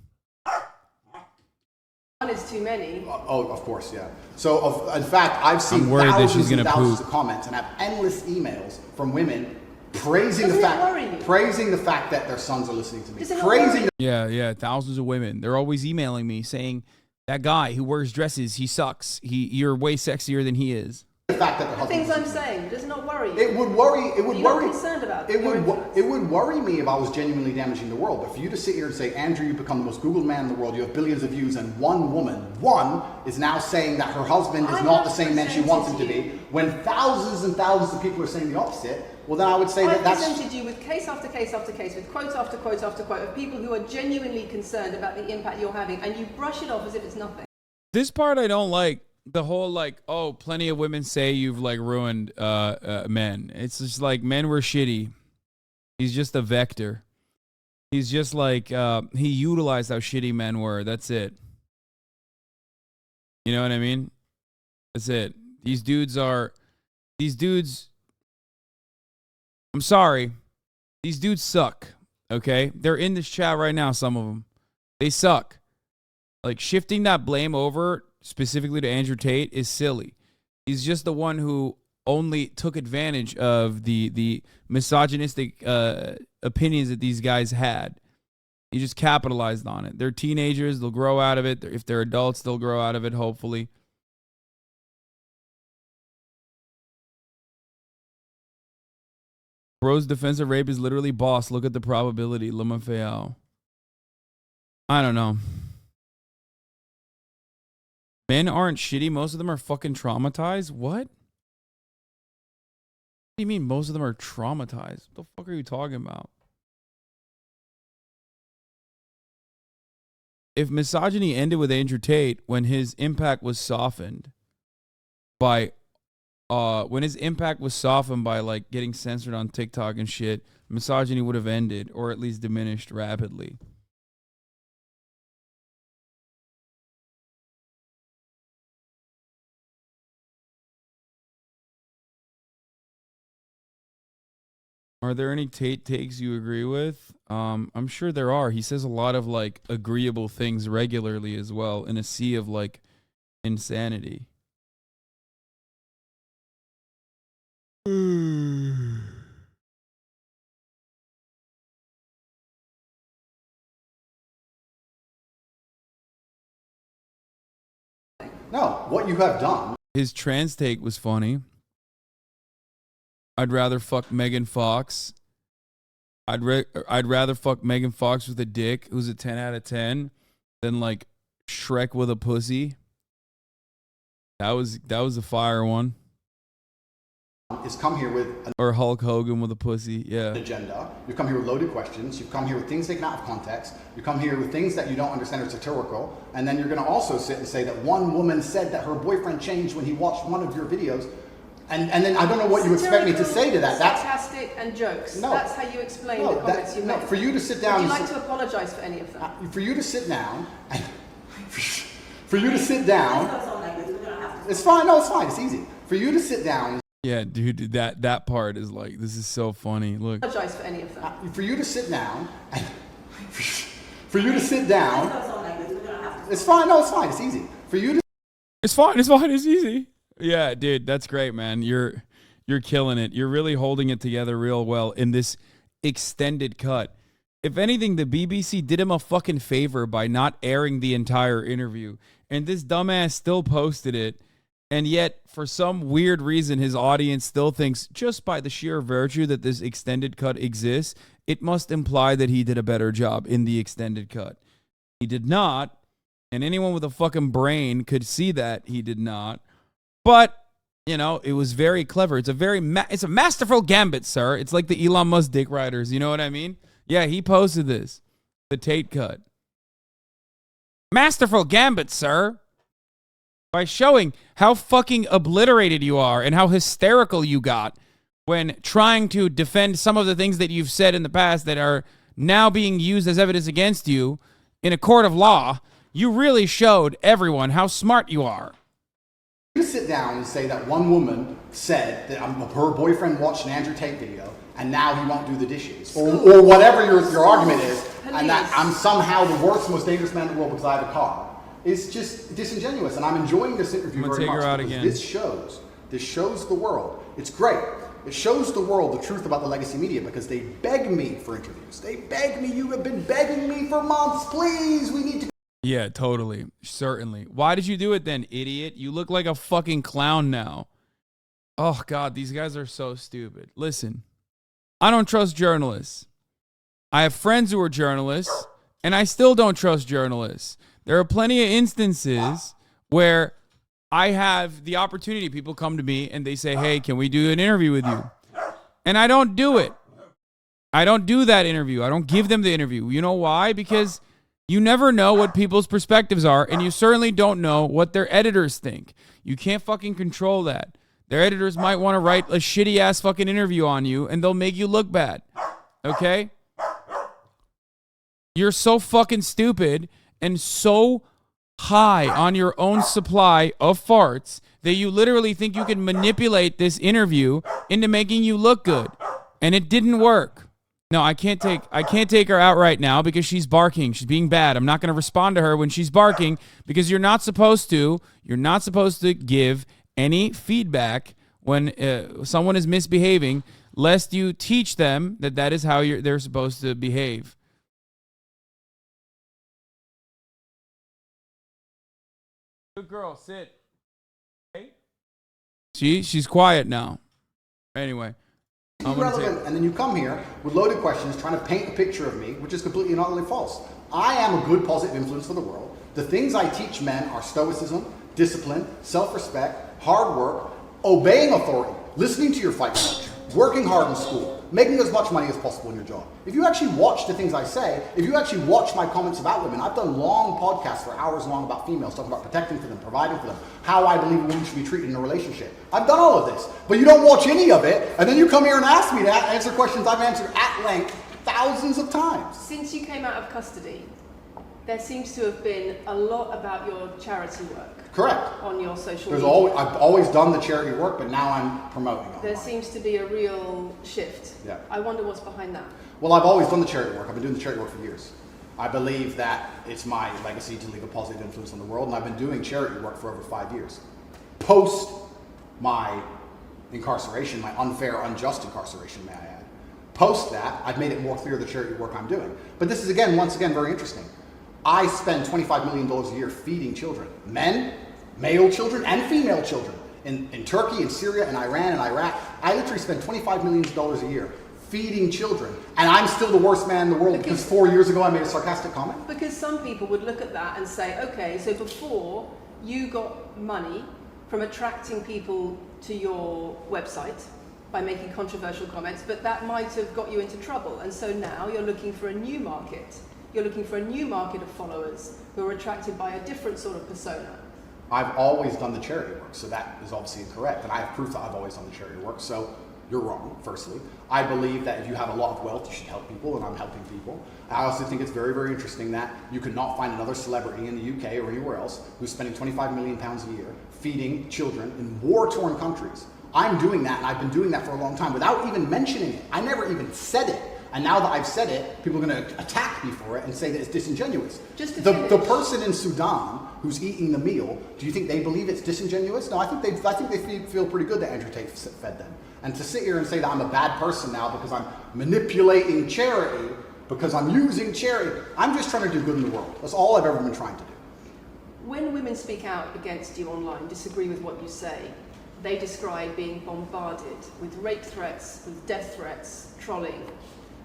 One is too many. Oh, of course, yeah. So, in fact, I've seen I'm worried that she's thousands and gonna thousands poop. of comments and have endless emails from women praising Doesn't the it worry you? fact, praising the fact that their sons are listening to me, Does it not praising. worry Yeah, thousands of women. They're always emailing me saying, that guy who wears dresses, he sucks. You're way sexier than he is. The fact that The things I'm saying, does it not worry you? It would worry. It would You're worry. not concerned about It your would. influence. It would worry me if I was genuinely damaging the world. But for you to sit here and say, Andrew, you've become the most Googled man in the world. You have billions of views, and one woman, is now saying that her husband is not the same man she wants him to be. When thousands and thousands of people are saying the opposite, well, then I would say I've that's. presented you with case after case after case, with quote after quote after quote of people who are genuinely concerned about the impact you're having, and you brush it off as if it's nothing. This part I don't like. The whole like, oh, plenty of women say you've like ruined men. It's just like men were shitty. He's just a vector. He's just like he utilized how shitty men were. That's it. You know what I mean? That's it. These dudes. I'm sorry. These dudes suck. Okay? They're in this chat right now, some of them. They suck. Like shifting that blame over specifically to Andrew Tate is silly. He's just the one who only took advantage of the misogynistic opinions that these guys had. He just capitalized on it. They're teenagers. They'll grow out of it. If they're adults, they'll grow out of it, hopefully. Bro's defense of rape is literally boss. Look at the probability. Lama Fayal. I don't know. Men aren't shitty. Most of them are fucking traumatized. What? What do you mean most of them are traumatized? What the fuck are you talking about? If misogyny ended with Andrew Tate when his impact was softened by like getting censored on TikTok and shit, misogyny would have ended or at least diminished rapidly. Are there any Tate takes you agree with? I'm sure there are. He says a lot of like agreeable things regularly as well in a sea of like insanity. No, what you have done. His trans take was funny. I'd rather fuck Megan Fox. I'd rather fuck Megan Fox with a dick who's a 10 out of 10 than like Shrek with a pussy. That was a fire one. Is come here with or Hulk Hogan with a pussy. Yeah. An agenda. You've come here with loaded questions. You've come here with things taken out of context. You come here with things that you don't understand are satirical. And then you're going to also sit and say that one woman said that her boyfriend changed when he watched one of your videos. And then I don't know what you expect me to say to that. That's sarcastic and jokes. No. That's how you explain the comments you make. For you to sit down. Would you like to apologise for any of them? For you to sit down. For you to sit down. It's fine. No, it's fine. It's easy. For you to sit down. Yeah, dude, that part is like, this is so funny. Look. Apologise for any of them. For you to sit down. For you to sit down. It's fine. No, it's fine. It's easy. For you to. It's fine. It's fine. It's easy. Yeah, dude, that's great, man. You're killing it. You're really holding it together real well in this extended cut. If anything, the BBC did him a fucking favor by not airing the entire interview. And this dumbass still posted it. And yet, for some weird reason, his audience still thinks just by the sheer virtue that this extended cut exists, it must imply that he did a better job in the extended cut. He did not. And anyone with a fucking brain could see that he did not. But, you know, it was very clever. It's a masterful gambit, sir. It's like the Elon Musk dick riders. You know what I mean? Yeah, he posted this. The Tate cut. Masterful gambit, sir. By showing how fucking obliterated you are and how hysterical you got when trying to defend some of the things that you've said in the past that are now being used as evidence against you in a court of law. You really showed everyone how smart you are. You sit down and say that one woman said that her boyfriend watched an Andrew Tate video and now he won't do the dishes, or whatever your argument is, and that I'm somehow the worst, most dangerous man in the world because I have a car, is just disingenuous. And I'm enjoying this interview very much because this shows the world. It's great. It shows the world the truth about the legacy media because they beg me for interviews. They beg me. You have been begging me for months. Please, we need to. Yeah, totally. Certainly. Why did you do it then, idiot? You look like a fucking clown now. Oh, God, these guys are so stupid. Listen, I don't trust journalists. I have friends who are journalists, and I still don't trust journalists. There are plenty of instances where I have the opportunity. People come to me and they say, hey, can we do an interview with you? And I don't do it. I don't do that interview. I don't give them the interview. You know why? Because you never know what people's perspectives are, and you certainly don't know what their editors think. You can't fucking control that. Their editors might want to write a shitty-ass fucking interview on you, and they'll make you look bad. Okay? You're so fucking stupid and so high on your own supply of farts that you literally think you can manipulate this interview into making you look good. And it didn't work. No, I can't take her out right now because she's barking. She's being bad. I'm not going to respond to her when she's barking because you're not supposed to give any feedback when someone is misbehaving, lest you teach them that is how they're supposed to behave. Good girl, sit. Hey. She's quiet now. Anyway. Irrelevant, and then you come here with loaded questions trying to paint a picture of me, which is completely and utterly false. I am a good positive influence for the world. The things I teach men are stoicism, discipline, self-respect, hard work, obeying authority, listening to your fight coach, working hard in school, making as much money as possible in your job. If you actually watch the things I say, if you actually watch my comments about women, I've done long podcasts for hours long about females, talking about protecting for them, providing for them, how I believe a woman should be treated in a relationship. I've done all of this, but you don't watch any of it, and then you come here and ask me to answer questions I've answered at length thousands of times. Since you came out of custody, there seems to have been a lot about your charity work. Correct. On your social media. I've always done the charity work, but now I'm promoting it. There seems to be a real shift. Yeah. I wonder what's behind that. Well, I've always done the charity work. I've been doing the charity work for years. I believe that it's my legacy to leave a positive influence on the world, and I've been doing charity work for over 5 years. Post my incarceration, my unfair, unjust incarceration, may I add. Post that, I've made it more clear the charity work I'm doing. But this is, once again, very interesting. I spend $25 million a year feeding children. Men, male children, and female children. In Turkey, in Syria, in Iran, and Iraq. I literally spend $25 million a year feeding children. And I'm still the worst man in the world because 4 years ago I made a sarcastic comment? Because some people would look at that and say, okay, so before you got money from attracting people to your website by making controversial comments, but that might have got you into trouble. And so now you're looking for a new market. You're looking for a new market of followers who are attracted by a different sort of persona. I've always done the charity work, so that is obviously incorrect. And I have proof that I've always done the charity work, so you're wrong, firstly. I believe that if you have a lot of wealth, you should help people, and I'm helping people. I also think it's very, very interesting that you could not find another celebrity in the UK or anywhere else who's spending £25 million a year feeding children in war-torn countries. I'm doing that, and I've been doing that for a long time without even mentioning it. I never even said it. And now that I've said it, people are going to attack me for it and say that it's disingenuous. The person in Sudan who's eating the meal, do you think they believe it's disingenuous? No, I think they feel pretty good that Andrew Tate fed them. And to sit here and say that I'm a bad person now because I'm manipulating charity, because I'm using charity, I'm just trying to do good in the world. That's all I've ever been trying to do. When women speak out against you online, disagree with what you say, they describe being bombarded with rape threats, with death threats, trolling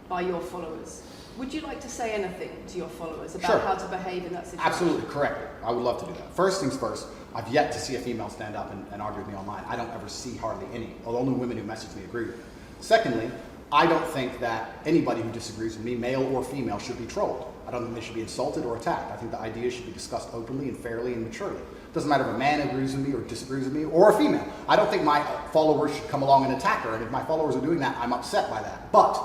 by your followers. Would you like to say anything to your followers about how to behave in that situation? Absolutely, correct. I would love to do that. First things first, I've yet to see a female stand up and argue with me online. I don't ever see hardly any. Only women who message me agree with me. Secondly, I don't think that anybody who disagrees with me, male or female, should be trolled. I don't think they should be insulted or attacked. I think the ideas should be discussed openly and fairly and maturely. It doesn't matter if a man agrees with me or disagrees with me, or a female. I don't think my followers should come along and attack her, and if my followers are doing that, I'm upset by that. But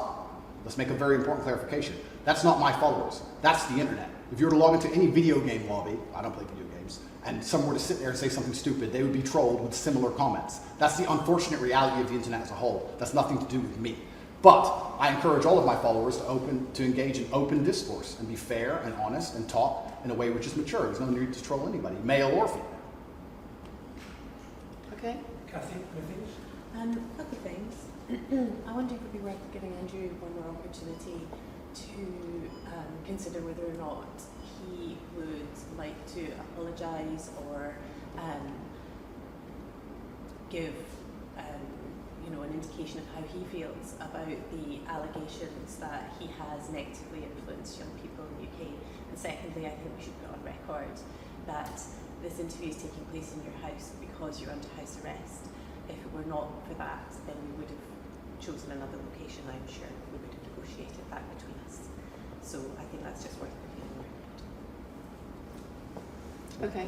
let's make a very important clarification. That's not my followers. That's the internet. If you were to log into any video game lobby, I don't play video games, and someone were to sit there and say something stupid, they would be trolled with similar comments. That's the unfortunate reality of the internet as a whole. That's nothing to do with me. But I encourage all of my followers to engage in open discourse and be fair and honest and talk in a way which is mature. There's no need to troll anybody, male or female. Okay. Kathy, anything? A couple of things. I wonder if it would be worth giving Andrew one more opportunity to consider whether or not he would like to apologise or give an indication of how he feels about the allegations that he has negatively influenced young people in the UK. And secondly, I think we should put on record that this interview is taking place in your house because you're under house arrest. If it were not for that, then we would have chosen another location, I'm sure. We would have negotiated that between us. So I think that's just worth putting on record. Okay.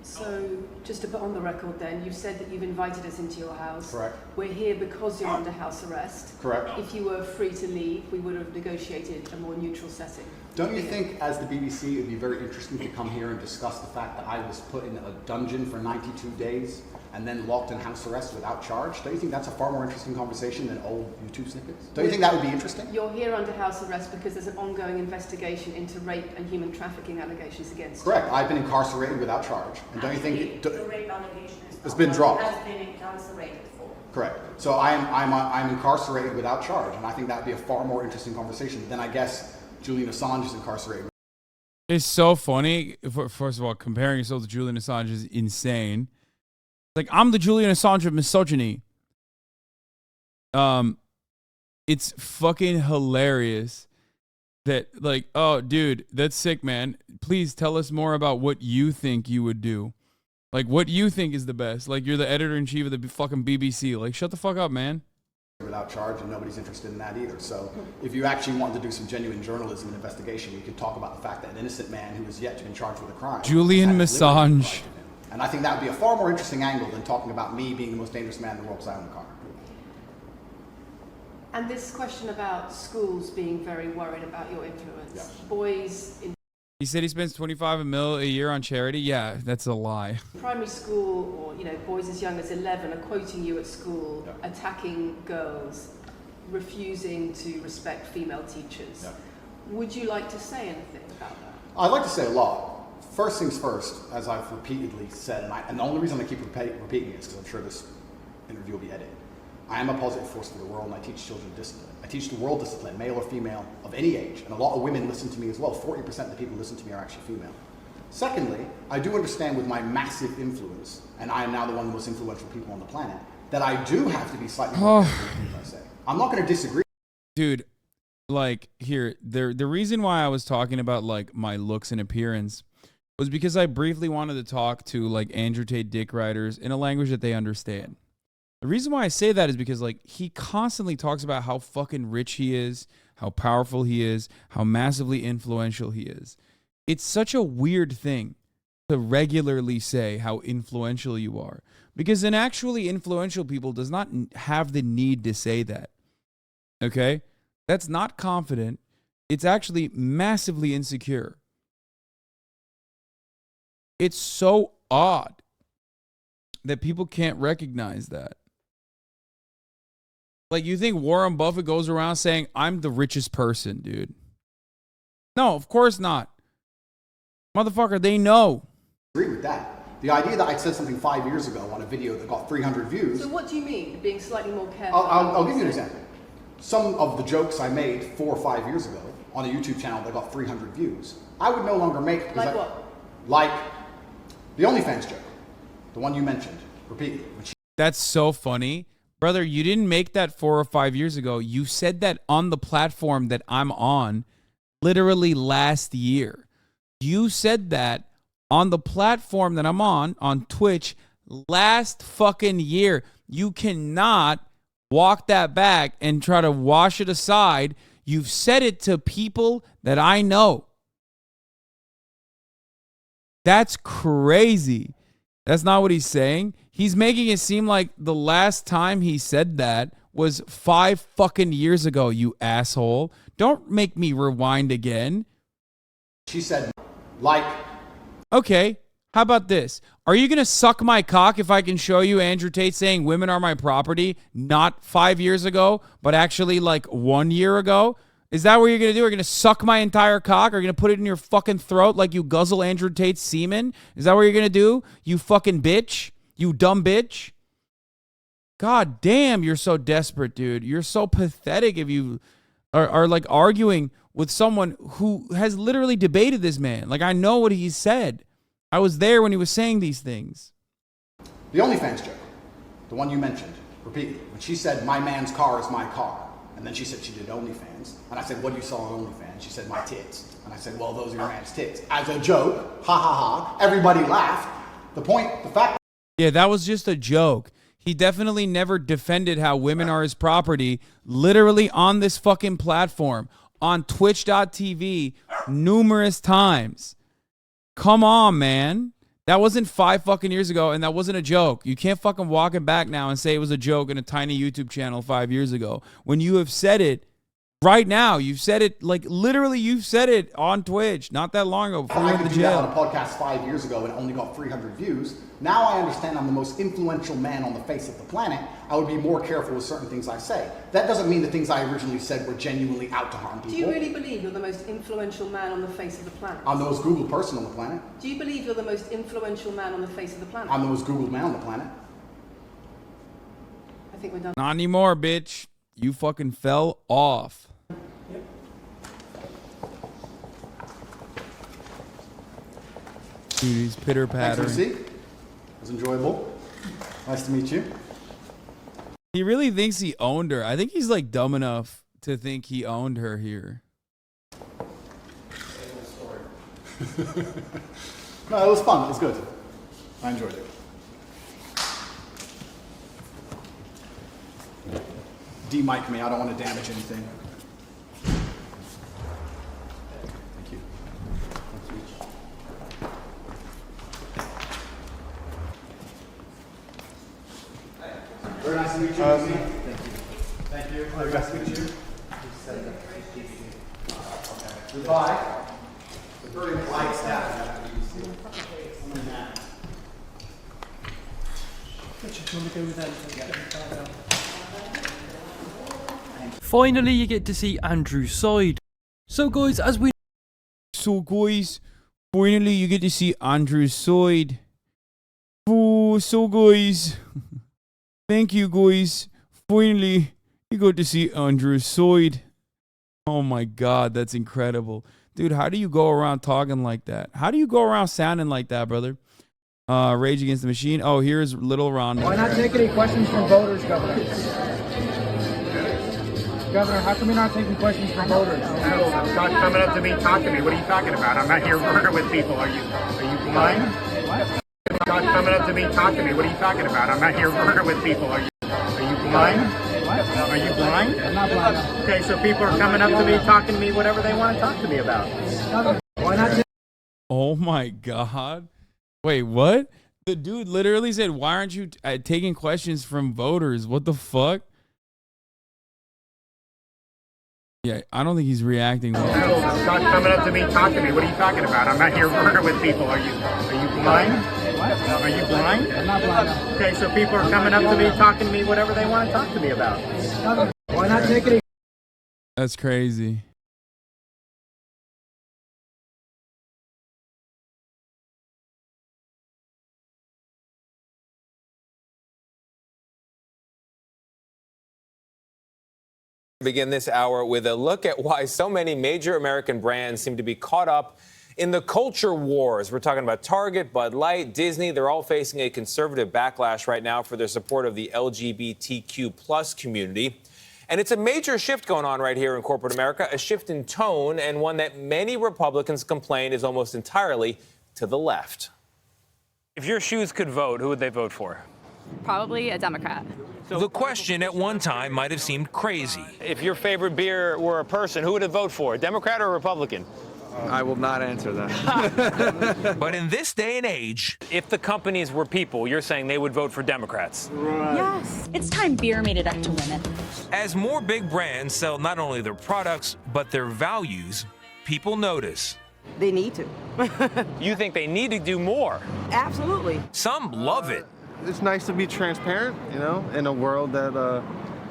So just to put on the record then, you've said that you've invited us into your house. Correct. We're here because you're under house arrest. Correct. If you were free to leave, we would have negotiated a more neutral setting. Don't you think, as the BBC, it would be very interesting to come here and discuss the fact that I was put in a dungeon for 92 days and then locked in house arrest without charge? Don't you think that's a far more interesting conversation than old YouTube snippets? Don't you think that would be interesting? You're here under house arrest because there's an ongoing investigation into rape and human trafficking allegations against Correct. I've been incarcerated without charge. And don't you think the rape allegation it's been dropped? Has been incarcerated for. Correct. So I'm incarcerated without charge, and I think that would be a far more interesting conversation than I guess Julian Assange is incarcerated. It's so funny. First of all, comparing yourself to Julian Assange is insane. Like, I'm the Julian Assange of misogyny. It's fucking hilarious that, like, oh, dude, that's sick, man. Please tell us more about what you think you would do. Like, what you think is the best. Like, you're the editor-in-chief of the fucking BBC. Like, shut the fuck up, man. Without charge, and nobody's interested in that either. So if you actually wanted to do some genuine journalism and investigation, you could talk about the fact that an innocent man who is yet to be charged with a crime. Julian Assange. And I think that would be a far more interesting angle than talking about me being the most dangerous man in the world because I own a car. And this question about schools being very worried about your influence. Yes. Boys in He said he spends $25 million a year on charity. Yeah, that's a lie. primary school, or boys as young as 11 are quoting you at school, attacking girls, refusing to respect female teachers. Would you like to say anything about that? I'd like to say a lot. First things first, as I've repeatedly said, and the only reason I keep repeating it is because I'm sure this interview will be edited. I am a positive force for the world, and I teach children discipline. I teach the world discipline, male or female, of any age. And a lot of women listen to me as well. 40% of the people who listen to me are actually female. Secondly, I do understand with my massive influence, and I am now the one of the most influential people on the planet, that I do have to be slightly more careful with things I say. I'm not going to disagree. Dude, like, here, the reason why I was talking about, like, my looks and appearance was because I briefly wanted to talk to, like, Andrew Tate dick riders in a language that they understand. The reason why I say that is because, like, he constantly talks about how fucking rich he is, how powerful he is, how massively influential he is. It's such a weird thing to regularly say how influential you are, because an actually influential people does not have the need to say that. Okay? That's not confident. It's actually massively insecure. It's so odd that people can't recognize that. Like, you think Warren Buffett goes around saying, I'm the richest person, dude? No, of course not. Motherfucker, they know. Agree with that. The idea that I said something 5 years ago on a video that got 300 views. So what do you mean, being slightly more careful? I'll give you an example. Some of the jokes I made 4 or 5 years ago on a YouTube channel that got 300 views, I would no longer make. Like what? Like the OnlyFans joke, the one you mentioned repeatedly. That's so funny. Brother, you didn't make that 4 or 5 years ago. You said that on the platform that I'm on literally last year. You said that on the platform that I'm on Twitch, last fucking year. You cannot walk that back and try to wash it aside. You've said it to people that I know. That's crazy. That's not what he's saying. He's making it seem like the last time he said that was 5 fucking years ago, you asshole. Don't make me rewind again. She said, like Okay, how about this? Are you going to suck my cock if I can show you Andrew Tate saying women are my property, not 5 years ago, but actually like 1 year ago? Is that what you're going to do? Are you going to suck my entire cock? Are you going to put it in your fucking throat like you guzzle Andrew Tate's semen? Is that what you're going to do? You fucking bitch? You dumb bitch? God damn, you're so desperate, dude. You're so pathetic if you are like arguing with someone who has literally debated this man. Like, I know what he said. I was there when he was saying these things. The OnlyFans joke, the one you mentioned repeatedly, when she said, my man's car is my car. And then she said she did OnlyFans. And I said, what do you saw on OnlyFans? She said, my tits. And I said, well, those are your man's tits. As a joke, ha ha ha, everybody laughed. The fact. Yeah, that was just a joke. He definitely never defended how women are his property, literally on this fucking platform, on twitch.tv, numerous times. Come on, man. That wasn't 5 fucking years ago, and that wasn't a joke. You can't fucking walk it back now and say it was a joke in a tiny YouTube channel 5 years ago. When you have said it right now, you've said it, like, literally you've said it on Twitch not that long ago before you went to do that jail. on a podcast 5 years ago and it only got 300 views. Now I understand I'm the most influential man on the face of the planet. I would be more careful with certain things I say. That doesn't mean the things I originally said were genuinely out to harm people. Do you really believe you're the most influential man on the face of the planet? I'm the most Googled person on the planet. Do you believe you're the most influential man on the face of the planet? I'm the most Googled man on the planet. I think we're done. Not anymore, bitch. You fucking fell off. Dude, he's pitter-pattering. Thanks, Lucy. It was enjoyable. Nice to meet you. He really thinks he owned her. I think he's like dumb enough to think he owned her here. No, it was fun. It was good. I enjoyed it. De-mic me. I don't want to damage anything. Thank you. Very nice to meet you. Thank you. Thank you. Very nice to meet you. Goodbye. It's a very polite staff. Finally, you get to see Andrew's side. So, guys, finally you get to see Andrew's side. Oh, so guys, thank you, guys. Finally, you got to see Andrew's side. Oh my God, that's incredible. Dude, how do you go around talking like that? How do you go around sounding like that, brother? Rage Against the Machine. Oh, here's Little Ron. Why not take any questions from voters, Governor? Governor, how come you're not taking questions from voters? Stop coming up to me, talk to me. What are you talking about? I'm not here murder with people. Are you blind? Stop coming up to me, talk to me. What are you talking about? I'm not here murder with people. Are you blind? Are you blind? I'm not blind. Okay, so people are coming up to me, talking to me, whatever they want to talk to me about. Why not? Oh my God. Wait, what? The dude literally said, why aren't you taking questions from voters? What the fuck? Yeah, I don't think he's reacting well. Stop coming up to me, talk to me. What are you talking about? I'm not here murder with people. Are you blind? Are you blind? I'm not blind. Okay, so people are coming up to me, talking to me, whatever they want to talk to me about. Why not take it? That's crazy. Begin this hour with a look at why so many major American brands seem to be caught up in the culture wars. We're talking about Target, Bud Light, Disney. They're all facing a conservative backlash right now for their support of the LGBTQ plus community. And it's a major shift going on right here in corporate America, a shift in tone, and one that many Republicans complain is almost entirely to the left. If your shoes could vote, who would they vote for? Probably a Democrat. The question at one time might have seemed crazy. If your favorite beer were a person, who would it vote for, a Democrat or a Republican? I will not answer that. But in this day and age, if the companies were people, you're saying they would vote for Democrats. Right. Yes. It's time beer made it up to women. As more big brands sell not only their products, but their values, people notice. They need to. You think they need to do more? Absolutely. Some love it. It's nice to be transparent, you know, in a world that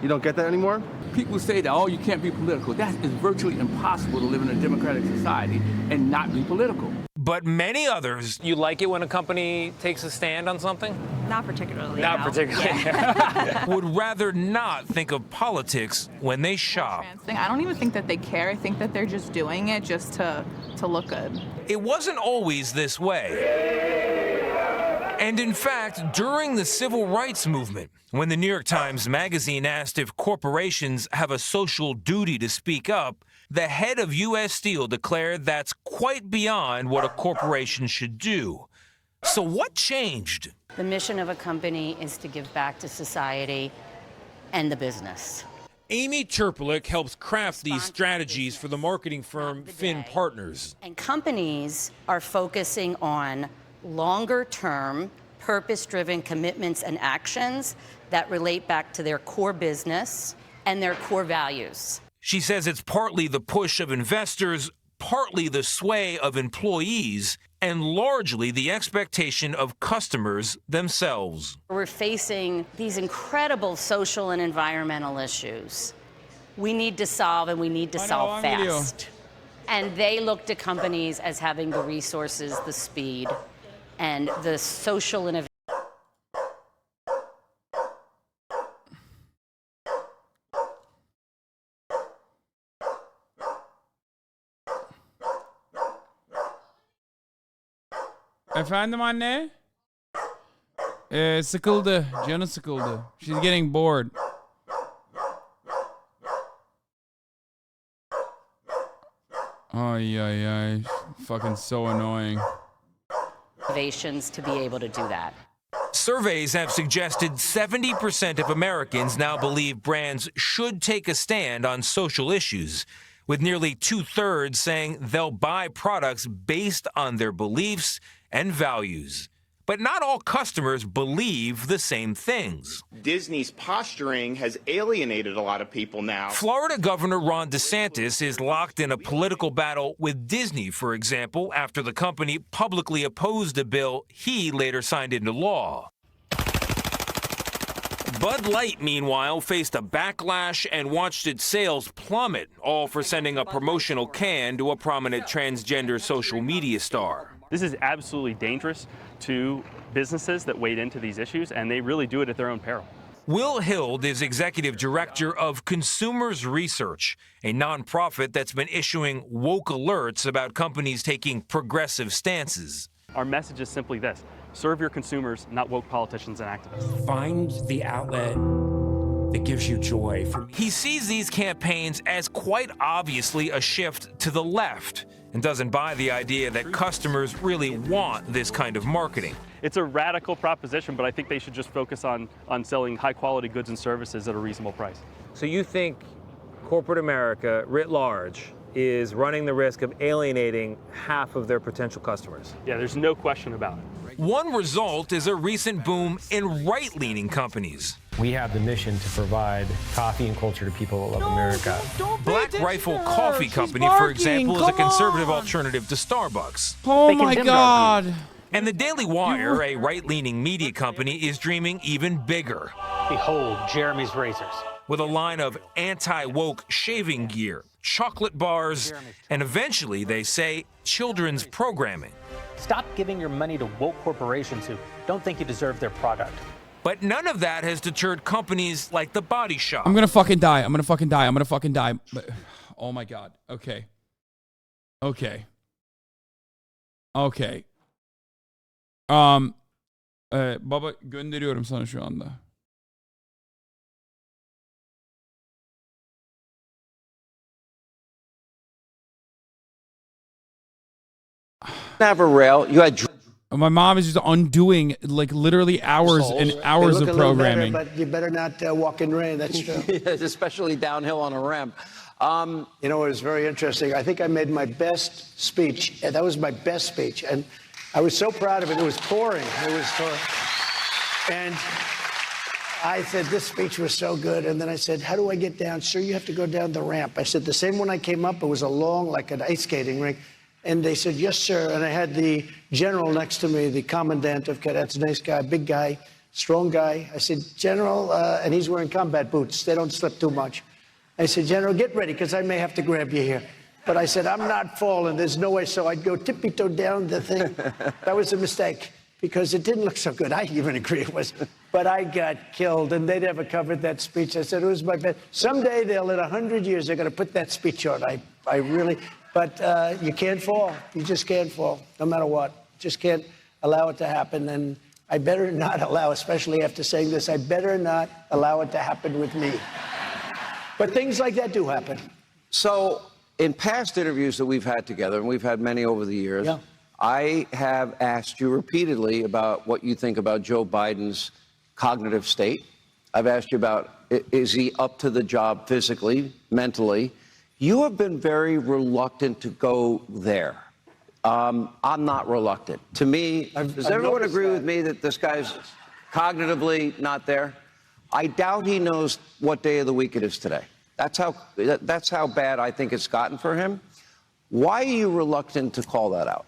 you don't get that anymore. People say that, oh, you can't be political. That is virtually impossible to live in a democratic society and not be political. But many others. You like it when a company takes a stand on something? Not particularly. Not no. particularly. Yeah. Would rather not think of politics when they shop. I don't even think that they care. I think that they're just doing it just to look good. It wasn't always this way. And in fact, during the civil rights movement, when the New York Times Magazine asked if corporations have a social duty to speak up, the head of U.S. Steel declared that's quite beyond what a corporation should do. So what changed? The mission of a company is to give back to society and the business. Amy Terpelick helps craft these strategies for the marketing firm Finn Partners. And companies are focusing on longer-term, purpose-driven commitments and actions that relate back to their core business and their core values. She says it's partly the push of investors, partly the sway of employees, and largely the expectation of customers themselves. We're facing these incredible social and environmental issues we need to solve, and we need to solve fast. And they look to companies as having the resources, the speed, and the social innovation. Efendim anne? Sıkıldı. Canı sıkıldı. She's getting bored. Ay ay ay. Fucking so annoying. Innovations to be able to do that. Surveys have suggested 70% of Americans now believe brands should take a stand on social issues, with nearly 2/3 saying they'll buy products based on their beliefs and values. But not all customers believe the same things. Disney's posturing has alienated a lot of people now. Florida Governor Ron DeSantis is locked in a political battle with Disney, for example, after the company publicly opposed a bill he later signed into law. Bud Light, meanwhile, faced a backlash and watched its sales plummet, all for sending a promotional can to a prominent transgender social media star. This is absolutely dangerous to businesses that wade into these issues, and they really do it at their own peril. Will Hild is executive director of Consumers Research, a nonprofit that's been issuing woke alerts about companies taking progressive stances. Our message is simply this: serve your consumers, not woke politicians and activists. Find the outlet that gives you joy. He sees these campaigns as quite obviously a shift to the left and doesn't buy the idea that customers really want this kind of marketing. It's a radical proposition, but I think they should just focus on selling high-quality goods and services at a reasonable price. So you think corporate America, writ large, is running the risk of alienating half of their potential customers? Yeah, there's no question about it. One result is a recent boom in right-leaning companies. We have the mission to provide coffee and culture to people that love America. Black Rifle Coffee Company, for example, is a conservative alternative to Starbucks. Oh my God. And the Daily Wire, a right-leaning media company, is dreaming even bigger. Behold, Jeremy's razors. With a line of anti-woke shaving gear, chocolate bars, and eventually, they say, children's programming. Stop giving your money to woke corporations who don't think you deserve their product. But none of that has deterred companies like The Body Shop. I'm gonna fucking die. I'm gonna fucking die. I'm gonna fucking die. But, oh my God. Okay. Okay. Okay. Baba gönderiyorum sana şu anda. Have a rail. You had. My mom is just undoing like literally hours and hours of programming. Better, but you better not walk in rain. That's true. Yes, especially downhill on a ramp. You know, it was very interesting. I think I made my best speech. That was my best speech, and I was so proud of it. It was pouring. It was pouring. And I said, this speech was so good. And then I said, how do I get down? Sir, you have to go down the ramp. I said, the same when I came up, it was a long, like an ice skating rink. And they said, yes, sir. And I had the general next to me, the commandant of cadets, nice guy, big guy, strong guy. I said, General, and he's wearing combat boots. They don't slip too much. I said, General, get ready, because I may have to grab you here. But I said, I'm not falling. There's no way. So I'd go tippy-toe down the thing. That was a mistake, because it didn't look so good. I even agree it was. But I got killed, and they never covered that speech. I said, it was my best. Someday they'll, in 100 years, they're going to put that speech on. I really, but you can't fall. You just can't fall, no matter what. Just can't allow it to happen. And I better not allow, especially after saying this, I better not allow it to happen with me. But things like that do happen. So in past interviews that we've had together, and we've had many over the years, yeah. I have asked you repeatedly about what you think about Joe Biden's cognitive state. I've asked you about, is he up to the job physically, mentally? You have been very reluctant to go there. I'm not reluctant. To me, does everyone agree with me that this guy's cognitively not there? I doubt he knows what day of the week it is today. That's how bad I think it's gotten for him. Why are you reluctant to call that out?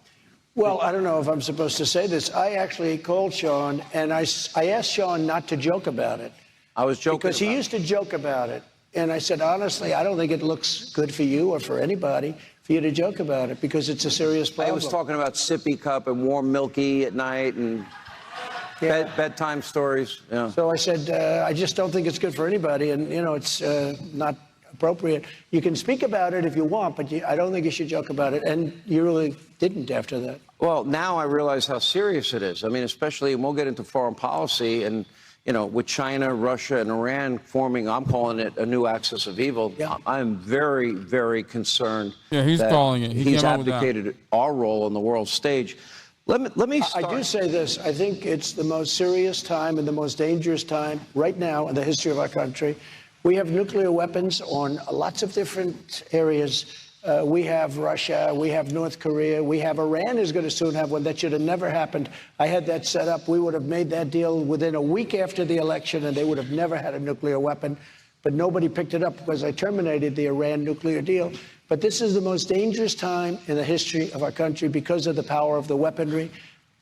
Well, I don't know if I'm supposed to say this. I actually called Sean, and I asked Sean not to joke about it. I was joking because he used to joke about it. And I said, honestly, I don't think it looks good for you or for anybody for you to joke about it, because it's a serious problem. I was talking about sippy cup and warm milky at night and bedtime stories. Yeah. So I said, I just don't think it's good for anybody. And, you know, it's not appropriate. You can speak about it if you want, but I don't think you should joke about it. And you really didn't after that. Well, now I realize how serious it is. I mean, especially, and we'll get into foreign policy, and, you know, with China, Russia, and Iran forming, I'm calling it a new axis of evil. Yeah. I'm very, very concerned. Yeah, he's calling it. He's abdicated our role on the world stage. Let me start. I do say this. I think it's the most serious time and the most dangerous time right now in the history of our country. We have nuclear weapons on lots of different areas. We have Russia, we have North Korea, we have Iran is going to soon have one. That should have never happened. I had that set up. We would have made that deal within a week after the election, and they would have never had a nuclear weapon. But nobody picked it up because I terminated the Iran nuclear deal. But this is the most dangerous time in the history of our country because of the power of the weaponry.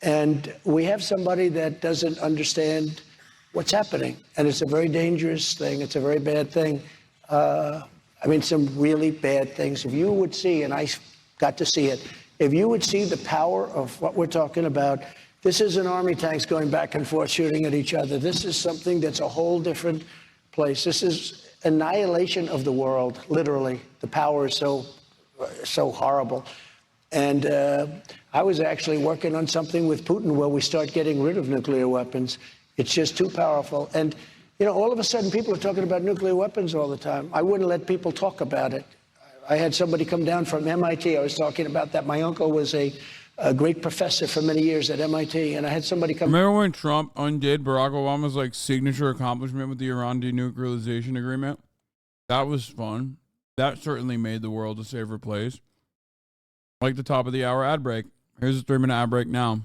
And we have somebody that doesn't understand what's happening. And it's a very dangerous thing. It's a very bad thing. I mean, some really bad things. If you would see, and I got to see it, if you would see the power of what we're talking about, this isn't army tanks going back and forth shooting at each other. This is something that's a whole different place. This is annihilation of the world, literally. The power is so horrible. And I was actually working on something with Putin where we start getting rid of nuclear weapons. It's just too powerful. And, you know, all of a sudden people are talking about nuclear weapons all the time. I wouldn't let people talk about it. I had somebody come down from MIT. I was talking about that. My uncle was a great professor for many years at MIT, and I had somebody come. Remember when Trump undid Barack Obama's like signature accomplishment with the Iran denuclearization agreement? That was fun. That certainly made the world a safer place. Like the top of the hour ad break. Here's a 3-minute ad break now.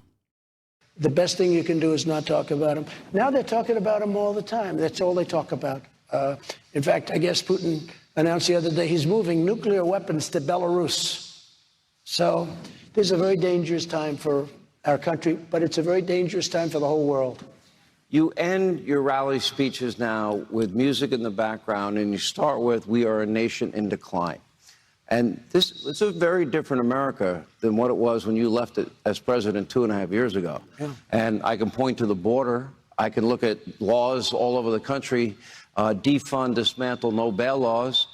The best thing you can do is not talk about them. Now they're talking about them all the time. That's all they talk about. In fact, I guess Putin announced the other day he's moving nuclear weapons to Belarus. So this is a very dangerous time for our country, but it's a very dangerous time for the whole world. You end your rally speeches now with music in the background, and you start with, "We are a nation in decline." And this is a very different America than what it was when you left it as president 2.5 years ago. Yeah. And I can point to the border. I can look at laws all over the country, defund, dismantle, no bail laws.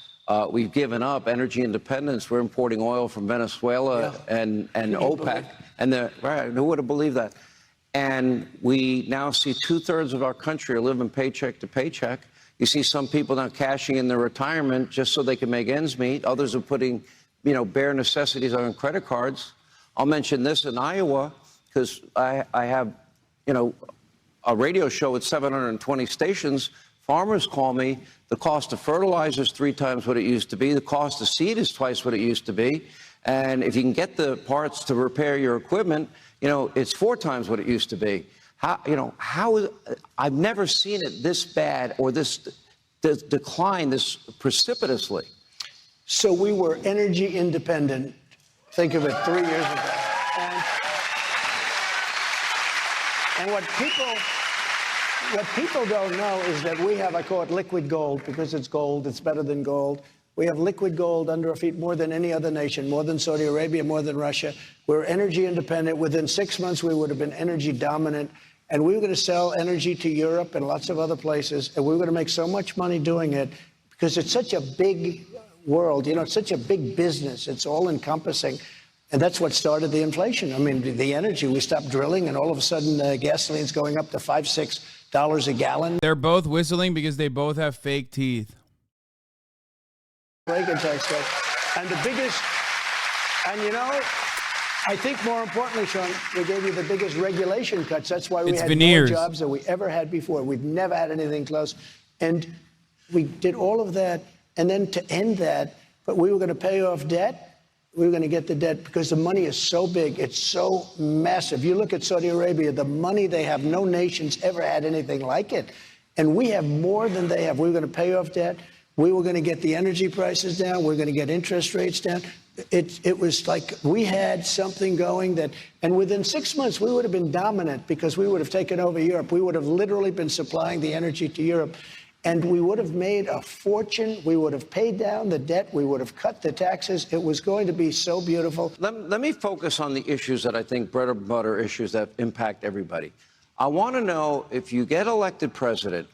We've given up energy independence. We're importing oil from Venezuela and OPEC. And who would have believed that? And we now see 2/3 of our country are living paycheck to paycheck. You see some people now cashing in their retirement just so they can make ends meet. Others are putting, you know, bare necessities on credit cards. I'll mention this in Iowa because I have, you know, a radio show with 720 stations. Farmers call me. The cost of fertilizer is 3 times what it used to be. The cost of seed is twice what it used to be. And if you can get the parts to repair your equipment, you know, it's 4 times what it used to be. I've never seen it this bad or this decline this precipitously. So we were energy independent Think of it, 3 years ago. And what people don't know is that we have, I call it liquid gold, because it's gold, it's better than gold. We have liquid gold under our feet more than any other nation, more than Saudi Arabia, more than Russia. We're energy independent. Within 6 months, we would have been energy dominant. And we were going to sell energy to Europe and lots of other places. And we were going to make so much money doing it because it's such a big world. You know, it's such a big business. It's all encompassing. And that's what started the inflation. I mean, the energy, we stopped drilling and all of a sudden gasoline's going up to $5, $6 a gallon. They're both whistling because they both have fake teeth. And the biggest, and you know, I think more importantly, Sean, we gave you the biggest regulation cuts. That's why we had more jobs than we ever had before. We've never had anything close. And we did all of that. And then to end that, but we were going to pay off debt. We were going to get the debt because the money is so big. It's so massive. You look at Saudi Arabia, the money they have, no nation's ever had anything like it. And we have more than they have. We were going to pay off debt. We were going to get the energy prices down. We were going to get interest rates down. It was like we had something going that, and within 6 months, we would have been dominant because we would have taken over Europe. We would have literally been supplying the energy to Europe. And we would have made a fortune. We would have paid down the debt. We would have cut the taxes. It was going to be so beautiful. Let me focus on the issues that I think bread and butter issues that impact everybody. I want to know, if you get elected president,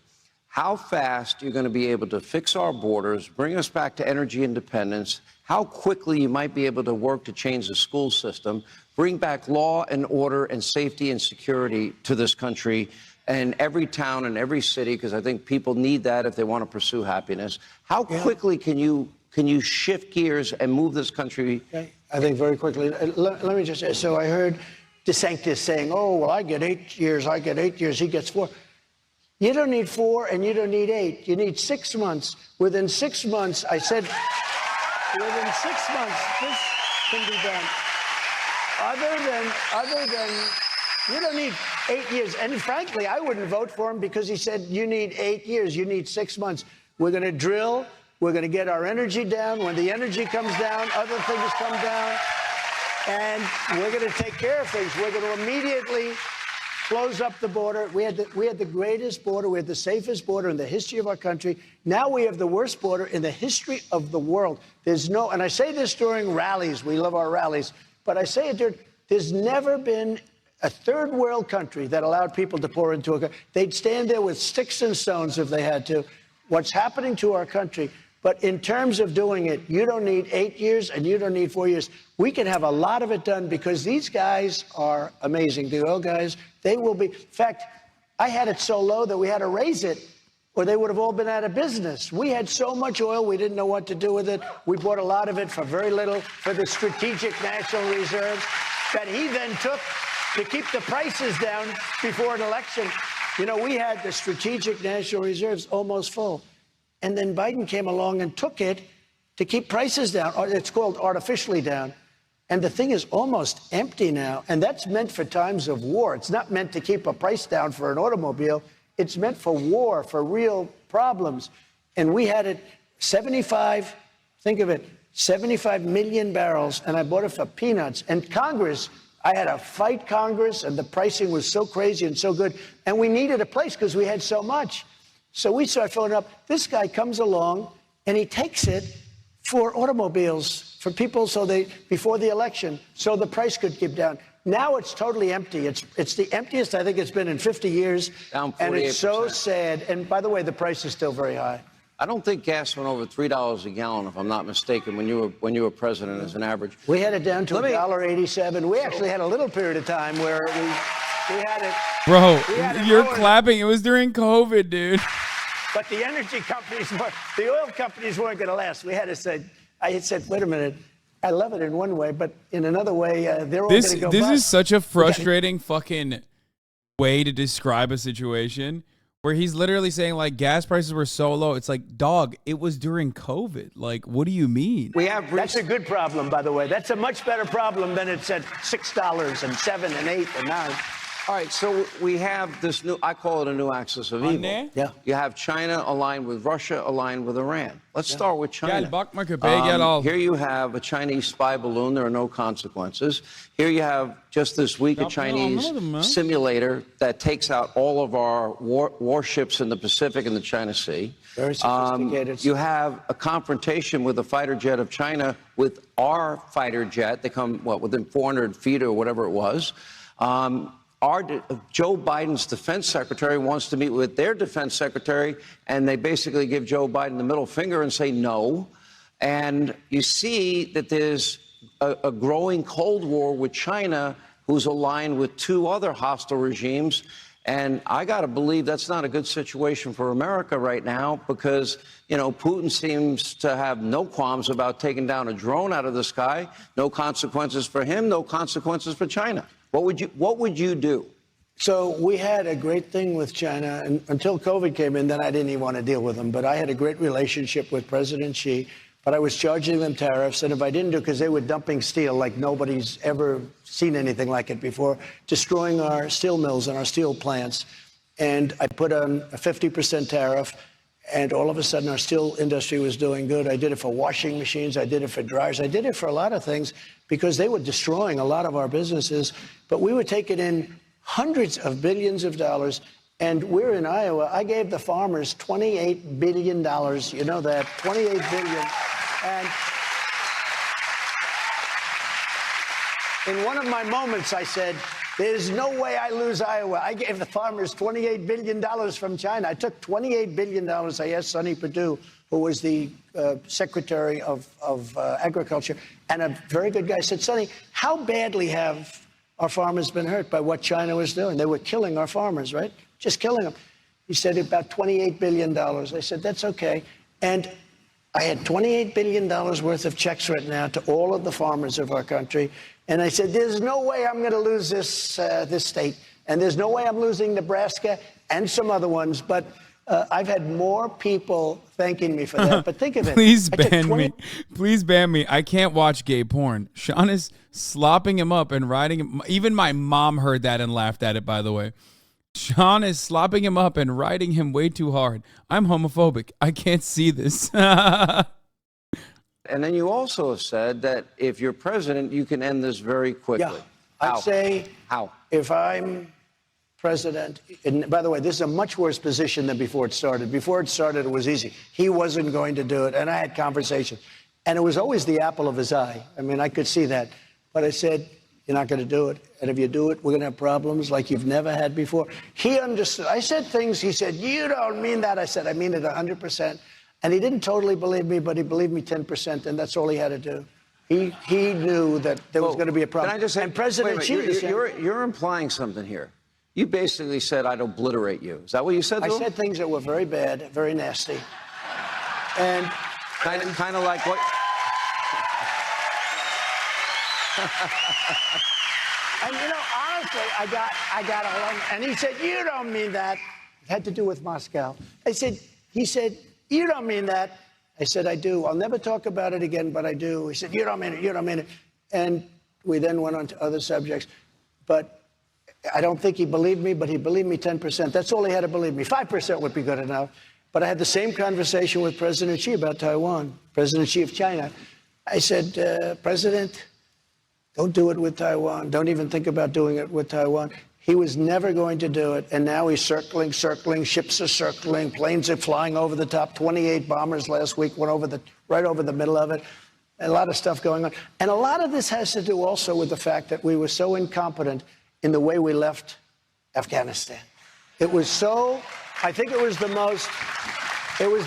how fast you're going to be able to fix our borders, bring us back to energy independence, how quickly you might be able to work to change the school system, bring back law and order and safety and security to this country and every town and every city, because I think people need that if they want to pursue happiness. How quickly can you shift gears and move this country? Okay. I think very quickly. Let me just say, so I heard DeSantis saying, oh, well, I get 8 years, I get 8 years, he gets 4. You don't need 4 and you don't need 8. You need 6 months. Within 6 months, I said, within 6 months, this can be done. Other than, you don't need 8 years. And frankly, I wouldn't vote for him because he said, you need 8 years, you need 6 months. We're going to drill. We're going to get our energy down. When the energy comes down, other things come down. And we're going to take care of things. We're going to immediately close up the border. We had the greatest border. We had the safest border in the history of our country. Now we have the worst border in the history of the world. There's no, and I say this during rallies. We love our rallies. But I say it during, there's never been a third world country that allowed people to pour into a country. They'd stand there with sticks and stones if they had to. What's happening to our country? But in terms of doing it, you don't need 8 years and you don't need 4 years. We can have a lot of it done because these guys are amazing. The oil guys, they will be. In fact, I had it so low that we had to raise it or they would have all been out of business. We had so much oil, we didn't know what to do with it. We bought a lot of it for very little for the strategic national reserves that he then took to keep the prices down before an election. You know, we had the strategic national reserves almost full. And then Biden came along and took it to keep prices down. It's called artificially down. And the thing is almost empty now. And that's meant for times of war. It's not meant to keep a price down for an automobile. It's meant for war, for real problems. And we had it 75, think of it, 75 million barrels. And I bought it for peanuts. And Congress, I had to fight Congress. And the pricing was so crazy and so good. And we needed a place because we had so much. So we started filling up. This guy comes along and he takes it for automobiles, for people so they, before the election, so the price could keep down. Now it's totally empty. It's the emptiest I think it's been in 50 years. Down 48%. And it's so sad. And by the way, the price is still very high. I don't think gas went over $3 a gallon, if I'm not mistaken, when you were president as an average. We had it down to $1.87. We actually had a little period of time where we had it. Bro, you're lower. clapping. It was during COVID, dude. But the energy companies, the oil companies weren't going to last. We had to say, I had said, wait a minute, I love it in one way, but in another way, they're all going to go This bust. is such a frustrating fucking way to describe a situation where he's literally saying, like, gas prices were so low. It's like, dog, it was during COVID. Like, what do you mean? That's a good problem, by the way. That's a much better problem than it's at $6 and $7 and $8 and $9. All right, so we have this new, I call it a new axis of evil. Yeah. You have China aligned with Russia, aligned with Iran. Let's start with China. Here you have a Chinese spy balloon. There are no consequences. Here you have, just this week, a Chinese simulator that takes out all of our warships in the Pacific and the China Sea. Very sophisticated. You have a confrontation with a fighter jet of China with our fighter jet. They come, what, within 400 feet or whatever it was. Joe Biden's defense secretary wants to meet with their defense secretary, and they basically give Joe Biden the middle finger and say no. And you see that there's a growing Cold War with China, who's aligned with two other hostile regimes. And I got to believe that's not a good situation for America right now, because, you know, Putin seems to have no qualms about taking down a drone out of the sky. No consequences for him, no consequences for China. What would you do? So we had a great thing with China, and until COVID came in, then I didn't even want to deal with them. But I had a great relationship with President Xi, but I was charging them tariffs, and if I didn't do, because they were dumping steel like nobody's ever seen anything like it before, destroying our steel mills and our steel plants. And I put on a 50% tariff, and all of a sudden our steel industry was doing good. I did it for washing machines, I did it for dryers, I did it for a lot of things, because they were destroying a lot of our businesses. But we were taking in hundreds of billions of dollars, and we're in Iowa. I gave the farmers $28 billion. You know that, $28 billion. And in one of my moments, I said, there's no way I lose Iowa. I gave the farmers $28 billion from China. I took $28 billion. I asked Sonny Perdue, who was the Secretary of Agriculture, and a very good guy. I said, Sonny, how badly have our farmers been hurt by what China was doing? They were killing our farmers, right? Just killing them. He said about $28 billion. I said, that's okay. And I had $28 billion worth of checks written out to all of the farmers of our country. And I said, there's no way I'm going to lose this state. And there's no way I'm losing Nebraska and some other ones. But I've had more people thanking me for that. But think of it. Please ban me. Please ban me. I can't watch gay porn. Sean is slopping him up and riding him. Even my mom heard that and laughed at it, by the way. Sean is slopping him up and riding him way too hard. I'm homophobic. I can't see this. And then you also have said that if you're president, you can end this very quickly. Yeah, I'd say if I'm president, and by the way, this is a much worse position than before it started. Before it started, it was easy. He wasn't going to do it, and I had conversations. And it was always the apple of his eye. I mean, I could see that. But I said, you're not going to do it. And if you do it, we're going to have problems like you've never had before. He understood. I said things. He said, you don't mean that. I said, I mean it 100%. And he didn't totally believe me, but he believed me 10%, and that's all he had to do. He knew that there was going to be a problem. Can I just say, and President Xi, you're implying something here. You basically said, I'd obliterate you. Is that what you said, though? I said things that were very bad, very nasty. And kind of like what? And you know, honestly, I got along. And he said, you don't mean that. It had to do with Moscow. He said, you don't mean that. I said, I do. I'll never talk about it again, but I do. He said, you don't mean it, you don't mean it. And we then went on to other subjects. But I don't think he believed me, but he believed me 10%. That's all he had to believe me. 5% would be good enough. But I had the same conversation with President Xi about Taiwan, President Xi of China. I said, President, don't do it with Taiwan. Don't even think about doing it with Taiwan. He was never going to do it, and now he's circling, ships are circling, planes are flying over the top. 28 bombers last week went right over the middle of it. A lot of stuff going on. And a lot of this has to do also with the fact that we were so incompetent in the way we left Afghanistan. It was so, I think it was the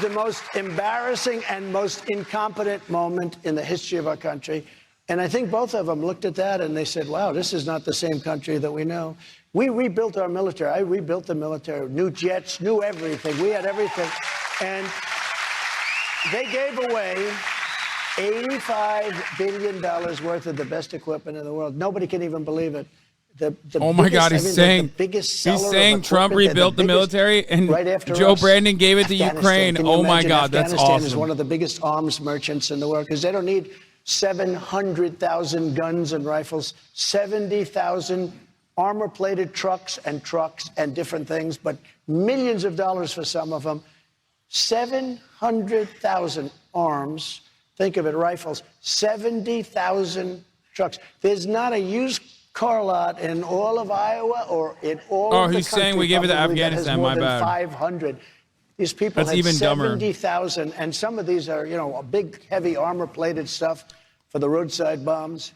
most embarrassing and most incompetent moment in the history of our country. And I think both of them looked at that and they said, wow, this is not the same country that we know. We rebuilt our military. I rebuilt the military. New jets, new everything. We had everything. And they gave away $85 billion worth of the best equipment in the world. Nobody can even believe it. Oh my God, he's saying Trump rebuilt the military and Joe Brandon gave it to Ukraine. Oh my God, that's awesome. Afghanistan is one of the biggest arms merchants in the world because they don't need 700,000 guns and rifles, 70,000 armor-plated trucks and different things, but millions of dollars for some of them. 700,000 arms. Think of it, rifles. 70,000 trucks. There's not a used car lot in all of Iowa or in all of the he's country saying we gave it to probably that has Afghanistan. more My than bad. 500. These people That's had even dumber. 70,000, and some of these are, a big, heavy armor-plated stuff for the roadside bombs.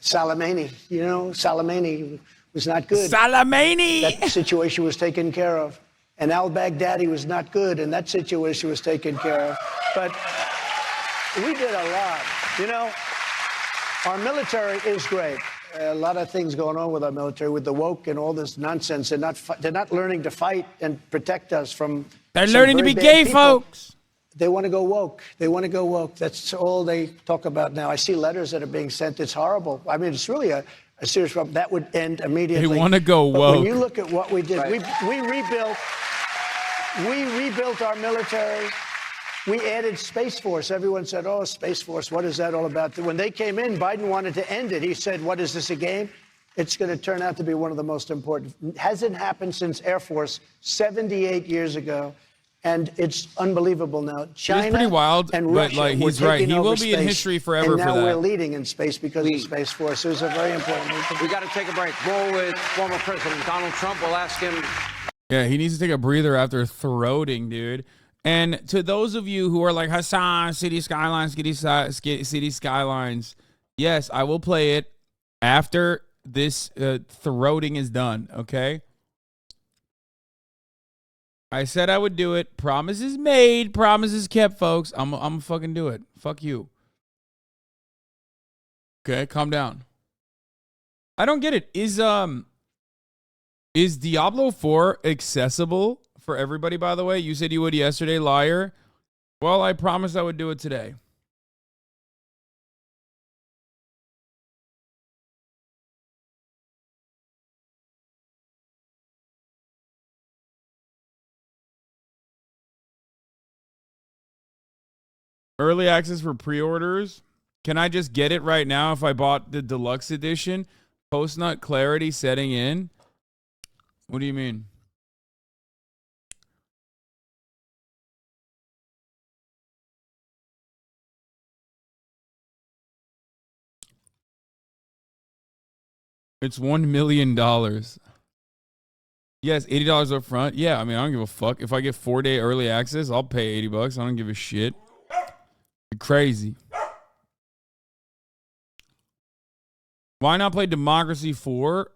Soleimani, Soleimani was not good. Soleimani! That situation was taken care of. And al-Baghdadi was not good, and that situation was taken care of. But we did a lot. Our military is great. A lot of things going on with our military, with the woke and all this nonsense. They're not learning to fight and protect us from. They're learning to be gay, folks. They want to go woke. That's all they talk about now. I see letters that are being sent. It's horrible. I mean, it's really a serious problem. That would end immediately. They want to go But woke. when you look at what we did, we rebuilt our military. We added Space Force. Everyone said, oh, Space Force, what is that all about? When they came in, Biden wanted to end it. He said, what is this, a game? It's going to turn out to be one of the most important. Hasn't happened since Air Force 78 years ago. And it's unbelievable now. China pretty wild, and but, Russia like, were he's right. taking He will over be in space, history forever and for now that. we're leading in space because of Space Force. It was a very important move. We got to take a break. More with former President Donald Trump. We'll ask him. Yeah, he needs to take a breather after throating, dude. And to those of you who are like, Hasan, City Skylines, City Skylines, yes, I will play it after this throating is done, okay? I said I would do it. Promises made, promises kept, folks. I'm gonna fucking do it. Fuck you. Okay, calm down. I don't get it. Is Diablo 4 accessible for everybody, by the way? You said you would yesterday, liar. Well, I promised I would do it today. Early access for pre-orders. Can I just get it right now if I bought the deluxe edition? Post-nut clarity setting in. What do you mean? It's $1 million. Yes, $80 up front. Yeah, I mean, I don't give a fuck. If I get 4-day early access, I'll pay $80. I don't give a shit. You're crazy. Why not play Democracy 4?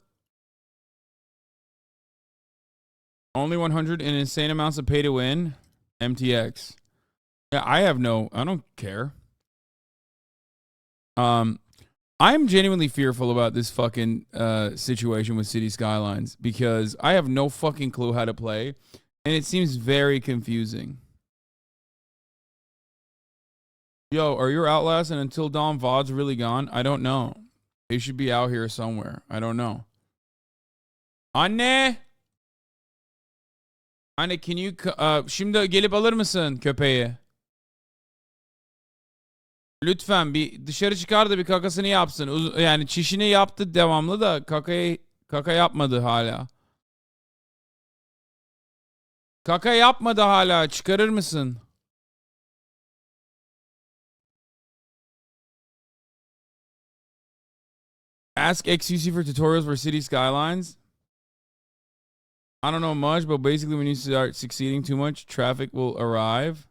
Only 100 and insane amounts of pay to win. MTX. Yeah, I don't care. I'm genuinely fearful about this fucking situation with City Skylines because I have no fucking clue how to play, and it seems very confusing. Yo, are your Outlast and Until Dawn VODs really gone? I don't know. They should be out here somewhere. I don't know. Anne, can you şimdi gelip alır mısın köpeği? Lütfen bir dışarı çıkar da bir kakasını yapsın. Yani çişini yaptı devamlı da kaka yapmadı hala. Kaka yapmadı hala. Çıkarır mısın? Ask XUC for tutorials for City Skylines. I don't know much, but basically when you start succeeding too much, traffic will arrive.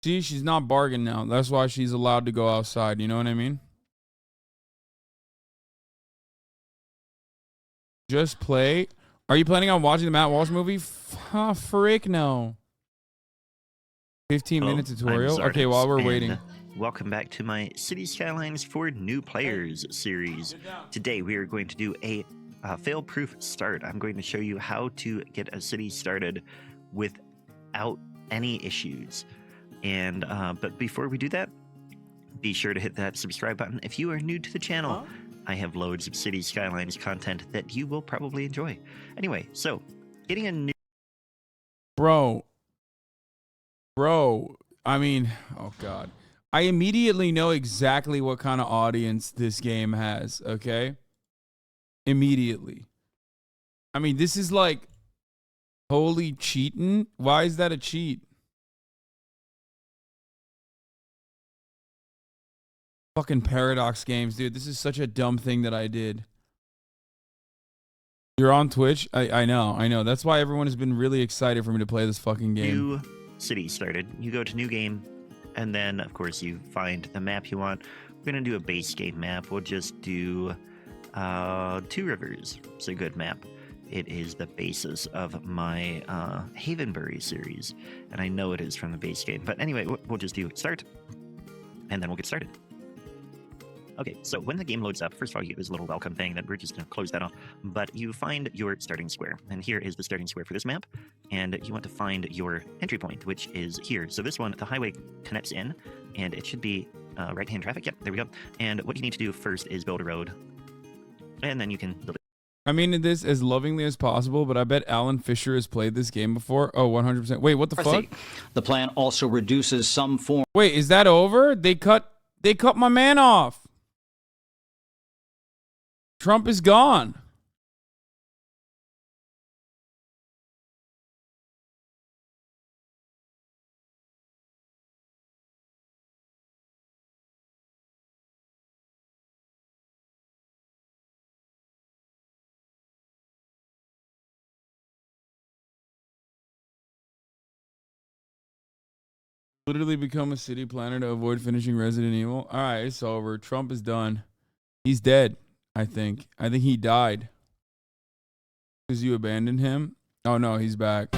See, she's not bargained now. That's why she's allowed to go outside. You know what I mean? Just play. Are you planning on watching the Matt Walsh movie? Frick no. 15-minute tutorial? Okay, while we're waiting. Welcome back to my City Skylines for New Players series. Today we are going to do a fail-proof start. I'm going to show you how to get a city started without any issues. And but before we do that, be sure to hit that subscribe button. If you are new to the channel, I have loads of City Skylines content that you will probably enjoy. Anyway, so getting a new... Bro, I mean, oh God. I immediately know exactly what kind of audience this game has, okay? Immediately. I mean, this is like, holy cheating? Why is that a cheat? Fucking Paradox Games, dude. This is such a dumb thing that I did. You're on Twitch? I know. That's why everyone has been really excited for me to play this fucking game. New city started. You go to new game, and then, of course, you find the map you want. We're going to do a base game map. We'll just do Two Rivers. It's a good map. It is the basis of my Havenbury series, and I know it is from the base game. But anyway, we'll just do start, and then we'll get started. Okay, so when the game loads up, first of all, you get this little welcome thing that we're just going to close that off. But you find your starting square, and here is the starting square for this map. And you want to find your entry point, which is here. So this one, the highway connects in, and it should be right-hand traffic. Yep, there we go. And what you need to do first is build a road, and then you can build it. I mean this as lovingly as possible, but I bet Alan Fisher has played this game before. Oh, 100%. Wait, what the fuck? The plan also reduces some form. Wait, is that over? They cut my man off. Trump is gone. Literally become a city planner to avoid finishing Resident Evil. All right, it's over. Trump is done. He's dead. I think he died. Because you abandoned him? Oh no, he's back.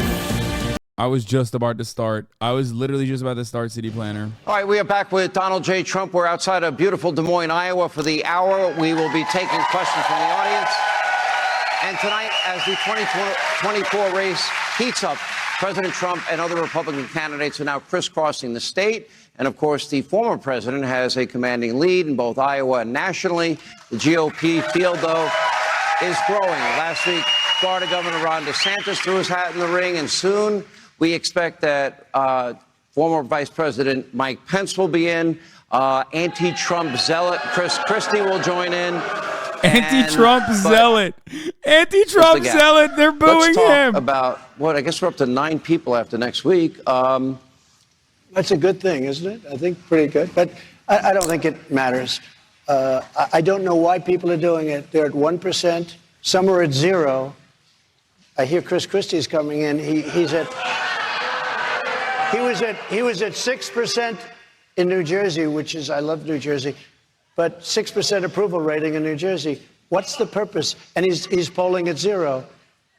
I was just about to start. I was literally just about to start City Planner. All right, we are back with Donald J. Trump. We're outside of beautiful Des Moines, Iowa for the hour. We will be taking questions from the audience. And tonight, as the 2024 race heats up, President Trump and other Republican candidates are now crisscrossing the state. And, of course, the former president has a commanding lead in both Iowa and nationally. The GOP field, though, is growing. Last week, Florida Governor Ron DeSantis threw his hat in the ring, and soon we expect that former Vice President Mike Pence will be in. Anti-Trump zealot Chris Christie will join in. Anti-Trump zealot. Anti-Trump zealot. They're booing Let's talk him. About what? I guess we're up to 9 people after next week. That's a good thing, isn't it? I think pretty good. But I don't think it matters. I don't know why people are doing it. They're at 1%. Some are at 0. I hear Chris Christie's coming in. He was at 6% in New Jersey, which is, I love New Jersey, but 6% approval rating in New Jersey. What's the purpose? And he's polling at 0.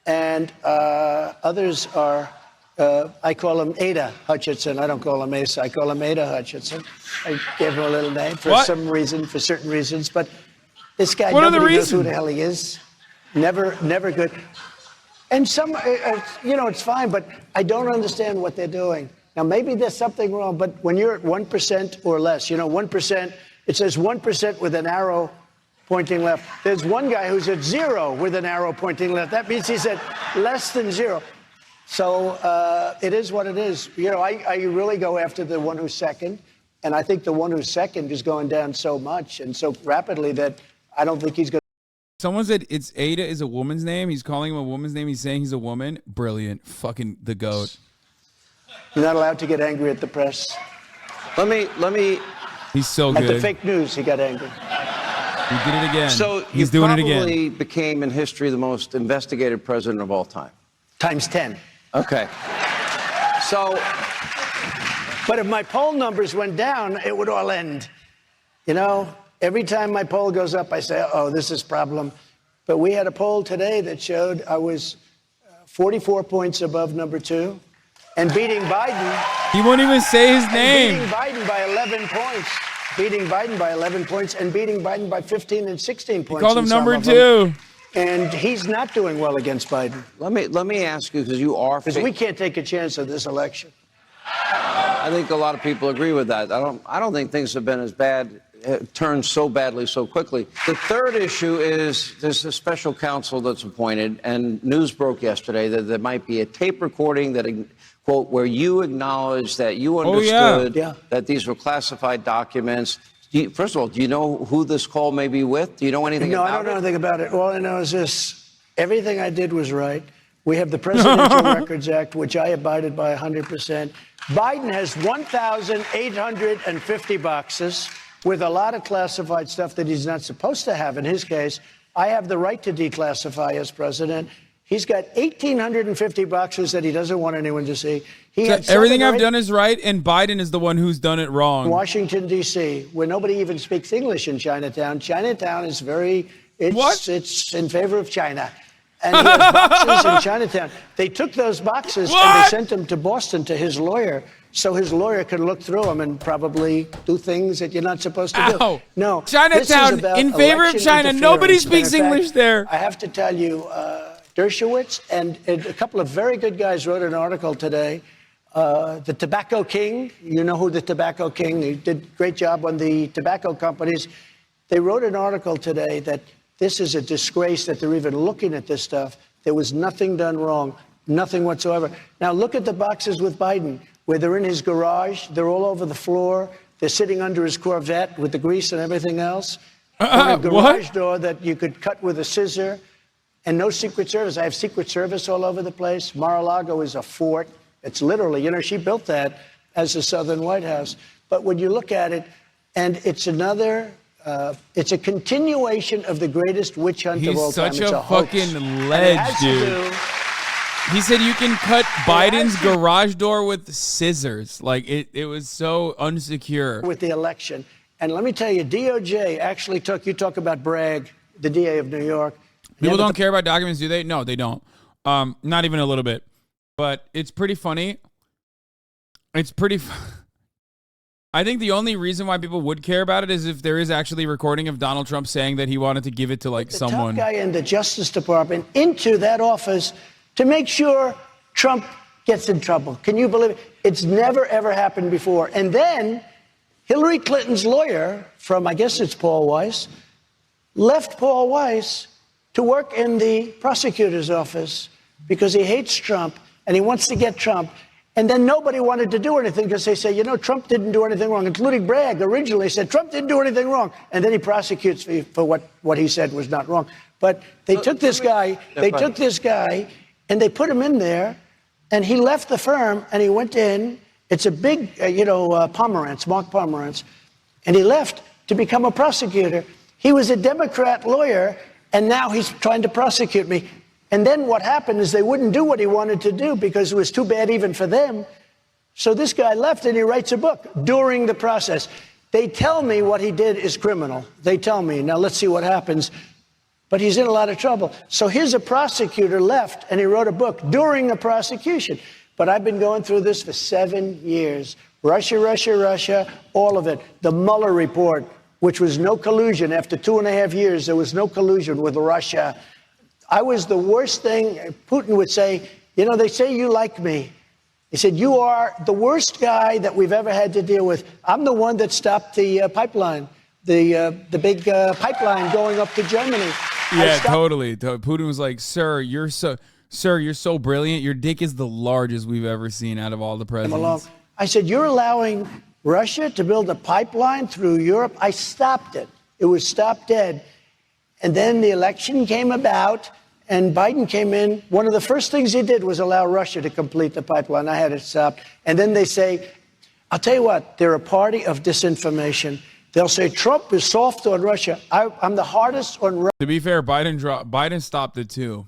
And others are, I call him Ada Hutchinson. I don't call him Asa. I call him Ada Hutchinson. I gave him a little name for some reason, for certain reasons. But this guy, nobody knows who the hell he is. Never good. And some, it's fine, but I don't understand what they're doing. Now, maybe there's something wrong, but when you're at 1% or less, 1%, it says 1% with an arrow pointing left. There's one guy who's at 0 with an arrow pointing left. That means he's at less than 0. So it is what it is. I really go after the one who's second. And I think the one who's second is going down so much and so rapidly that I don't think he's going to. Someone said it's Ada is a woman's name. He's calling him a woman's name. He's saying he's a woman. Brilliant. Fucking the GOAT. You're not allowed to get angry at the press. Let me. He's so good. At the fake news, he got angry. He did it again. So he's doing it again. Probably became in history the most investigated president of all time. Times 10. Okay. So. But if my poll numbers went down, it would all end. Every time my poll goes up, I say, oh, this is a problem. But we had a poll today that showed I was 44 points above number 2 and beating Biden. He won't even say his name. Beating Biden by 11 points. Beating Biden by 11 points and beating Biden by 15 and 16 points. He called him number 2. And he's not doing well against Biden. Let me ask you, because you are. Because we can't take a chance of this election. I think a lot of people agree with that. I don't think things have been as bad turned so badly so quickly. The third issue is there's a special counsel that's appointed, and news broke yesterday that there might be a tape recording that, quote, where you acknowledge that you understood that these were classified documents. First of all, do you know who this call may be with? Do you know anything about it? No, I don't know anything about it. All I know is this. Everything I did was right. We have the Presidential Records Act, which I abided by 100%. Biden has 1,850 boxes with a lot of classified stuff that he's not supposed to have. In his case, I have the right to declassify as president. He's got 1,850 boxes that he doesn't want anyone to see. Everything I've done is right, and Biden is the one who's done it wrong. Washington, D.C., where nobody even speaks English in Chinatown. Chinatown is it's in favor of China. And he has boxes in Chinatown. They took those boxes and they sent them to Boston to his lawyer, so his lawyer could look through them and probably do things that you're not supposed to do. No, Chinatown in favor of China. Nobody speaks English there. I have to tell you, Dershowitz and a couple of very good guys wrote an article today. The Tobacco King, you know who the Tobacco King? He did a great job on the tobacco companies. They wrote an article today that this is a disgrace that they're even looking at this stuff. There was nothing done wrong, nothing whatsoever. Now look at the boxes with Biden, where they're in his garage. They're all over the floor. They're sitting under his Corvette with the grease and everything else. A garage door that you could cut with a scissor. And no Secret Service. I have Secret Service all over the place. Mar-a-Lago is a fort. It's literally, she built that as the Southern White House. But when you look at it, and it's another, it's a continuation of the greatest witch hunt of all time. He's such a fucking ledge, dude. He said you can cut Biden's garage door with scissors. Like, it was so unsecure. With the election. And let me tell you, DOJ actually you talk about Bragg, the DA of New York. People don't care about documents, do they? No, they don't. Not even a little bit. But it's pretty funny. I think the only reason why people would care about it is if there is actually recording of Donald Trump saying that he wanted to give it to someone. The top guy in the Justice Department into that office to make sure Trump gets in trouble. Can you believe it? It's never, ever happened before. And then Hillary Clinton's lawyer from, I guess it's Paul Weiss, left Paul Weiss to work in the prosecutor's office because he hates Trump and he wants to get Trump. And then nobody wanted to do anything because they say, Trump didn't do anything wrong, including Bragg originally said Trump didn't do anything wrong. And then he prosecutes for what he said was not wrong. But they took this guy, and they put him in there, and he left the firm and he went in. It's a big, Pomerantz, Mark Pomerantz, and he left to become a prosecutor. He was a Democrat lawyer, and now he's trying to prosecute me. And then what happened is they wouldn't do what he wanted to do because it was too bad even for them. So this guy left and he writes a book during the process. They tell me what he did is criminal. They tell me. Now let's see what happens. But he's in a lot of trouble. So here's a prosecutor left and he wrote a book during the prosecution. But I've been going through this for 7 years. Russia, all of it. The Mueller report, which was no collusion. After 2.5 years, there was no collusion with Russia. I was the worst thing. Putin would say, they say you like me. He said, you are the worst guy that we've ever had to deal with. I'm the one that stopped the pipeline, the big pipeline going up to Germany. Yeah, totally. Putin was like, sir, you're so brilliant. Your dick is the largest we've ever seen out of all the presidents. I said, you're allowing Russia to build a pipeline through Europe? I stopped it. It was stopped dead. And then the election came about, and Biden came in. One of the first things he did was allow Russia to complete the pipeline. I had it stopped. And then they say, I'll tell you what, they're a party of disinformation. They'll say Trump is soft on Russia. I'm the hardest on Russia. To be fair, Biden stopped it too.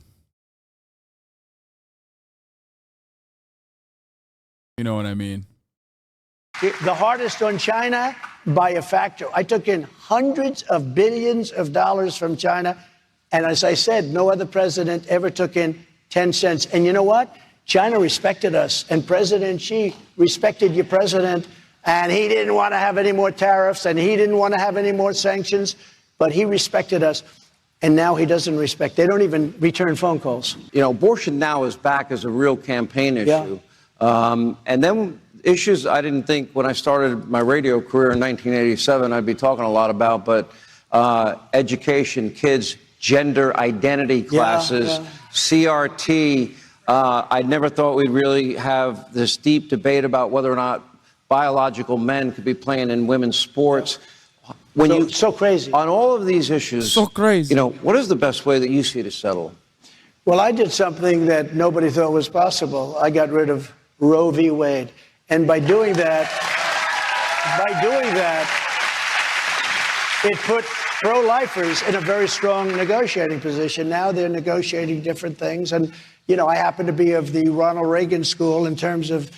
You know what I mean? The hardest on China by a factor. I took in hundreds of billions of dollars from China. And as I said, no other president ever took in 10 cents. And you know what? China respected us. And President Xi respected your president. And he didn't want to have any more tariffs. And he didn't want to have any more sanctions. But he respected us. And now he doesn't respect. They don't even return phone calls. Abortion now is back as a real campaign issue. Yeah. And then issues I didn't think when I started my radio career in 1987 I'd be talking a lot about, but education, kids, gender identity classes, CRT. I never thought we'd really have this deep debate about whether or not biological men could be playing in women's sports. When so crazy. On all of these issues, so crazy. You know, what is the best way that you see to settle? Well, I did something that nobody thought was possible. I got rid of Roe v. Wade. And by doing that, it put pro-lifers in a very strong negotiating position. Now they're negotiating different things. And, you know, I happen to be of the Ronald Reagan school in terms of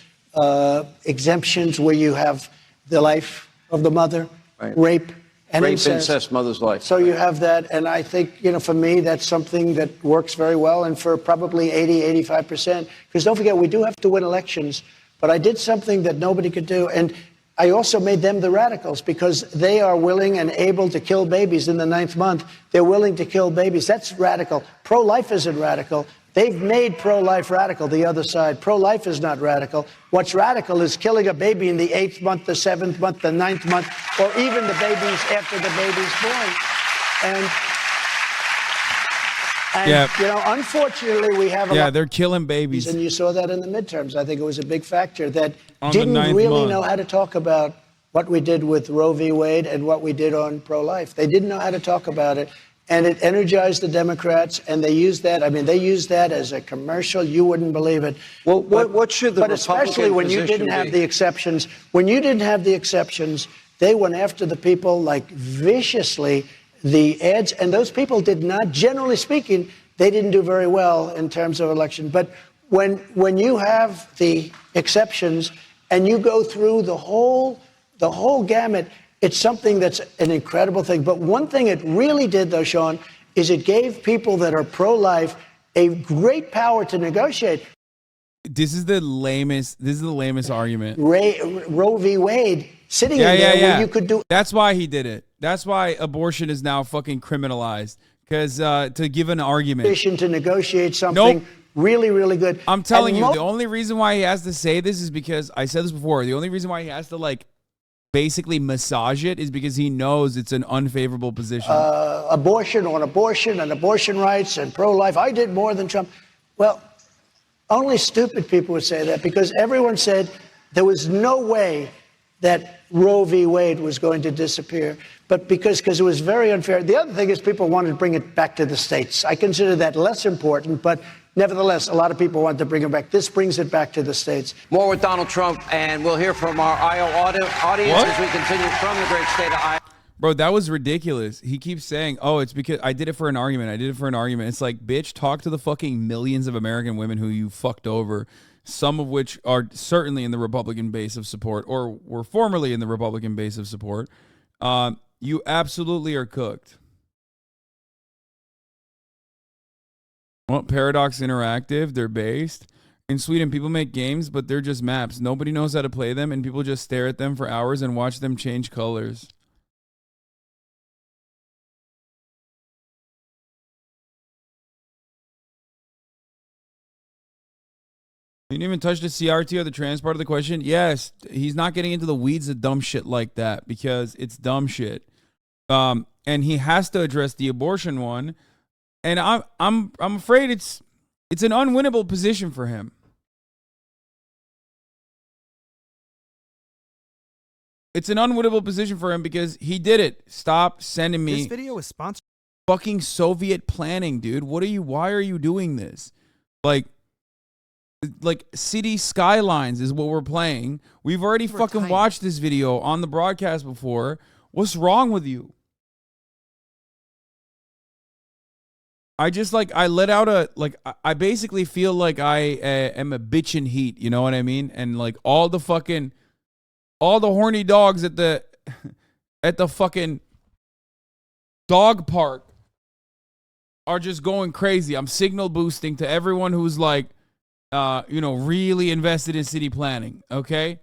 exemptions where you have the life of the mother, rape, and incest. Mother's life. So you have that. And I think, you know, for me, that's something that works very well. And for probably 80, 85%, because don't forget, we do have to win elections. But I did something that nobody could do. And I also made them the radicals because they are willing and able to kill babies in the 9th month. They're willing to kill babies. That's radical. Pro-life isn't radical. They've made pro-life radical, the other side. Pro-life is not radical. What's radical is killing a baby in the 8th month, the 7th month, the 9th month, or even the babies after the baby's born. And you know, unfortunately, we have a lot. They're killing babies. And you saw that in the midterms. I think it was a big factor that On didn't the 9th really month. know how to talk about what we did with Roe v. Wade and what we did on pro-life. They didn't know how to talk about it. And it energized the Democrats, and they used that. I mean, they used that as a commercial. You wouldn't believe it. Well, what should the But especially Republican when you position didn't have be? the exceptions. When you didn't have the exceptions, they went after the people like viciously. The ads, and those people did not, generally speaking, they didn't do very well in terms of election. But when you have the exceptions and you go through the whole gamut, it's something that's an incredible thing. But one thing it really did, though, Sean, is it gave people that are pro-life a great power to negotiate. This is the lamest argument. Roe v. Wade sitting in there where you could do. That's why he did it. That's why abortion is now fucking criminalized. Because to give an argument. To negotiate something really, really good. I'm telling you, the only reason why he has to say this is because, I said this before, the only reason why he has to like basically massage it is because he knows it's an unfavorable position. Abortion on abortion and abortion rights and pro-life. I did more than Trump. Well, only stupid people would say that because everyone said there was no way that Roe v. Wade was going to disappear. But because it was very unfair. The other thing is people wanted to bring it back to the states. I consider that less important, but nevertheless, a lot of people wanted to bring it back. This brings it back to the states. More with Donald Trump, and we'll hear from our Iowa audience as we continue from the great state of Iowa. Bro, that was ridiculous. He keeps saying, oh, it's because I did it for an argument. I did it for an argument. It's like, bitch, talk to the fucking millions of American women who you fucked over, some of which are certainly in the Republican base of support or were formerly in the Republican base of support. You absolutely are cooked. Well, Paradox Interactive, they're based. In Sweden, people make games, but they're just maps. Nobody knows how to play them, and people just stare at them for hours and watch them change colors. You didn't even touch the CRT or the trans part of the question? Yes, he's not getting into the weeds of dumb shit like that because it's dumb shit. And he has to address the abortion one. And I'm afraid it's an unwinnable position for him. It's an unwinnable position for him because he did it. Stop sending me. This video is sponsored. Fucking Soviet planning, dude. Why are you doing this? Like City Skylines is what we're playing. We've already fucking watched this video on the broadcast before. What's wrong with you? I just I let out I basically feel like I am a bitch in heat. You know what I mean? And like all the horny dogs at the fucking dog park are just going crazy. I'm signal boosting to everyone who's like, really invested in city planning. Okay.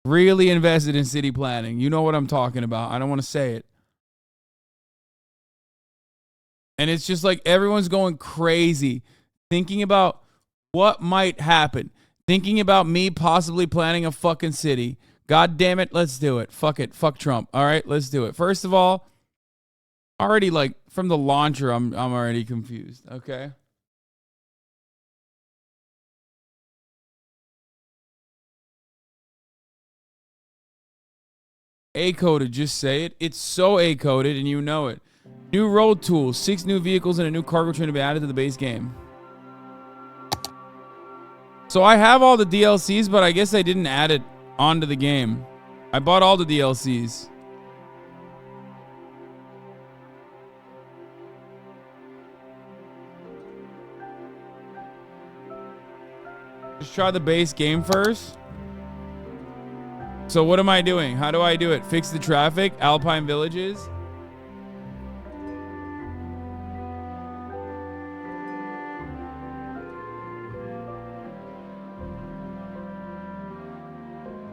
Really invested in city planning. You know what I'm talking about. I don't want to say it. And it's just like everyone's going crazy thinking about what might happen. Thinking about me possibly planning a fucking city. God damn it, let's do it. Fuck it. Fuck Trump. All right, let's do it. First of all, already like from the launcher, I'm already confused. Okay. A-coded, just say it. It's so A-coded and you know it. New road tools, 6 new vehicles and a new cargo train to be added to the base game. So I have all the DLCs, but I guess I didn't add it onto the game. I bought all the DLCs. Just try the base game first. So what am I doing? How do I do it? Fix the traffic? Alpine Villages?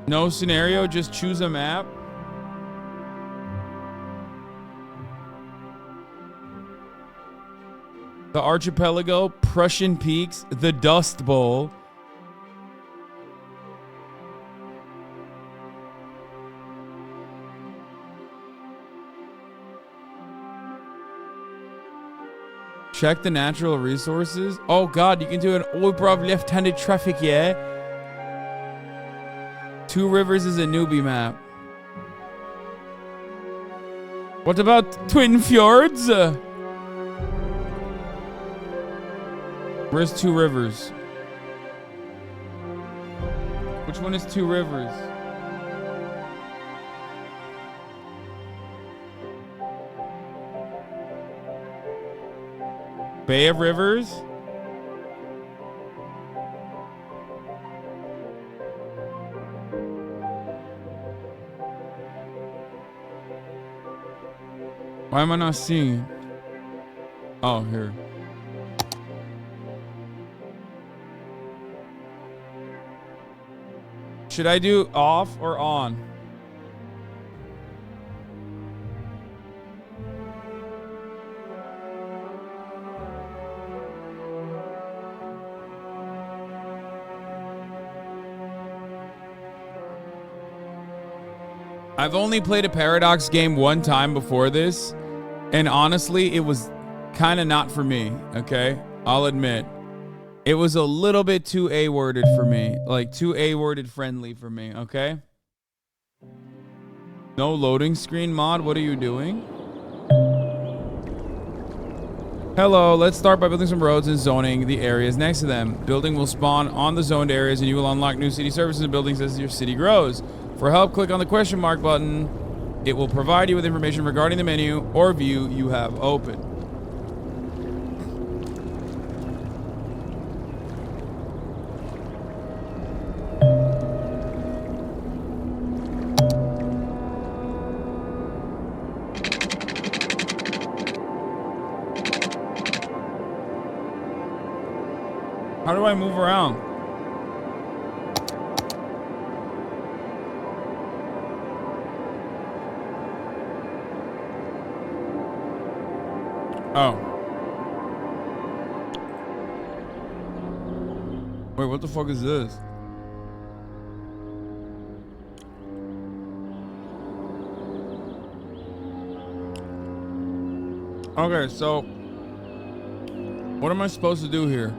No scenario, just choose a map. The Archipelago, Prussian Peaks, the Dust Bowl. Check the natural resources. Oh god, you can do an all-above left-handed traffic, yeah? Two Rivers is a newbie map. What about Twin Fjords? Where's Two Rivers? Which one is Two Rivers? Bay of Rivers? Why am I not seeing? Oh, here. Should I do off or on? I've only played a Paradox game one time before this, and honestly, it was kind of not for me, okay? I'll admit. It was a little bit too A-worded for me. Like, too A-worded friendly for me, okay? No loading screen mod? What are you doing? Hello, let's start by building some roads and zoning the areas next to them. Building will spawn on the zoned areas, and you will unlock new city services and buildings as your city grows. For help, click on the question mark button. It will provide you with information regarding the menu or view you have open. How do I move around? Oh. Wait, what the fuck is this? Okay, so what am I supposed to do here?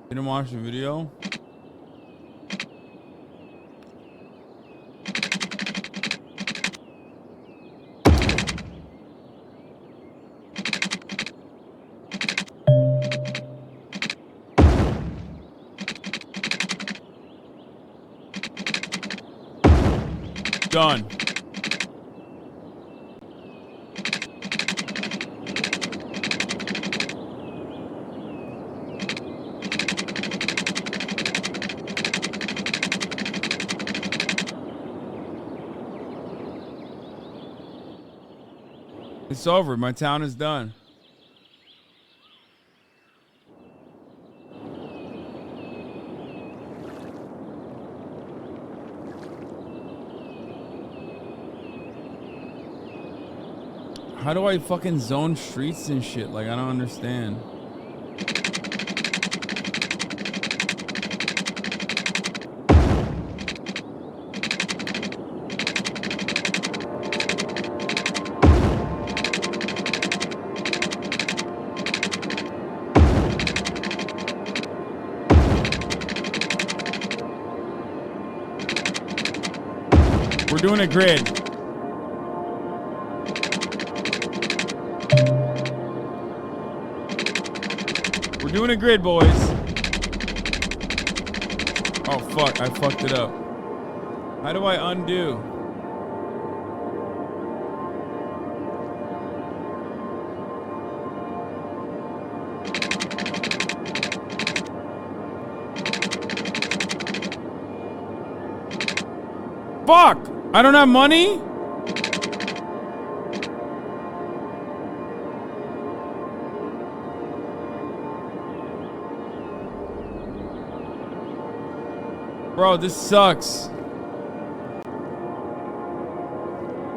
Didn't watch the video. Done. It's over. My town is done. How do I fucking zone streets and shit? Like, I don't understand. We're doing a grid. We're doing a grid, boys. Oh, fuck. I fucked it up. How do I undo? Fuck! I don't have money? Bro, this sucks.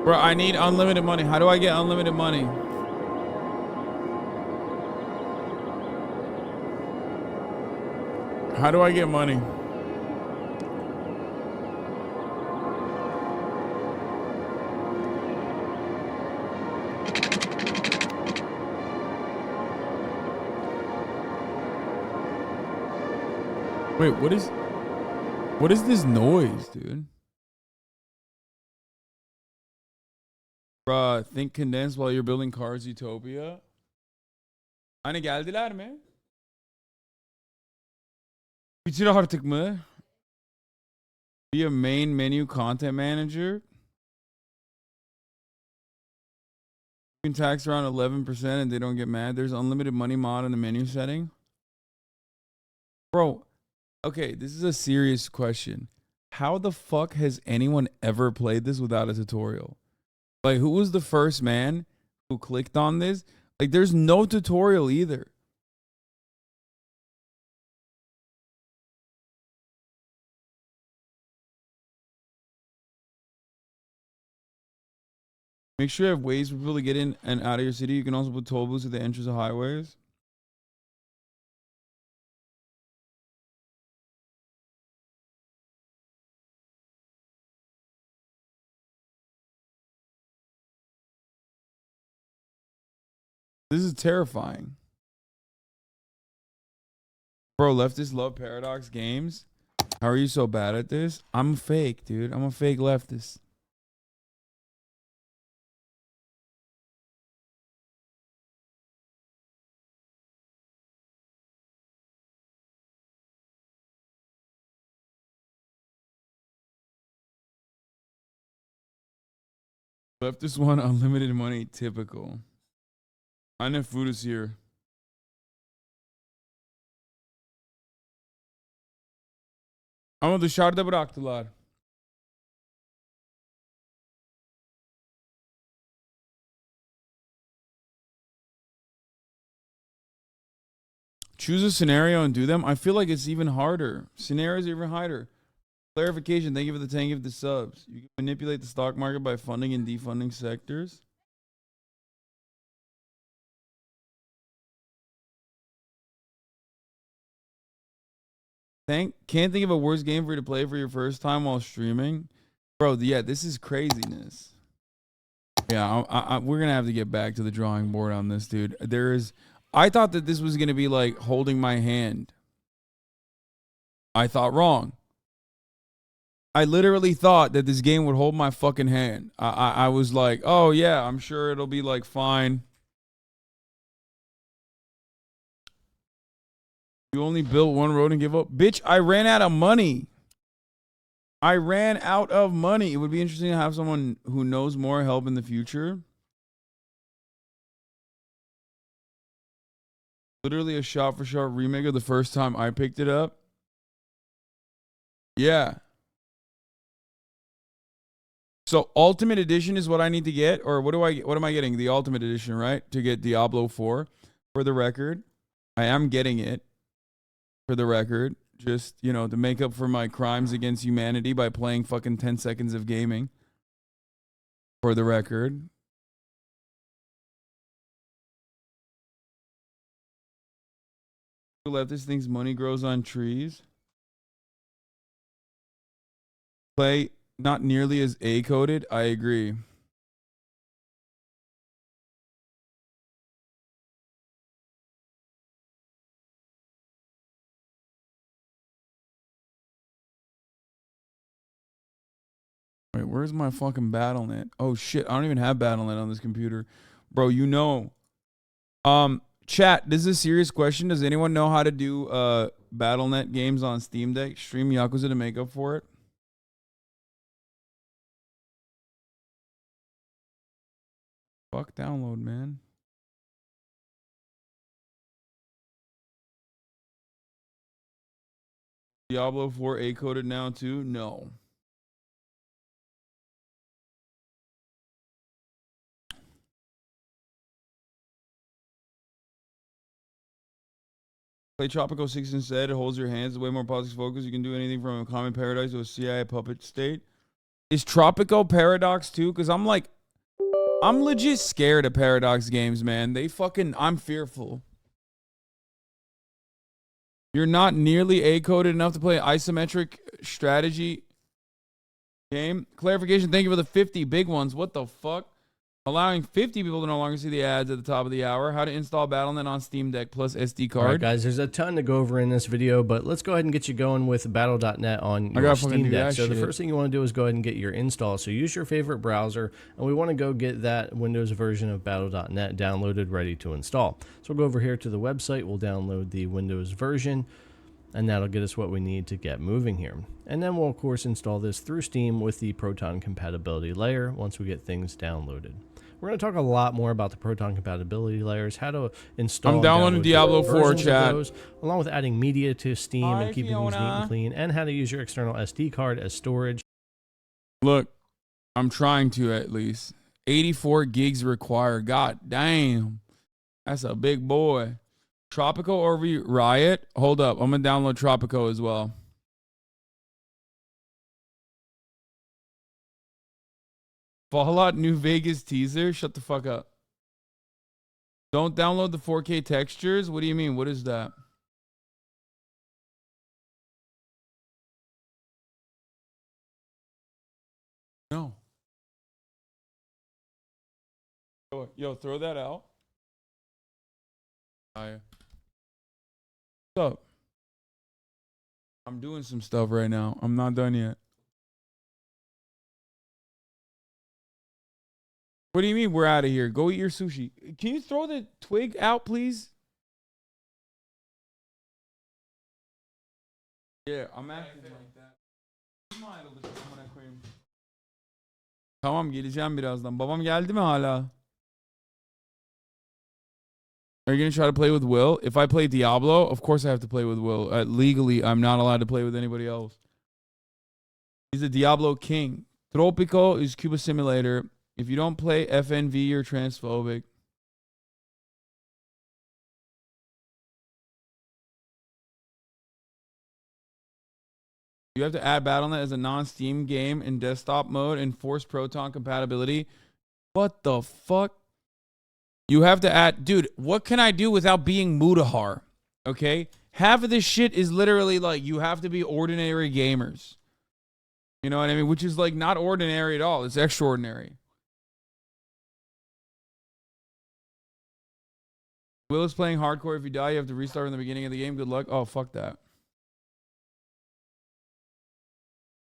Bro, I need unlimited money. How do I get unlimited money? How do I get money? Wait, what is this noise, dude? Bruh, think condensed while you're building Cars Utopia. Hani geldiler mi? Bitir artık mı? Be a main menu content manager. You can tax around 11% and they don't get mad. There's unlimited money mod in the menu setting. Bro, okay, this is a serious question. How the fuck has anyone ever played this without a tutorial? Like, who was the first man who clicked on this? Like, there's no tutorial either. Make sure you have ways for people to get in and out of your city. You can also put toll booths at the entrance of highways. This is terrifying. Bro, leftists love paradox games. How are you so bad at this? I'm fake, dude. I'm a fake leftist. Leftist want unlimited money, typical. Anne food is here. Ama dışarıda bıraktılar. Choose a scenario and do them. I feel like it's even harder. Scenarios are even harder. Clarification. Thank you for the 10 gift the subs. You can manipulate the stock market by funding and defunding sectors. Can't think of a worse game for you to play for your first time while streaming. Bro, yeah, this is craziness. Yeah, we're going to have to get back to the drawing board on this, dude. I thought that this was going to be like holding my hand. I thought wrong. I literally thought that this game would hold my fucking hand. I was like, oh yeah, I'm sure it'll be like fine. You only built one road and give up? Bitch, I ran out of money. I ran out of money. It would be interesting to have someone who knows more help in the future. Literally a shot-for-shot remake of the first time I picked it up. Yeah. So Ultimate Edition is what I need to get, or what am I getting? The Ultimate Edition, right? To get Diablo 4. For the record, I am getting it. For the record, just, you know, to make up for my crimes against humanity by playing fucking 10 seconds of gaming. For the record. Leftist thinks money grows on trees. Play not nearly as A-coded. I agree. Wait, where's my fucking BattleNet? Oh shit, I don't even have BattleNet on this computer. Bro, you know. Chat, this is a serious question. Does anyone know how to do BattleNet games on Steam Deck? Stream Yakuza to make up for it? Fuck download, man. Diablo 4 A-coded now too? No. Play Tropico 6 instead. It holds your hands. Way more positive focus. You can do anything from a common paradise to a CIA puppet state. Is Tropico Paradox too? Because I'm legit scared of Paradox games, man. They fucking, I'm fearful. You're not nearly A-coded enough to play an isometric strategy game. Clarification, thank you for the 50 big ones. What the fuck? Allowing 50 people to no longer see the ads at the top of the hour. How to install BattleNet on Steam Deck plus SD card. All right, guys, there's a ton to go over in this video, but let's go ahead and get you going with Battle.net on your Steam Deck. So the first thing you want to do is go ahead and get your install. So use your favorite browser, and we want to go get that Windows version of Battle.net downloaded, ready to install. So we'll go over here to the website. We'll download the Windows version, and that'll get us what we need to get moving here. And then we'll, of course, install this through Steam with the Proton compatibility layer once we get things downloaded. We're going to talk a lot more about the Proton compatibility layers, how to install. I'm downloading Diablo 4, chat. Those, along with adding media to Steam and keeping things neat and clean, and how to use your external SD card as storage. Look, I'm trying to at least. 84 gigs required. God damn. That's a big boy. Tropico or Riot? Hold up. I'm going to download Tropico as well. Fallout New Vegas teaser? Shut the fuck up. Don't download the 4K textures? What do you mean? What is that? No. Yo, throw that out. What's up? I'm doing some stuff right now. I'm not done yet. What do you mean we're out of here? Go eat your sushi. Can you throw the twig out, please? Yeah, I'm acting like that. Tamam, geleceğim birazdan. Babam geldi mi hala? Are you going to try to play with Will? If I play Diablo, of course I have to play with Will. Legally, I'm not allowed to play with anybody else. He's a Diablo king. Tropico is Cuba Simulator. If you don't play FNV, you're transphobic. You have to add BattleNet as a non-Steam game in desktop mode and force Proton compatibility. What the fuck? You have to add... Dude, what can I do without being Mudahar? Okay? Half of this shit is literally like, you have to be ordinary gamers. You know what I mean? Which is like not ordinary at all. It's extraordinary. Will is playing hardcore. If you die, you have to restart in the beginning of the game. Good luck. Oh, fuck that.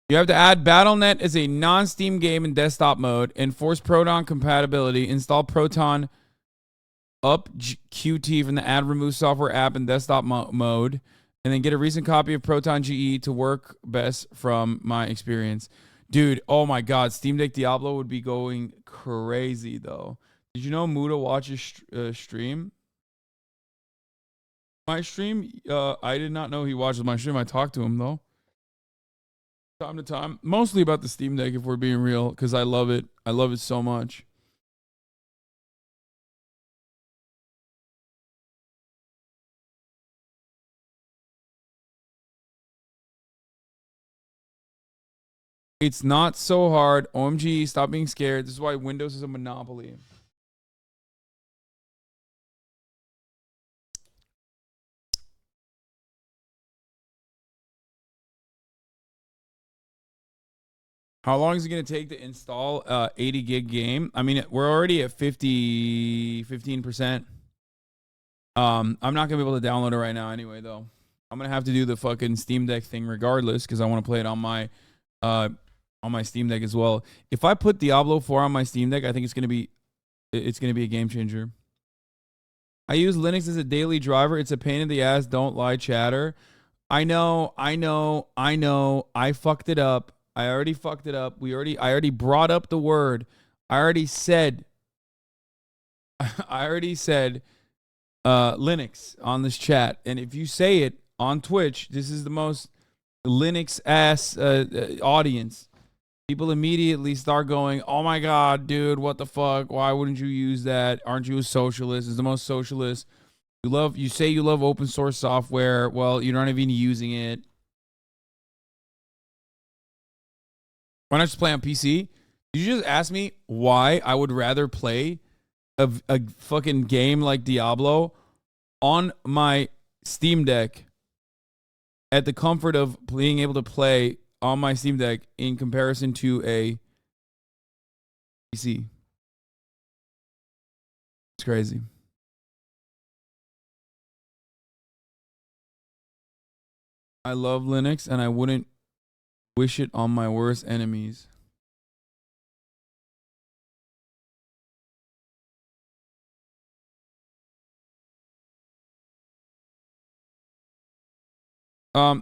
You have to add BattleNet as a non-Steam game in desktop mode. Enforce Proton compatibility. Install Proton up Qt from the Add Remove software app in desktop mode. And then get a recent copy of Proton GE to work best from my experience. Dude, oh my God. Steam Deck Diablo would be going crazy, though. Did you know Muda watches stream? My stream, I did not know he watches my stream. I talked to him though, time to time, mostly about the Steam Deck if we're being real, because I love it. I love it so much. It's not so hard. OMG, stop being scared. This is why Windows is a monopoly. How long is it going to take to install 80 gig game? I mean, we're already at 15%. I'm not going to be able to download it right now anyway, though. I'm going to have to do the fucking Steam Deck thing regardless because I want to play it on my Steam Deck as well. If I put Diablo 4 on my Steam Deck, I think it's going to be a game changer. I use Linux as a daily driver. It's a pain in the ass. Don't lie, chatter. I know. I fucked it up. I already fucked it up. I already brought up the word. I already said Linux on this chat. And if you say it on Twitch, this is the most Linux ass audience. People immediately start going, "Oh my god, dude, what the fuck? Why wouldn't you use that? Aren't you a socialist? It's the most socialist. You say you love open source software. Well, you're not even using it. Why not just play on PC?" Did you just ask me why I would rather play a fucking game like Diablo on my Steam Deck at the comfort of being able to play on my Steam Deck in comparison to a PC? It's crazy. I love Linux and I wouldn't wish it on my worst enemies.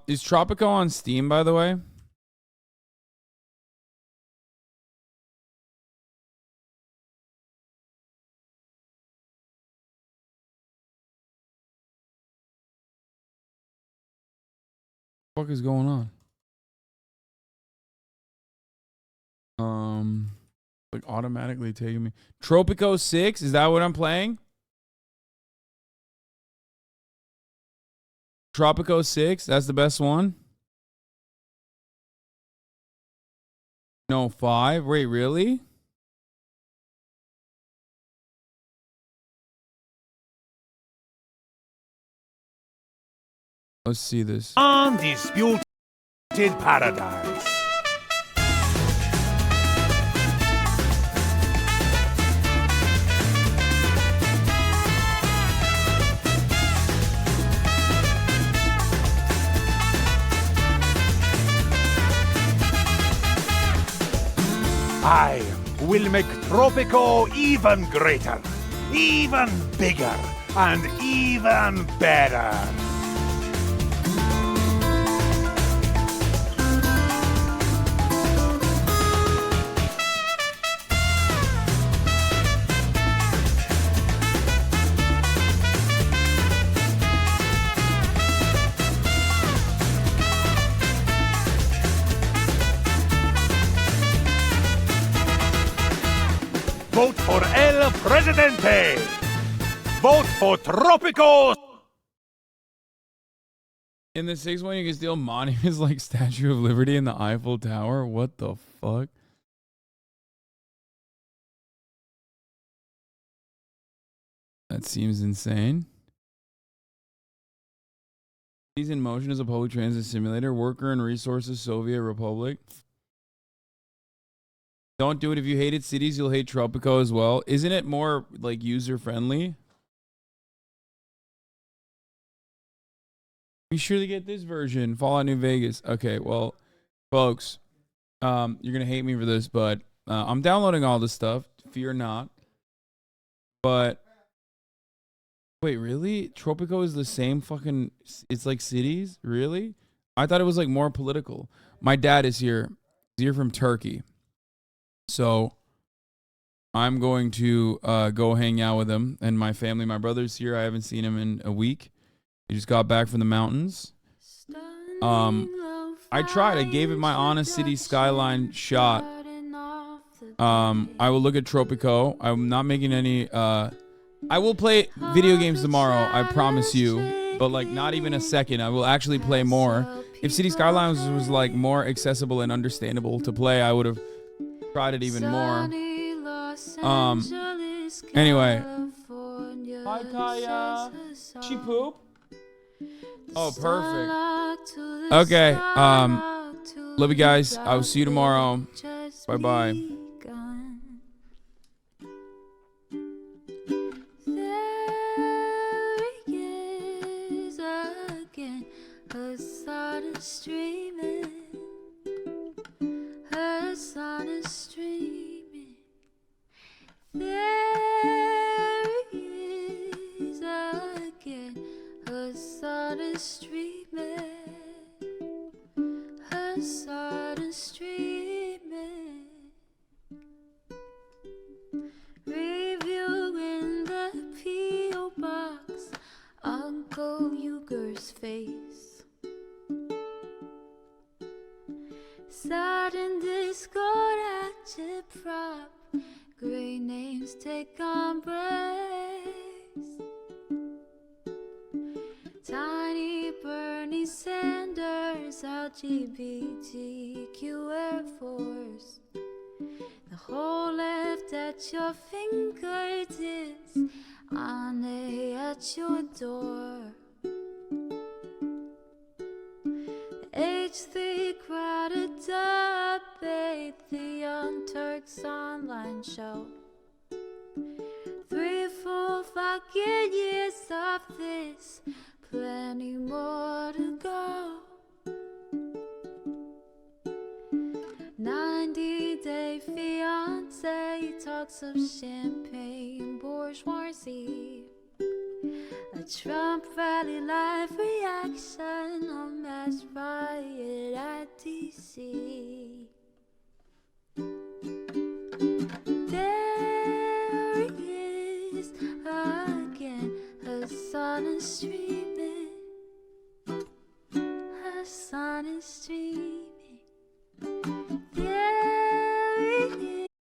Is Tropico on Steam, by the way? What the fuck is going on? Like automatically taking me. Tropico 6, is that what I'm playing? Tropico 6, that's the best one? No, 5? Wait, really? Let's see this. Undisputed paradise. I will make Tropico even greater, even bigger, and even better. Vote for El Presidente! Vote for Tropico! In the 6th one, you can steal monuments like Statue of Liberty and the Eiffel Tower. What the fuck? That seems insane. Cities in Motion is a public transit simulator. Worker and Resources, Soviet Republic. Don't do it. If you hated cities, you'll hate Tropico as well. Isn't it more like user friendly? Be sure to get this version, Fallout New Vegas. Okay, well, folks, you're gonna hate me for this, but I'm downloading all this stuff. Fear not. But wait, really? Tropico is the same fucking? It's like cities, really? I thought it was like more political. My dad is here. He's here from Turkey. So I'm going to go hang out with him and my family. My brother's here. I haven't seen him in a week. He just got back from the mountains. I tried. I gave it my honest city skyline shot. I will look at Tropico. I'm not making any... I will play video games tomorrow. I promise you. But like not even a second. I will actually play more. If City Skylines was like more accessible and understandable to play, I would have... tried it even more. Anyway. Hi, Kaya. She poop? Oh, perfect. Okay. Love you guys. I will see you tomorrow. Bye-bye. Hasan is streaming. Hasan is streaming. There he is again. Hasan is streaming. Hasan is streaming. Reviewing the P.O. box. Uncle Uger's face. Sudden Discord agitprop. Great names take embrace. Tiny Bernie Sanders, LGBTQ Air Force. The whole left at your fingertips. Ane at your door. H3 crowded debate, the Young Turks online show. 3 full fucking years of this, plenty more to go. 90-day fiance talks of champagne bourgeoisie. A Trump rally live reaction on mass riot at DC.